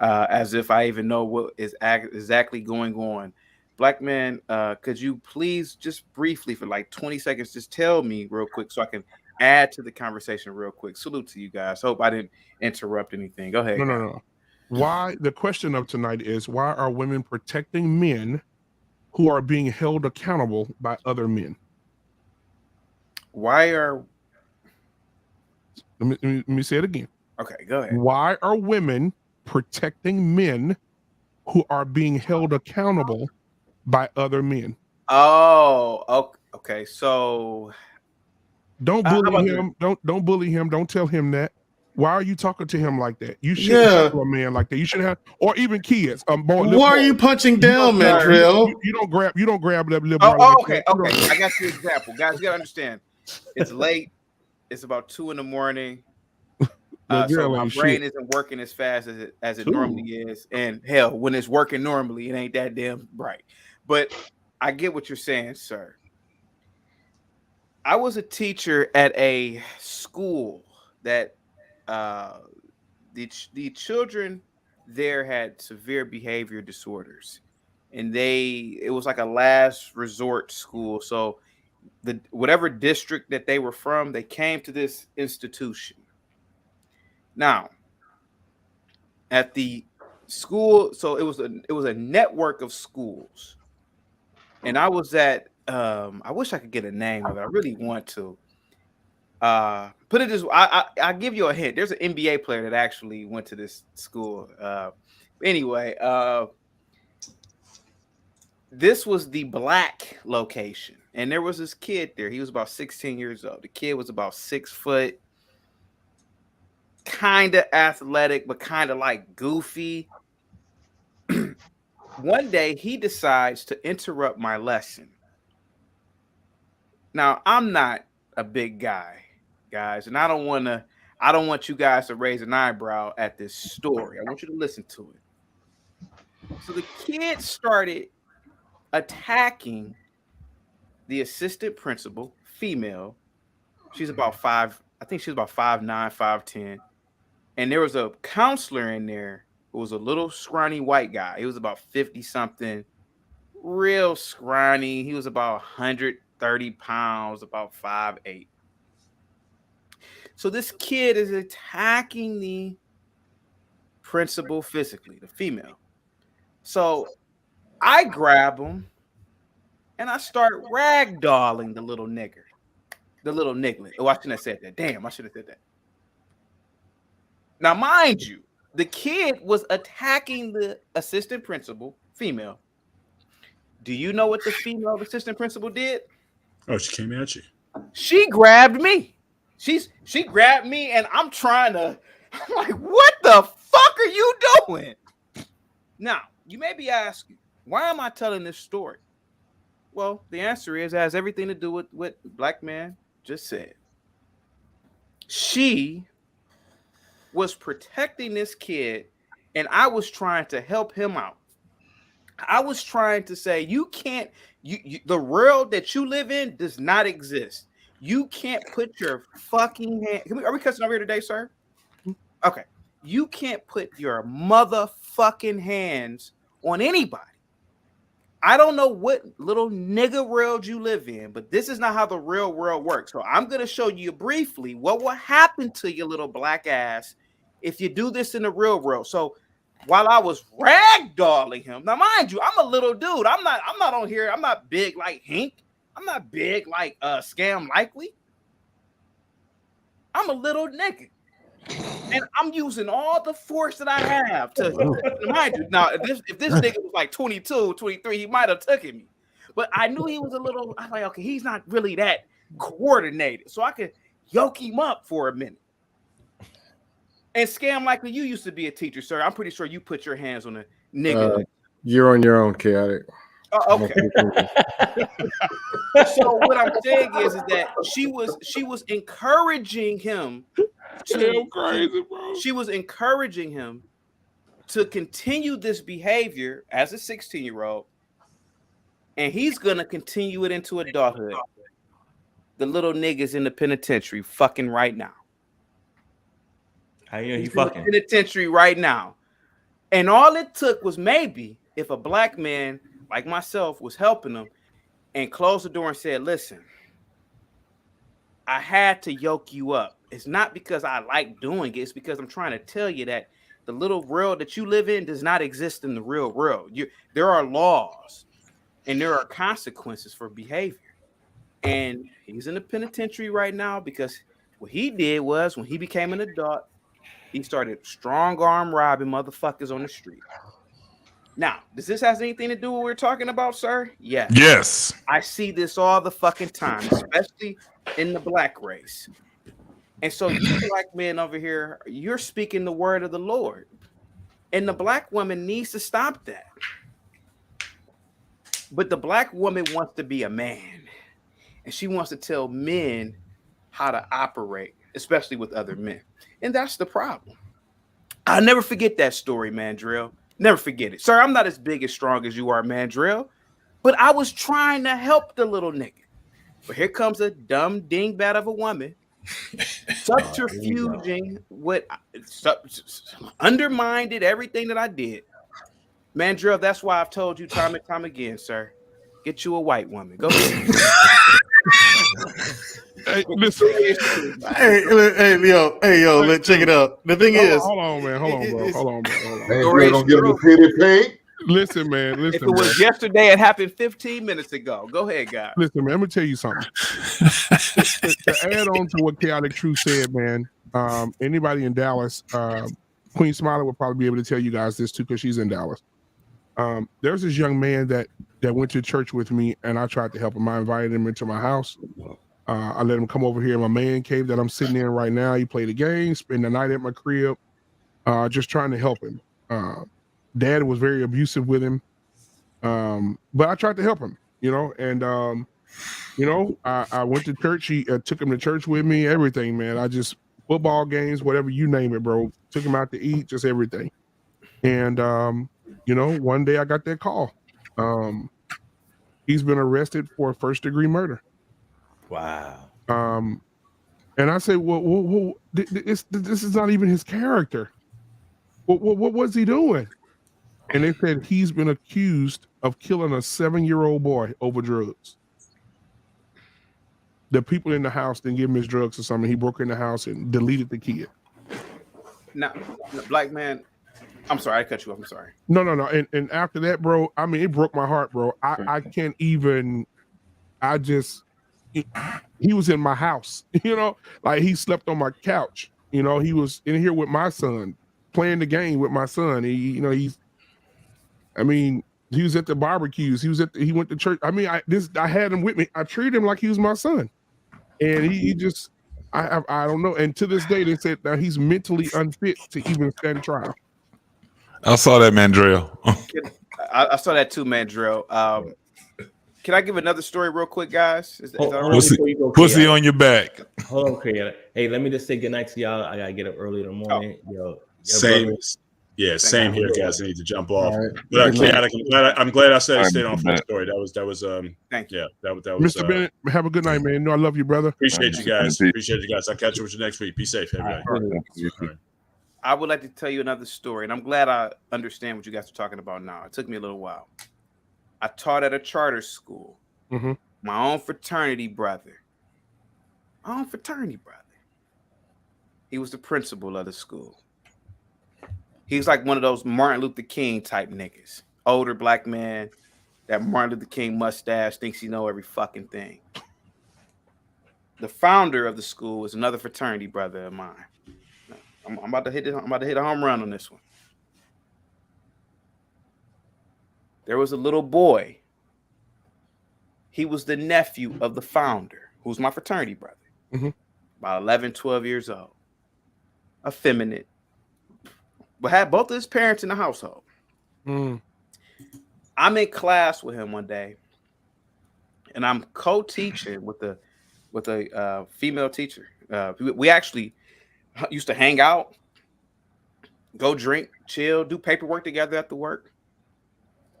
as if I even know what is exactly going on. Black Man, could you please just briefly for like 20 seconds just tell me real quick so I can add to the conversation real quick. Salute to you guys. Hope I didn't interrupt anything. Go ahead. No. Why? The question of tonight is, why are women protecting men who are being held accountable by other men? Why are Let me say it again. Okay, go ahead. Why are women protecting men who are being held accountable by other men? Oh, okay. So don't bully him. Don't bully him. Don't tell him that. Why are you talking to him like that? You shouldn't talk to a man like that. You shouldn't have, or even kids. Why are you punching down, Mandrell? You don't grab that little. Okay. I got your example, guys. You gotta understand. It's late. It's about 2 a.m. So my brain isn't working as fast as it normally is. And hell, when it's working normally, it ain't that damn bright. But I get what you're saying, sir. I was a teacher at a school that the children there had severe behavior disorders, and it was like a last resort school. So whatever district that they were from, they came to this institution. Now, at the school, so it was a network of schools, and I was at. I wish I could get a name of it. I really want to. Put it this way. I'll give you a hint. There's an NBA player that actually went to this school. Anyway, this was the Black location, and there was this kid there. He was about 16 years old. The kid was about 6 foot. Kind of athletic, but kind of like goofy. One day he decides to interrupt my lesson. Now, I'm not a big guy, guys, and I don't want you guys to raise an eyebrow at this story. I want you to listen to it. So the kid started attacking the assistant principal, female. She's about 5, I think she was about 5'9", 5'10". And there was a counselor in there who was a little scrawny white guy. He was about 50-something, real scrawny. He was about 130 pounds, about 5'8". So this kid is attacking the principal physically, the female. So I grab him and I start ragdolling the little nigger, the little niglet. Oh, I shouldn't have said that. Damn, I should have said that. Now, mind you, the kid was attacking the assistant principal, female. Do you know what the female assistant principal did? Oh, she came at you. She grabbed me. She grabbed me, and I'm like, what the fuck are you doing? Now, you may be asking, why am I telling this story? Well, the answer is it has everything to do with what Black Man just said. She was protecting this kid, and I was trying to help him out. I was trying to say, you can't, the world that you live in does not exist. You can't put your fucking hand. Are we cussing over here today, sir? Okay. You can't put your motherfucking hands on anybody. I don't know what little nigga world you live in, but this is not how the real world works. So I'm going to show you briefly what will happen to your little black ass if you do this in the real world. So while I was ragdolling him, now mind you, I'm a little dude. I'm not on here. I'm not big like Hink. I'm not big like Scam Likely. I'm a little nigga. And I'm using all the force that I have to mind you. Now, if this nigga was like 22, 23, he might have taken me. But I knew he was a little, I was like, okay, he's not really that coordinated. So I could yoke him up for a minute. And Scam Likely, you used to be a teacher, sir. I'm pretty sure you put your hands on a nigga. You're on your own, chaotic. Oh, okay. So what I'm saying is that she was encouraging him to crazy, bro. She was encouraging him to continue this behavior as a 16-year-old, and he's gonna continue it into adulthood. The little nigga's in the penitentiary fucking right now. How you know he He's fucking? in the penitentiary right now. And all it took was maybe if a black man like myself was helping him and closed the door and said, listen, I had to yoke you up. It's not because I like doing it. It's because I'm trying to tell you that the little world that you live in does not exist in the real world. There are laws and there are consequences for behavior. And he's in the penitentiary right now because What he did was when he became an adult, he started strong arm robbing motherfuckers on the street. Now, does this have anything to do with what we're talking about, sir? Yes. Yes. I see this all the fucking time, especially in the black race. And so you black men over here, you're speaking the word of the Lord. And the black woman needs to stop that. But the black woman wants to be a man. And she wants to tell men how to operate, especially with other men. And that's the problem. I'll never forget that story, Mandrell. Never forget it. Sir, I'm not as big as strong as you are, Mandrell, but I was trying to help the little nigga. But here comes a dumb dingbat of a woman subterfuging what undermined everything that I did. Mandrell, that's why I've told you time and time again, sir. Get you a white woman. Go ahead. Hey, listen. Hey, yo, check it out. The thing is, hold on, bro. Hold on. We're gonna give him a pity pink. Listen, man. If it was yesterday, it happened 15 minutes ago. Go ahead, guys. Listen, man. I'm gonna tell you something. to add on to what Chaotic Truth said, man. Anybody in Dallas, Queen Smiley will probably be able to tell you guys this too, because she's in Dallas. There's this young man that went to church with me, and I tried to help him. I invited him into my house. I let him come over here in my man cave that I'm sitting in right now. He played a game, spend the night at my crib, just trying to help him. Dad was very abusive with him, but I tried to help him, and I went to church. He took him to church with me, everything, man. I just football games, whatever you name it, bro. Took him out to eat, just everything. And one day I got that call. He's been arrested for first-degree murder. Wow. And I say, well, this is not even his character. What was he doing? And they said he's been accused of killing a 7-year-old boy over drugs. The people in the house didn't give him his drugs or something. He broke in the house and deleted the kid. Now, black man, I'm sorry, I cut you off. I'm sorry. No. And after that, bro, I mean, it broke my heart, bro. I can't even, he was in my house, like he slept on my couch. He was in here with my son, playing the game with my son. He was at the barbecues. He went to church. I mean, I had him with me. I treated him like he was my son. And he just, I don't know. And to this day, they said that he's mentally unfit to even stand trial. I saw that, Mandrell. I saw that too, Mandrell. Can I give another story real quick, guys? Pussy on your back. Hold on, Craig. Hey, let me just say goodnight to y'all. I gotta get up early in the morning. Same here, guys. I need to jump off. Right. But I'm glad I said I stayed on for the story. That was thank you. Yeah, that was Mr. Bennett, have a good night, man. I love you, brother. Appreciate you guys. I'll catch you with you next week. Be safe, everybody. Right. I would like to tell you another story, and I'm glad I understand what you guys are talking about now. It took me a little while. I taught at a charter school. Mm-hmm. My own fraternity brother. He was the principal of the school. He was like one of those Martin Luther King type niggas. Older black man, that Martin Luther King mustache, thinks he know every fucking thing. The founder of the school is another fraternity brother of mine. I'm about to hit a home run on this one. There was a little boy. He was the nephew of the founder, who's my fraternity brother. Mm-hmm. About 11, 12 years old. Effeminate. But had both of his parents in the household. Mm. I'm in class with him one day, and I'm co-teaching with a female teacher. We actually used to hang out, go drink, chill, do paperwork together after work.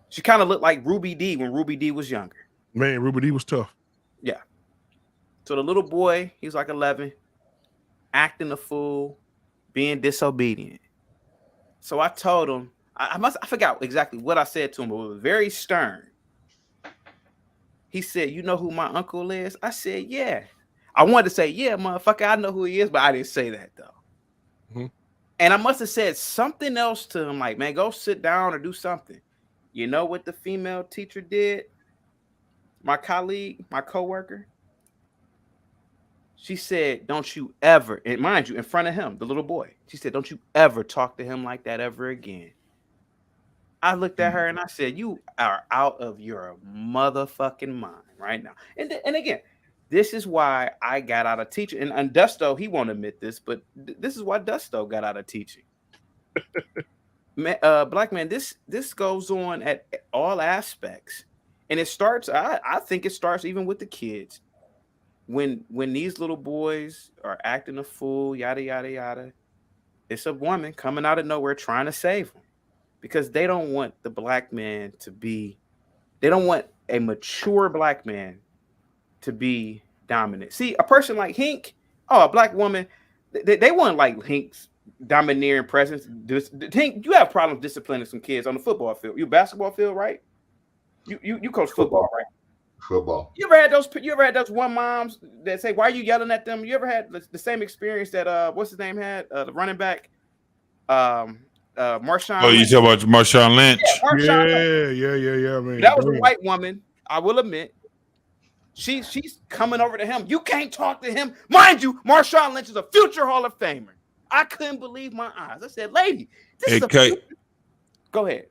She kind of looked like Ruby D when Ruby D was younger. Man, Ruby D was tough. Yeah. So the little boy, he's like 11, acting a fool, being disobedient. So I told him, I forgot exactly what I said to him, but it was very stern. He said, "You know who my uncle is?" I said, "Yeah." I wanted to say, "Yeah, motherfucker, I know who he is," but I didn't say that though. Mm-hmm. And I must have said something else to him, like, "Man, go sit down or do something." You know what the female teacher did? My colleague, my coworker. She said, don't you ever, and mind you, in front of him, the little boy, she said, don't you ever talk to him like that ever again. I looked at her and I said, you are out of your motherfucking mind right now. And again, this is why I got out of teaching. And Dusto, he won't admit this, but this is why Dusto got out of teaching. Black man, this goes on at all aspects. And it starts, I think it starts even with the kids. When these little boys are acting a fool, yada, yada, yada, it's a woman coming out of nowhere trying to save them because they don't want the black man to be, they don't want a mature black man to be dominant. See, a person like Hink, a black woman, they want like Hink's domineering presence. Hink, you have problems disciplining some kids on the football field. You basketball field, right? You coach football, right? Football. You ever had those one moms that say, "Why are you yelling at them?" You ever had the same experience that what's his name had, the running back, Marshawn? Oh, you talking about Marshawn Lynch? Yeah, man. That was a white woman. I will admit, she's coming over to him. You can't talk to him, mind you. Marshawn Lynch is a future Hall of Famer. I couldn't believe my eyes. I said, "Lady, this is a future." Go ahead.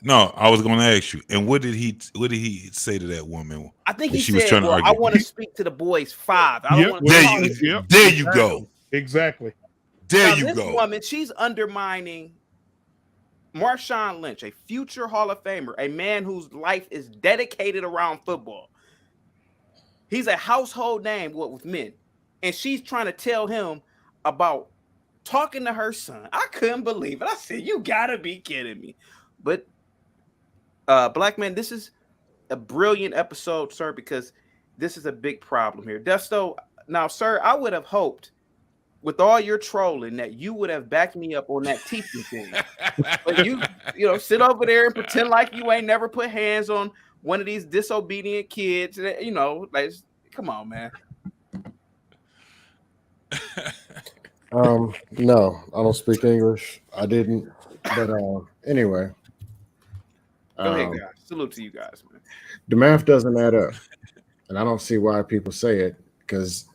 No, I was going to ask you. And what did he say to that woman? I think he she said, was trying to argue? I want to speak to the boy's father. I don't want to there you go. Exactly. There you this go. Woman, she's undermining Marshawn Lynch, a future Hall of Famer, a man whose life is dedicated around football. He's a household name with men. And she's trying to tell him about talking to her son. I couldn't believe it. I said, you gotta be kidding me. But Black man, this is a brilliant episode, sir, because this is a big problem here. Dusto, now, sir, I would have hoped with all your trolling that you would have backed me up on that teaching thing. But you sit over there and pretend like you ain't never put hands on one of these disobedient kids. Like, come on, man. No, I don't speak English. I didn't. But anyway. Go ahead, guys. Salute to you guys, man. The math doesn't add up. And I don't see why people say it, because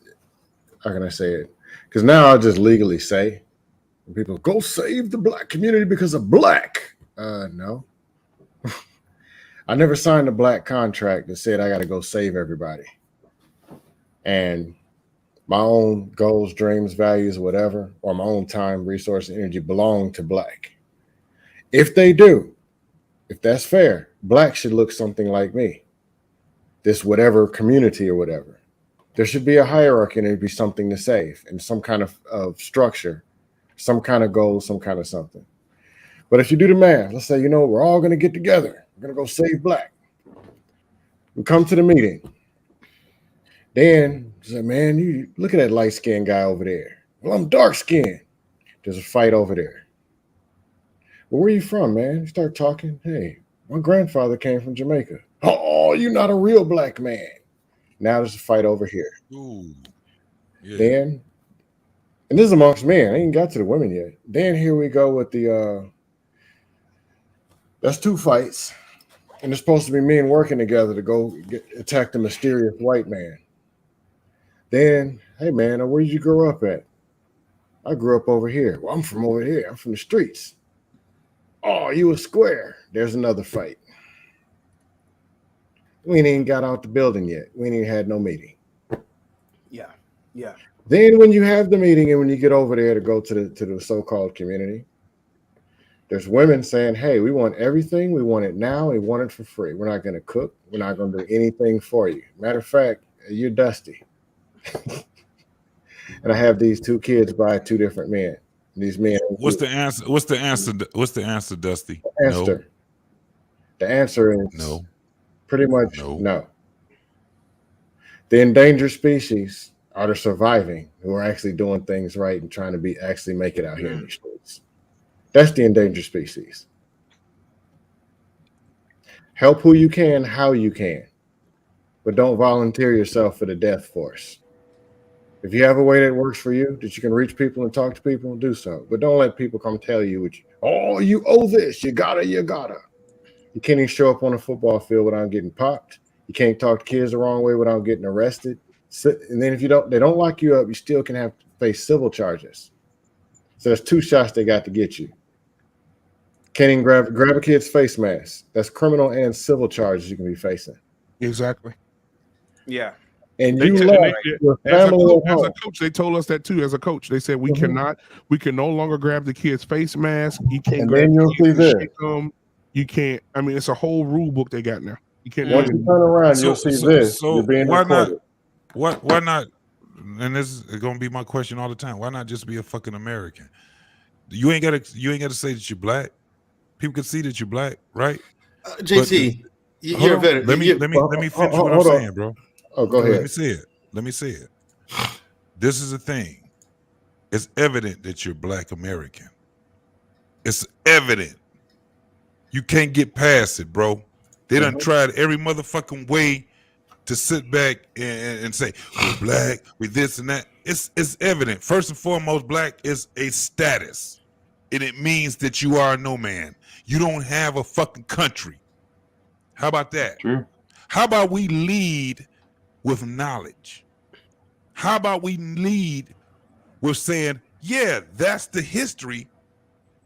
how can I say it? Because now I'll just legally say, people go save the black community because of black. No. I never signed a black contract that said I got to go save everybody. And my own goals, dreams, values, whatever, or my own time, resource, and energy belong to black. If they do, if that's fair, black should look something like me. This whatever community or whatever. There should be a hierarchy and there'd be something to save and some kind of structure, some kind of goal, some kind of something. But if you do the math, let's say, we're all going to get together. We're going to go save black. We come to the meeting. Then say, man, you look at that light-skinned guy over there. Well, I'm dark-skinned. There's a fight over there. Well, where are you from, man? You start talking. Hey, my grandfather came from Jamaica. Oh, you're not a real black man. Now there's a fight over here. Ooh, yeah. Then, and this is amongst men. I ain't got to the women yet. Then here we go with the, that's two fights. And it's supposed to be men working together to go attack the mysterious white man. Then, hey, man, where did you grow up at? I grew up over here. Well, I'm from over here. I'm from the streets. Oh, you a square. There's another fight. We ain't even got out the building yet. We ain't even had no meeting. Yeah. Then when you have the meeting and when you get over there to go to the so-called community, there's women saying, hey, we want everything. We want it now. We want it for free. We're not going to cook. We're not going to do anything for you. Matter of fact, you're dusty. And I have these two kids by two different men. These men. What's the answer? What's the answer, Dusty? The answer is no. Pretty much no. The endangered species are the surviving who are actually doing things right and trying to actually make it out here in the streets. That's the endangered species. Help who you can, how you can, but don't volunteer yourself for the death force. If you have a way that works for you, that you can reach people and talk to people, do so. But don't let people come tell you, you owe this, you gotta. You can't even show up on a football field without getting popped. You can't talk to kids the wrong way without getting arrested. And then if they don't lock you up, you still can have to face civil charges. So there's 2 shots they got to get you. Can't even grab a kid's face mask. That's criminal and civil charges you can be facing. Exactly. Yeah. And you left your family as a coach, they told us that too. As a coach, they said we can no longer grab the kid's face mask. You can't grab the kids and shake them. You can't. I mean, it's a whole rule book they got now. You can't. Once you turn around, you'll see this. So you're being why recorded. not? Why not? And this is going to be my question all the time. Why not just be a fucking American? You ain't got to say that you're black. People can see that you're black, right? JT, you're better. Let me finish what I'm saying, bro. Oh, go ahead. Let me say it. This is the thing. It's evident that you're Black American. It's evident. You can't get past it, bro. They done tried every motherfucking way to sit back and say, we're black, we're this and that. It's evident. First and foremost, black is a status. And it means that you are no man. You don't have a fucking country. How about that? True. How about we lead with knowledge? How about we lead with saying, yeah, that's the history,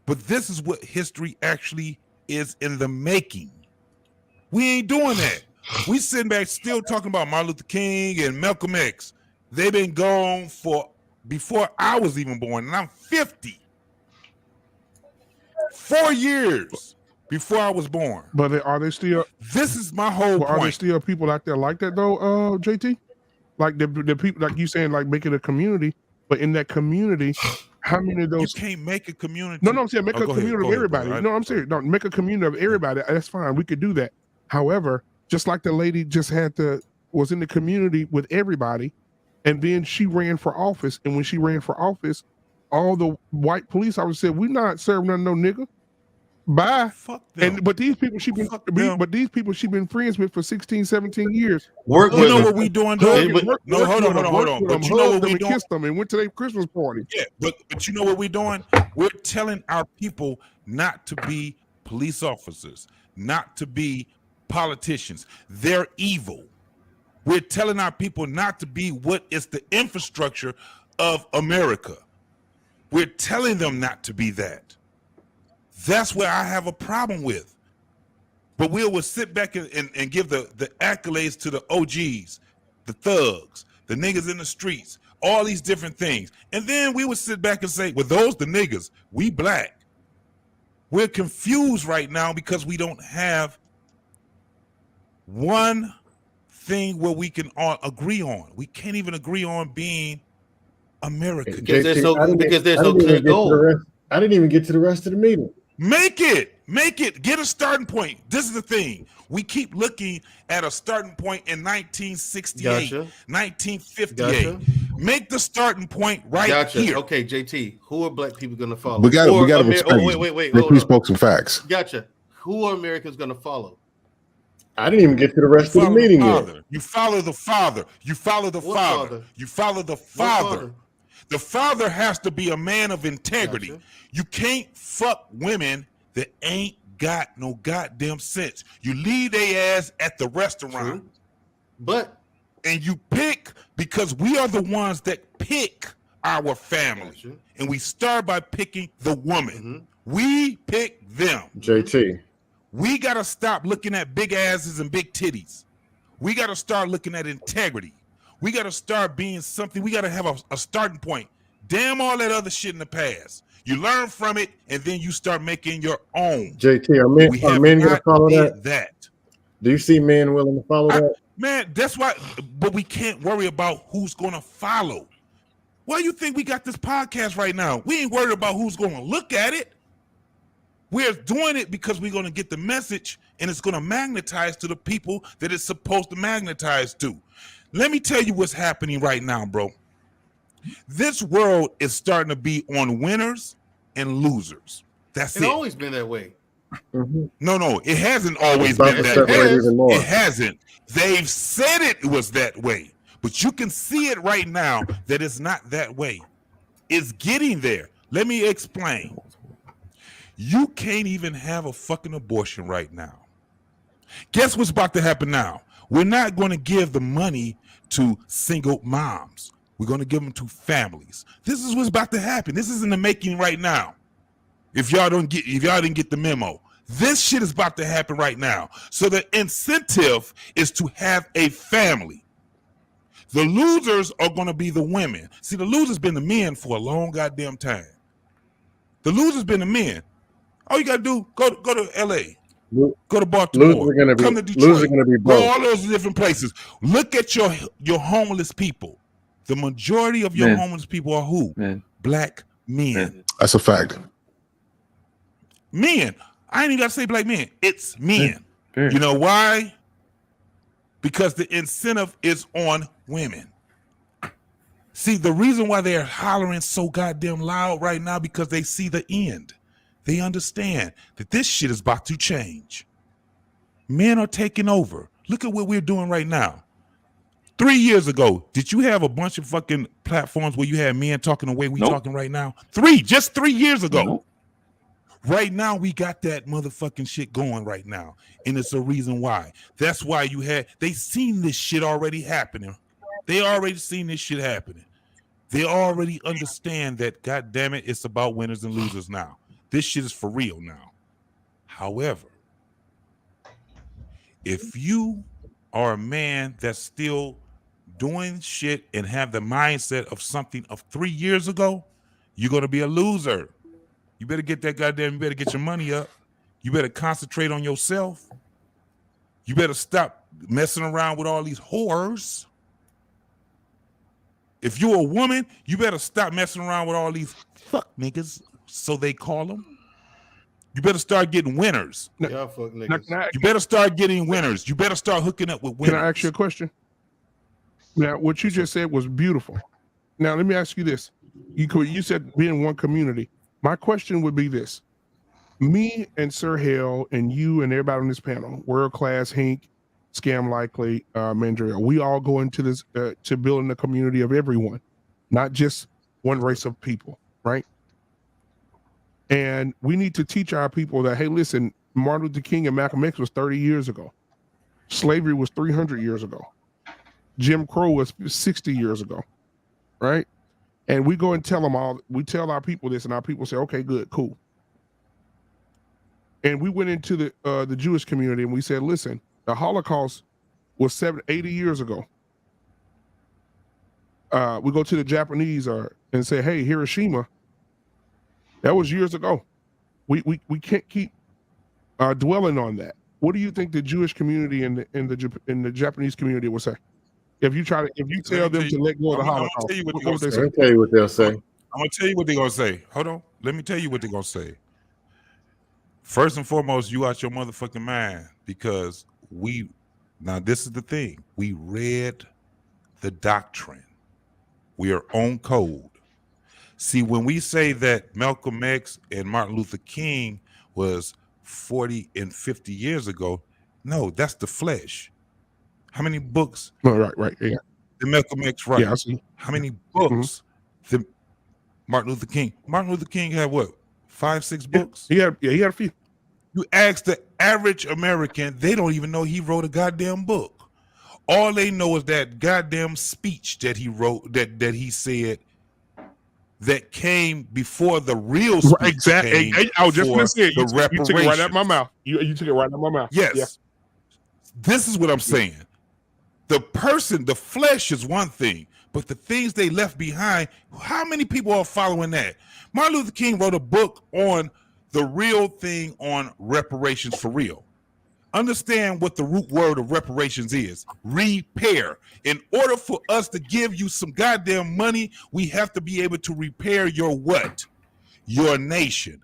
but this is what history actually is in the making. We ain't doing that. We sitting back still talking about Martin Luther King and Malcolm X. They've been gone for before I was even born, and I'm 50. 4 years before I was born. But are they still? This is my whole point. Are there still people out there like that though, JT? Like the people, like you saying, like make it a community. But in that community, how many of those? You can't make a community. No, I'm saying make a community of everybody. No, I'm serious. No, make a community of everybody. That's fine. We could do that. However, just like the lady just was in the community with everybody, and then she ran for office. And when she ran for office, all the white police officers said, "We're not serving no nigga. Bye." Fuck them. But these people she been friends with for 16, 17 years. Work with them. What we doing, though? No, hold on. But you know what we doing? Kissed them and went to their Christmas party. Yeah, but you know what we're doing? We're telling our people not to be police officers, not to be politicians. They're evil. We're telling our people not to be what is the infrastructure of America. We're telling them not to be that. That's where I have a problem with. But we will sit back and give the accolades to the OGs, the thugs, the niggas in the streets, all these different things. And then we would sit back and say, well, those the niggas, we black. We're confused right now because we don't have one thing where we can all agree on. We can't even agree on being American. Because there's no clear goal. I didn't even get to the rest of the meeting. Make it. Get a starting point. This is the thing. We keep looking at a starting point in 1968, 1958. Make the starting point right here. Okay, JT, who are black people going to follow? We got to respect. Wait. We spoke some facts. Gotcha. Who are Americans going to follow? I didn't even get to the rest of the meeting yet. You follow the father. You follow the father. You follow the father. The father has to be a man of integrity. Gotcha. You can't fuck women that ain't got no goddamn sense. You leave their ass at the restaurant. True. And you pick, because we are the ones that pick our family. Gotcha. And we start by picking the woman. We pick them. JT. We got to stop looking at big asses and big titties. We got to start looking at integrity. We got to start being something. We got to have a starting point. Damn all that other shit in the past. You learn from it, and then you start making your own. JT, are men going to follow that? Do you see men willing to follow that? Man, that's why. But we can't worry about who's going to follow. Why do you think we got this podcast right now? We ain't worried about who's going to look at it. We're doing it because we're going to get the message, and it's going to magnetize to the people that it's supposed to magnetize to. Let me tell you what's happening right now, bro. This world is starting to be on winners and losers. That's it. It's always been that way. No, it hasn't always been that way. It hasn't. They've said it was that way, but you can see it right now that it's not that way. It's getting there. Let me explain. You can't even have a fucking abortion right now. Guess what's about to happen now? We're not going to give the money to single moms. We're going to give them to families. This is what's about to happen. This is in the making right now. If y'all didn't get the memo, this shit is about to happen right now. So the incentive is to have a family. The losers are going to be the women. See, the losers been the men for a long goddamn time. The losers been the men. All you got to do, go to L.A., go to Baltimore, come to Detroit, go all those different places. Look at your homeless people. The majority of your homeless people are who? Black men. That's a fact. Men. I ain't even got to say black men. It's men. You know why? Because the incentive is on women. See, the reason why they're hollering so goddamn loud right now, because they see the end. They understand that this shit is about to change. Men are taking over. Look at what we're doing right now. 3 years ago, did you have a bunch of fucking platforms where you had men talking the way we talking right now? Just 3 years ago. Right now, we got that motherfucking shit going right now. And it's a reason why. That's why they seen this shit already happening. They already seen this shit happening. They already understand that, God damn it, it's about winners and losers now. This shit is for real now. However, if you are a man that's still doing shit and have the mindset of something of 3 years ago, you're going to be a loser. You better get that goddamn, you better get your money up. You better concentrate on yourself. You better stop messing around with all these whores. If you're a woman, you better stop messing around with all these fuck niggas, so they call them. You better start getting winners. Y'all fuck niggas. You better start getting winners. You better start hooking up with winners. Can I ask you a question? Now, what you just said was beautiful. Now, let me ask you this. You said be in one community. My question would be this. Me and Sir Hale and you and everybody on this panel, World Class, Hink, Scam Likely, Mandrell, we all go into this to building a community of everyone, not just one race of people, right? And we need to teach our people that, hey, listen, Martin Luther King and Malcolm X was 30 years ago. Slavery was 300 years ago. Jim Crow was 60 years ago, right? And we go and tell them all, we tell our people this, and our people say, okay, good, cool. And we went into the Jewish community and we said, listen, the Holocaust was 80 years ago. We go to the Japanese and say, hey, Hiroshima, that was years ago. We can't keep dwelling on that. What do you think the Jewish community and the Japanese community will say? If you tell them to let go of the Holocaust, I'm gonna tell you what I'll tell you what they'll say. I'm gonna tell you what they're gonna say. Hold on. Let me tell you what they're gonna say. First and foremost, you out your motherfucking mind, because now this is the thing. We read the doctrine. We are on code. See, when we say that Malcolm X and Martin Luther King was 40 and 50 years ago, no, that's the flesh. How many books? Oh, right, yeah. The Malcolm X wrote. Yeah, I see. How many books? The Martin Luther King. Martin Luther King had what? 5-6 books? He had a few. You ask the average American, they don't even know he wrote a goddamn book. All they know is that goddamn speech that he wrote, that he said, that came before the real speech. Right, exactly. I was just going to say it. You took it right out of my mouth. You took it right out of my mouth. Yes. Yeah. This is what I'm saying. The person, the flesh is one thing, but the things they left behind, how many people are following that? Martin Luther King wrote a book on the real thing, on reparations for real. Understand what the root word of reparations is. Repair. In order for us to give you some goddamn money, we have to be able to repair your what? Your nation.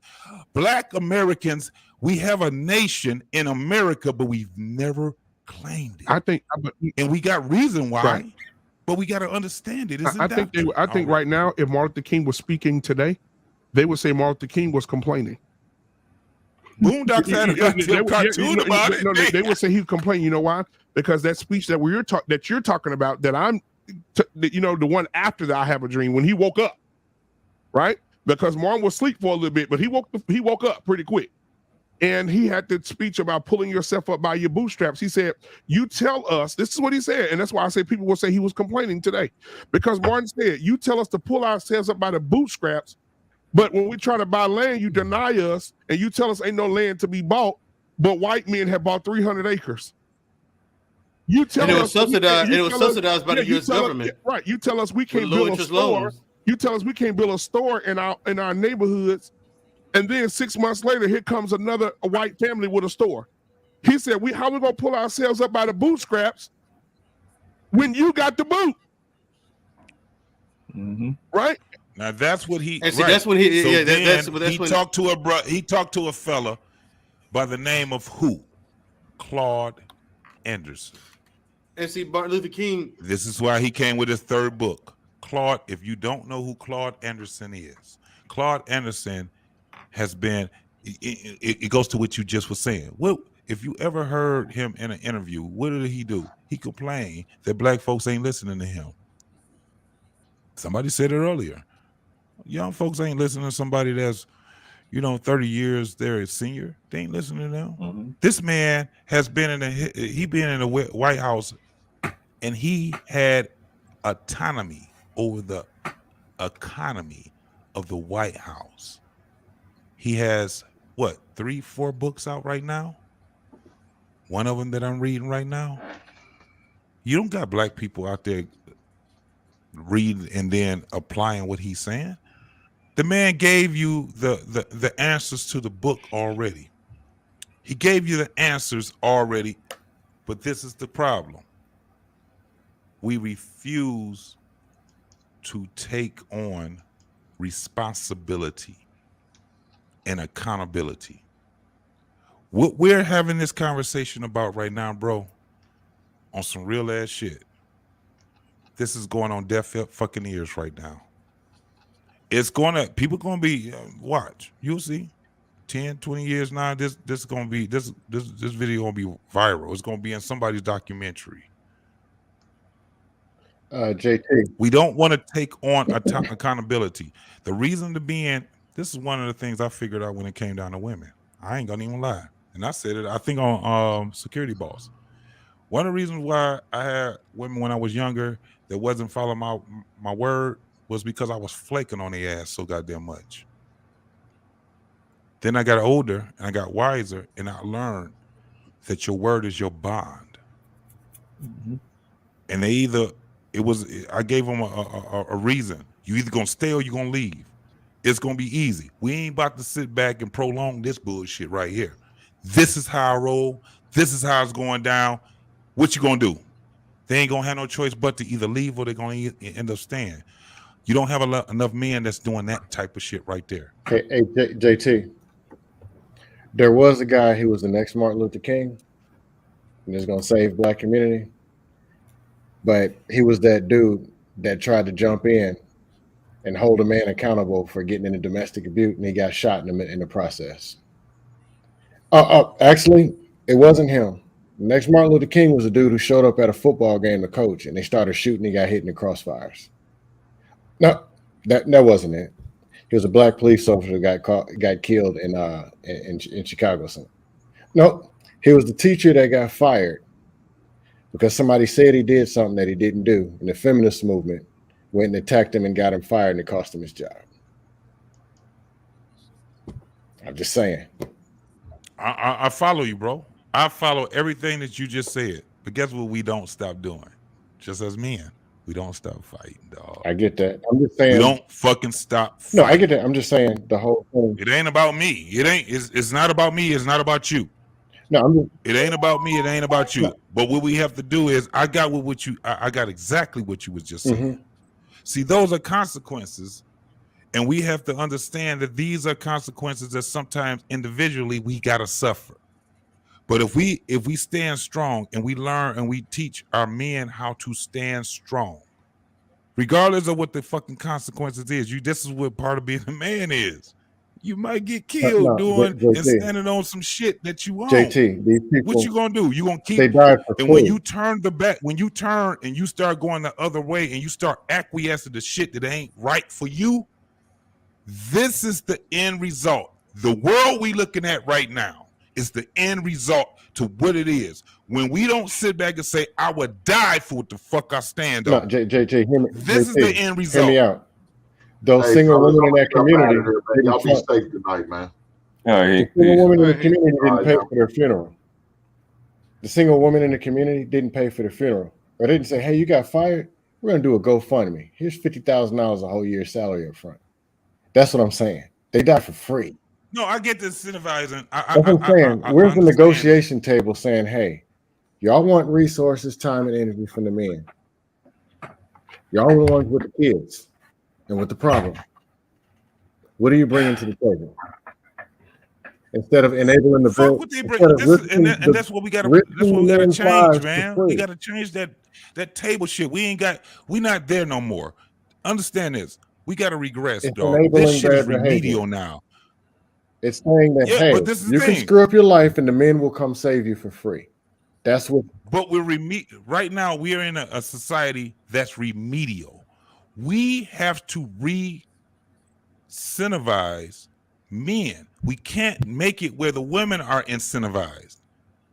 Black Americans, we have a nation in America, but we've never claimed it. I think, and we got reason why, right. But we got to understand it. I think right now, if Martin Luther King was speaking today, they would say Martin Luther King was complaining. Boondocks had a goddamn cartoon about it. No, they would say he complained. You know why? Because that speech that you're talking about, that the one after that, I Have a Dream, when he woke up, right? Because Martin was asleep for a little bit, but he woke up pretty quick. And he had the speech about pulling yourself up by your bootstraps. He said, you tell us, this is what he said, and that's why I say people will say he was complaining today. Because Martin said, you tell us to pull ourselves up by the bootstraps, but when we try to buy land, you deny us, and you tell us ain't no land to be bought, but white men have bought 300 acres. You tell and it us was subsidized. It was subsidized by the U.S. government. Right. You tell us we can't build a store. Loans. You tell us we can't build a store in our neighborhoods. And then 6 months later, here comes another white family with a store. He said, how we gonna pull ourselves up by the bootstraps when you got the boot? Mm-hmm. Right? Now that's what he. And see, right. that's when he. So yeah, then that's he when talked to He talked to a fella by the name of who? Claude Anderson. And see, Martin Luther King. This is why he came with his third book. Claude. If you don't know who Claude Anderson is, Claude Anderson has been. It goes to what you just were saying. Well, if you ever heard him in an interview, what did he do? He complained that black folks ain't listening to him. Somebody said it earlier. Young folks ain't listening to somebody that's, 30 years they're a senior. They ain't listening to them. Mm-hmm. This man has been in the White House, and he had autonomy over the economy of the White House. He has 3-4 books out right now. One of them that I'm reading right now. You don't got black people out there reading and then applying what he's saying. The man gave you the answers to the book already. He gave you the answers already, but this is the problem. We refuse to take on responsibility and accountability. What we're having this conversation about right now, bro, on some real ass shit. This is going on deaf fucking ears right now. People gonna be watch. You'll see. 10, 20 years now, this video gonna be viral. It's gonna be in somebody's documentary. JT. We don't want to take on accountability. The reason to being, this is one of the things I figured out when it came down to women. I ain't gonna even lie. And I said it, I think on Security Boss. One of the reasons why I had women when I was younger that wasn't following my word was because I was flaking on their ass so goddamn much. Then I got older and I got wiser and I learned that your word is your bond. Mm-hmm. And I gave them a reason. You either gonna stay or you gonna leave. It's gonna be easy. We ain't about to sit back and prolong this bullshit right here. This is how I roll. This is how it's going down. What you gonna do? They ain't gonna have no choice but to either leave or they're gonna end up staying. You don't have enough men that's doing that type of shit right there. Hey, JT. There was a guy who was the next Martin Luther King, and is gonna save black community. But he was that dude that tried to jump in and hold a man accountable for getting into domestic abuse, and he got shot in the process. Actually, it wasn't him. The next Martin Luther King was a dude who showed up at a football game to coach, and they started shooting. He got hit in the crossfires. No, that wasn't it. He was a black police officer that got killed in Chicago. No, he was the teacher that got fired because somebody said he did something that he didn't do, and the feminist movement went and attacked him and got him fired, and it cost him his job. I'm just saying. I follow you, bro. I follow everything that you just said. But guess what we don't stop doing? Just as men, we don't stop fighting, dog. I get that. I'm just saying. We don't fucking stop fighting. No, I get that. I'm just saying the whole thing. It ain't about me. It's not about me. It's not about you. No, it ain't about me. It ain't about you. No. But what we have to do is, I got exactly what you was just saying. Mm-hmm. See, those are consequences. And we have to understand that these are consequences that sometimes individually we gotta suffer. But if we stand strong and we learn and we teach our men how to stand strong, regardless of what the fucking consequences is, this is what part of being a man is. You might get killed and standing on some shit that you own. JT, these people, what you gonna do? You gonna keep? They died for and when you turn and you start going the other way and you start acquiescing to shit that ain't right for you, this is the end result. The world we looking at right now, It's the end result to what it is. When we don't sit back and say, I would die for what the fuck I stand on. No, JJ, this is the end result. Hear me out. Those single women in that community, y'all be safe tonight, man. The single woman in the community didn't pay for their funeral. The single woman in the community didn't pay for the funeral. Or they didn't say, hey, you got fired? We're going to do a GoFundMe. Here's $50,000 a whole year's salary up front. That's what I'm saying. They die for free. No, I get the incentivizing. That's what I'm saying. Where's the negotiation table saying, hey, y'all want resources, time, and energy from the men. Y'all are the ones with the kids and with the problem. What are you bringing to the table? Instead of enabling the vote, what they bring, and that's what we got to change, man. We got to change that table shit. We not there no more. Understand this. We got to regress, dog. This shit is remedial now. It's saying that, hey, you can screw up your life and the men will come save you for free. That's what. But we're right now. We are in a society that's remedial. We have to re-incentivize men. We can't make it where the women are incentivized.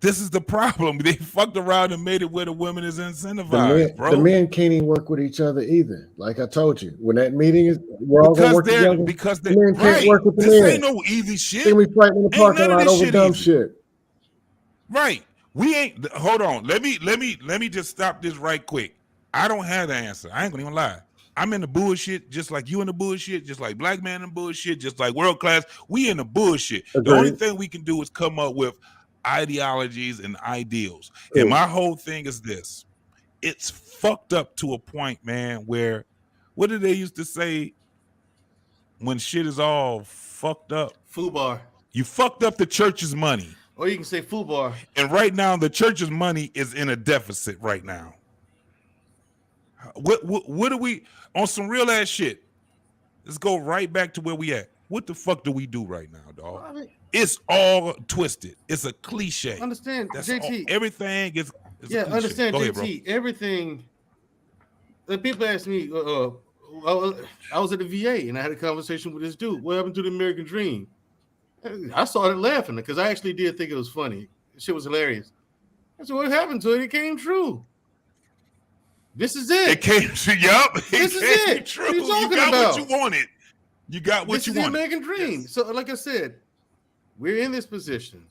This is the problem. They fucked around and made it where the women is incentivized, bro. The men can't even work with each other either. Like I told you, when that meeting is, we're all going to work together. Because the men can't work with the men. This ain't no easy shit. Then we fighting in the parking lot over dumb shit. Right. We ain't. Hold on. Let me just stop this right quick. I don't have the answer. I ain't gonna even lie. I'm in the bullshit, just like you in the bullshit, just like Black Man in bullshit, just like World Class. We in the bullshit. The only thing we can do is come up with ideologies and ideals. And my whole thing is this. It's fucked up to a point, man, where what did they used to say when shit is all fucked up? Fubar. You fucked up the church's money. Or you can say fubar. And right now the church's money is in a deficit right now. What do we on some real ass shit? Let's go right back to where we at. What the fuck do we do right now, dog? I mean, it's all twisted. It's a cliche. Understand, that's JT. Everything is yeah, understand, go JT. Ahead, everything. People ask me, I was at the VA and I had a conversation with this dude. What happened to the American Dream? I started laughing because I actually did think it was funny. Shit was hilarious. I said, what happened to it? It came true. This is it. It came true. Yup. This is it. True. What are you talking got about? what you wanted. You got what you wanted. This is the American Dream. Yes. So, like I said, we're in this position,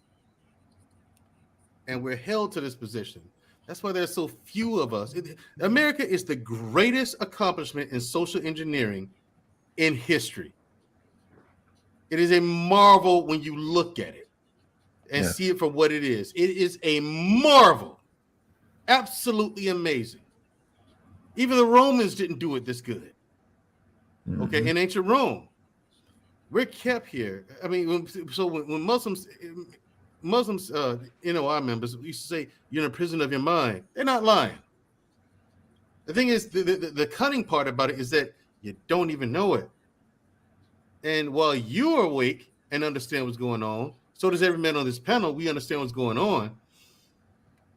and we're held to this position. That's why there's so few of us. America is the greatest accomplishment in social engineering in history. It is a marvel when you look at it and see it for what it is. It is a marvel. Absolutely amazing. Even the Romans didn't do it this good. Mm-hmm. Okay, in ancient Rome, we're kept here. I mean, when Muslims, our members used to say, you're in a prison of your mind. They're not lying. The thing is, the cunning part about it is that you don't even know it. And while you're awake and understand what's going on, so does every man on this panel. We understand what's going on.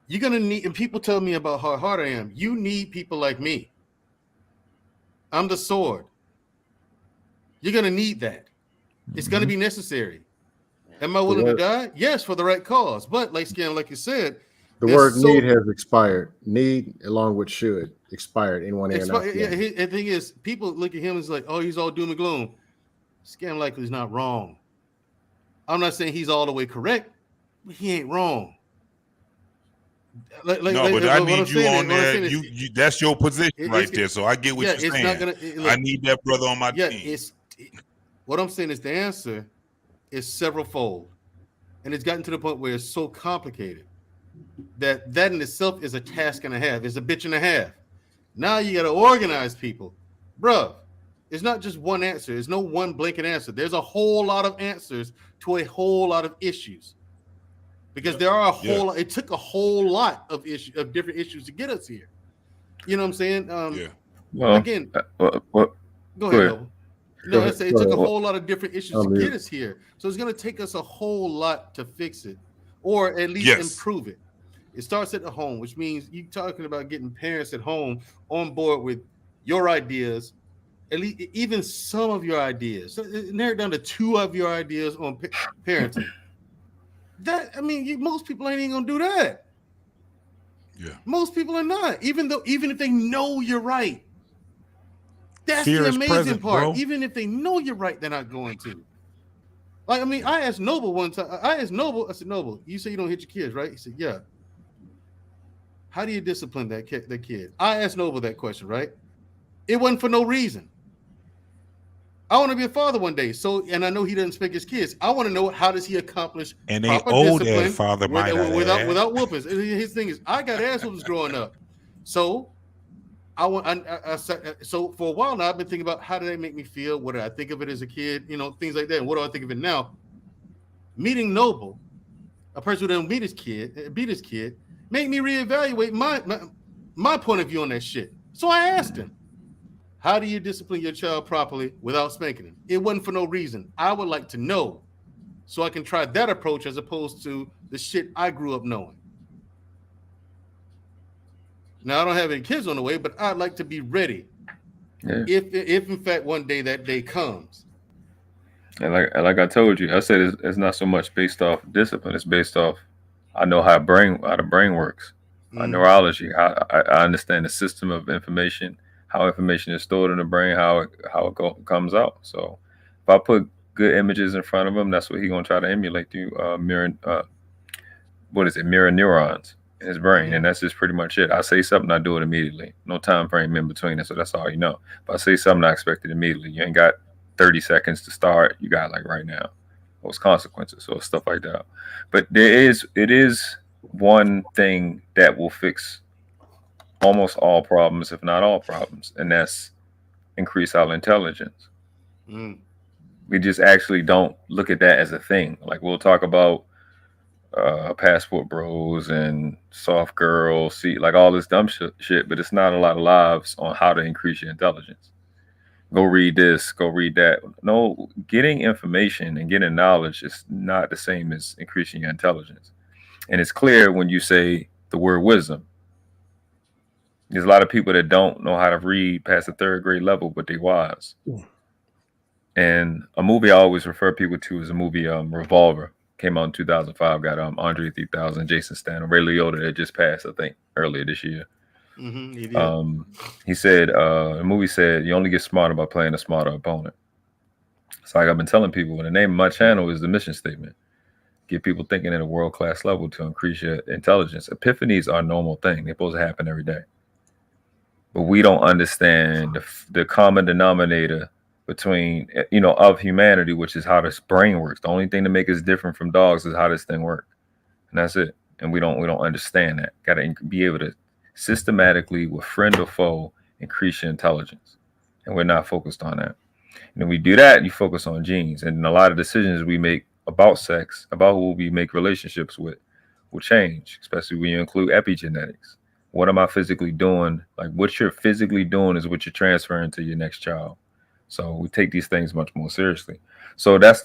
You're going to need, and people tell me about how hard I am. You need people like me. I'm the sword. You're going to need that. It's going to be necessary. Am I willing to die? Yes, for the right cause. But like you said, the word need has expired. Need along with should expired in one ear. The thing is, people look at him and it's like, oh, he's all doom and gloom. Scam likely is not wrong. I'm not saying he's all the way correct, but he ain't wrong. But I need you on there. You that's your position right there. So I get what you're saying. I need that brother on my team. What I'm saying is the answer is several-fold. And it's gotten to the point where it's so complicated that in itself is a task and a half. It's a bitch and a half. Now you got to organize people. Bruh, it's not just one answer. There's no one blanket answer. There's a whole lot of answers to a whole lot of issues. Because there are it took a whole lot of different issues to get us here. You know what I'm saying? Go ahead. No, it took a whole lot of different issues to get us here. So it's going to take us a whole lot to fix it, or at least improve it. It starts at the home, which means you're talking about getting parents at home on board with your ideas, at least even some of your ideas. So narrow it down to 2 of your ideas on parenting. That I mean, most people ain't even gonna do that. Yeah, most people are not. Even if they know you're right, that's fear the is amazing present, part. bro. Even if they know you're right, they're not going to. Like I mean, I asked Noble one time. I said, Noble, you say you don't hit your kids, right? He said, yeah. How do you discipline that kid? I asked Noble that question, right? It wasn't for no reason. I want to be a father one day. So, and I know he doesn't spank his kids. I want to know how does he accomplish And they proper owe discipline that father without whoopings. His thing is, I got ass whoopings growing up. So so for a while now, I've been thinking about how did that make me feel? What did I think of it as a kid? You know, things like that. And what do I think of it now? Meeting Noble, a person who doesn't beat his kid, made me reevaluate my point of view on that shit. So I asked him, how do you discipline your child properly without spanking him? It wasn't for no reason. I would like to know so I can try that approach as opposed to the shit I grew up knowing. Now, I don't have any kids on the way, but I'd like to be ready if in fact one day that day comes. And like I told you, I said it's not so much based off discipline. It's based off I know how the brain works, neurology. I understand the system of information, how information is stored in the brain, how it comes out. So if I put good images in front of him, that's what he's gonna try to emulate through mirror neurons in his brain, and that's just pretty much it. I say something, I do it immediately. No time frame in between it, so that's all you know. If I say something, I expect it immediately. You ain't got 30 seconds to start. You got like right now. Those consequences, so stuff like that. But it is one thing that will fix almost all problems, if not all problems, and that's increase our intelligence. We just actually don't look at that as a thing. Like we'll talk about passport bros and soft girls, like all this dumb shit, but it's not a lot of lives on how to increase your intelligence. Go read this, go read that. No, getting information and getting knowledge is not the same as increasing your intelligence. And it's clear when you say the word wisdom. There's a lot of people that don't know how to read past the 3rd grade level, but they wise. And a movie I always refer people to is a movie Revolver. Came out in 2005, got Andre 3000, Jason Statham, Ray Liotta that just passed, I think, earlier this year. He said, the movie said, you only get smarter by playing a smarter opponent. So like I've been telling people, the name of my channel is the mission statement. Get people thinking at a world-class level to increase your intelligence. Epiphanies are a normal thing. They're supposed to happen every day. But we don't understand the common denominator between, of humanity, which is how this brain works. The only thing to make us different from dogs is how this thing works. And that's it. And we don't understand that. Got to be able to systematically, with friend or foe, increase your intelligence. And we're not focused on that. And when we do that, you focus on genes. And a lot of decisions we make about sex, about who we make relationships with, will change, especially when you include epigenetics. What am I physically doing? Like what you're physically doing is what you're transferring to your next child. So we take these things much more seriously. So that's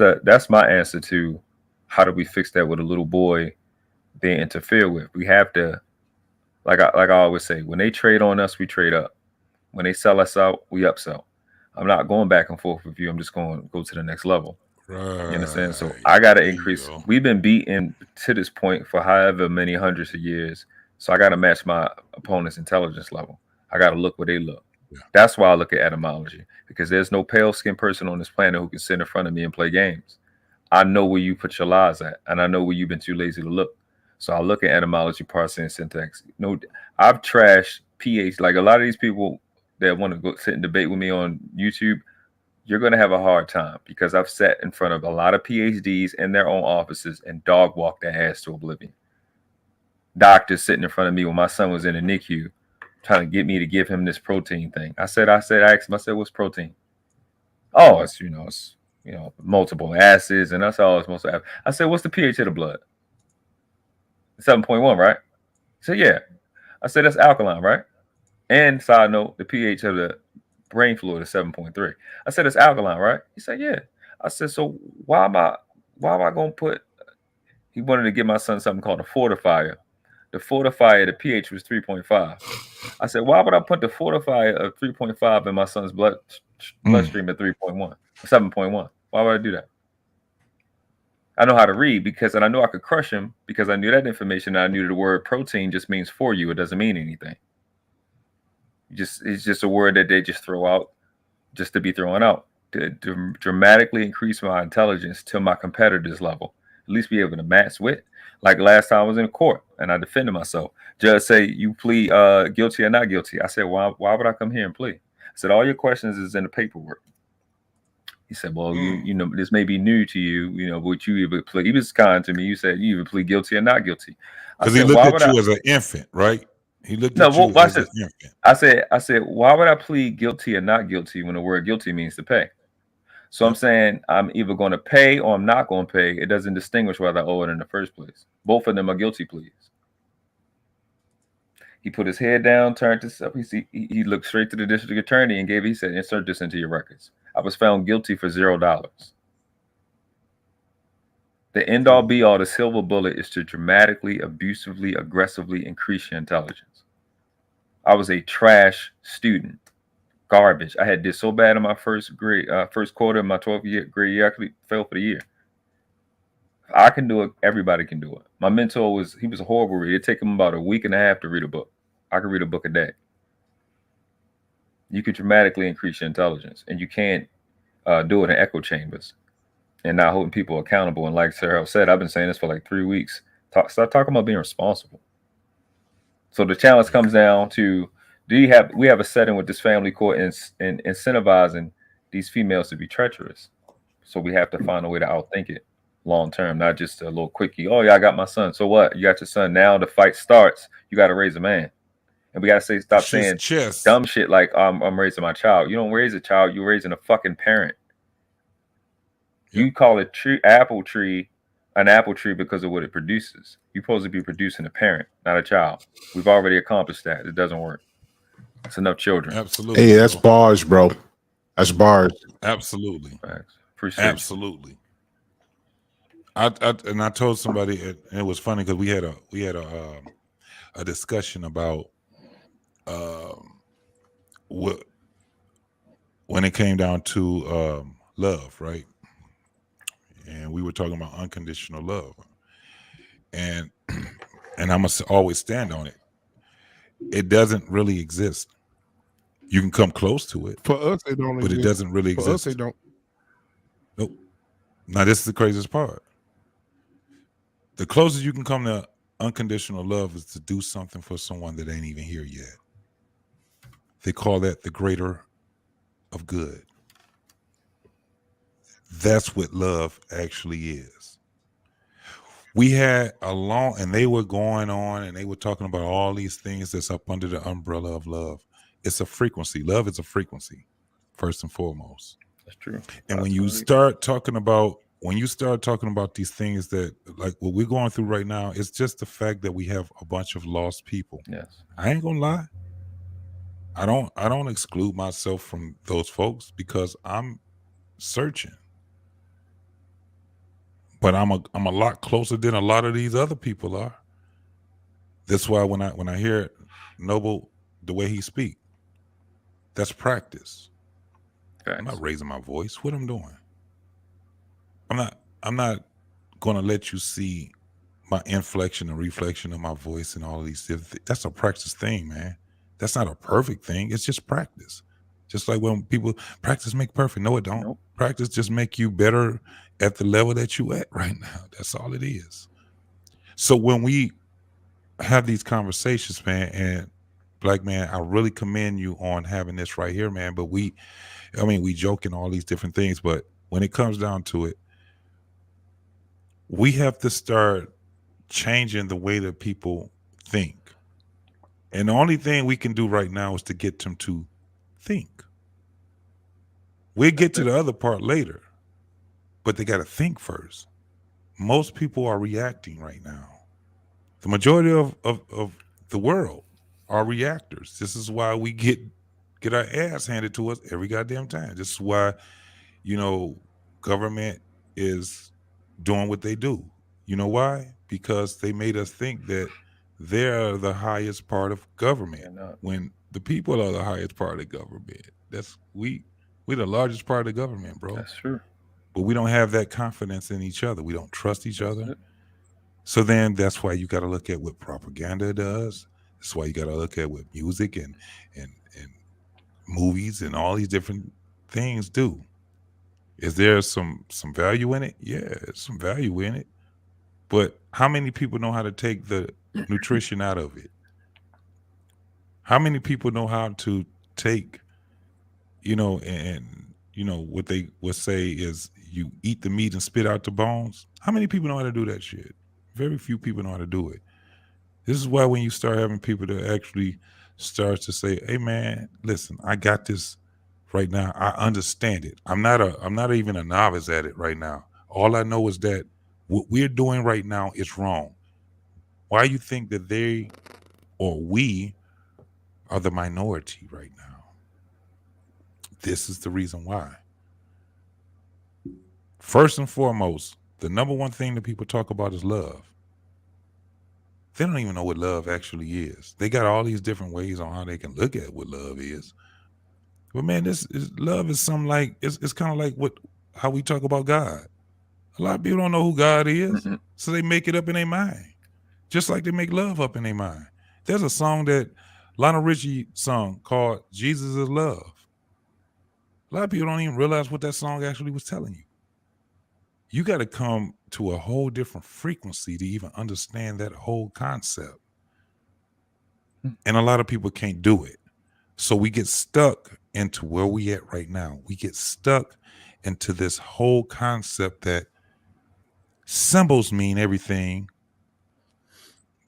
my answer to how do we fix that with a little boy they interfere with. We have to, like I always say, when they trade on us, we trade up. When they sell us out, we upsell. I'm not going back and forth with you. I'm just going to go to the next level. Right. You understand? So I got to increase. We've been beaten to this point for however many hundreds of years. So I got to match my opponent's intelligence level. I got to look where they look. Yeah. That's why I look at etymology, because there's no pale-skinned person on this planet who can sit in front of me and play games. I know where you put your lies at, and I know where you've been too lazy to look. So I look at etymology, parsing, and syntax. No, I've trashed PH. Like a lot of these people that want to go sit and debate with me on YouTube, you're going to have a hard time because I've sat in front of a lot of PhDs in their own offices and dog walked their ass to oblivion. Doctors sitting in front of me when my son was in the NICU trying to get me to give him this protein thing. I asked him, what's protein? Oh, it's multiple acids, and that's all it's most of. I said, what's the pH of the blood? 7.1, right? He said, yeah. I said, that's alkaline, right? And side note, the pH of the brain fluid is 7.3. I said, it's alkaline, right? He said, yeah. I said, so why am I going to put, he wanted to give my son something called a fortifier. The fortifier, the pH was 3.5. I said, why would I put the fortifier of 3.5 in my son's bloodstream at 3.1, 7.1? Why would I do that? I know how to read and I knew I could crush him because I knew that information. I knew the word protein just means for you. It doesn't mean anything. It's just a word that they just throw out just to be thrown out to dramatically increase my intelligence to my competitor's level. At least be able to match with. Like last time I was in court and I defended myself. Judge say, you plead guilty or not guilty. I said, why would I come here and plead? I said, all your questions is in the paperwork. He said, well, you know, this may be new to you, you know, but you even plead. He was kind to me. You said you even plead guilty or not guilty. Because he looked at you as an infant, right? He looked at you as an infant. I said, why would I plead guilty or not guilty when the word guilty means to pay? So I'm saying I'm either going to pay or I'm not going to pay. It doesn't distinguish whether I owe it in the first place. Both of them are guilty pleas. He put his head down, turned himself. He looked straight to the district attorney and he said, insert this into your records. I was found guilty for $0. The end all be all, the silver bullet is to dramatically, abusively, aggressively increase your intelligence. I was a trash student, garbage. I had did so bad in my first quarter of my 12th grade year, I actually failed for the year. If I can do it, everybody can do it. My mentor he was a horrible reader. It'd take him about a week and a half to read a book. I could read a book a day. You can dramatically increase your intelligence, and you can't do it in echo chambers and not holding people accountable. And like Terrell said, I've been saying this for like 3 weeks. Stop talking about being responsible. So the challenge comes down to, we have a setting with this family court and incentivizing these females to be treacherous. So we have to find a way to outthink it long term, not just a little quickie. Oh yeah, I got my son. So what? You got your son. Now the fight starts. You got to raise a man. And we got to stop saying dumb shit like I'm raising my child. You don't raise a child. You're raising a fucking parent. You call a apple tree an apple tree because of what it produces. You're supposed to be producing a parent, not a child. We've already accomplished that. It doesn't work. It's enough children. Absolutely. Hey, that's bars, bro. That's bars. Absolutely. Appreciate Absolutely. I told somebody, and it was funny because we had a discussion about when it came down to love, right? And we were talking about unconditional love, and I must always stand on it. It doesn't really exist. You can come close to it. For us, it don't but exist. It doesn't really exist. For us, it don't. Nope. Now, this is the craziest part. The closest you can come to unconditional love is to do something for someone that ain't even here yet. They call that the greater of good. That's what love actually is. We had and they were going on and they were talking about all these things that's up under the umbrella of love. It's a frequency. Love is a frequency, first and foremost. That's true. And when you start talking about these things that like what we're going through right now, it's just the fact that we have a bunch of lost people. Yes. I ain't gonna lie. I don't exclude myself from those folks because I'm searching. But I'm a lot closer than a lot of these other people are. That's why when I hear Noble the way he speak, that's practice. Thanks. I'm not raising my voice. What I'm doing? I'm not gonna let you see my inflection and reflection of my voice and all of these different things. That's a practice thing, man. That's not a perfect thing. It's just practice. Just like when people practice make perfect. No, it don't. Nope. Practice just make you better at the level that you at right now. That's all it is. So when we have these conversations, man, and Black Man, I really commend you on having this right here, man. But we joking all these different things, but when it comes down to it, we have to start changing the way that people think. And the only thing we can do right now is to get them to think. We'll get to the other part later, but they got to think first. Most people are reacting right now. The majority of the world are reactors. This is why we get our ass handed to us every goddamn time. This is why, government is doing what they do. You know why? Because they made us think that they're the highest part of government when the people are the highest part of government. We're the largest part of the government, bro. That's true. but we don't have that confidence in each other. We don't trust each other. So then that's why you got to look at what propaganda does. That's why you got to look at what music and movies and all these different things do. Is there some value in it? Yeah, there's some value in it. But how many people know how to take the nutrition out of it? How many people know how to take, what they would say is you eat the meat and spit out the bones? How many people know how to do that shit? Very few people know how to do it. This is why when you start having people that actually start to say, hey man, listen, I got this right now. I understand it. I'm not even a novice at it right now. All I know is that what we're doing right now is wrong. Why you think that they or we are the minority right now? This is the reason why. First and foremost, the number one thing that people talk about is love. They don't even know what love actually is. They got all these different ways on how they can look at what love is. But man, love is something like, it's kind of like how we talk about God. A lot of people don't know who God is, so they make it up in their mind. Just like they make love up in their mind. There's a song that Lionel Richie sung called Jesus is Love. A lot of people don't even realize what that song actually was telling you. You got to come to a whole different frequency to even understand that whole concept. And a lot of people can't do it. So we get stuck into where we at right now. We get stuck into this whole concept that symbols mean everything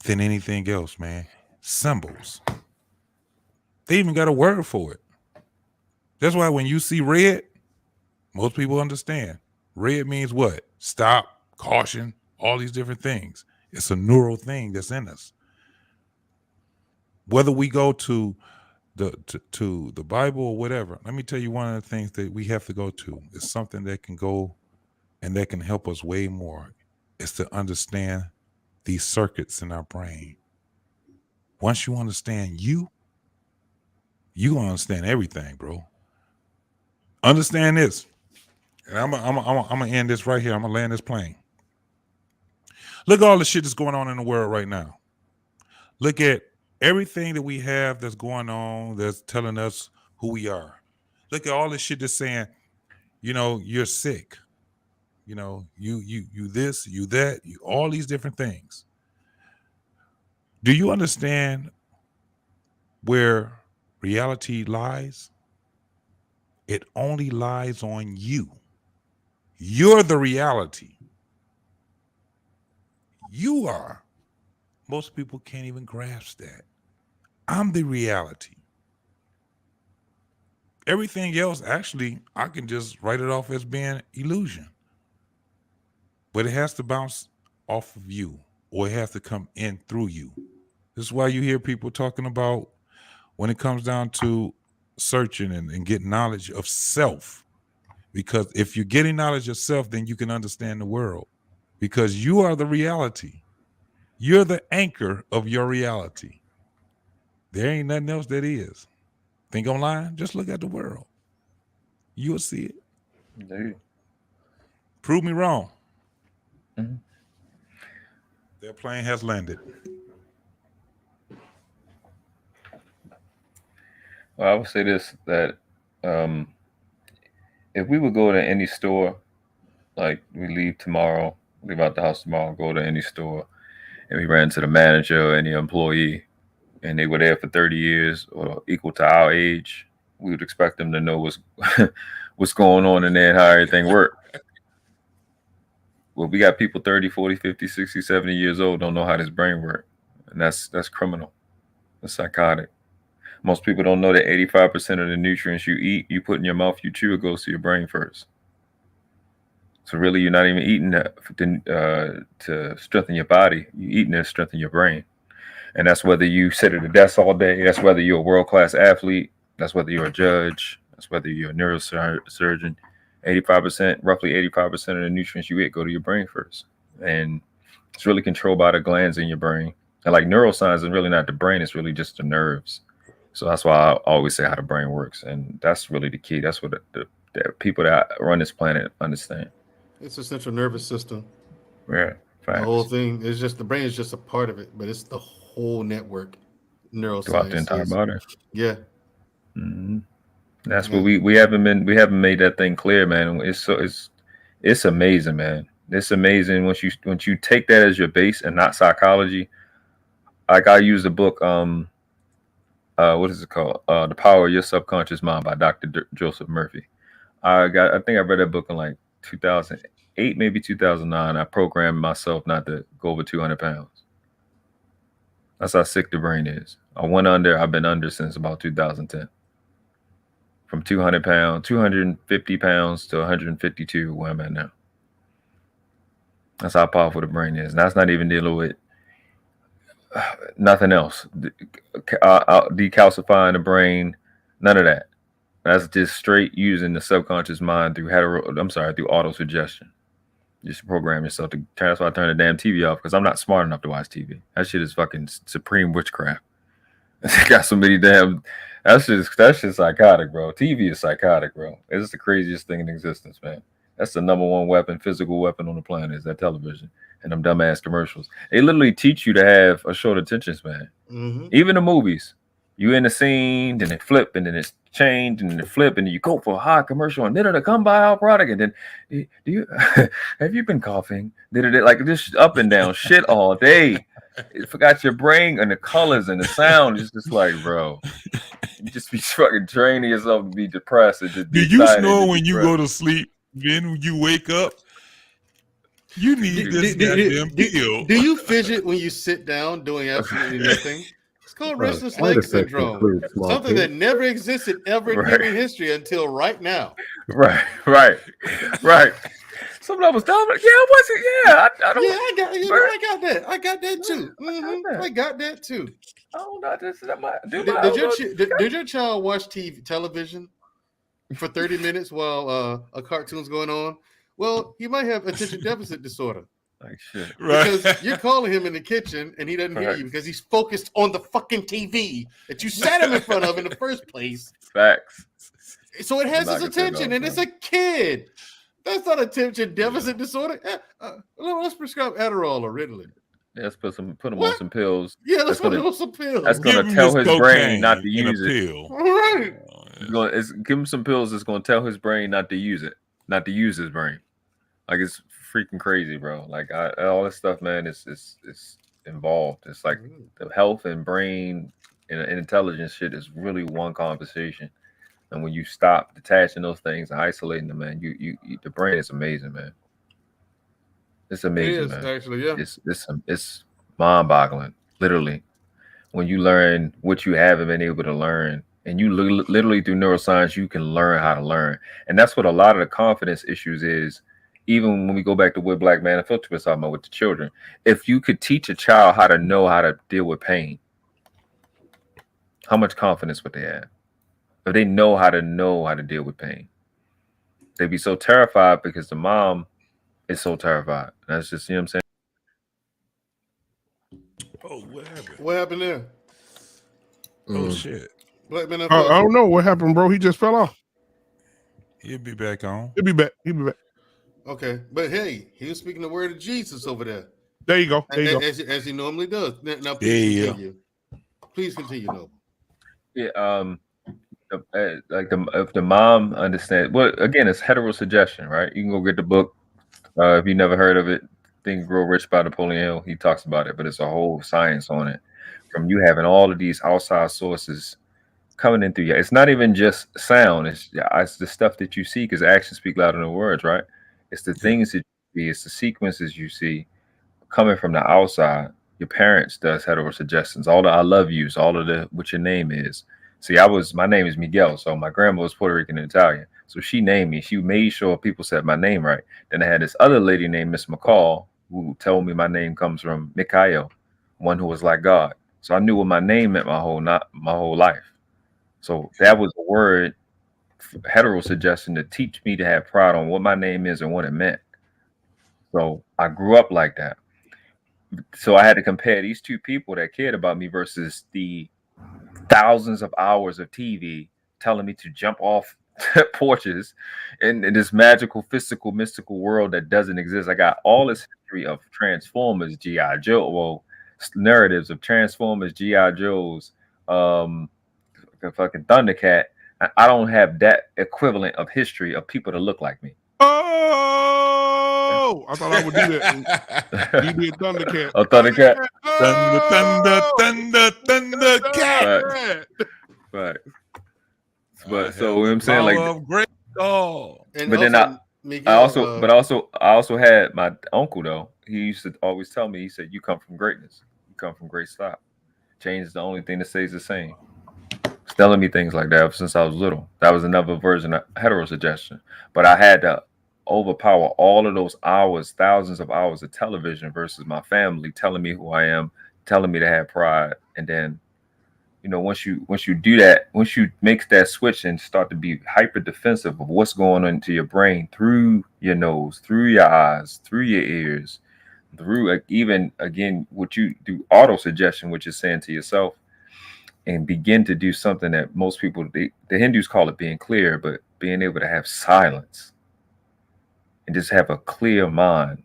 than anything else, man. Symbols. They even got a word for it. That's why when you see red, most people understand. Red means what? Stop, caution, all these different things. It's a neural thing that's in us. Whether we go to the Bible or whatever, let me tell you one of the things that we have to go to. It's something that can go and that can help us way more. Is to understand these circuits in our brain. Once you understand you gonna understand everything, bro. Understand this. And I'm gonna end this right here. I'm gonna land this plane. Look at all the shit that's going on in the world right now. Look at everything that we have that's going on that's telling us who we are. Look at all this shit that's saying, you're sick. You this, you that, you all these different things. Do you understand where reality lies? It only lies on you. You're the reality. You are. Most people can't even grasp that. I'm the reality. Everything else, actually, I can just write it off as being illusion. But it has to bounce off of you, or it has to come in through you. This is why you hear people talking about when it comes down to searching and getting knowledge of self. Because if you're getting knowledge of self, then you can understand the world. Because you are the reality. You're the anchor of your reality. There ain't nothing else that is. Think I'm lying? Just look at the world. You'll see it. Indeed. Prove me wrong. Mm-hmm. Their plane has landed. Well, I would say this, that if we would go to any store, like we leave out the house tomorrow, go to any store, and we ran into the manager or any employee, and they were there for 30 years or equal to our age, we would expect them to know what's going on in there and how everything works. Well, we got people 30, 40, 50, 60, 70 years old don't know how this brain works. And that's criminal. That's psychotic. Most people don't know that 85% of the nutrients you eat, you put in your mouth, you chew, it goes to your brain first. So really, you're not even eating that to strengthen your body. You're eating it to strengthen your brain. And that's whether you sit at a desk all day. That's whether you're a world-class athlete. That's whether you're a judge. That's whether you're a neurosurgeon. 85%, roughly 85% of the nutrients you eat go to your brain first. And it's really controlled by the glands in your brain. And like neuroscience is really not the brain, it's really just the nerves. So that's why I always say how the brain works. And that's really the key. That's what the people that run this planet understand. It's the central nervous system. Yeah, the whole thing is just the brain is just a part of it, but it's the whole network. Neuroscience throughout the entire body. Yeah. Mm-hmm. That's what we haven't made that thing clear, man. It's amazing, man. It's amazing once you take that as your base and not psychology. Like I use the book, what is it called? The Power of Your Subconscious Mind by Dr. Joseph Murphy. I think I read that book in like 2008, maybe 2009. I programmed myself not to go over 200 pounds. That's how sick the brain is. I've been under since about 2010. From 200 pounds, 250 pounds to 152, where I'm at now. That's how powerful the brain is. And that's not even dealing with nothing else. Decalcifying the brain, none of that. That's just straight using the subconscious mind through auto-suggestion. Just program yourself to. That's why I turn the damn TV off, because I'm not smart enough to watch TV. That shit is fucking supreme witchcraft. Got so many damn. That's just psychotic, bro. TV is psychotic, bro. It's the craziest thing in existence, man. That's the number one weapon, physical weapon on the planet, is that television and them dumbass commercials. They literally teach you to have a short attention span. Mm-hmm. Even the movies. You in the scene, then it flip, and then it's changed, and then it flip, and then you go for a hot commercial, and then it'll come by our product, and then do you have you been coughing? Did it like this up and down shit all day? You forgot your brain and the colors and the sound. It's just like, bro, you just be fucking training yourself to be depressed. And just do you snore when you go to sleep? Then when you wake up, you need this goddamn pill. Do you fidget when you sit down doing absolutely nothing? It's called restless leg syndrome. Something that never existed ever in human history until right now. Right. Some of us dumb. Yeah, what's it? Yeah, I got that. I got that too. Mm-hmm. I got that too. Oh no, Did your child watch television for 30 minutes while a cartoon's going on? Well, he might have attention deficit disorder. Like shit. Right. Because you're calling him in the kitchen and he doesn't hear you because he's focused on the fucking TV that you sat him in front of in the first place. Facts. So it has his attention, and it's a kid. That's not attention deficit disorder. Let's prescribe Adderall or Ritalin. Yeah, let's put him on some pills. Yeah, let's put him on some pills. That's going to tell his brain not to use it. All right. Give him some pills that's going to tell his brain not to use it, not to use his brain. Like, it's freaking crazy, bro. Like, all this stuff, man, is involved. It's like the health and brain and intelligence shit is really one conversation. And when you stop detaching those things and isolating them, man, you the brain is amazing, man. It's amazing, it is, man. Actually, yeah. It's mind-boggling, literally. When you learn what you haven't been able to learn, and you literally through neuroscience, you can learn how to learn. And that's what a lot of the confidence issues is. Even when we go back to what Black Man Unfiltered was talking about with the children, if you could teach a child how to know how to deal with pain, how much confidence would they have? If they know how to deal with pain, they'd be so terrified because the mom is so terrified. That's just, you know what I'm saying? Oh, what happened? What happened there? Oh shit! Black Man I don't know what happened, bro. He just fell off. He'll be back on. He'll be back. Okay, but hey, he was speaking the word of Jesus over there. There you go. As he normally does. Now, please continue. Please continue, Noble. Yeah. If the mom understands, well, again, it's heterosuggestion, right? You can go get the book if you never heard of it. Think and Grow Rich by Napoleon Hill. He talks about it, but it's a whole science on it. From you having all of these outside sources coming in through you. It's not even just sound. It's the stuff that you see, because actions speak louder than words, right? It's the things that you see. It's the sequences you see coming from the outside. Your parents does heterosuggestions. All the I love yous, all of the what your name is. See, my name is Miguel, so my grandma was Puerto Rican and Italian. So she named me. She made sure people said my name right. Then I had this other lady named Miss McCall who told me my name comes from Mikhail, one who was like God. So I knew what my name meant my whole life. So that was a word, heterosuggestion, to teach me to have pride on what my name is and what it meant. So I grew up like that. So I had to compare these two people that cared about me versus the thousands of hours of TV telling me to jump off porches in this magical, physical, mystical world that doesn't exist. I got all this history of Transformers, G.I. Joe, well, narratives of Transformers, G.I. Joes, fucking Thundercat. I don't have that equivalent of history of people that look like me. Oh, I thought I would do that. You did Thundercat. Oh, Thundercat. Thundercat. Right. But so what I'm saying, like, great dog. But then I also had my uncle though. He used to always tell me, he said, "You come from greatness. You come from great stock. Change is the only thing that stays the same." He's telling me things like that ever since I was little. That was another version of heterosuggestion. But I had to overpower all of those hours, thousands of hours of television versus my family telling me who I am, telling me to have pride. And then, you know, once you do that, once you make that switch and start to be hyper defensive of what's going on into your brain through your nose, through your eyes, through your ears, through even again what you do auto suggestion, which is saying to yourself, and begin to do something that most people, the Hindus call it being clear, but being able to have silence and just have a clear mind,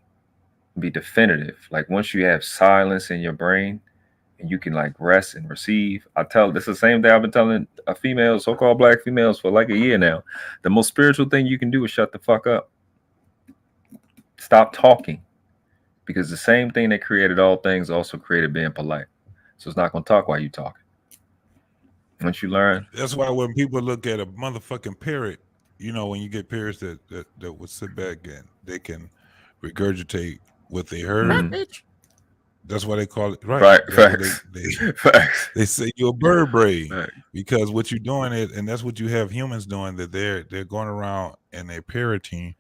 be definitive. Like once you have silence in your brain and you can like rest and receive. This is the same thing I've been telling a female, so-called black females for like a year now. The most spiritual thing you can do is shut the fuck up. Stop talking. Because the same thing that created all things also created being polite. So it's not going to talk while you talking. Once you learn. That's why when people look at a motherfucking parrot, you know, when you get parrots that would sit back and they can regurgitate what they heard. Mm-hmm. That's why they call it right. Facts. They say you're a bird brain because what you're doing is, and that's what you have humans doing, that they're going around and they're parroting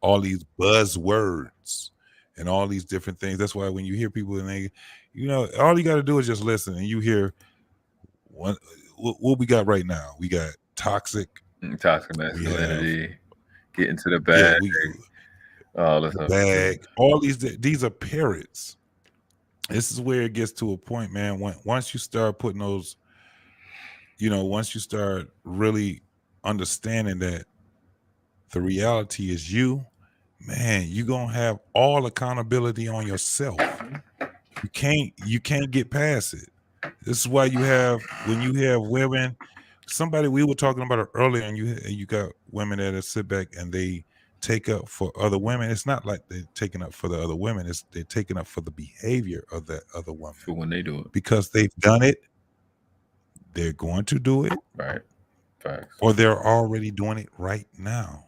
all these buzzwords and all these different things. That's why when you hear people and they, you know, all you got to do is just listen and you hear what we got right now. We got toxic masculinity, get into the bag, all this bag. All these are parrots. This is where it gets to a point, man. Once you start putting those, you know, once you start really understanding that the reality is you, man, you're gonna have all accountability on yourself. You can't get past it. This is why when you have women, we were talking about it earlier, and you got women that sit back and they take up for other women. It's not like they're taking up for the other women. They're taking up for the behavior of that other woman. For when they do it. Because they've done it, they're going to do it. Right. Facts. Or they're already doing it right now.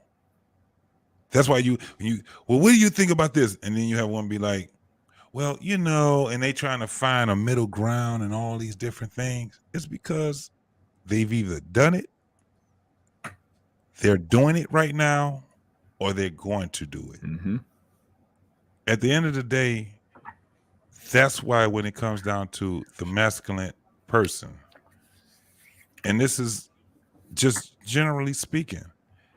That's why what do you think about this? And then you have one be like, well, you know, and they trying to find a middle ground and all these different things. It's because they've either done it, they're doing it right now, or they're going to do it. Mm-hmm. At the end of the day, that's why when it comes down to the masculine person, and this is just generally speaking,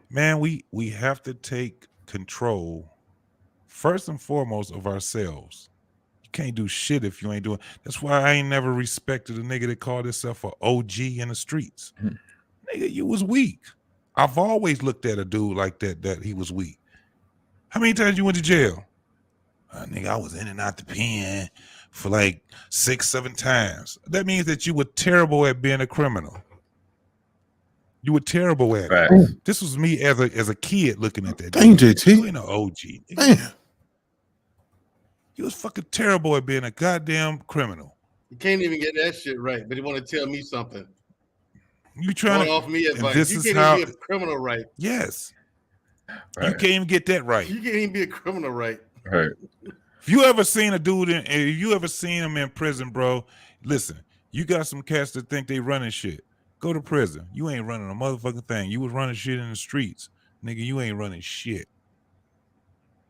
man, we have to take control first and foremost of ourselves. You can't do shit if you ain't doing. That's why I ain't never respected a nigga that called himself an OG in the streets. Nigga, you was weak. I've always looked at a dude like that he was weak. How many times you went to jail? Nigga, I was in and out the pen for like 6-7 times. That means that you were terrible at being a criminal. You were terrible at it. This was me as a kid looking at that. Dang, JT. You ain't an OG. Man. You was fucking terrible at being a goddamn criminal. You can't even get that shit right, but you want to tell me something. You trying to offer me advice. This you is can't how, even be a criminal right. Yes. Right. You can't even get that right. You can't even be a criminal right. Right. If you ever seen a dude if you ever seen him in prison, bro, listen, you got some cats that think they running shit. Go to prison. You ain't running a motherfucking thing. You was running shit in the streets. Nigga, you ain't running shit.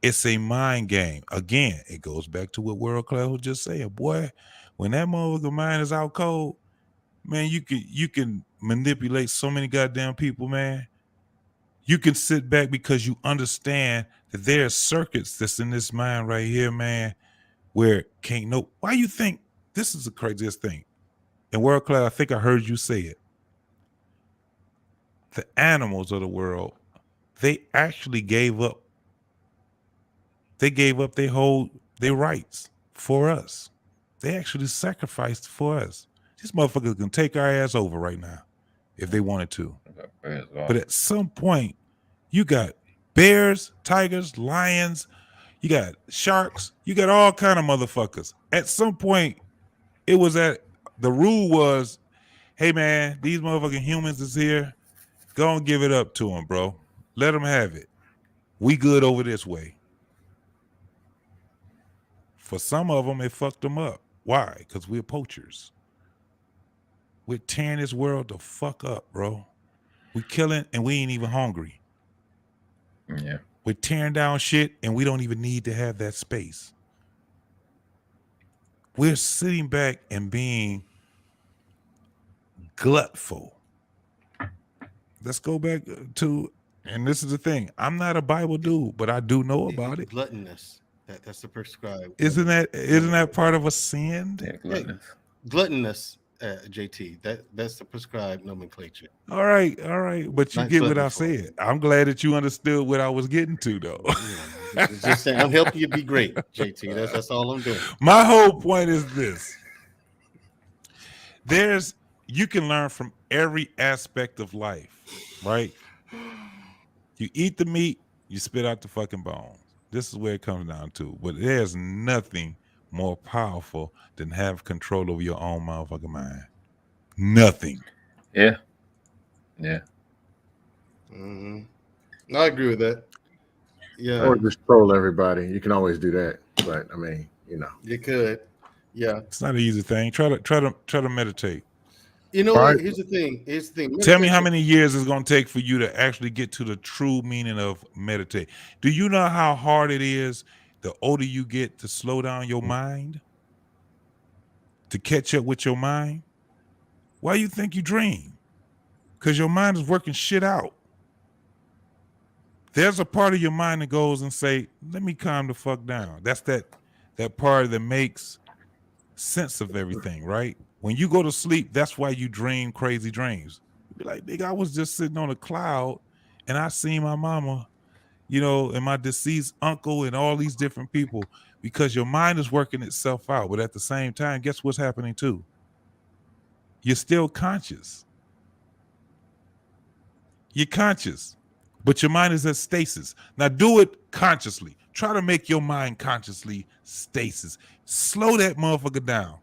It's a mind game. Again, it goes back to what World Class was just saying. Boy, when that motherfucker mind is out cold, man, you can manipulate so many goddamn people, man. You can sit back because you understand that there are circuits that's in this mind right here, man, where can't no. Why you think this is the craziest thing? In World Class, I think I heard you say it. the animals of the world, they actually gave up. They gave up their rights for us. They actually sacrificed for us. These motherfuckers can take our ass over right now if they wanted to. But at some point, you got bears, tigers, lions, you got sharks, you got all kind of motherfuckers. At some point, the rule was, hey man, these motherfucking humans is here. Go and give it up to them, bro. Let them have it. We good over this way. For some of them, it fucked them up. Why? Because we're poachers. We're tearing this world the fuck up, bro. We killing and we ain't even hungry. Yeah. We're tearing down shit and we don't even need to have that space. We're sitting back and being glutful. Let's go back to, and this is the thing. I'm not a Bible dude, but I do know about it. Gluttonous. That's the prescribed. Isn't that part of a sin? Yeah, gluttonous. Gluttonous, JT. That's the prescribed nomenclature. All right. But you Not get what I gluttonous. said. I'm glad that you understood what I was getting to, though. Just saying, I'm helping you be great, JT. That's all I'm doing. My whole point is this. You can learn from every aspect of life, right? You eat the meat, you spit out the fucking bones. This is where it comes down to. But there's nothing more powerful than have control over your own motherfucking mind. Nothing. Yeah. Mm-hmm. I agree with that. Yeah. Or just troll everybody. You can always do that. But I mean, you could. Yeah. It's not an easy thing. Try to meditate. You know what? Here's the thing. Tell me how many years it's going to take for you to actually get to the true meaning of meditate. Do you know how hard it is the older you get to slow down your mind? To catch up with your mind? Why you think you dream? Because your mind is working shit out. There's a part of your mind that goes and say, let me calm the fuck down. That's that part that makes sense of everything, right? When you go to sleep, that's why you dream crazy dreams. You be like, nigga, I was just sitting on a cloud and I seen my mama, and my deceased uncle and all these different people, because your mind is working itself out. But at the same time, guess what's happening too? You're still conscious. You're conscious, but your mind is at stasis. Now do it consciously. Try to make your mind consciously stasis. Slow that motherfucker down.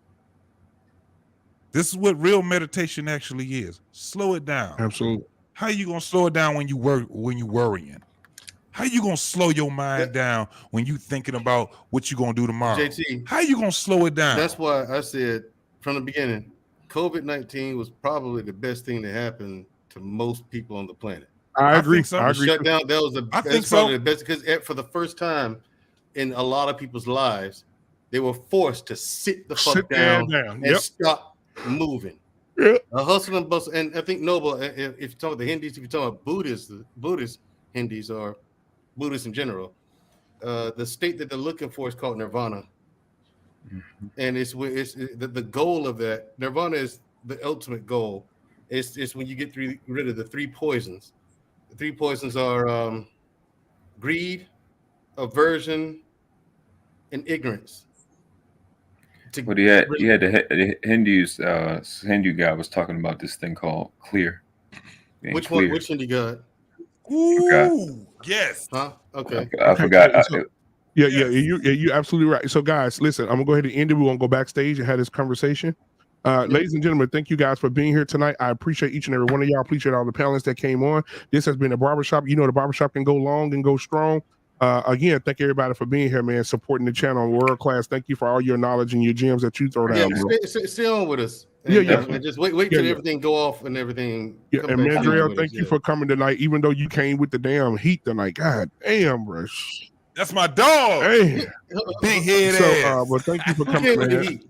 This is what real meditation actually is. Slow it down. Absolutely. How you gonna slow it down when you worrying? How you gonna slow your mind down when you thinking about what you gonna do tomorrow? JT, how you gonna slow it down? That's why I said from the beginning, COVID-19 was probably the best thing that happened to most people on the planet. I agree. So. I agree. Shut down. That was probably the best, because for the first time in a lot of people's lives, they were forced to sit the fuck down and stop moving. A hustle and bustle. And I think Noble, if you talk about the Hindus, if you talk about Buddhist Hindus or Buddhists in general, the state that they're looking for is called nirvana. And it's the goal of that. Nirvana is the ultimate goal. It's when you get rid of the three poisons. The three poisons are greed, aversion, and ignorance. But he had the Hindus. Hindu guy was talking about this thing called clear. Which one? Which Hindu god? Ooh, yes. Huh? Okay. I forgot. You're absolutely right. So, guys, listen, I'm gonna go ahead and end it. We're gonna go backstage and have this conversation. Ladies and gentlemen, thank you guys for being here tonight. I appreciate each and every one of y'all. Appreciate all the panelists that came on. This has been a barbershop. The barbershop can go long and go strong. Again, thank everybody for being here, man, supporting the channel world class. Thank you for all your knowledge and your gems that you throw down. Stay on with us. And just wait till everything go off and everything. Yeah, and Mandrell, thank you for coming tonight, even though you came with the damn heat tonight. God damn, bro. That's my dog. Hey, big head ass. But thank you for coming, man.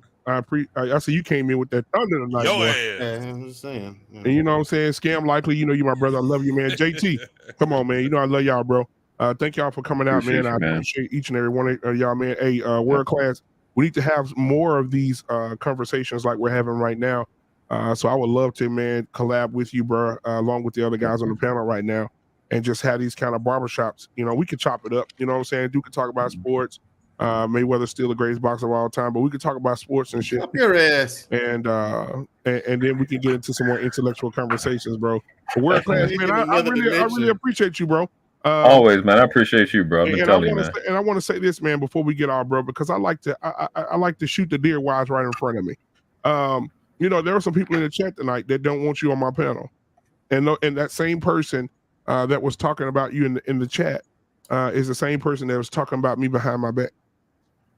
I see you came in with that thunder tonight. Yo, I'm just saying. And you know what I'm saying? Scam likely. You my brother. I love you, man. JT, come on, man. I love y'all, bro. Thank y'all for coming out, man. I appreciate each and every one of y'all, man. Hey, world class. We need to have more of these conversations like we're having right now. So I would love to, man, collab with you, bro, along with the other guys on the panel right now, and just have these kind of barbershops. You know, we could chop it up. You know what I'm saying? Duke could talk about sports. Mayweather's still the greatest boxer of all time, but we could talk about sports and shit. Up your ass. And then we can get into some more intellectual conversations, bro. World class, man. I really appreciate you, bro. Always, man. I appreciate you, bro. I've been telling you, man. And I want to say this, man, before we get off, bro, because I like to shoot the deer while it's right in front of me. You know, there are some people in the chat tonight that don't want you on my panel, and that same person that was talking about you in the chat is the same person that was talking about me behind my back.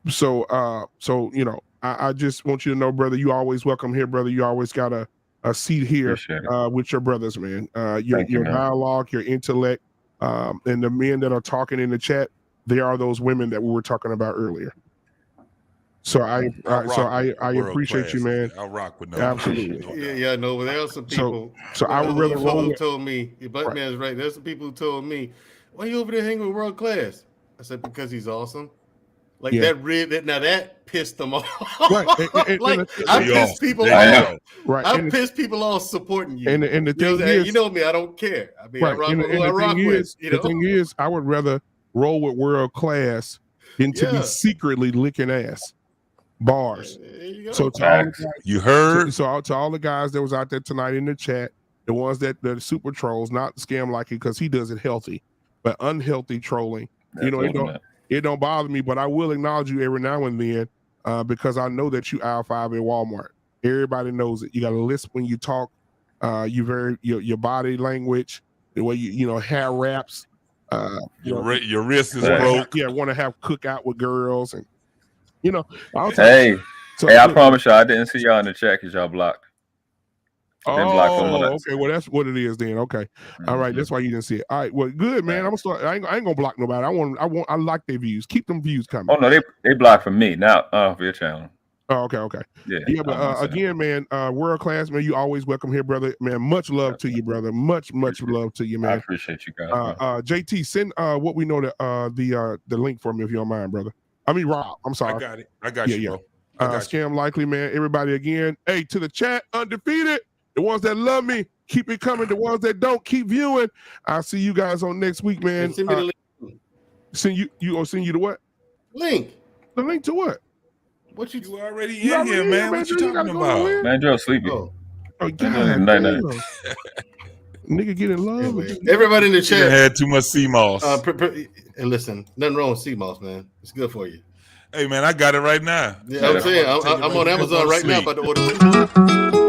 So you know, I just want you to know, brother, you always welcome here, brother. You always got a seat here with your brothers, man. Your dialogue, your intellect, and the men that are talking in the chat, they are those women that we were talking about earlier. So I appreciate you, man. I'll rock with absolutely. Yeah, no, but there are some people. So I would rather roll who told me, Black Man's right. There's some people who told me, why you over there hanging with World Class? I said, because he's awesome. Like that pissed them off. Right. I pissed people off. Right. I pissed people off supporting you. And the thing is, you know me, I don't care. I mean, I rock with who I rock with. The thing is, I would rather roll with World Class than to be secretly licking ass. Bars. So to all the guys, you heard. So to all the guys that was out there tonight in the chat, the ones that the super trolls, not scam like it because he does it healthy, but unhealthy trolling. You know, it don't bother me, but I will acknowledge you every now and then because I know that you aisle 5 at Walmart. Everybody knows it. You got to lisp when you talk. Your body language, the way you know hair wraps. Your wrist is broke. Yeah, want to have cookout with girls and you know. I promise y'all I didn't see y'all in the chat because y'all blocked. Okay. Well, that's what it is then. Okay. All right. That's why you didn't see it. All right. Well, good, man. I'm gonna start. I ain't gonna block nobody. I like their views. Keep them views coming. Oh no, they blocked for me, not for your channel. Oh, okay. Yeah. But again, man, World Class, man, you always welcome here, brother. Man, much love to you, brother. Much love to you, man. I appreciate you guys. JT, send what we know the link for me if you don't mind, brother. I mean, Rob. I'm sorry. I got you, bro. Scam likely, man. Everybody again. Hey, to the chat, undefeated. The ones that love me, keep it coming. The ones that don't, keep viewing. I'll see you guys on next week, man. Send me the link. Send you the what? Link. The link to what? What you already in here, man? What you talking about? Mandrell sleepy. Oh God. Night. Nigga get in love. Everybody in the chat had too much sea moss. And listen, nothing wrong with sea moss, man. It's good for you. Hey, man, I got it right now. Yeah, I'm saying I'm on Amazon right now about to order.